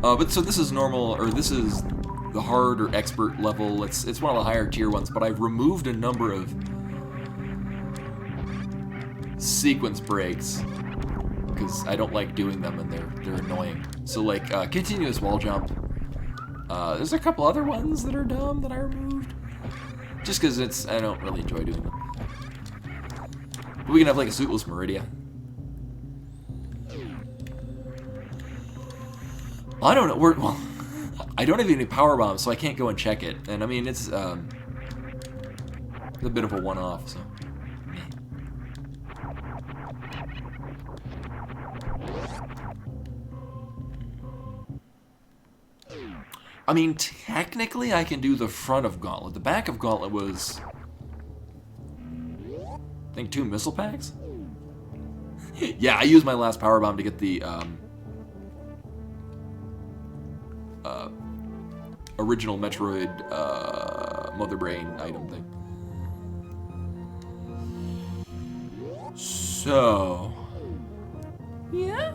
But so this is normal, or this is the hard or expert level. It's one of the higher tier ones, but I've removed a number of sequence breaks because I don't like doing them and they're annoying. So like continuous wall jump. There's a couple other ones that are dumb that I removed. Just because I don't really enjoy doing them. But we can have like a suitless Meridia. I don't know, well, I don't have any power bombs, so I can't go and check it. And I mean, it's a bit of a one-off, so. I mean, technically, I can do the front of Gauntlet. The back of Gauntlet was, I think, 2 missile packs? Yeah, I used my last power bomb to get the original Metroid Mother Brain item thing. So, yeah?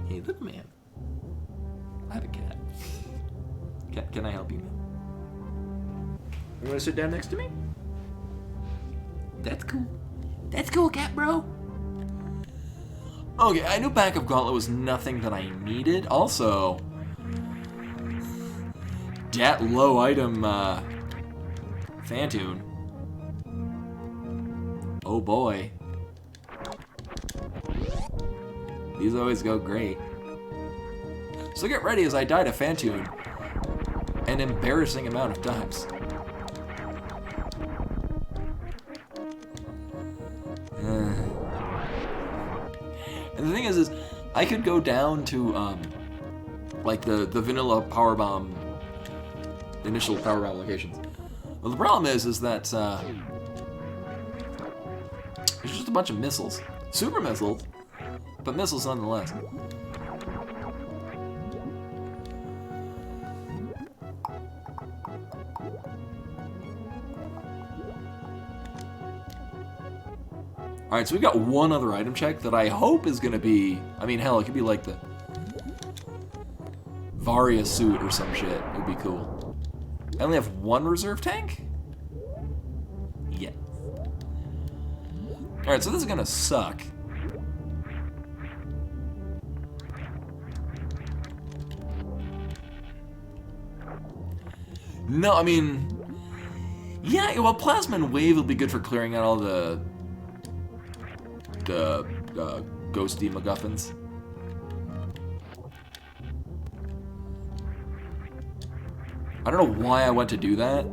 Hey, look, man. I have a cat. Can I help you? You want to sit down next to me? That's cool. That's cool, cat bro. Okay, I knew back of Gauntlet was nothing that I needed. Also, dat low item Phantoon. Oh boy. These always go great. So get ready as I die to Phantoon an embarrassing amount of times. And the thing is I could go down to like the vanilla powerbomb, initial powerbomb locations. Well, the problem is that there's just a bunch of missiles, super missiles, but missiles nonetheless. Alright, so we've got one other item check that I hope is going to be... I mean, hell, it could be like the Varia suit or some shit. It would be cool. I only have one reserve tank? Yes. Alright, so this is going to suck. No, I mean... Yeah, well, Plasma and Wave will be good for clearing out all the ghosty MacGuffins. I don't know why I went to do that.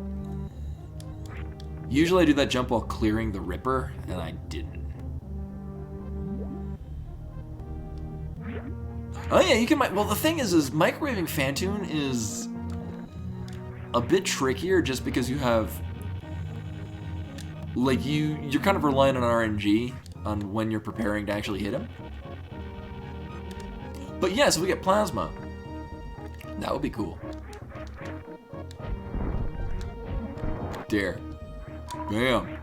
Usually I do that jump while clearing the Ripper, and I didn't. Oh yeah, you can... Well, the thing is microwaving Phantoon is a bit trickier just because you have... Like, you're kind of relying on RNG on when you're preparing to actually hit him. But yeah, so we get Plasma. That would be cool. Dare. Bam.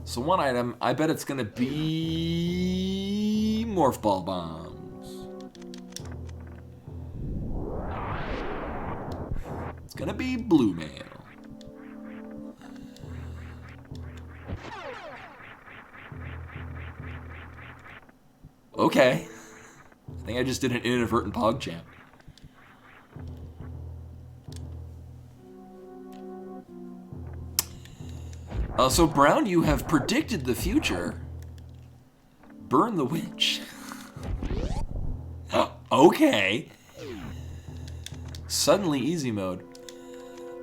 So one item, I bet it's gonna be Morph Ball Bombs. It's gonna be Blue Mail. Okay. I think I just did an inadvertent PogChamp. So Brown, you have predicted the future. Burn the witch. Okay. Suddenly easy mode.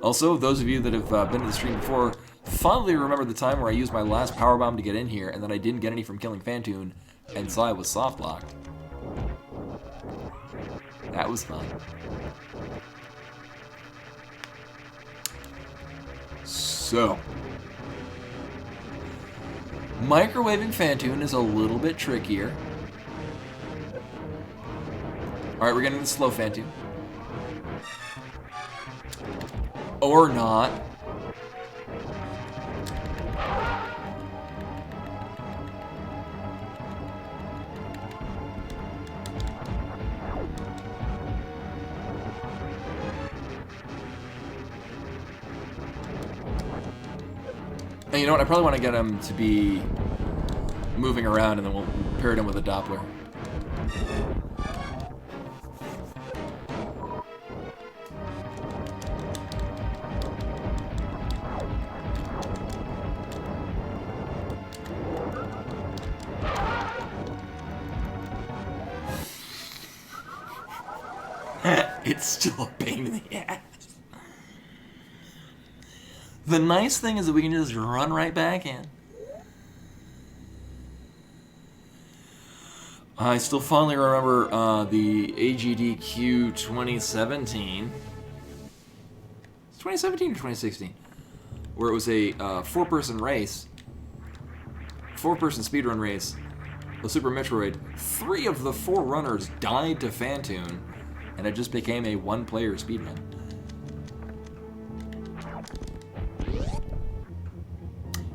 Also, those of you that have been to the stream before fondly remember the time where I used my last power bomb to get in here and then I didn't get any from killing Phantoon and so I was soft locked. That was fun. So, microwaving Phantoon is a little bit trickier. Alright, we're getting the slow Phantoon. Or not. And you know what? I probably want to get him to be moving around and then we'll pair it in with a Doppler. It's still a pain in the ass. The nice thing is that we can just run right back in. I still fondly remember the AGDQ 2017. It's 2017 or 2016? Where it was a four-person race. Four-person speedrun race. The Super Metroid. 3 of the 4 runners died to Phantoon. And it just became a one-player speedrun.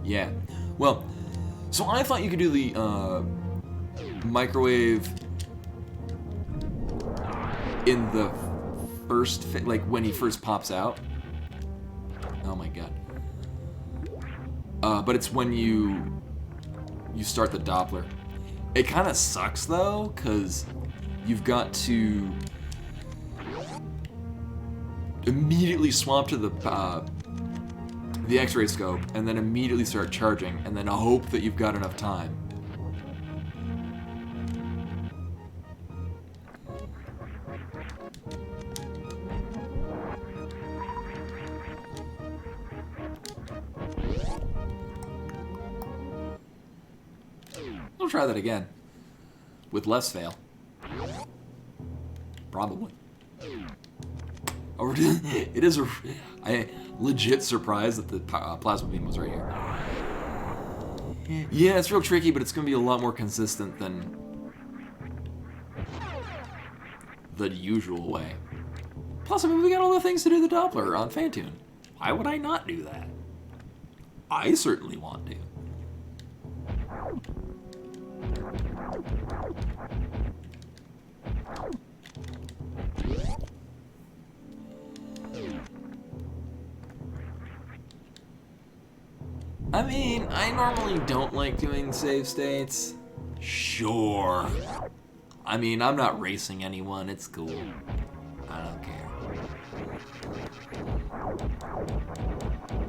Yeah. Well, so I thought you could do the microwave in the first, like when he first pops out. Oh my god. But it's when you start the Doppler. It kind of sucks though, because you've got to immediately swap to the X-ray scope, and then immediately start charging, and then hope that you've got enough time. We'll try that again. With less fail. Probably. It is a... I legit surprised that the plasma beam was right here. Yeah, it's real tricky, but it's going to be a lot more consistent than the usual way. Plus, I mean, we got all the things to do the Doppler on Phantoon. Why would I not do that? I certainly want to. I mean, I normally don't like doing save states. Sure. I mean, I'm not racing anyone. It's cool. I don't care.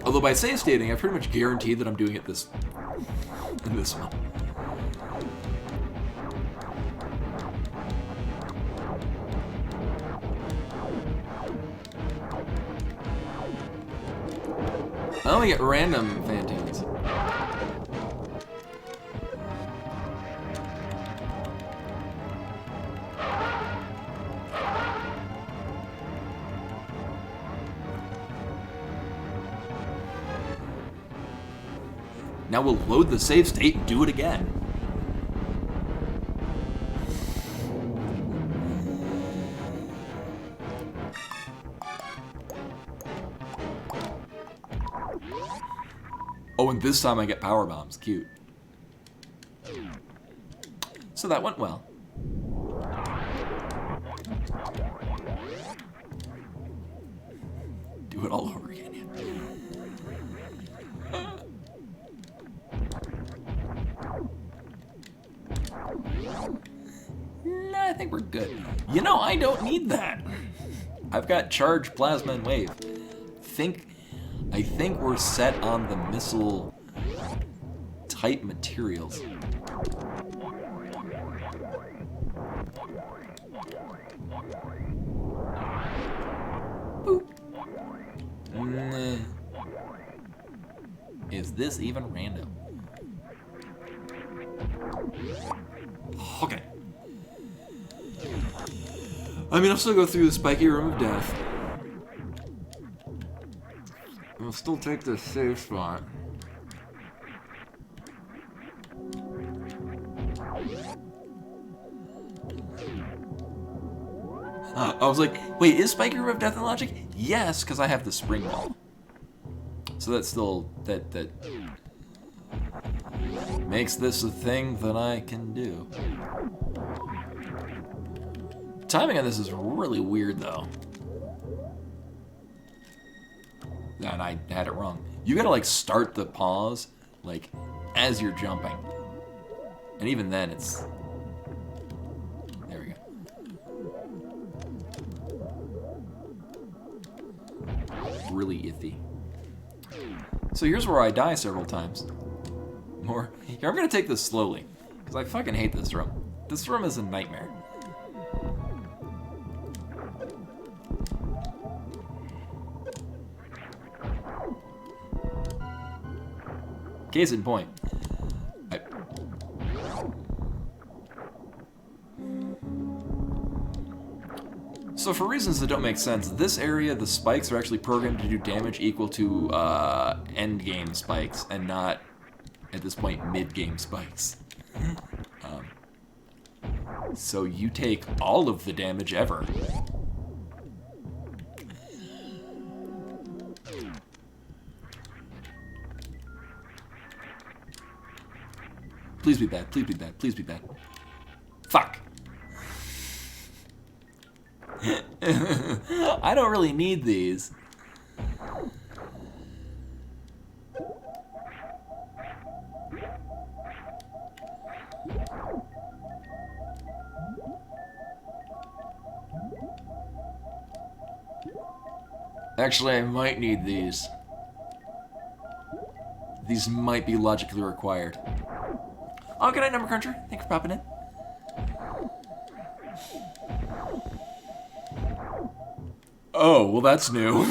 Although by save stating, I pretty much guaranteed that I'm doing it in this one. Oh, we get random Phantoons. Now we'll load the save state and do it again. Oh, and this time I get power bombs. Cute. So that went well. Do it all over again. Nah, I think we're good. You know, I don't need that. I've got charge, plasma, and wave. I think we're set on the missile type materials. Boop. Nah. Is this even random? Okay. I mean, I'll still go through the spiky room of death. We'll still take this safe spot. I was like, wait, is spiky room of death in logic? Yes, because I have the spring ball. So that's still that makes this a thing that I can do. Timing on this is really weird, though. And I had it wrong. You gotta, like, start the pause, like, as you're jumping. And even then, it's... There we go. Really iffy. So here's where I die several times. More. Here, I'm gonna take this slowly, because I fucking hate this room. This room is a nightmare. Case in point. So for reasons that don't make sense, this area, the spikes are actually programmed to do damage equal to end-game spikes, and not, at this point, mid-game spikes. So you take all of the damage ever. Please be bad, please be bad, please be bad. Fuck. I don't really need these. Actually, I might need these. These might be logically required. Oh, good night, Number Cruncher. Thanks for popping in. Oh, well, that's new.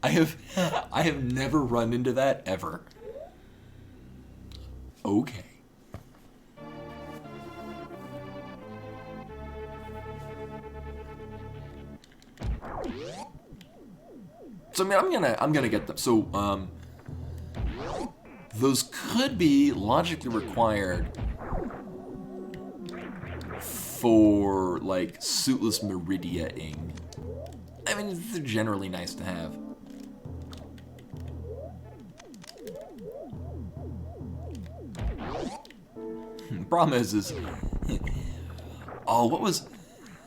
I have never run into that ever. Okay. So I mean, I'm gonna get them. So those could be logically required for, like, suitless Meridia-ing. I mean, they're generally nice to have. Problem is... oh, what was...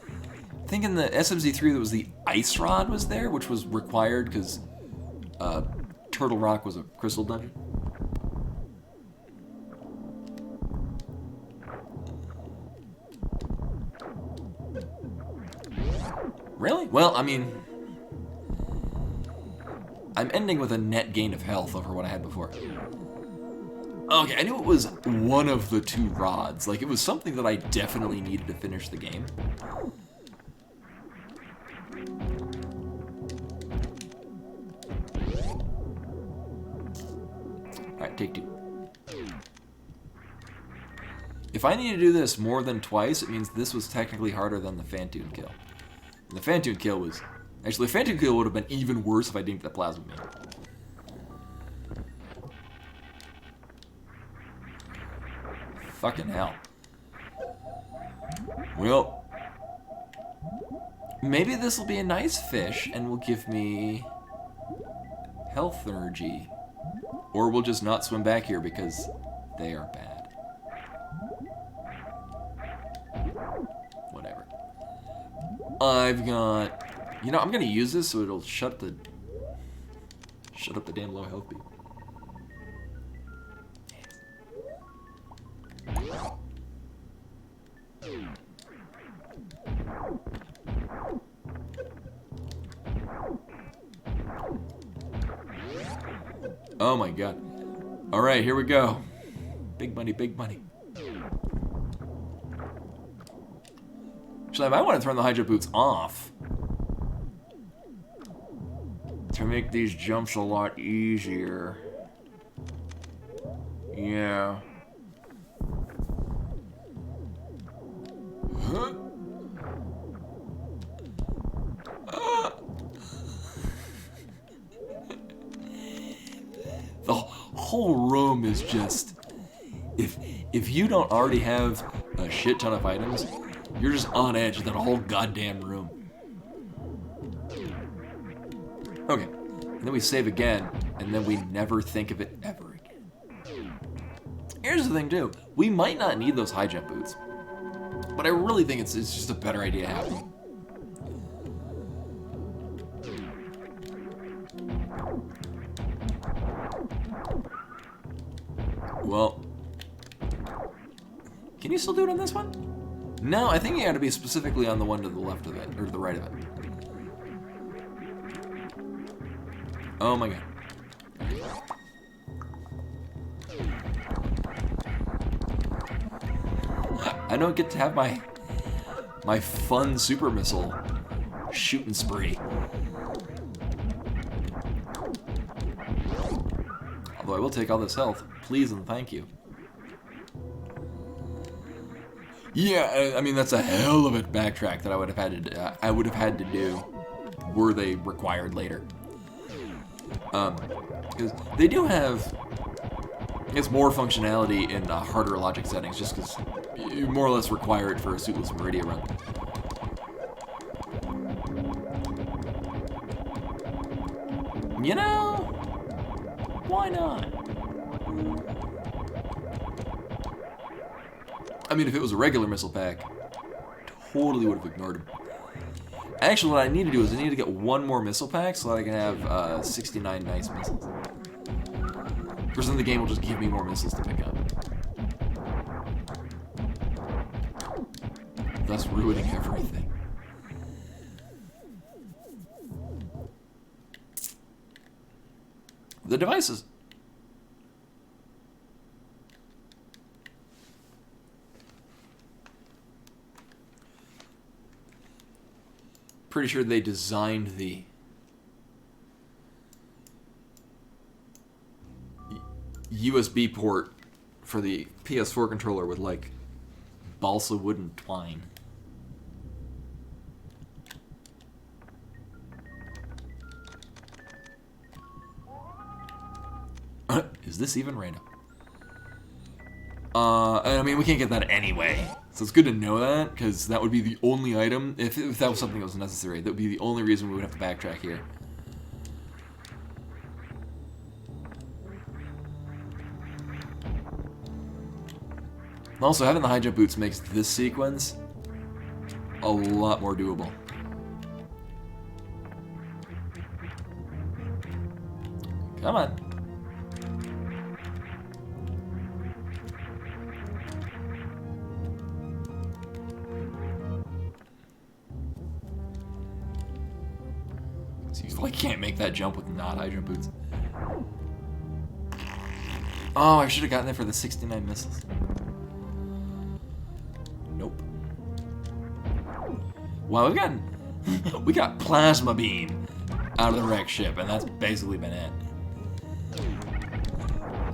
I think in the SMZ3 there was the Ice Rod was there, which was required because Turtle Rock was a crystal dungeon. Really? Well, I mean... I'm ending with a net gain of health over what I had before. Okay, I knew it was one of the 2 rods. Like, it was something that I definitely needed to finish the game. Alright, take 2. If I need to do this more than twice, it means this was technically harder than the Phantoon kill. And the Phantoon kill was... actually, the Phantoon kill would have been even worse if I didn't get the Plasma Beam. Fucking hell. Well, maybe this will be a nice fish and will give me health energy. Or we'll just not swim back here because they are bad. Whatever. I've got... you know, I'm gonna use this so it'll shut up the damn low health beam. Oh my god. Alright, here we go. Big money, big money. Actually, I might want to turn the high jump boots off to make these jumps a lot easier. Yeah. Huh? The whole room is just... If you don't already have a shit ton of items, you're just on edge that whole goddamn room. Okay, and then we save again, and then we never think of it ever again. Here's the thing too, we might not need those high jump boots, but I really think it's just a better idea to have them. Well, can you still do it on this one? No, I think you got to be specifically on the one to the left of it, or to the right of it. Oh my god. I don't get to have my fun super missile shooting spree. Although I will take all this health, please and thank you. Yeah, I mean that's a hell of a backtrack that I would have had to do were they required later. Because they do have, I guess, more functionality in harder logic settings, just because you more or less require it for a suitless Meridia run. You know, why not? I mean, if it was a regular missile pack, totally would have ignored him. Actually, what I need to do is I need to get one more missile pack so that I can have 69 nice missiles. Because then the game will just give me more missiles to pick up. Thus ruining everything. The devices. Pretty sure they designed the USB port for the PS4 controller with like balsa wood and twine. Is this even random? I mean, we can't get that anyway, So it's good to know that, because that would be the only item, if that was something that was necessary, that would be the only reason we would have to backtrack here. Also, having the high jump boots makes this sequence a lot more doable. Come on. So you like can't make that jump with not high jump boots. Oh, I should have gotten there for the 69 missiles. Nope. Wow, we got plasma beam out of the wreck ship, and that's basically been it.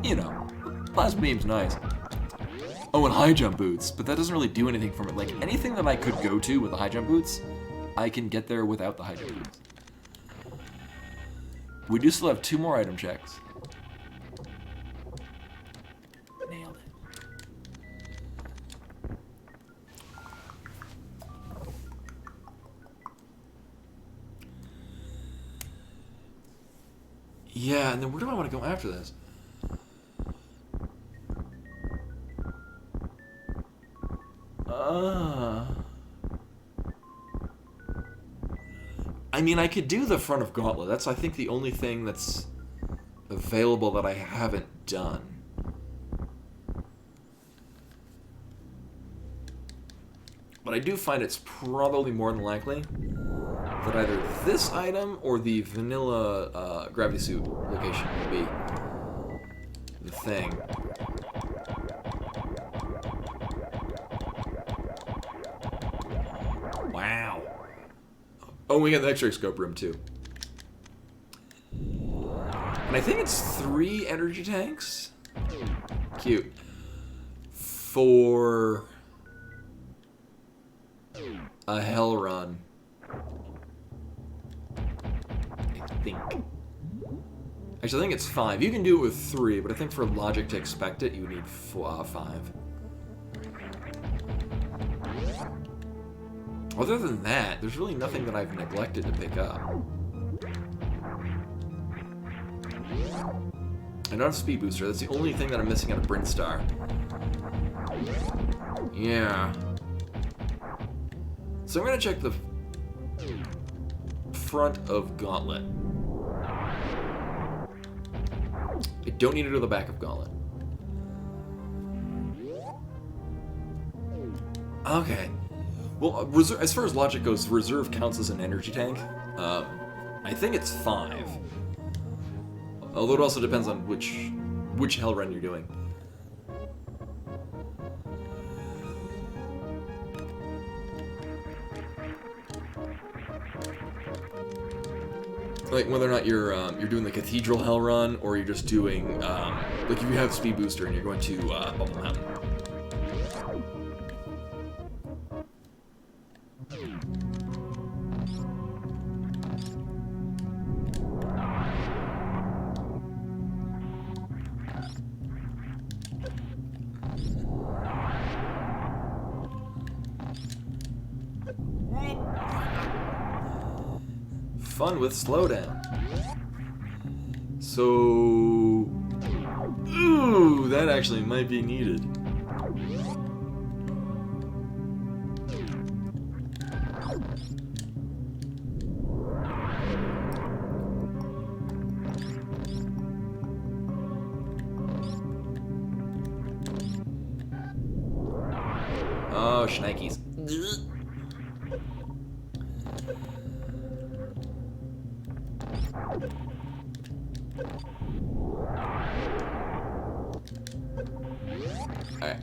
You know, plasma beam's nice. Oh, and high jump boots, but that doesn't really do anything for me. Like, anything that I could go to with the high jump boots, I can get there without the high jump boots. We do still have 2 more item checks. Nailed it. Yeah, and then where do I want to go after this? I mean, I could do the front of Gauntlet. That's, I think, the only thing that's available that I haven't done. But I do find it's probably more than likely that either this item or the vanilla gravity suit location will be the thing. Wow. Oh, we got the X-ray scope room too. And I think it's 3 energy tanks. Cute. For a hell run. I think. Actually, I think it's 5. You can do it with 3, but I think for logic to expect it, you need 5. Other than that, there's really nothing that I've neglected to pick up. I don't have Speed Booster. That's the only thing that I'm missing out of Brinstar. Yeah. So I'm going to check the front of Gauntlet. I don't need to go to the back of Gauntlet. Okay. Well, as far as logic goes, reserve counts as an energy tank. I think it's 5. Although it also depends on which hell run you're doing. Like whether or not you're doing the Cathedral hell run, or you're just doing like if you have Speed Booster and you're going to Bubble Mountain. Fun with slowdown. So, ooh, that actually might be needed. Oh, shnikes. Alright.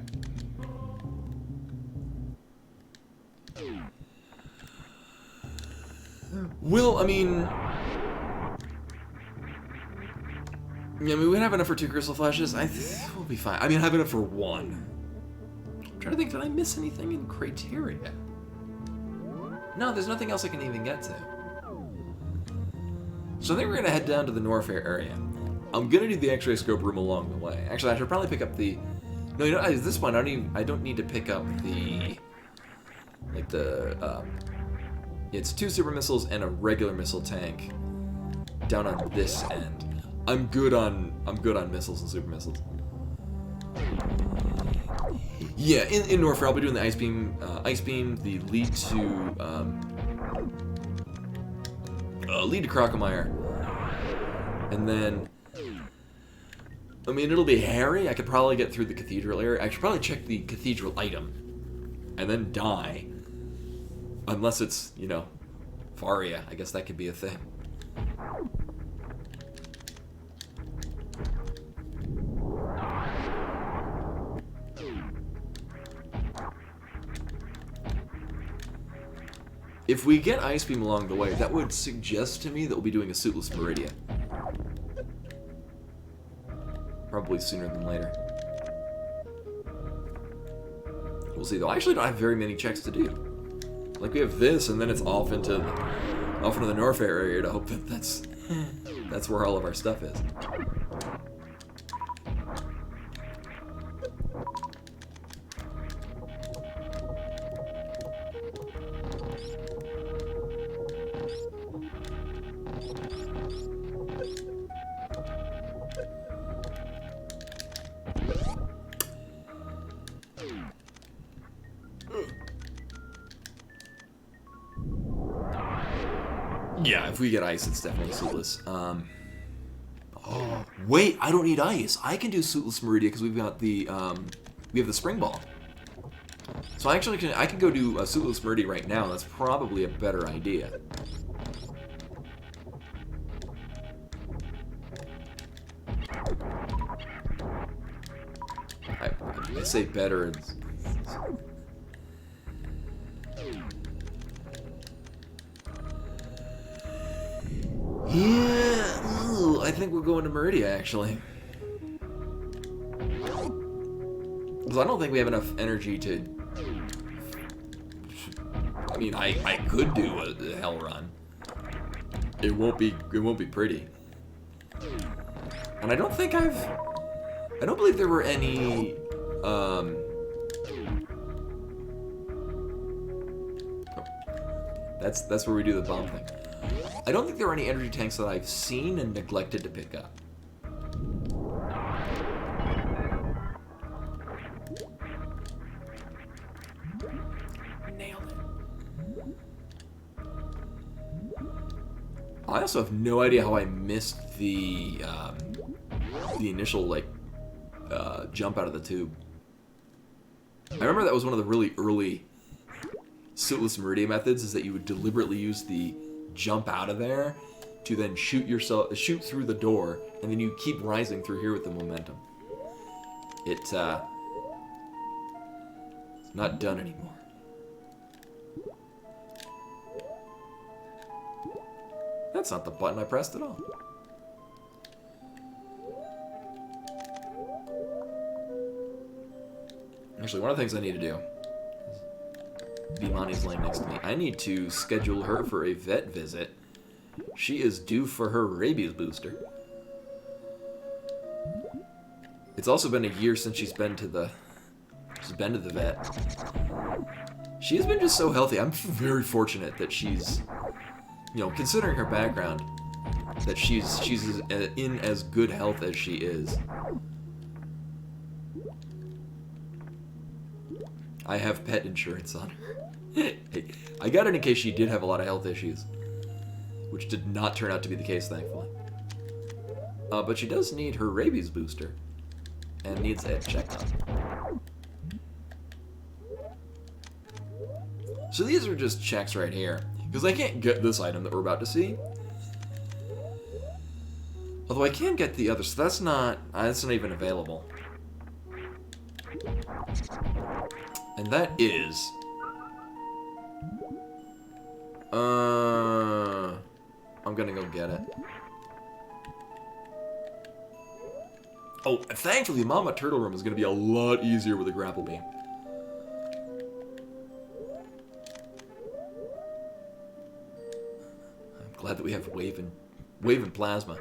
Well, I mean, we have enough for 2 crystal flashes. We'll be fine. I mean, I have enough for 1. I'm trying to think, did I miss anything in criteria? No, there's nothing else I can even get to. So I think we're going to head down to the Norfair area. I'm going to do the X-ray scope room along the way. Actually, I should probably pick up the No, you know, at this point, I don't need to pick up the, like it's 2 super missiles and a regular missile tank down on this end. I'm good on missiles and super missiles. Yeah, in Norfair, I'll be doing the ice beam, the lead to Crocomire, and then, I mean, it'll be hairy. I could probably get through the cathedral area. I should probably check the cathedral item, and then die, unless it's, you know, Faria. I guess that could be a thing. If we get Ice Beam along the way, that would suggest to me that we'll be doing a Suitless Meridia. Probably sooner than later. We'll see, though. I actually don't have very many checks to do. Like, we have this, and then it's off into the Norfair area to hope that that's where all of our stuff is. Yeah, if we get ice, it's definitely Suitless. Oh, wait, I don't need ice. I can do Suitless Meridia because we've got the, we have the Spring Ball. So I can go do a Suitless Meridia right now. That's probably a better idea. I say better. Yeah, ooh, I think we'll go into Meridia, actually. Because I don't think we have enough energy to... I mean, I could do a hell run. It won't be pretty. And I don't think I don't believe there were any, That's where we do the bomb thing. I don't think there are any energy tanks that I've seen and neglected to pick up. Nailed it. I also have no idea how I missed the initial, like, jump out of the tube. I remember that was one of the really early Suitless Meridia methods, is that you would deliberately use the jump out of there to then shoot through the door, and then you keep rising through here with the momentum. It's not done anymore. That's not the button I pressed at all. Actually, one of the things I need to do, Bimani's laying next to me, I need to schedule her for a vet visit. She is due for her rabies booster. It's also been a year since she's been to the vet. She has been just so healthy. I'm very fortunate that she's, you know, considering her background, that she's in as good health as she is. I have pet insurance on her. I got it in case she did have a lot of health issues, which did not turn out to be the case, thankfully. But she does need her rabies booster, and needs a checkup. So these are just checks right here, because I can't get this item that we're about to see. Although I can get the other, so that's not even available. And that is... I'm gonna go get it. Oh, thankfully, Mama Turtle Room is gonna be a lot easier with a grapple beam. I'm glad that we have wave and plasma.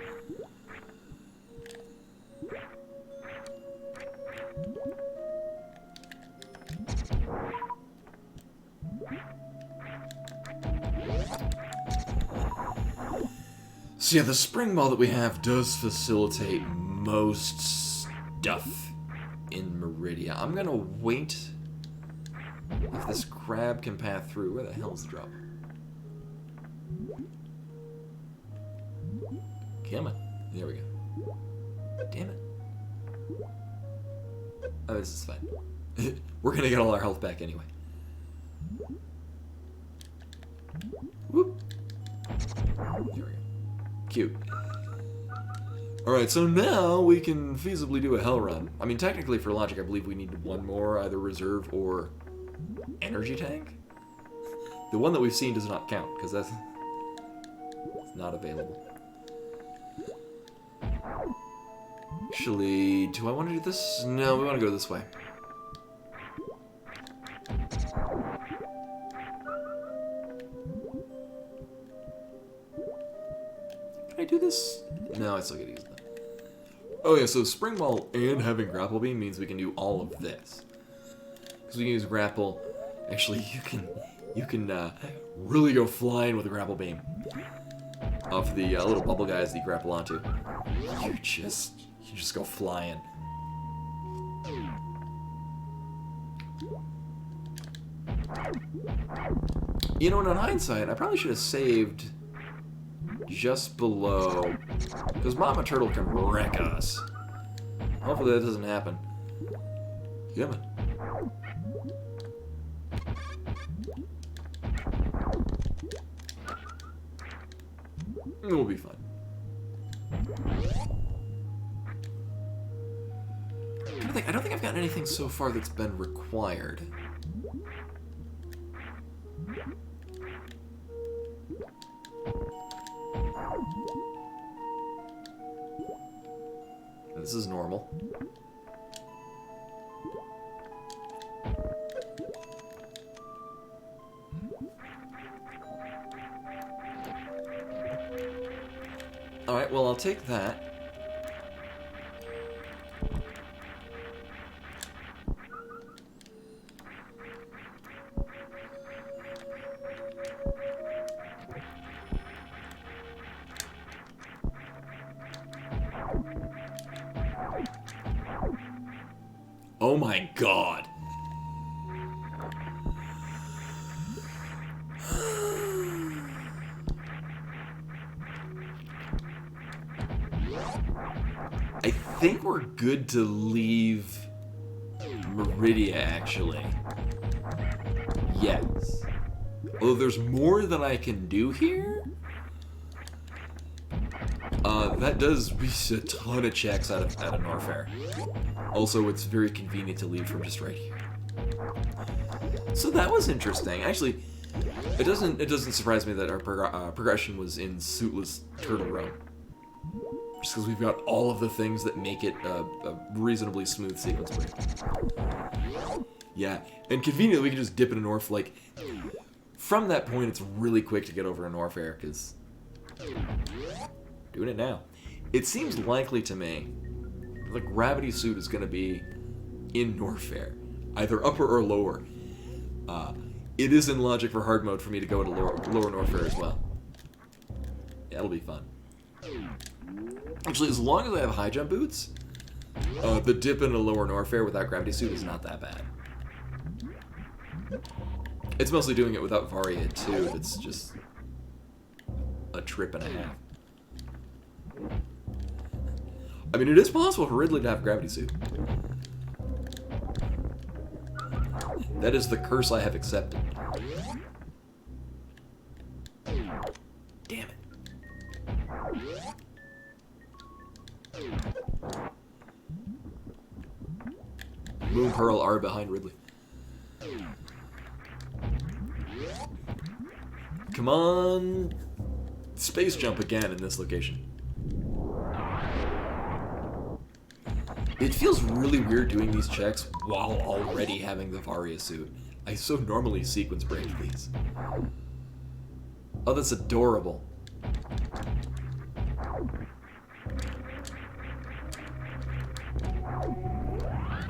So yeah, the spring ball that we have does facilitate most stuff in Meridia. I'm gonna wait if this crab can path through. Where the hell's the drop? Come on. There we go. Damn it. Oh, this is fine. We're gonna get all our health back anyway. Whoop. There we go. Cute. Alright, so now we can feasibly do a hell run. I mean, technically for logic, I believe we need one more, either reserve or energy tank. The one that we've seen does not count, because that's not available. Actually, do I want to do this? No, we want to go this way. Can I do this? No, I still get to use that. Oh yeah, so Spring Ball and having Grapple Beam means we can do all of this. Because we can use Grapple. Actually, you can really go flying with a Grapple Beam. Off the little bubble guys that you grapple onto. You just go flying. You know, and in hindsight, I probably should have saved just below, because Mama Turtle can wreck us. Hopefully that doesn't happen. Come on. It will be fun. I don't think I've gotten anything so far that's been required. This is normal. Alright, well, I'll take that. Oh my god. I think we're good to leave Meridia, actually. Yes. Although there's more that I can do here. That does reach a ton of checks out of Norfair. Also, it's very convenient to leave from just right here. So that was interesting. Actually, it doesn't surprise me that our progression was in Suitless Turtle Realm. Just because we've got all of the things that make it a reasonably smooth sequence break. Yeah, and conveniently we can just dip into North. Like, from that point, it's really quick to get over to Norfair, because doing it now. It seems likely to me the gravity suit is going to be in Norfair, either upper or lower. It is in logic for hard mode for me to go to lower Norfair as well. Yeah, it'll be fun. Actually, as long as I have high jump boots, the dip into lower Norfair without gravity suit is not that bad. It's mostly doing it without Varia too. That's just a trip and a half. I mean, it is possible for Ridley to have gravity suit. That is the curse I have accepted. Damn it. Moon Pearl are behind Ridley. Come on. Space jump again in this location. It feels really weird doing these checks while already having the Varia suit. I so normally sequence break these. Oh, that's adorable.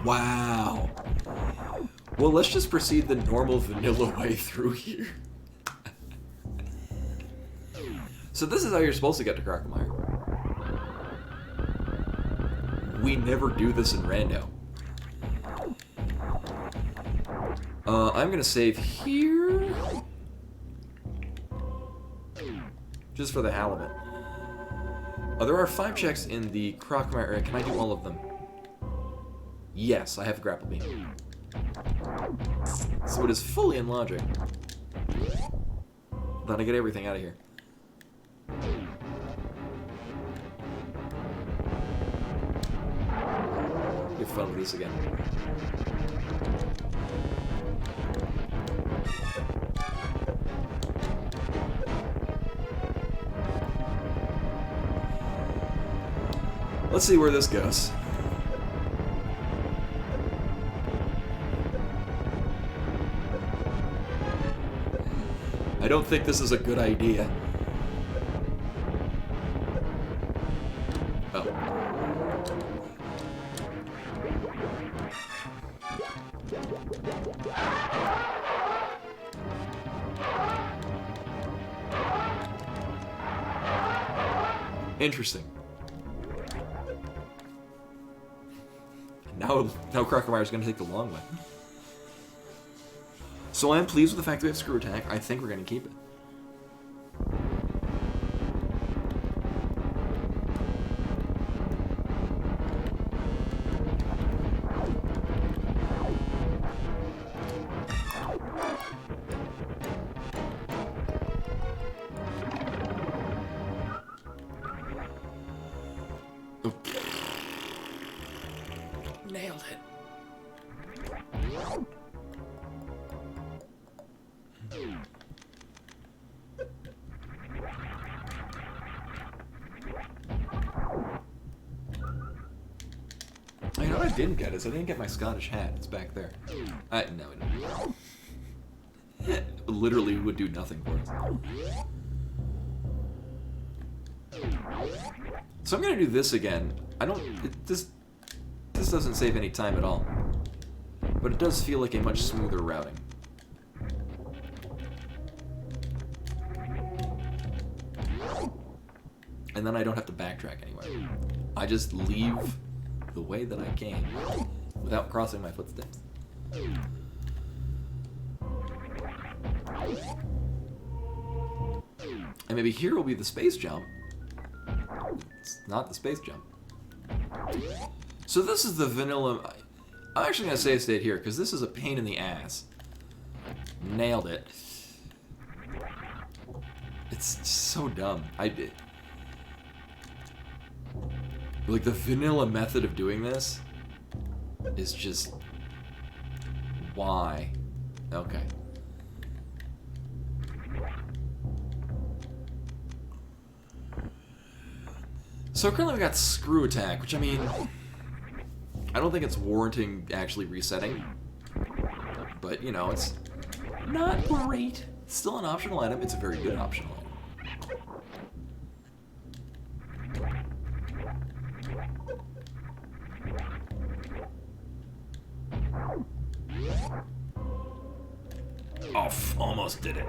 Wow. Well, let's just proceed the normal vanilla way through here. So this is how you're supposed to get to Crocomire. We never do this in rando. I'm gonna save here. Just for the hell of it. There are 5 checks in the Crocomire area. Can I do all of them? Yes, I have a grapple beam. So it is fully in logic. Then I get everything out of here. Have fun with this again. Let's see where this goes. I don't think this is a good idea. Oh. Interesting. Now Crocomire is going to take the long way. So I'm pleased with the fact that we have Screw Attack. I think we're going to keep it. Nailed it. You know what I didn't get is I didn't get my Scottish hat. It's back there. No, it didn't. Literally would do nothing for us. So I'm gonna do this again. This doesn't save any time at all. But it does feel like a much smoother routing. And then I don't have to backtrack anywhere. I just leave the way that I came without crossing my footsteps. And maybe here will be the space jump. It's not the space jump. So this is the vanilla... I'm actually going to save state here, because this is a pain in the ass. Nailed it. It's so dumb. Like, the vanilla method of doing this is just... Why? Okay. So currently we got Screw Attack, which I mean... I don't think it's warranting actually resetting. But, you know, it's not great. It's still an optional item. It's a very good optional item. Oh, almost did it.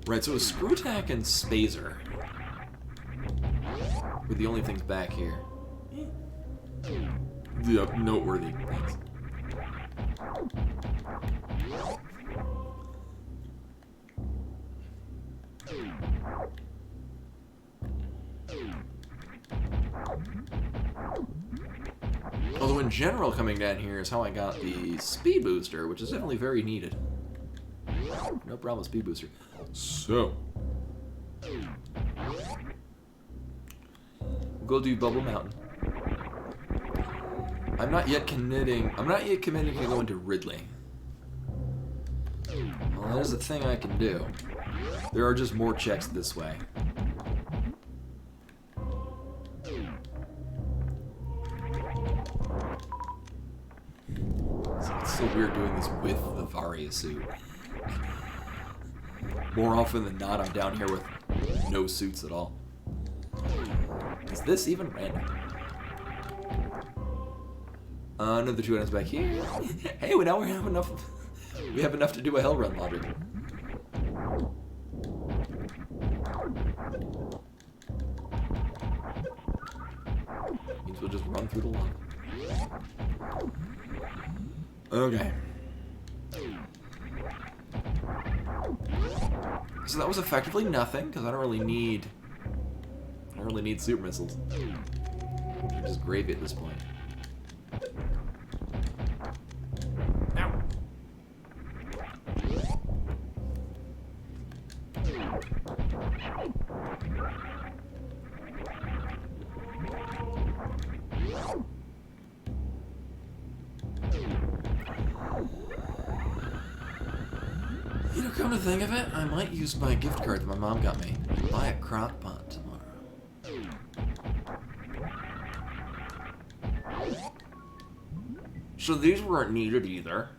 Right, so it was Screw Attack and Spazer were the only things back here. Yep, noteworthy. Thanks. Although in general, coming down here is how I got the speed booster, which is definitely very needed. No problem, speed booster. So, we'll go do Bubble Mountain. I'm not yet committing to go into Ridley. Well, there's a thing I can do. There are just more checks this way. It's so weird doing this with the Varia suit. More often than not, I'm down here with no suits at all. Is this even random? Another 2 items back here. Hey, well, now we have enough We have enough to do a hell run logic. Means we'll just run through the lava. Okay. So that was effectively nothing, because I don't really need super missiles. They're just gravy at this point. Ow. You know, come to think of it, I might use my gift card that my mom got me to buy a crock pot tomorrow. So these weren't needed either.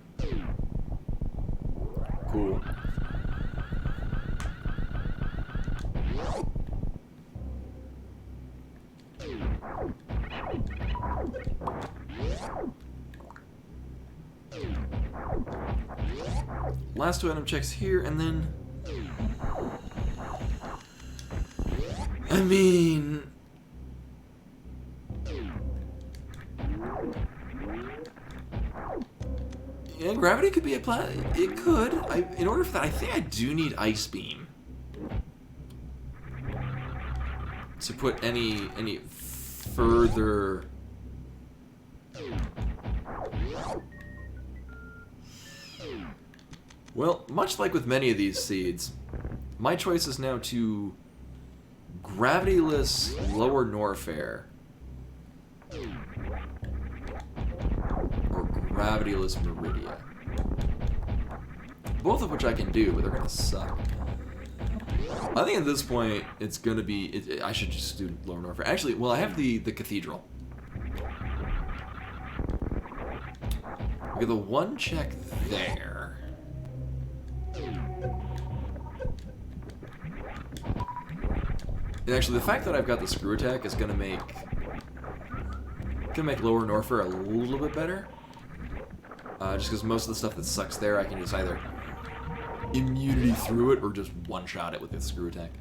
Cool. Last two item checks here, and then... I mean... Yeah, gravity could be a plan. It could. In order for that, I think I do need Ice Beam to put any further. Well, much like with many of these seeds, my choice is now to gravityless lower Norfair or gravityless Meridia. Both of which I can do, but they're gonna suck. I think at this point it's gonna be. I should just do lower Norfair. Actually, well, I have the Cathedral. We get the one check there. And actually, the fact that I've got the screw attack is gonna make lower Norfair a little bit better. Just because most of the stuff that sucks there, I can just either immunity through it or just one-shot it with the screw attack.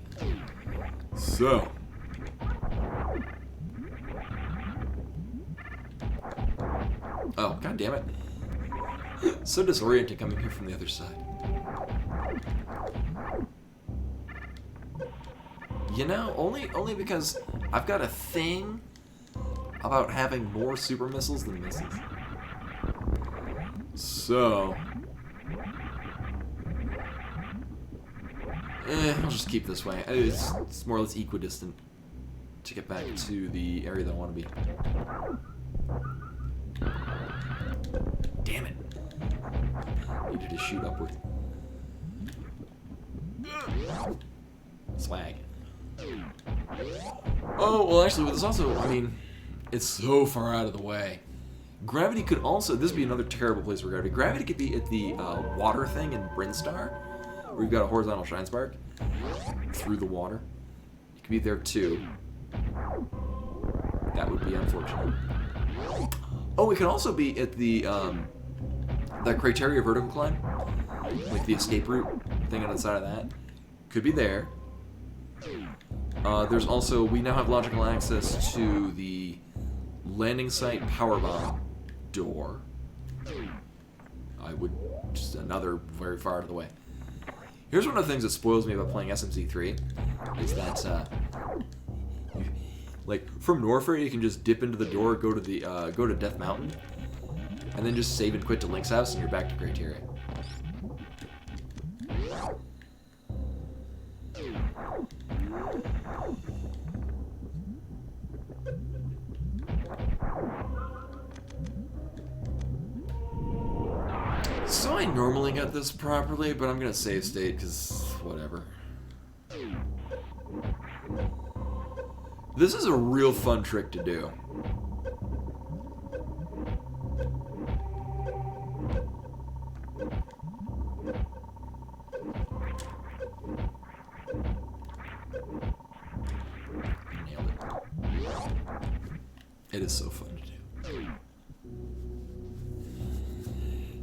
So. Oh, god damn it. So disorienting coming here from the other side. You know, only because I've got a thing about having more super missiles than missiles. So, I'll just keep this way. It's more or less equidistant to get back to the area that I want to be. Damn it. Needed to shoot upward. Swag. Oh, well actually, there's also, I mean, it's so far out of the way. Gravity could also, this would be another terrible place for gravity. Gravity could be at the water thing in Brinstar, where you've got a horizontal shine spark through the water. It could be there too. That would be unfortunate. Oh, it could also be at the, that Criteria vertical climb, like the escape route thing on the side of that. Could be there. There's also, we now have logical access to the landing site powerbomb door. I would, just another very far out of the way. Here's one of the things that spoils me about playing SMZ3, is that, like, from Norfair you can just dip into the door, go to Death Mountain, and then just save and quit to Link's house, and you're back to Criteria. So I normally get this properly, but I'm gonna save state, because whatever. This is a real fun trick to do. Nailed it. It is so fun to do.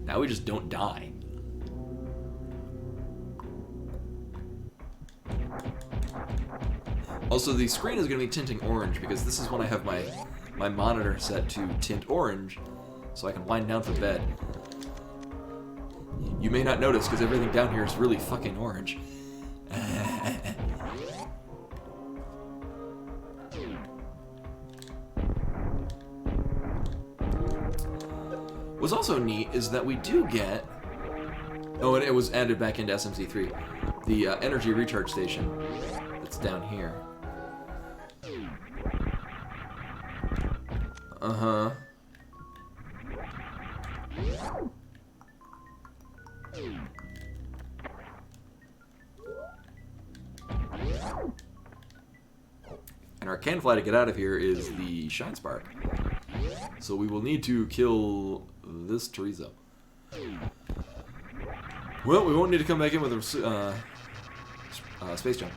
Now we just don't die. Also, the screen is going to be tinting orange because this is when I have my monitor set to tint orange, so I can wind down for bed. You may not notice because everything down here is really fucking orange. What's also neat is that we do get... Oh, and it was added back into SMZ3. The energy recharge station that's down here. Uh-huh. And our Canfly to get out of here is the Shine Spark. So we will need to kill this chorizo. Well, we won't need to come back in with a space jump.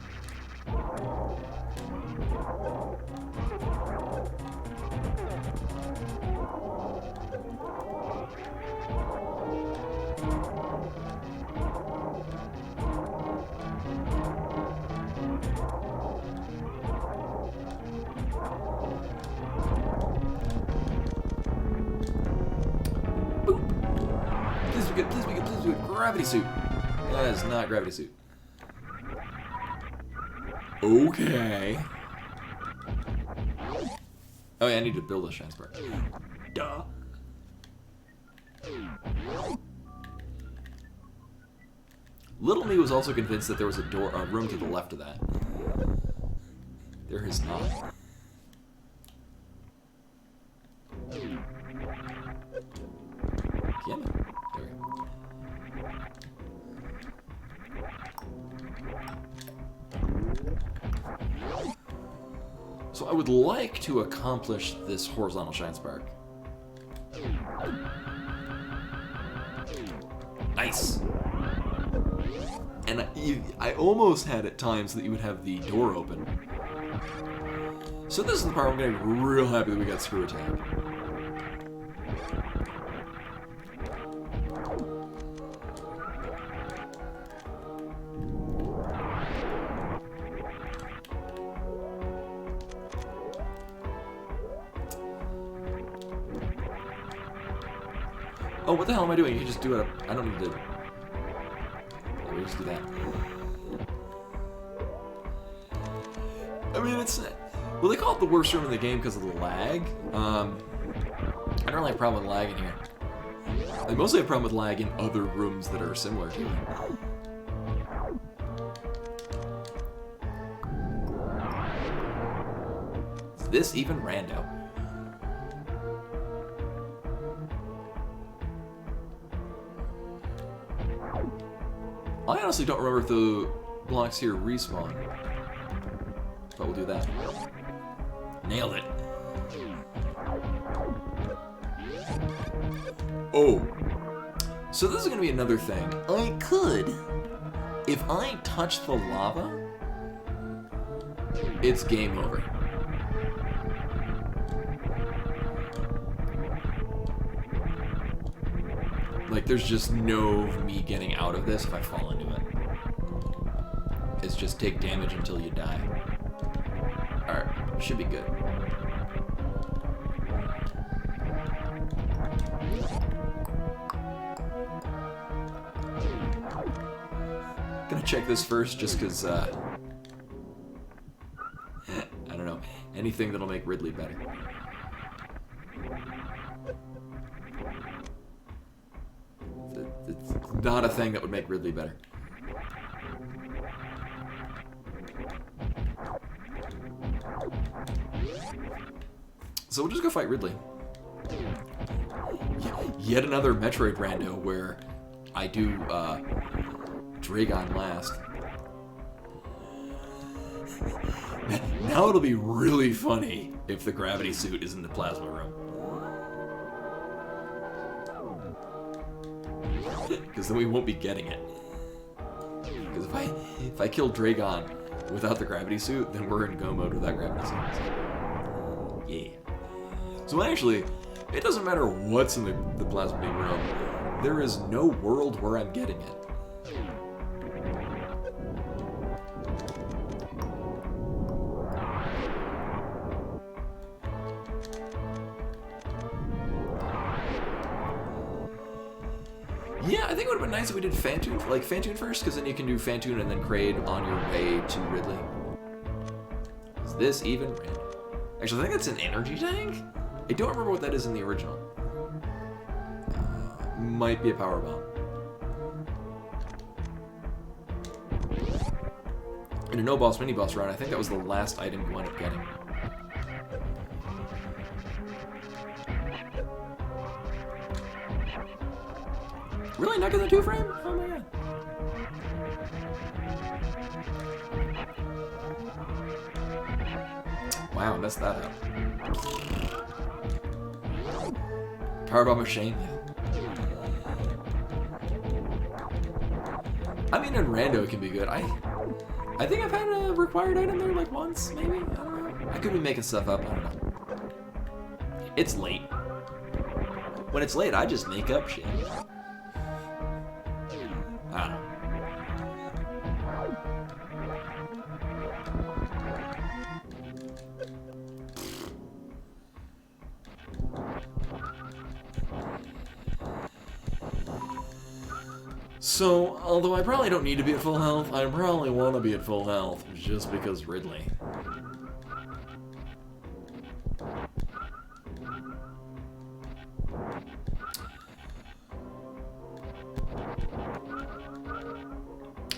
Please be good. Gravity suit. That is not gravity suit. Okay. Oh yeah, I need to build a Shine Spark. Duh. Little me was also convinced that there was a room to the left of that. There is not. Damn it. There we go. So I would like to accomplish this horizontal Shine Spark. Nice! And I almost had at times that you would have the door open. So this is the part where I'm getting real happy that we got Screw Attack. Oh, what the hell am I doing? You can just do it. I don't need to. Let me just do that. I mean, it's. Well, they call it the worst room in the game because of the lag. I don't really have a problem with lag in here. I mostly have a problem with lag in other rooms that are similar to it. Is this even rando? I honestly don't remember if the blocks here respawn. But we'll do that. Nailed it. Oh. So this is going to be another thing. I could, if I touch the lava, it's game over. Like, there's just no me getting out of this if I fall into it. It's just take damage until you die. Alright, should be good. Gonna check this first just because, I don't know, anything that'll make Ridley better. It's not a thing that would make Ridley better. So we'll just go fight Ridley. Yet another Metroid rando where I do Dragon last. Now it'll be really funny if the gravity suit is in the plasma room. Because then we won't be getting it. Because if I kill Dragon without the gravity suit, then we're in go mode without gravity suit. Yeah. So actually, it doesn't matter what's in the plasma beam room. There is no world where I'm getting it. Yeah, I think it would have been nice if we did Fantoon first, because then you can do Fantoon and then Kraid on your way to Ridley. Is this even random? Actually, I think that's an energy tank? I don't remember what that is in the original. Might be a power bomb. In a no-boss mini-boss run, I think that was the last item you wound up getting. Really? Not getting the 2-frame? Oh my god. Wow, messed that up. Powerbomb of Shame. I mean, in Rando it can be good. I think I've had a required item there like once, maybe? I don't know. I could be making stuff up. I don't know. It's late. When it's late, I just make up shit. I don't know. So, although I probably don't need to be at full health, I probably want to be at full health, just because Ridley.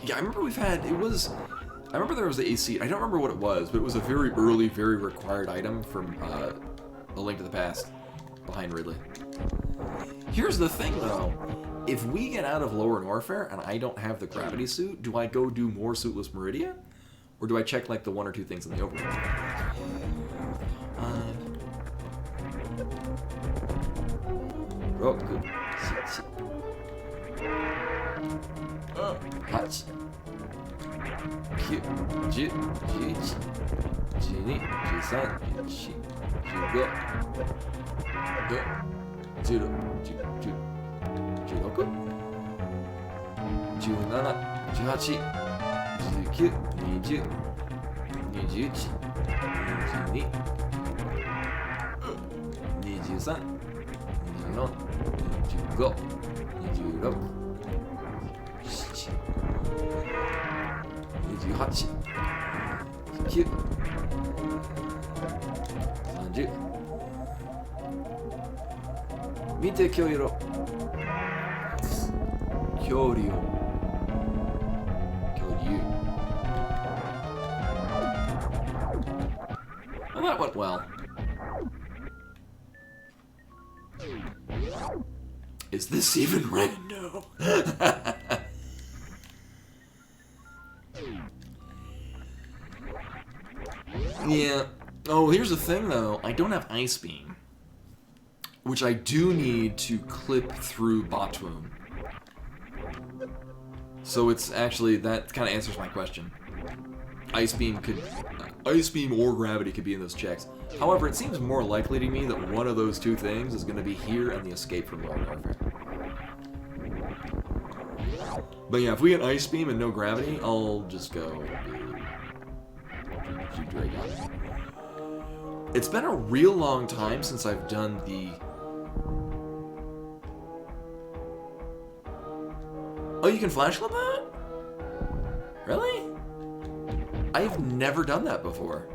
Yeah, I remember I remember there was the AC, I don't remember what it was, but it was a very early, very required item from A Link to the Past, behind Ridley. Here's the thing, though. If we get out of Lower Warfare and I don't have the gravity suit, do I go do more Suitless Meridia? Or do I check like the 1 or 2 things in the overworld? Oh, good. Hot. Cute. 10、11、12、13、14、15、16、17、18、19、20、21、22、23、24、25、26、27、28、29、30。見て今日色。恐竜。Well, that went well. Is this even rando? Yeah. Oh, here's the thing, though. I don't have Ice Beam, which I do need to clip through Botwoom. So it's actually, that kind of answers my question. Ice Beam or Gravity could be in those checks. However, it seems more likely to me that one of those 2 things is going to be here and the escape from Lower Warfare. But yeah, if we get Ice Beam and no Gravity, I'll just go do Dragon. It's been a real long time since I've done the... Oh, you can flash clip that? Really? I've never done that before.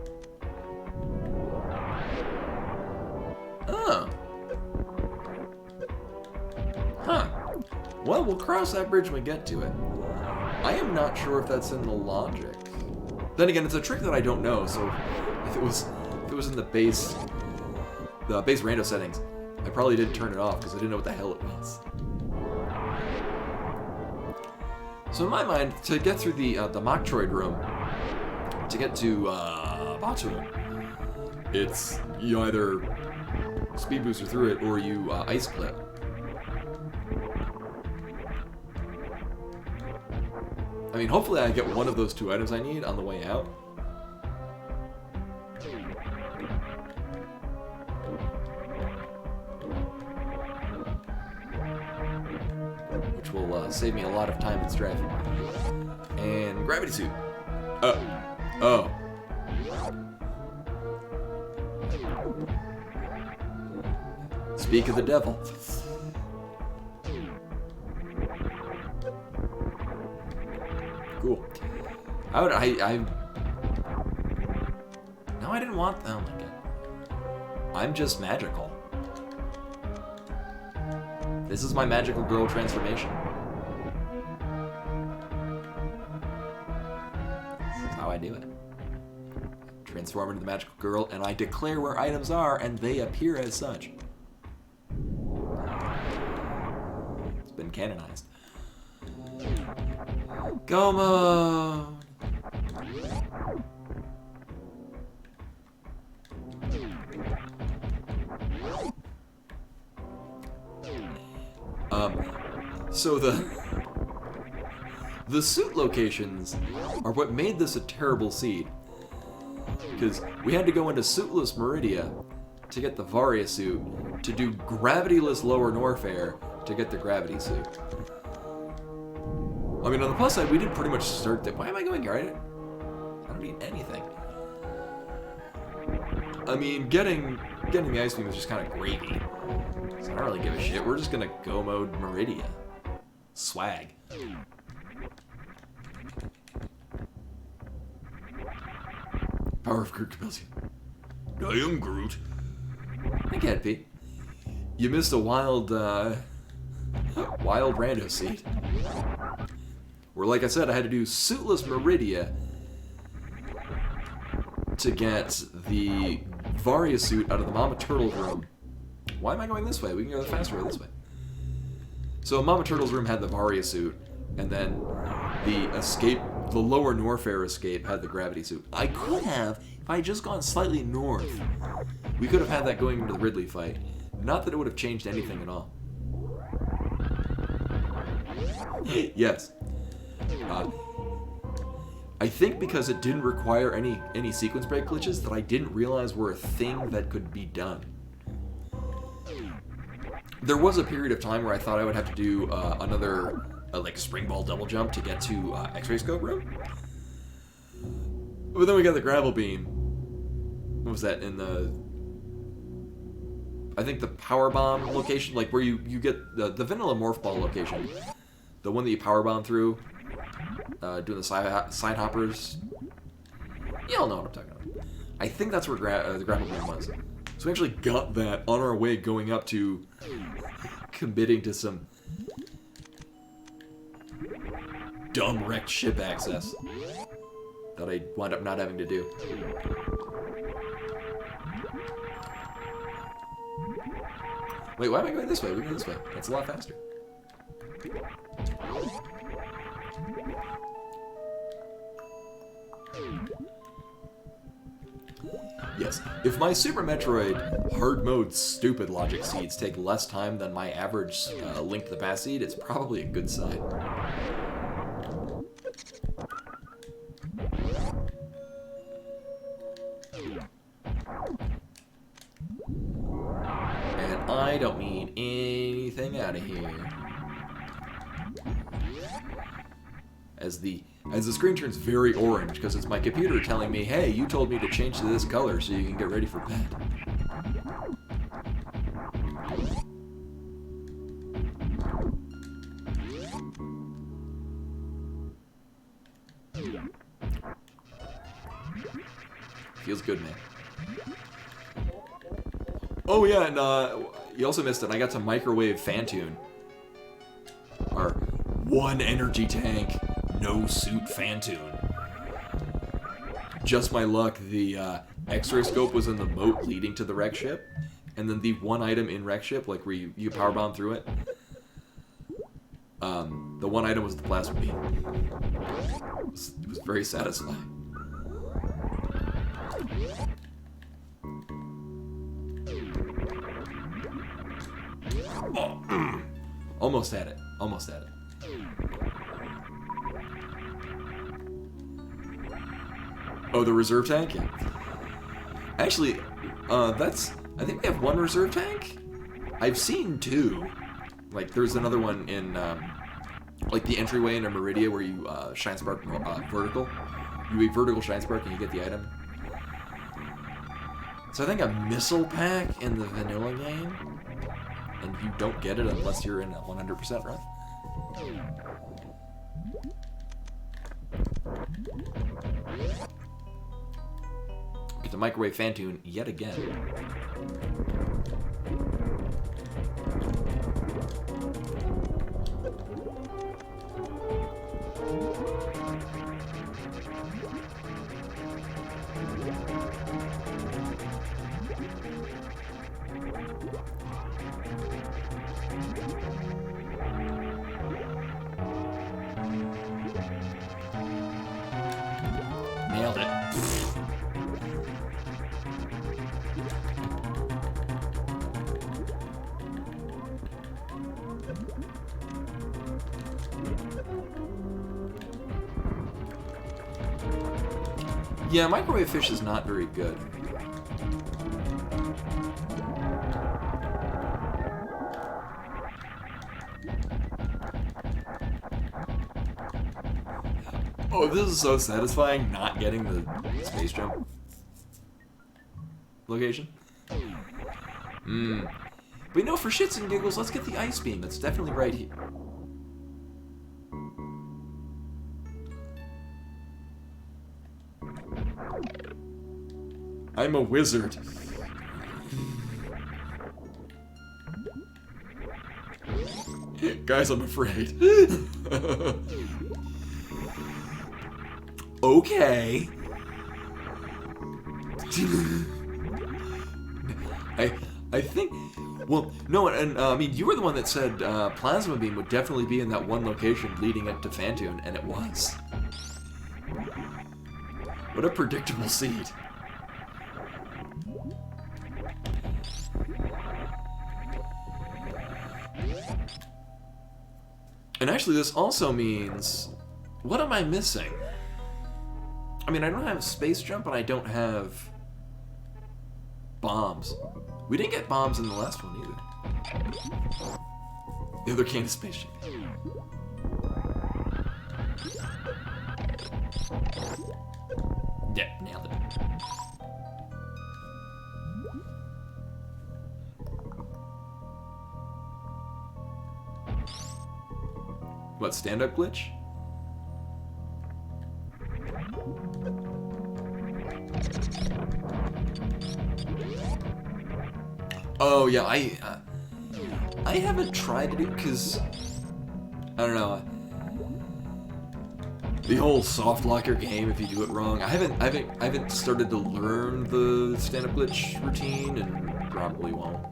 Oh. Huh. Well, we'll cross that bridge when we get to it. I am not sure if that's in the logic. Then again, it's a trick that I don't know, so if it was in the base rando settings, I probably didn't turn it off because I didn't know what the hell it was. So in my mind, to get through the Machtroid room, to get to Batu, it's you either speed booster through it or you ice clip. I mean, hopefully I get one of those 2 items I need on the way out. Which will save me a lot of time in strafe. And gravity suit. Oh. Speak of the devil. Cool. No, I didn't want them. Oh my god. I'm just magical. This is my magical girl transformation. This is how I do it. Transform into the magical girl, and I declare where items are, and they appear as such. It's been canonized. Go mode! So the suit locations are what made this a terrible seed. Because we had to go into Suitless Meridia to get the Varia suit, to do Gravityless Lower Norfair to get the Gravity suit. I mean, on the plus side, we did pretty much start that. Why am I going right? I don't need anything. I mean, getting the Ice Beam is just kind of gravy. So I don't really give a shit. We're just gonna go mode Meridia. Swag. Power of Groot compels you. I am Groot. I can't be. You missed a wild rando seed. Where, like I said, I had to do Suitless Meridia to get the Varia suit out of the Mama Turtle's room. Why am I going this way? We can go the faster way this way. So Mama Turtle's room had the Varia suit, and then the Lower Norfair escape had the Gravity suit. I could have, if I had just gone slightly north, we could have had that going into the Ridley fight. Not that it would have changed anything at all. Yes. I think because it didn't require any sequence break glitches that I didn't realize were a thing that could be done. There was a period of time where I thought I would have to do another like spring ball double jump to get to X-ray scope room. But then we got the gravel beam. What was that in the? I think the power bomb location, like where you get the vanilla morph ball location, the one that you power bomb through, doing the side hoppers. You all know what I'm talking about. I think that's where the gravel beam was. So we actually got that on our way going up to committing to some dumb wrecked ship access that I wound up not having to do. Wait, why am I going this way? We go this way. That's a lot faster. Yes, if my Super Metroid hard mode stupid logic seeds take less time than my average Link to the Past seed, it's probably a good sign. And I don't mean anything out of here. As the screen turns very orange, because it's my computer telling me, hey, you told me to change to this color so you can get ready for bed. Feels good, man. Oh yeah, and you also missed it. I got to microwave Fantune. Our one energy tank, no suit Fantune. Just my luck, the X-ray scope was in the moat leading to the wreck ship, and then the one item in wreck ship, like where you power bomb through it, the one item was the plasma beam. It was very satisfying. Oh, almost had it. Almost had it. Oh, the reserve tank? Yeah. Actually, I think we have one reserve tank? I've seen two. Like, there's another one in, like, the entryway into Meridia where you, Shine Spark vertical. You eat vertical Shine Spark and you get the item. So I think a missile pack in the vanilla game, and you don't get it unless you're in a 100% run. Get the microwave fan tune yet again. Nailed it. Yeah, microwave fish is not very good. Oh, this is so satisfying, not getting the space jump location. But you know, for shits and giggles, let's get the ice beam. That's definitely right here. I'm a wizard. Guys, I'm afraid. Okay. I think. Well, no, and I mean, you were the one that said plasma beam would definitely be in that one location leading up to Phantoon, and it was. What a predictable seed. And actually, this also means, what am I missing? I mean, I don't have space jump, and I don't have bombs. We didn't get bombs in the last one either. The other can of space jump. Yeah, nailed it. What, stand-up glitch? Oh yeah, I haven't tried to do, because I don't know. The whole soft locker game, if you do it wrong, I haven't started to learn the stand-up glitch routine, and probably won't.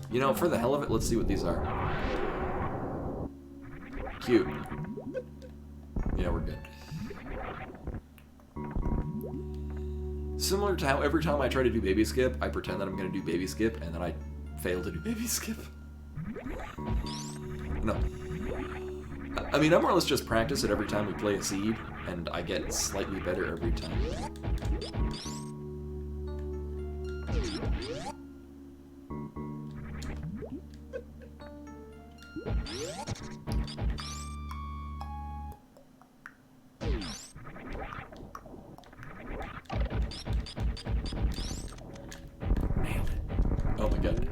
You know, for the hell of it, let's see what these are. Cute. Yeah, we're good. Similar to how every time I try to do baby skip, I pretend that I'm going to do baby skip, and then I fail to do baby skip. No. I mean, I more or less just practice it every time we play a seed, and I get slightly better every time. Nailed it. Oh my god.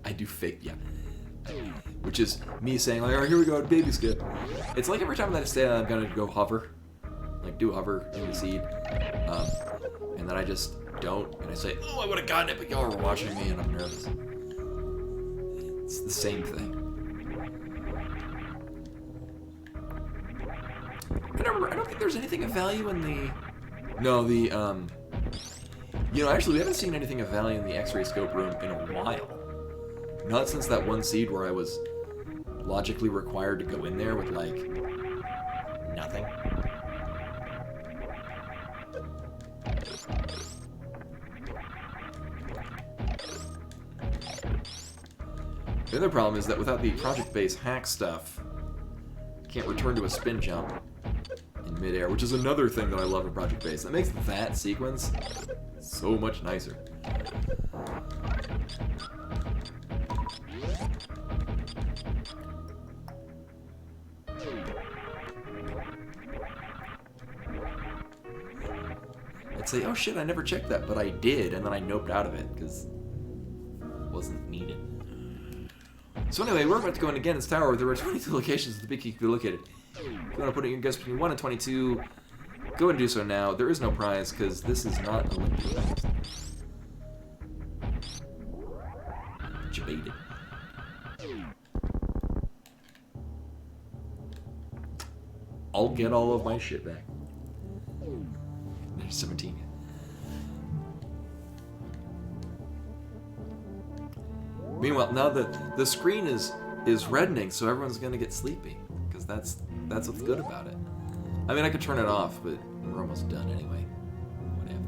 I do fake, yeah. Which is me saying, like, alright, here we go, baby skip. It's like every time that I say I'm gonna go hover, like do hover in the seed, and then I just don't, and I say, oh, I would have gotten it, but y'all are watching me and I'm nervous. It's the same thing. I don't think there's anything of value in the... No, the, you know, actually, we haven't seen anything of value in the X-ray scope room in a while. Not since that one seed where I was logically required to go in there with, like, nothing. The other problem is that without the project-based hack stuff, I can't return to a spin jump in midair, which is another thing that I love in Project Base. That makes that sequence so much nicer. I'd say, oh shit, I never checked that, but I did, and then I noped out of it because it wasn't needed. So anyway, we're about to go in again. It's tower. There are 22 locations that the big key could be located. If you want to put it in your guess between 1 and 22, go ahead and do so now. There is no prize because this is not Olympic. Debated. I'll get all of my shit back. There's 17. Meanwhile, now the screen is reddening, so everyone's gonna get sleepy because that's what's good about it. I mean, I could turn it off, but we're almost done anyway. Whatever.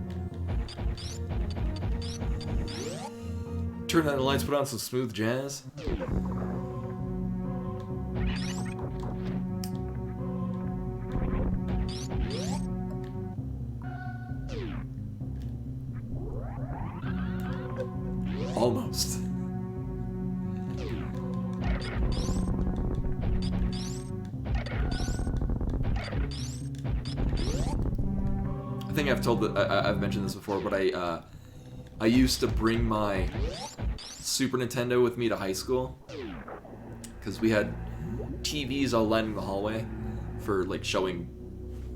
Turn on the lights, put on some smooth jazz. Almost. I think I've told I've mentioned this before, but I used to bring my Super Nintendo with me to high school because we had TVs all lining the hallway for like showing,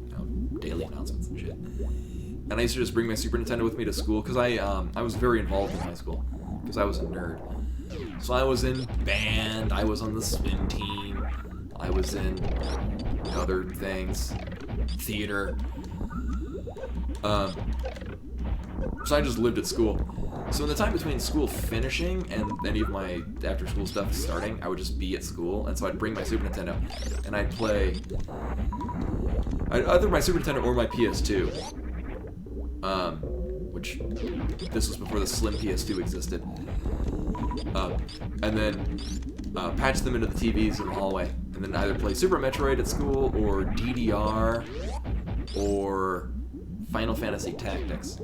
you know, daily announcements and shit. And I used to just bring my Super Nintendo with me to school because I was very involved in high school because I was a nerd. So I was in band, I was on the swim team, I was in other things, theater. So I just lived at school. So in the time between school finishing and any of my after school stuff starting, I would just be at school, and so I'd bring my Super Nintendo and I'd play either my Super Nintendo or my PS2. Which this was before the slim PS2 existed. And then patch them into the TVs in the hallway, and then either play Super Metroid at school or DDR or Final Fantasy Tactics.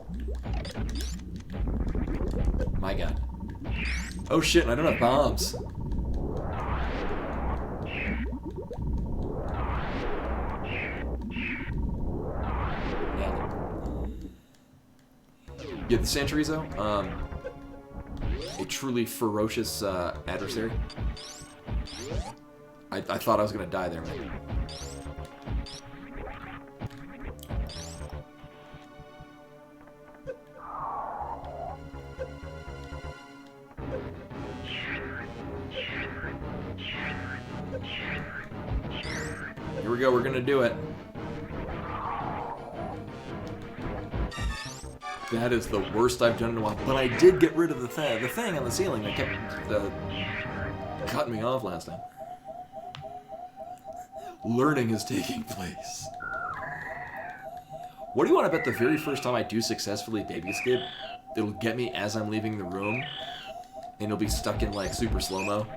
My god. Oh shit, I don't have bombs. Yeah, the Sanchorizo, a truly ferocious adversary. I thought I was gonna die there, man. Here we go, we're gonna do it. That is the worst I've done in a while, but I did get rid of the thing on the ceiling that kept cutting me off last time. Learning is taking place. What do you want to bet the very first time I do successfully baby skip, it'll get me as I'm leaving the room, and it'll be stuck in like super slow-mo?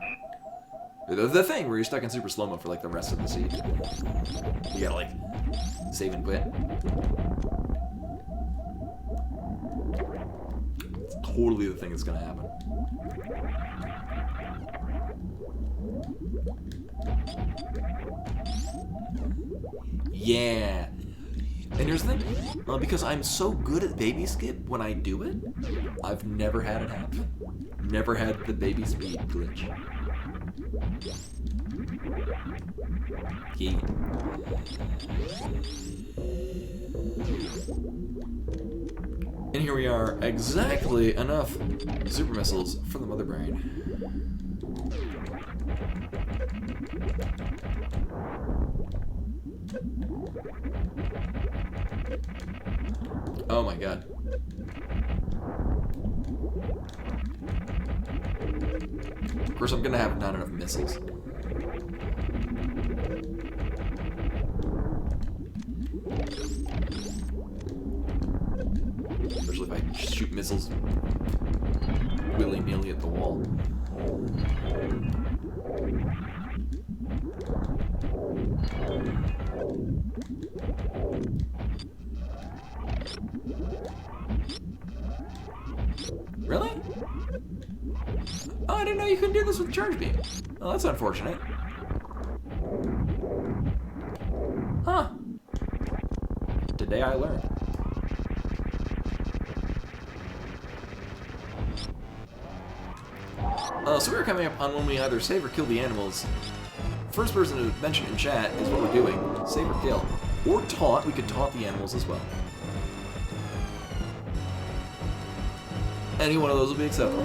The thing where you're stuck in super slow-mo for like the rest of the scene. You gotta like save and quit. It's totally the thing that's gonna happen. Yeah. And here's the thing, because I'm so good at baby skip when I do it, I've never had it happen. Never had the baby speed glitch. Yeah. And here we are, exactly enough super missiles for the mother brain. Oh my god. Of course, I'm gonna have not enough missiles. Especially if I shoot missiles willy-nilly at the wall. Really? Oh, I didn't know you couldn't do this with the charge beam. Oh, that's unfortunate. Huh. Today I learned. So we were coming up on when we either save or kill the animals. First person to mention in chat is what we're doing. Save or kill. Or taunt. We could taunt the animals as well. Any one of those will be acceptable.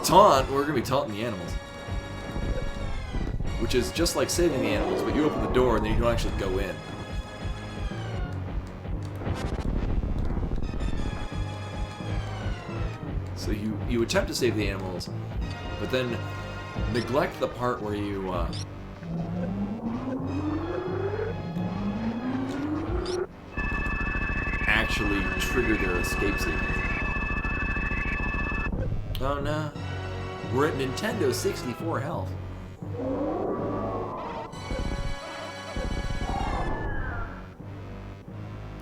Taunt, we're going to be taunting the animals. Which is just like saving the animals, but you open the door and then you don't actually go in. So you attempt to save the animals, but then neglect the part where you actually trigger their escape sequence. Oh no. We're at Nintendo 64 health.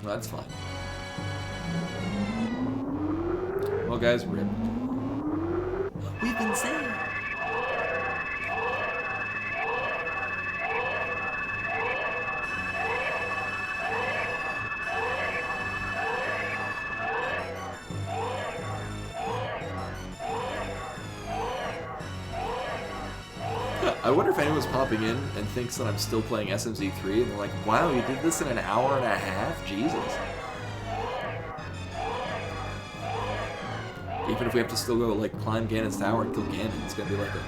Well, that's fine. Well, guys, we've been saved. I wonder if anyone's popping in and thinks that I'm still playing SMZ3 and they're like, wow, you did this in an hour and a half? Jesus. Even if we have to still go, like, climb Ganon's tower and kill Ganon, it's gonna be like a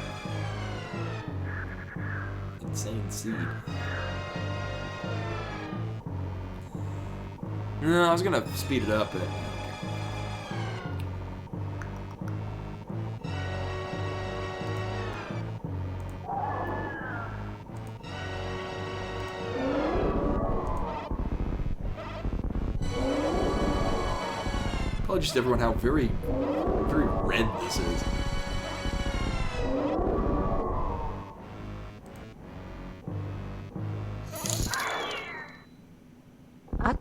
insane seed. No, I was gonna speed it up, but... Apologies to everyone how very red this is.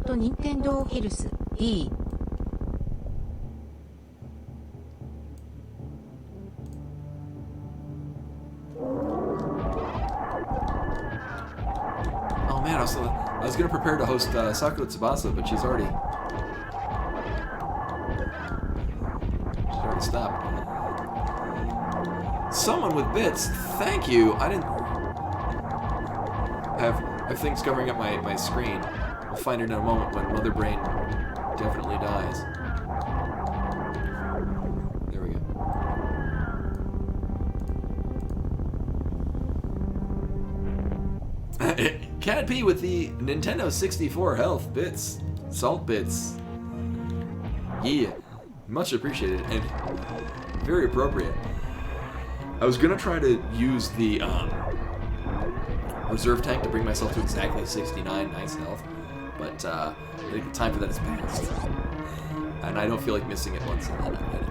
Nintendo Health D. Oh man, I was gonna prepare to host Sakura Tsubasa, but she's already stopped. Someone with bits, thank you. I didn't have things covering up my screen. We'll find it in a moment when Mother Brain definitely dies. There we go. Cat P with the Nintendo 64 health bits, salt bits. Yeah. Much appreciated, and very appropriate. I was gonna try to use the reserve tank to bring myself to exactly 69 nice health, but I think the time for that is past. And I don't feel like missing it once and then I'm ready.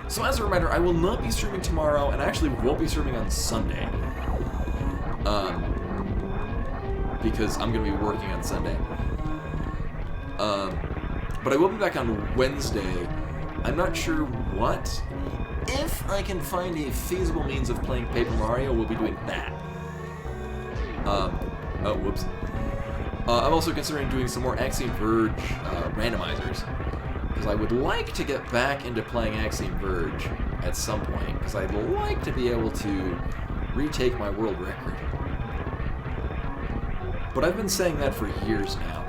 So as a reminder, I will not be streaming tomorrow, and actually won't be streaming on Sunday. Because I'm going to be working on Sunday. But I will be back on Wednesday. I'm not sure what. If I can find a feasible means of playing Paper Mario, we'll be doing that. Oh, whoops. I'm also considering doing some more Axiom Verge randomizers. Because I would like to get back into playing Axiom Verge at some point, because I'd like to be able to retake my world record. But I've been saying that for years now.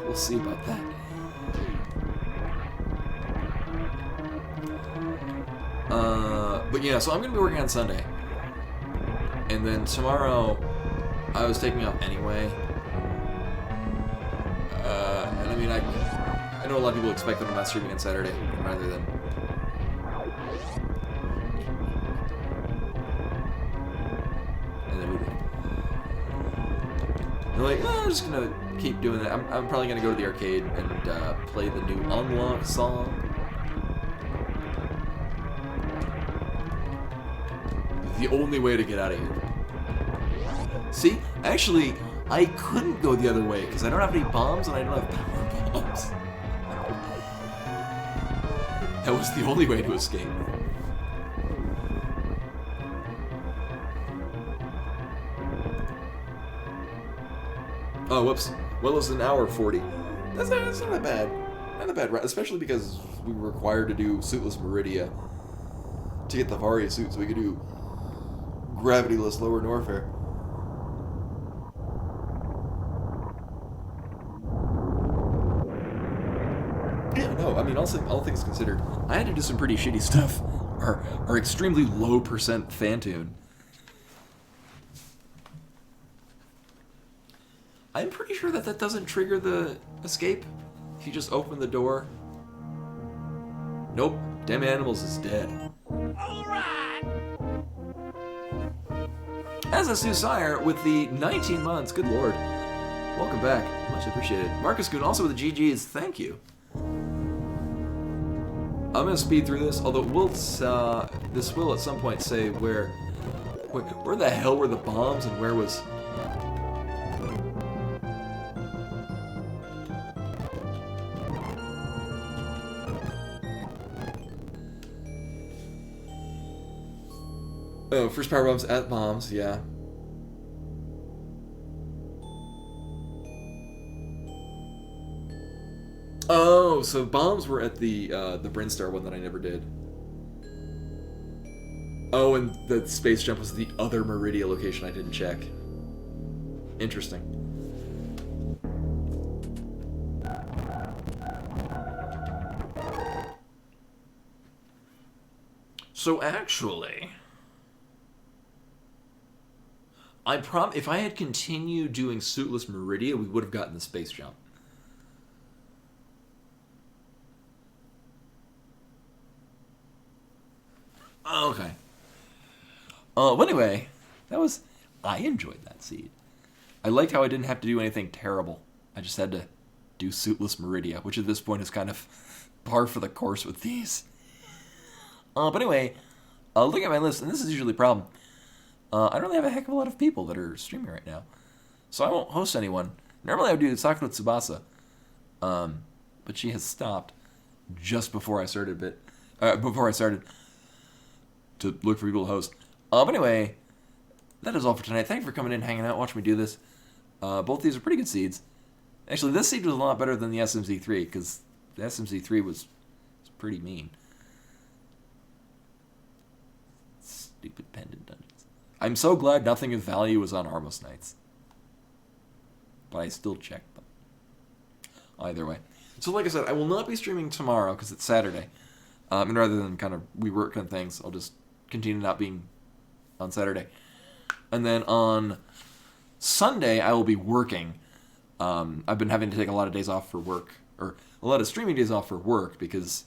We'll see about that. But yeah, so I'm going to be working on Sunday. And then tomorrow, I was taking off anyway. And I mean, I know a lot of people expect that I'm not streaming on Saturday, rather than... And then we did. They're like, oh, I'm just gonna keep doing that. I'm probably gonna go to the arcade and play the new Unlock song. The only way to get out of here. See, actually, I couldn't go the other way, because I don't have any bombs and I don't have power bombs. That was the only way to escape. Oh, whoops. Well, it was an hour 40. That's not that bad. Not that bad, right? Especially because we were required to do Suitless Meridia to get the Varia suit so we could do Gravityless Lower Norfair. Yeah, no, I mean, all things considered, I had to do some pretty shitty stuff. Our extremely low percent Fantune. I'm pretty sure that doesn't trigger the escape. If you just open the door. Nope. Damn Animals is dead. Alright! As a Susire with the 19 months, good lord. Welcome back. Much appreciated. Marcus Goon also with the GGs, thank you. I'm gonna speed through this, although this will at some point say where the hell were the bombs and where was... Oh, first power bombs at bombs, yeah. Oh, so bombs were at the Brinstar one that I never did. Oh, and the space jump was the other Meridia location I didn't check. Interesting. So actually, if I had continued doing Suitless Meridia, we would have gotten the space jump. Okay. Well, anyway, I enjoyed that seed. I liked how I didn't have to do anything terrible. I just had to do Suitless Meridia, which at this point is kind of par for the course with these. But anyway, look at my list, and this is usually a problem. I don't really have a heck of a lot of people that are streaming right now, so I won't host anyone. Normally I would do Sakura Tsubasa, but she has stopped just before I started to look for people to host. But anyway, that is all for tonight. Thank you for coming in, hanging out, watching me do this. Both these are pretty good seeds. Actually, this seed was a lot better than the SMZ3, because the SMZ3 was pretty mean. Stupid pendant dungeons. I'm so glad nothing of value was on Armos Knights. But I still checked them. Either way. So like I said, I will not be streaming tomorrow, because it's Saturday. And rather than kind of rework on things, I'll just continue not being on Saturday. And then on Sunday, I will be working. I've been having to take a lot of days off for work, or a lot of streaming days off for work, because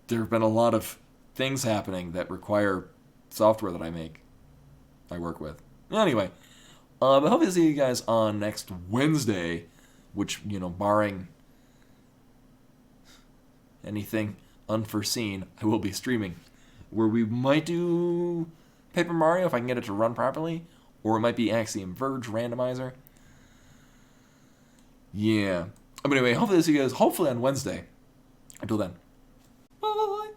there have been a lot of things happening that require software that I work with. Anyway, but hopefully see you guys on next Wednesday, which, barring anything unforeseen, I will be streaming, where we might do Paper Mario if I can get it to run properly, or it might be Axiom Verge Randomizer. Yeah. But anyway, hopefully see you guys hopefully on Wednesday. Until then. Bye.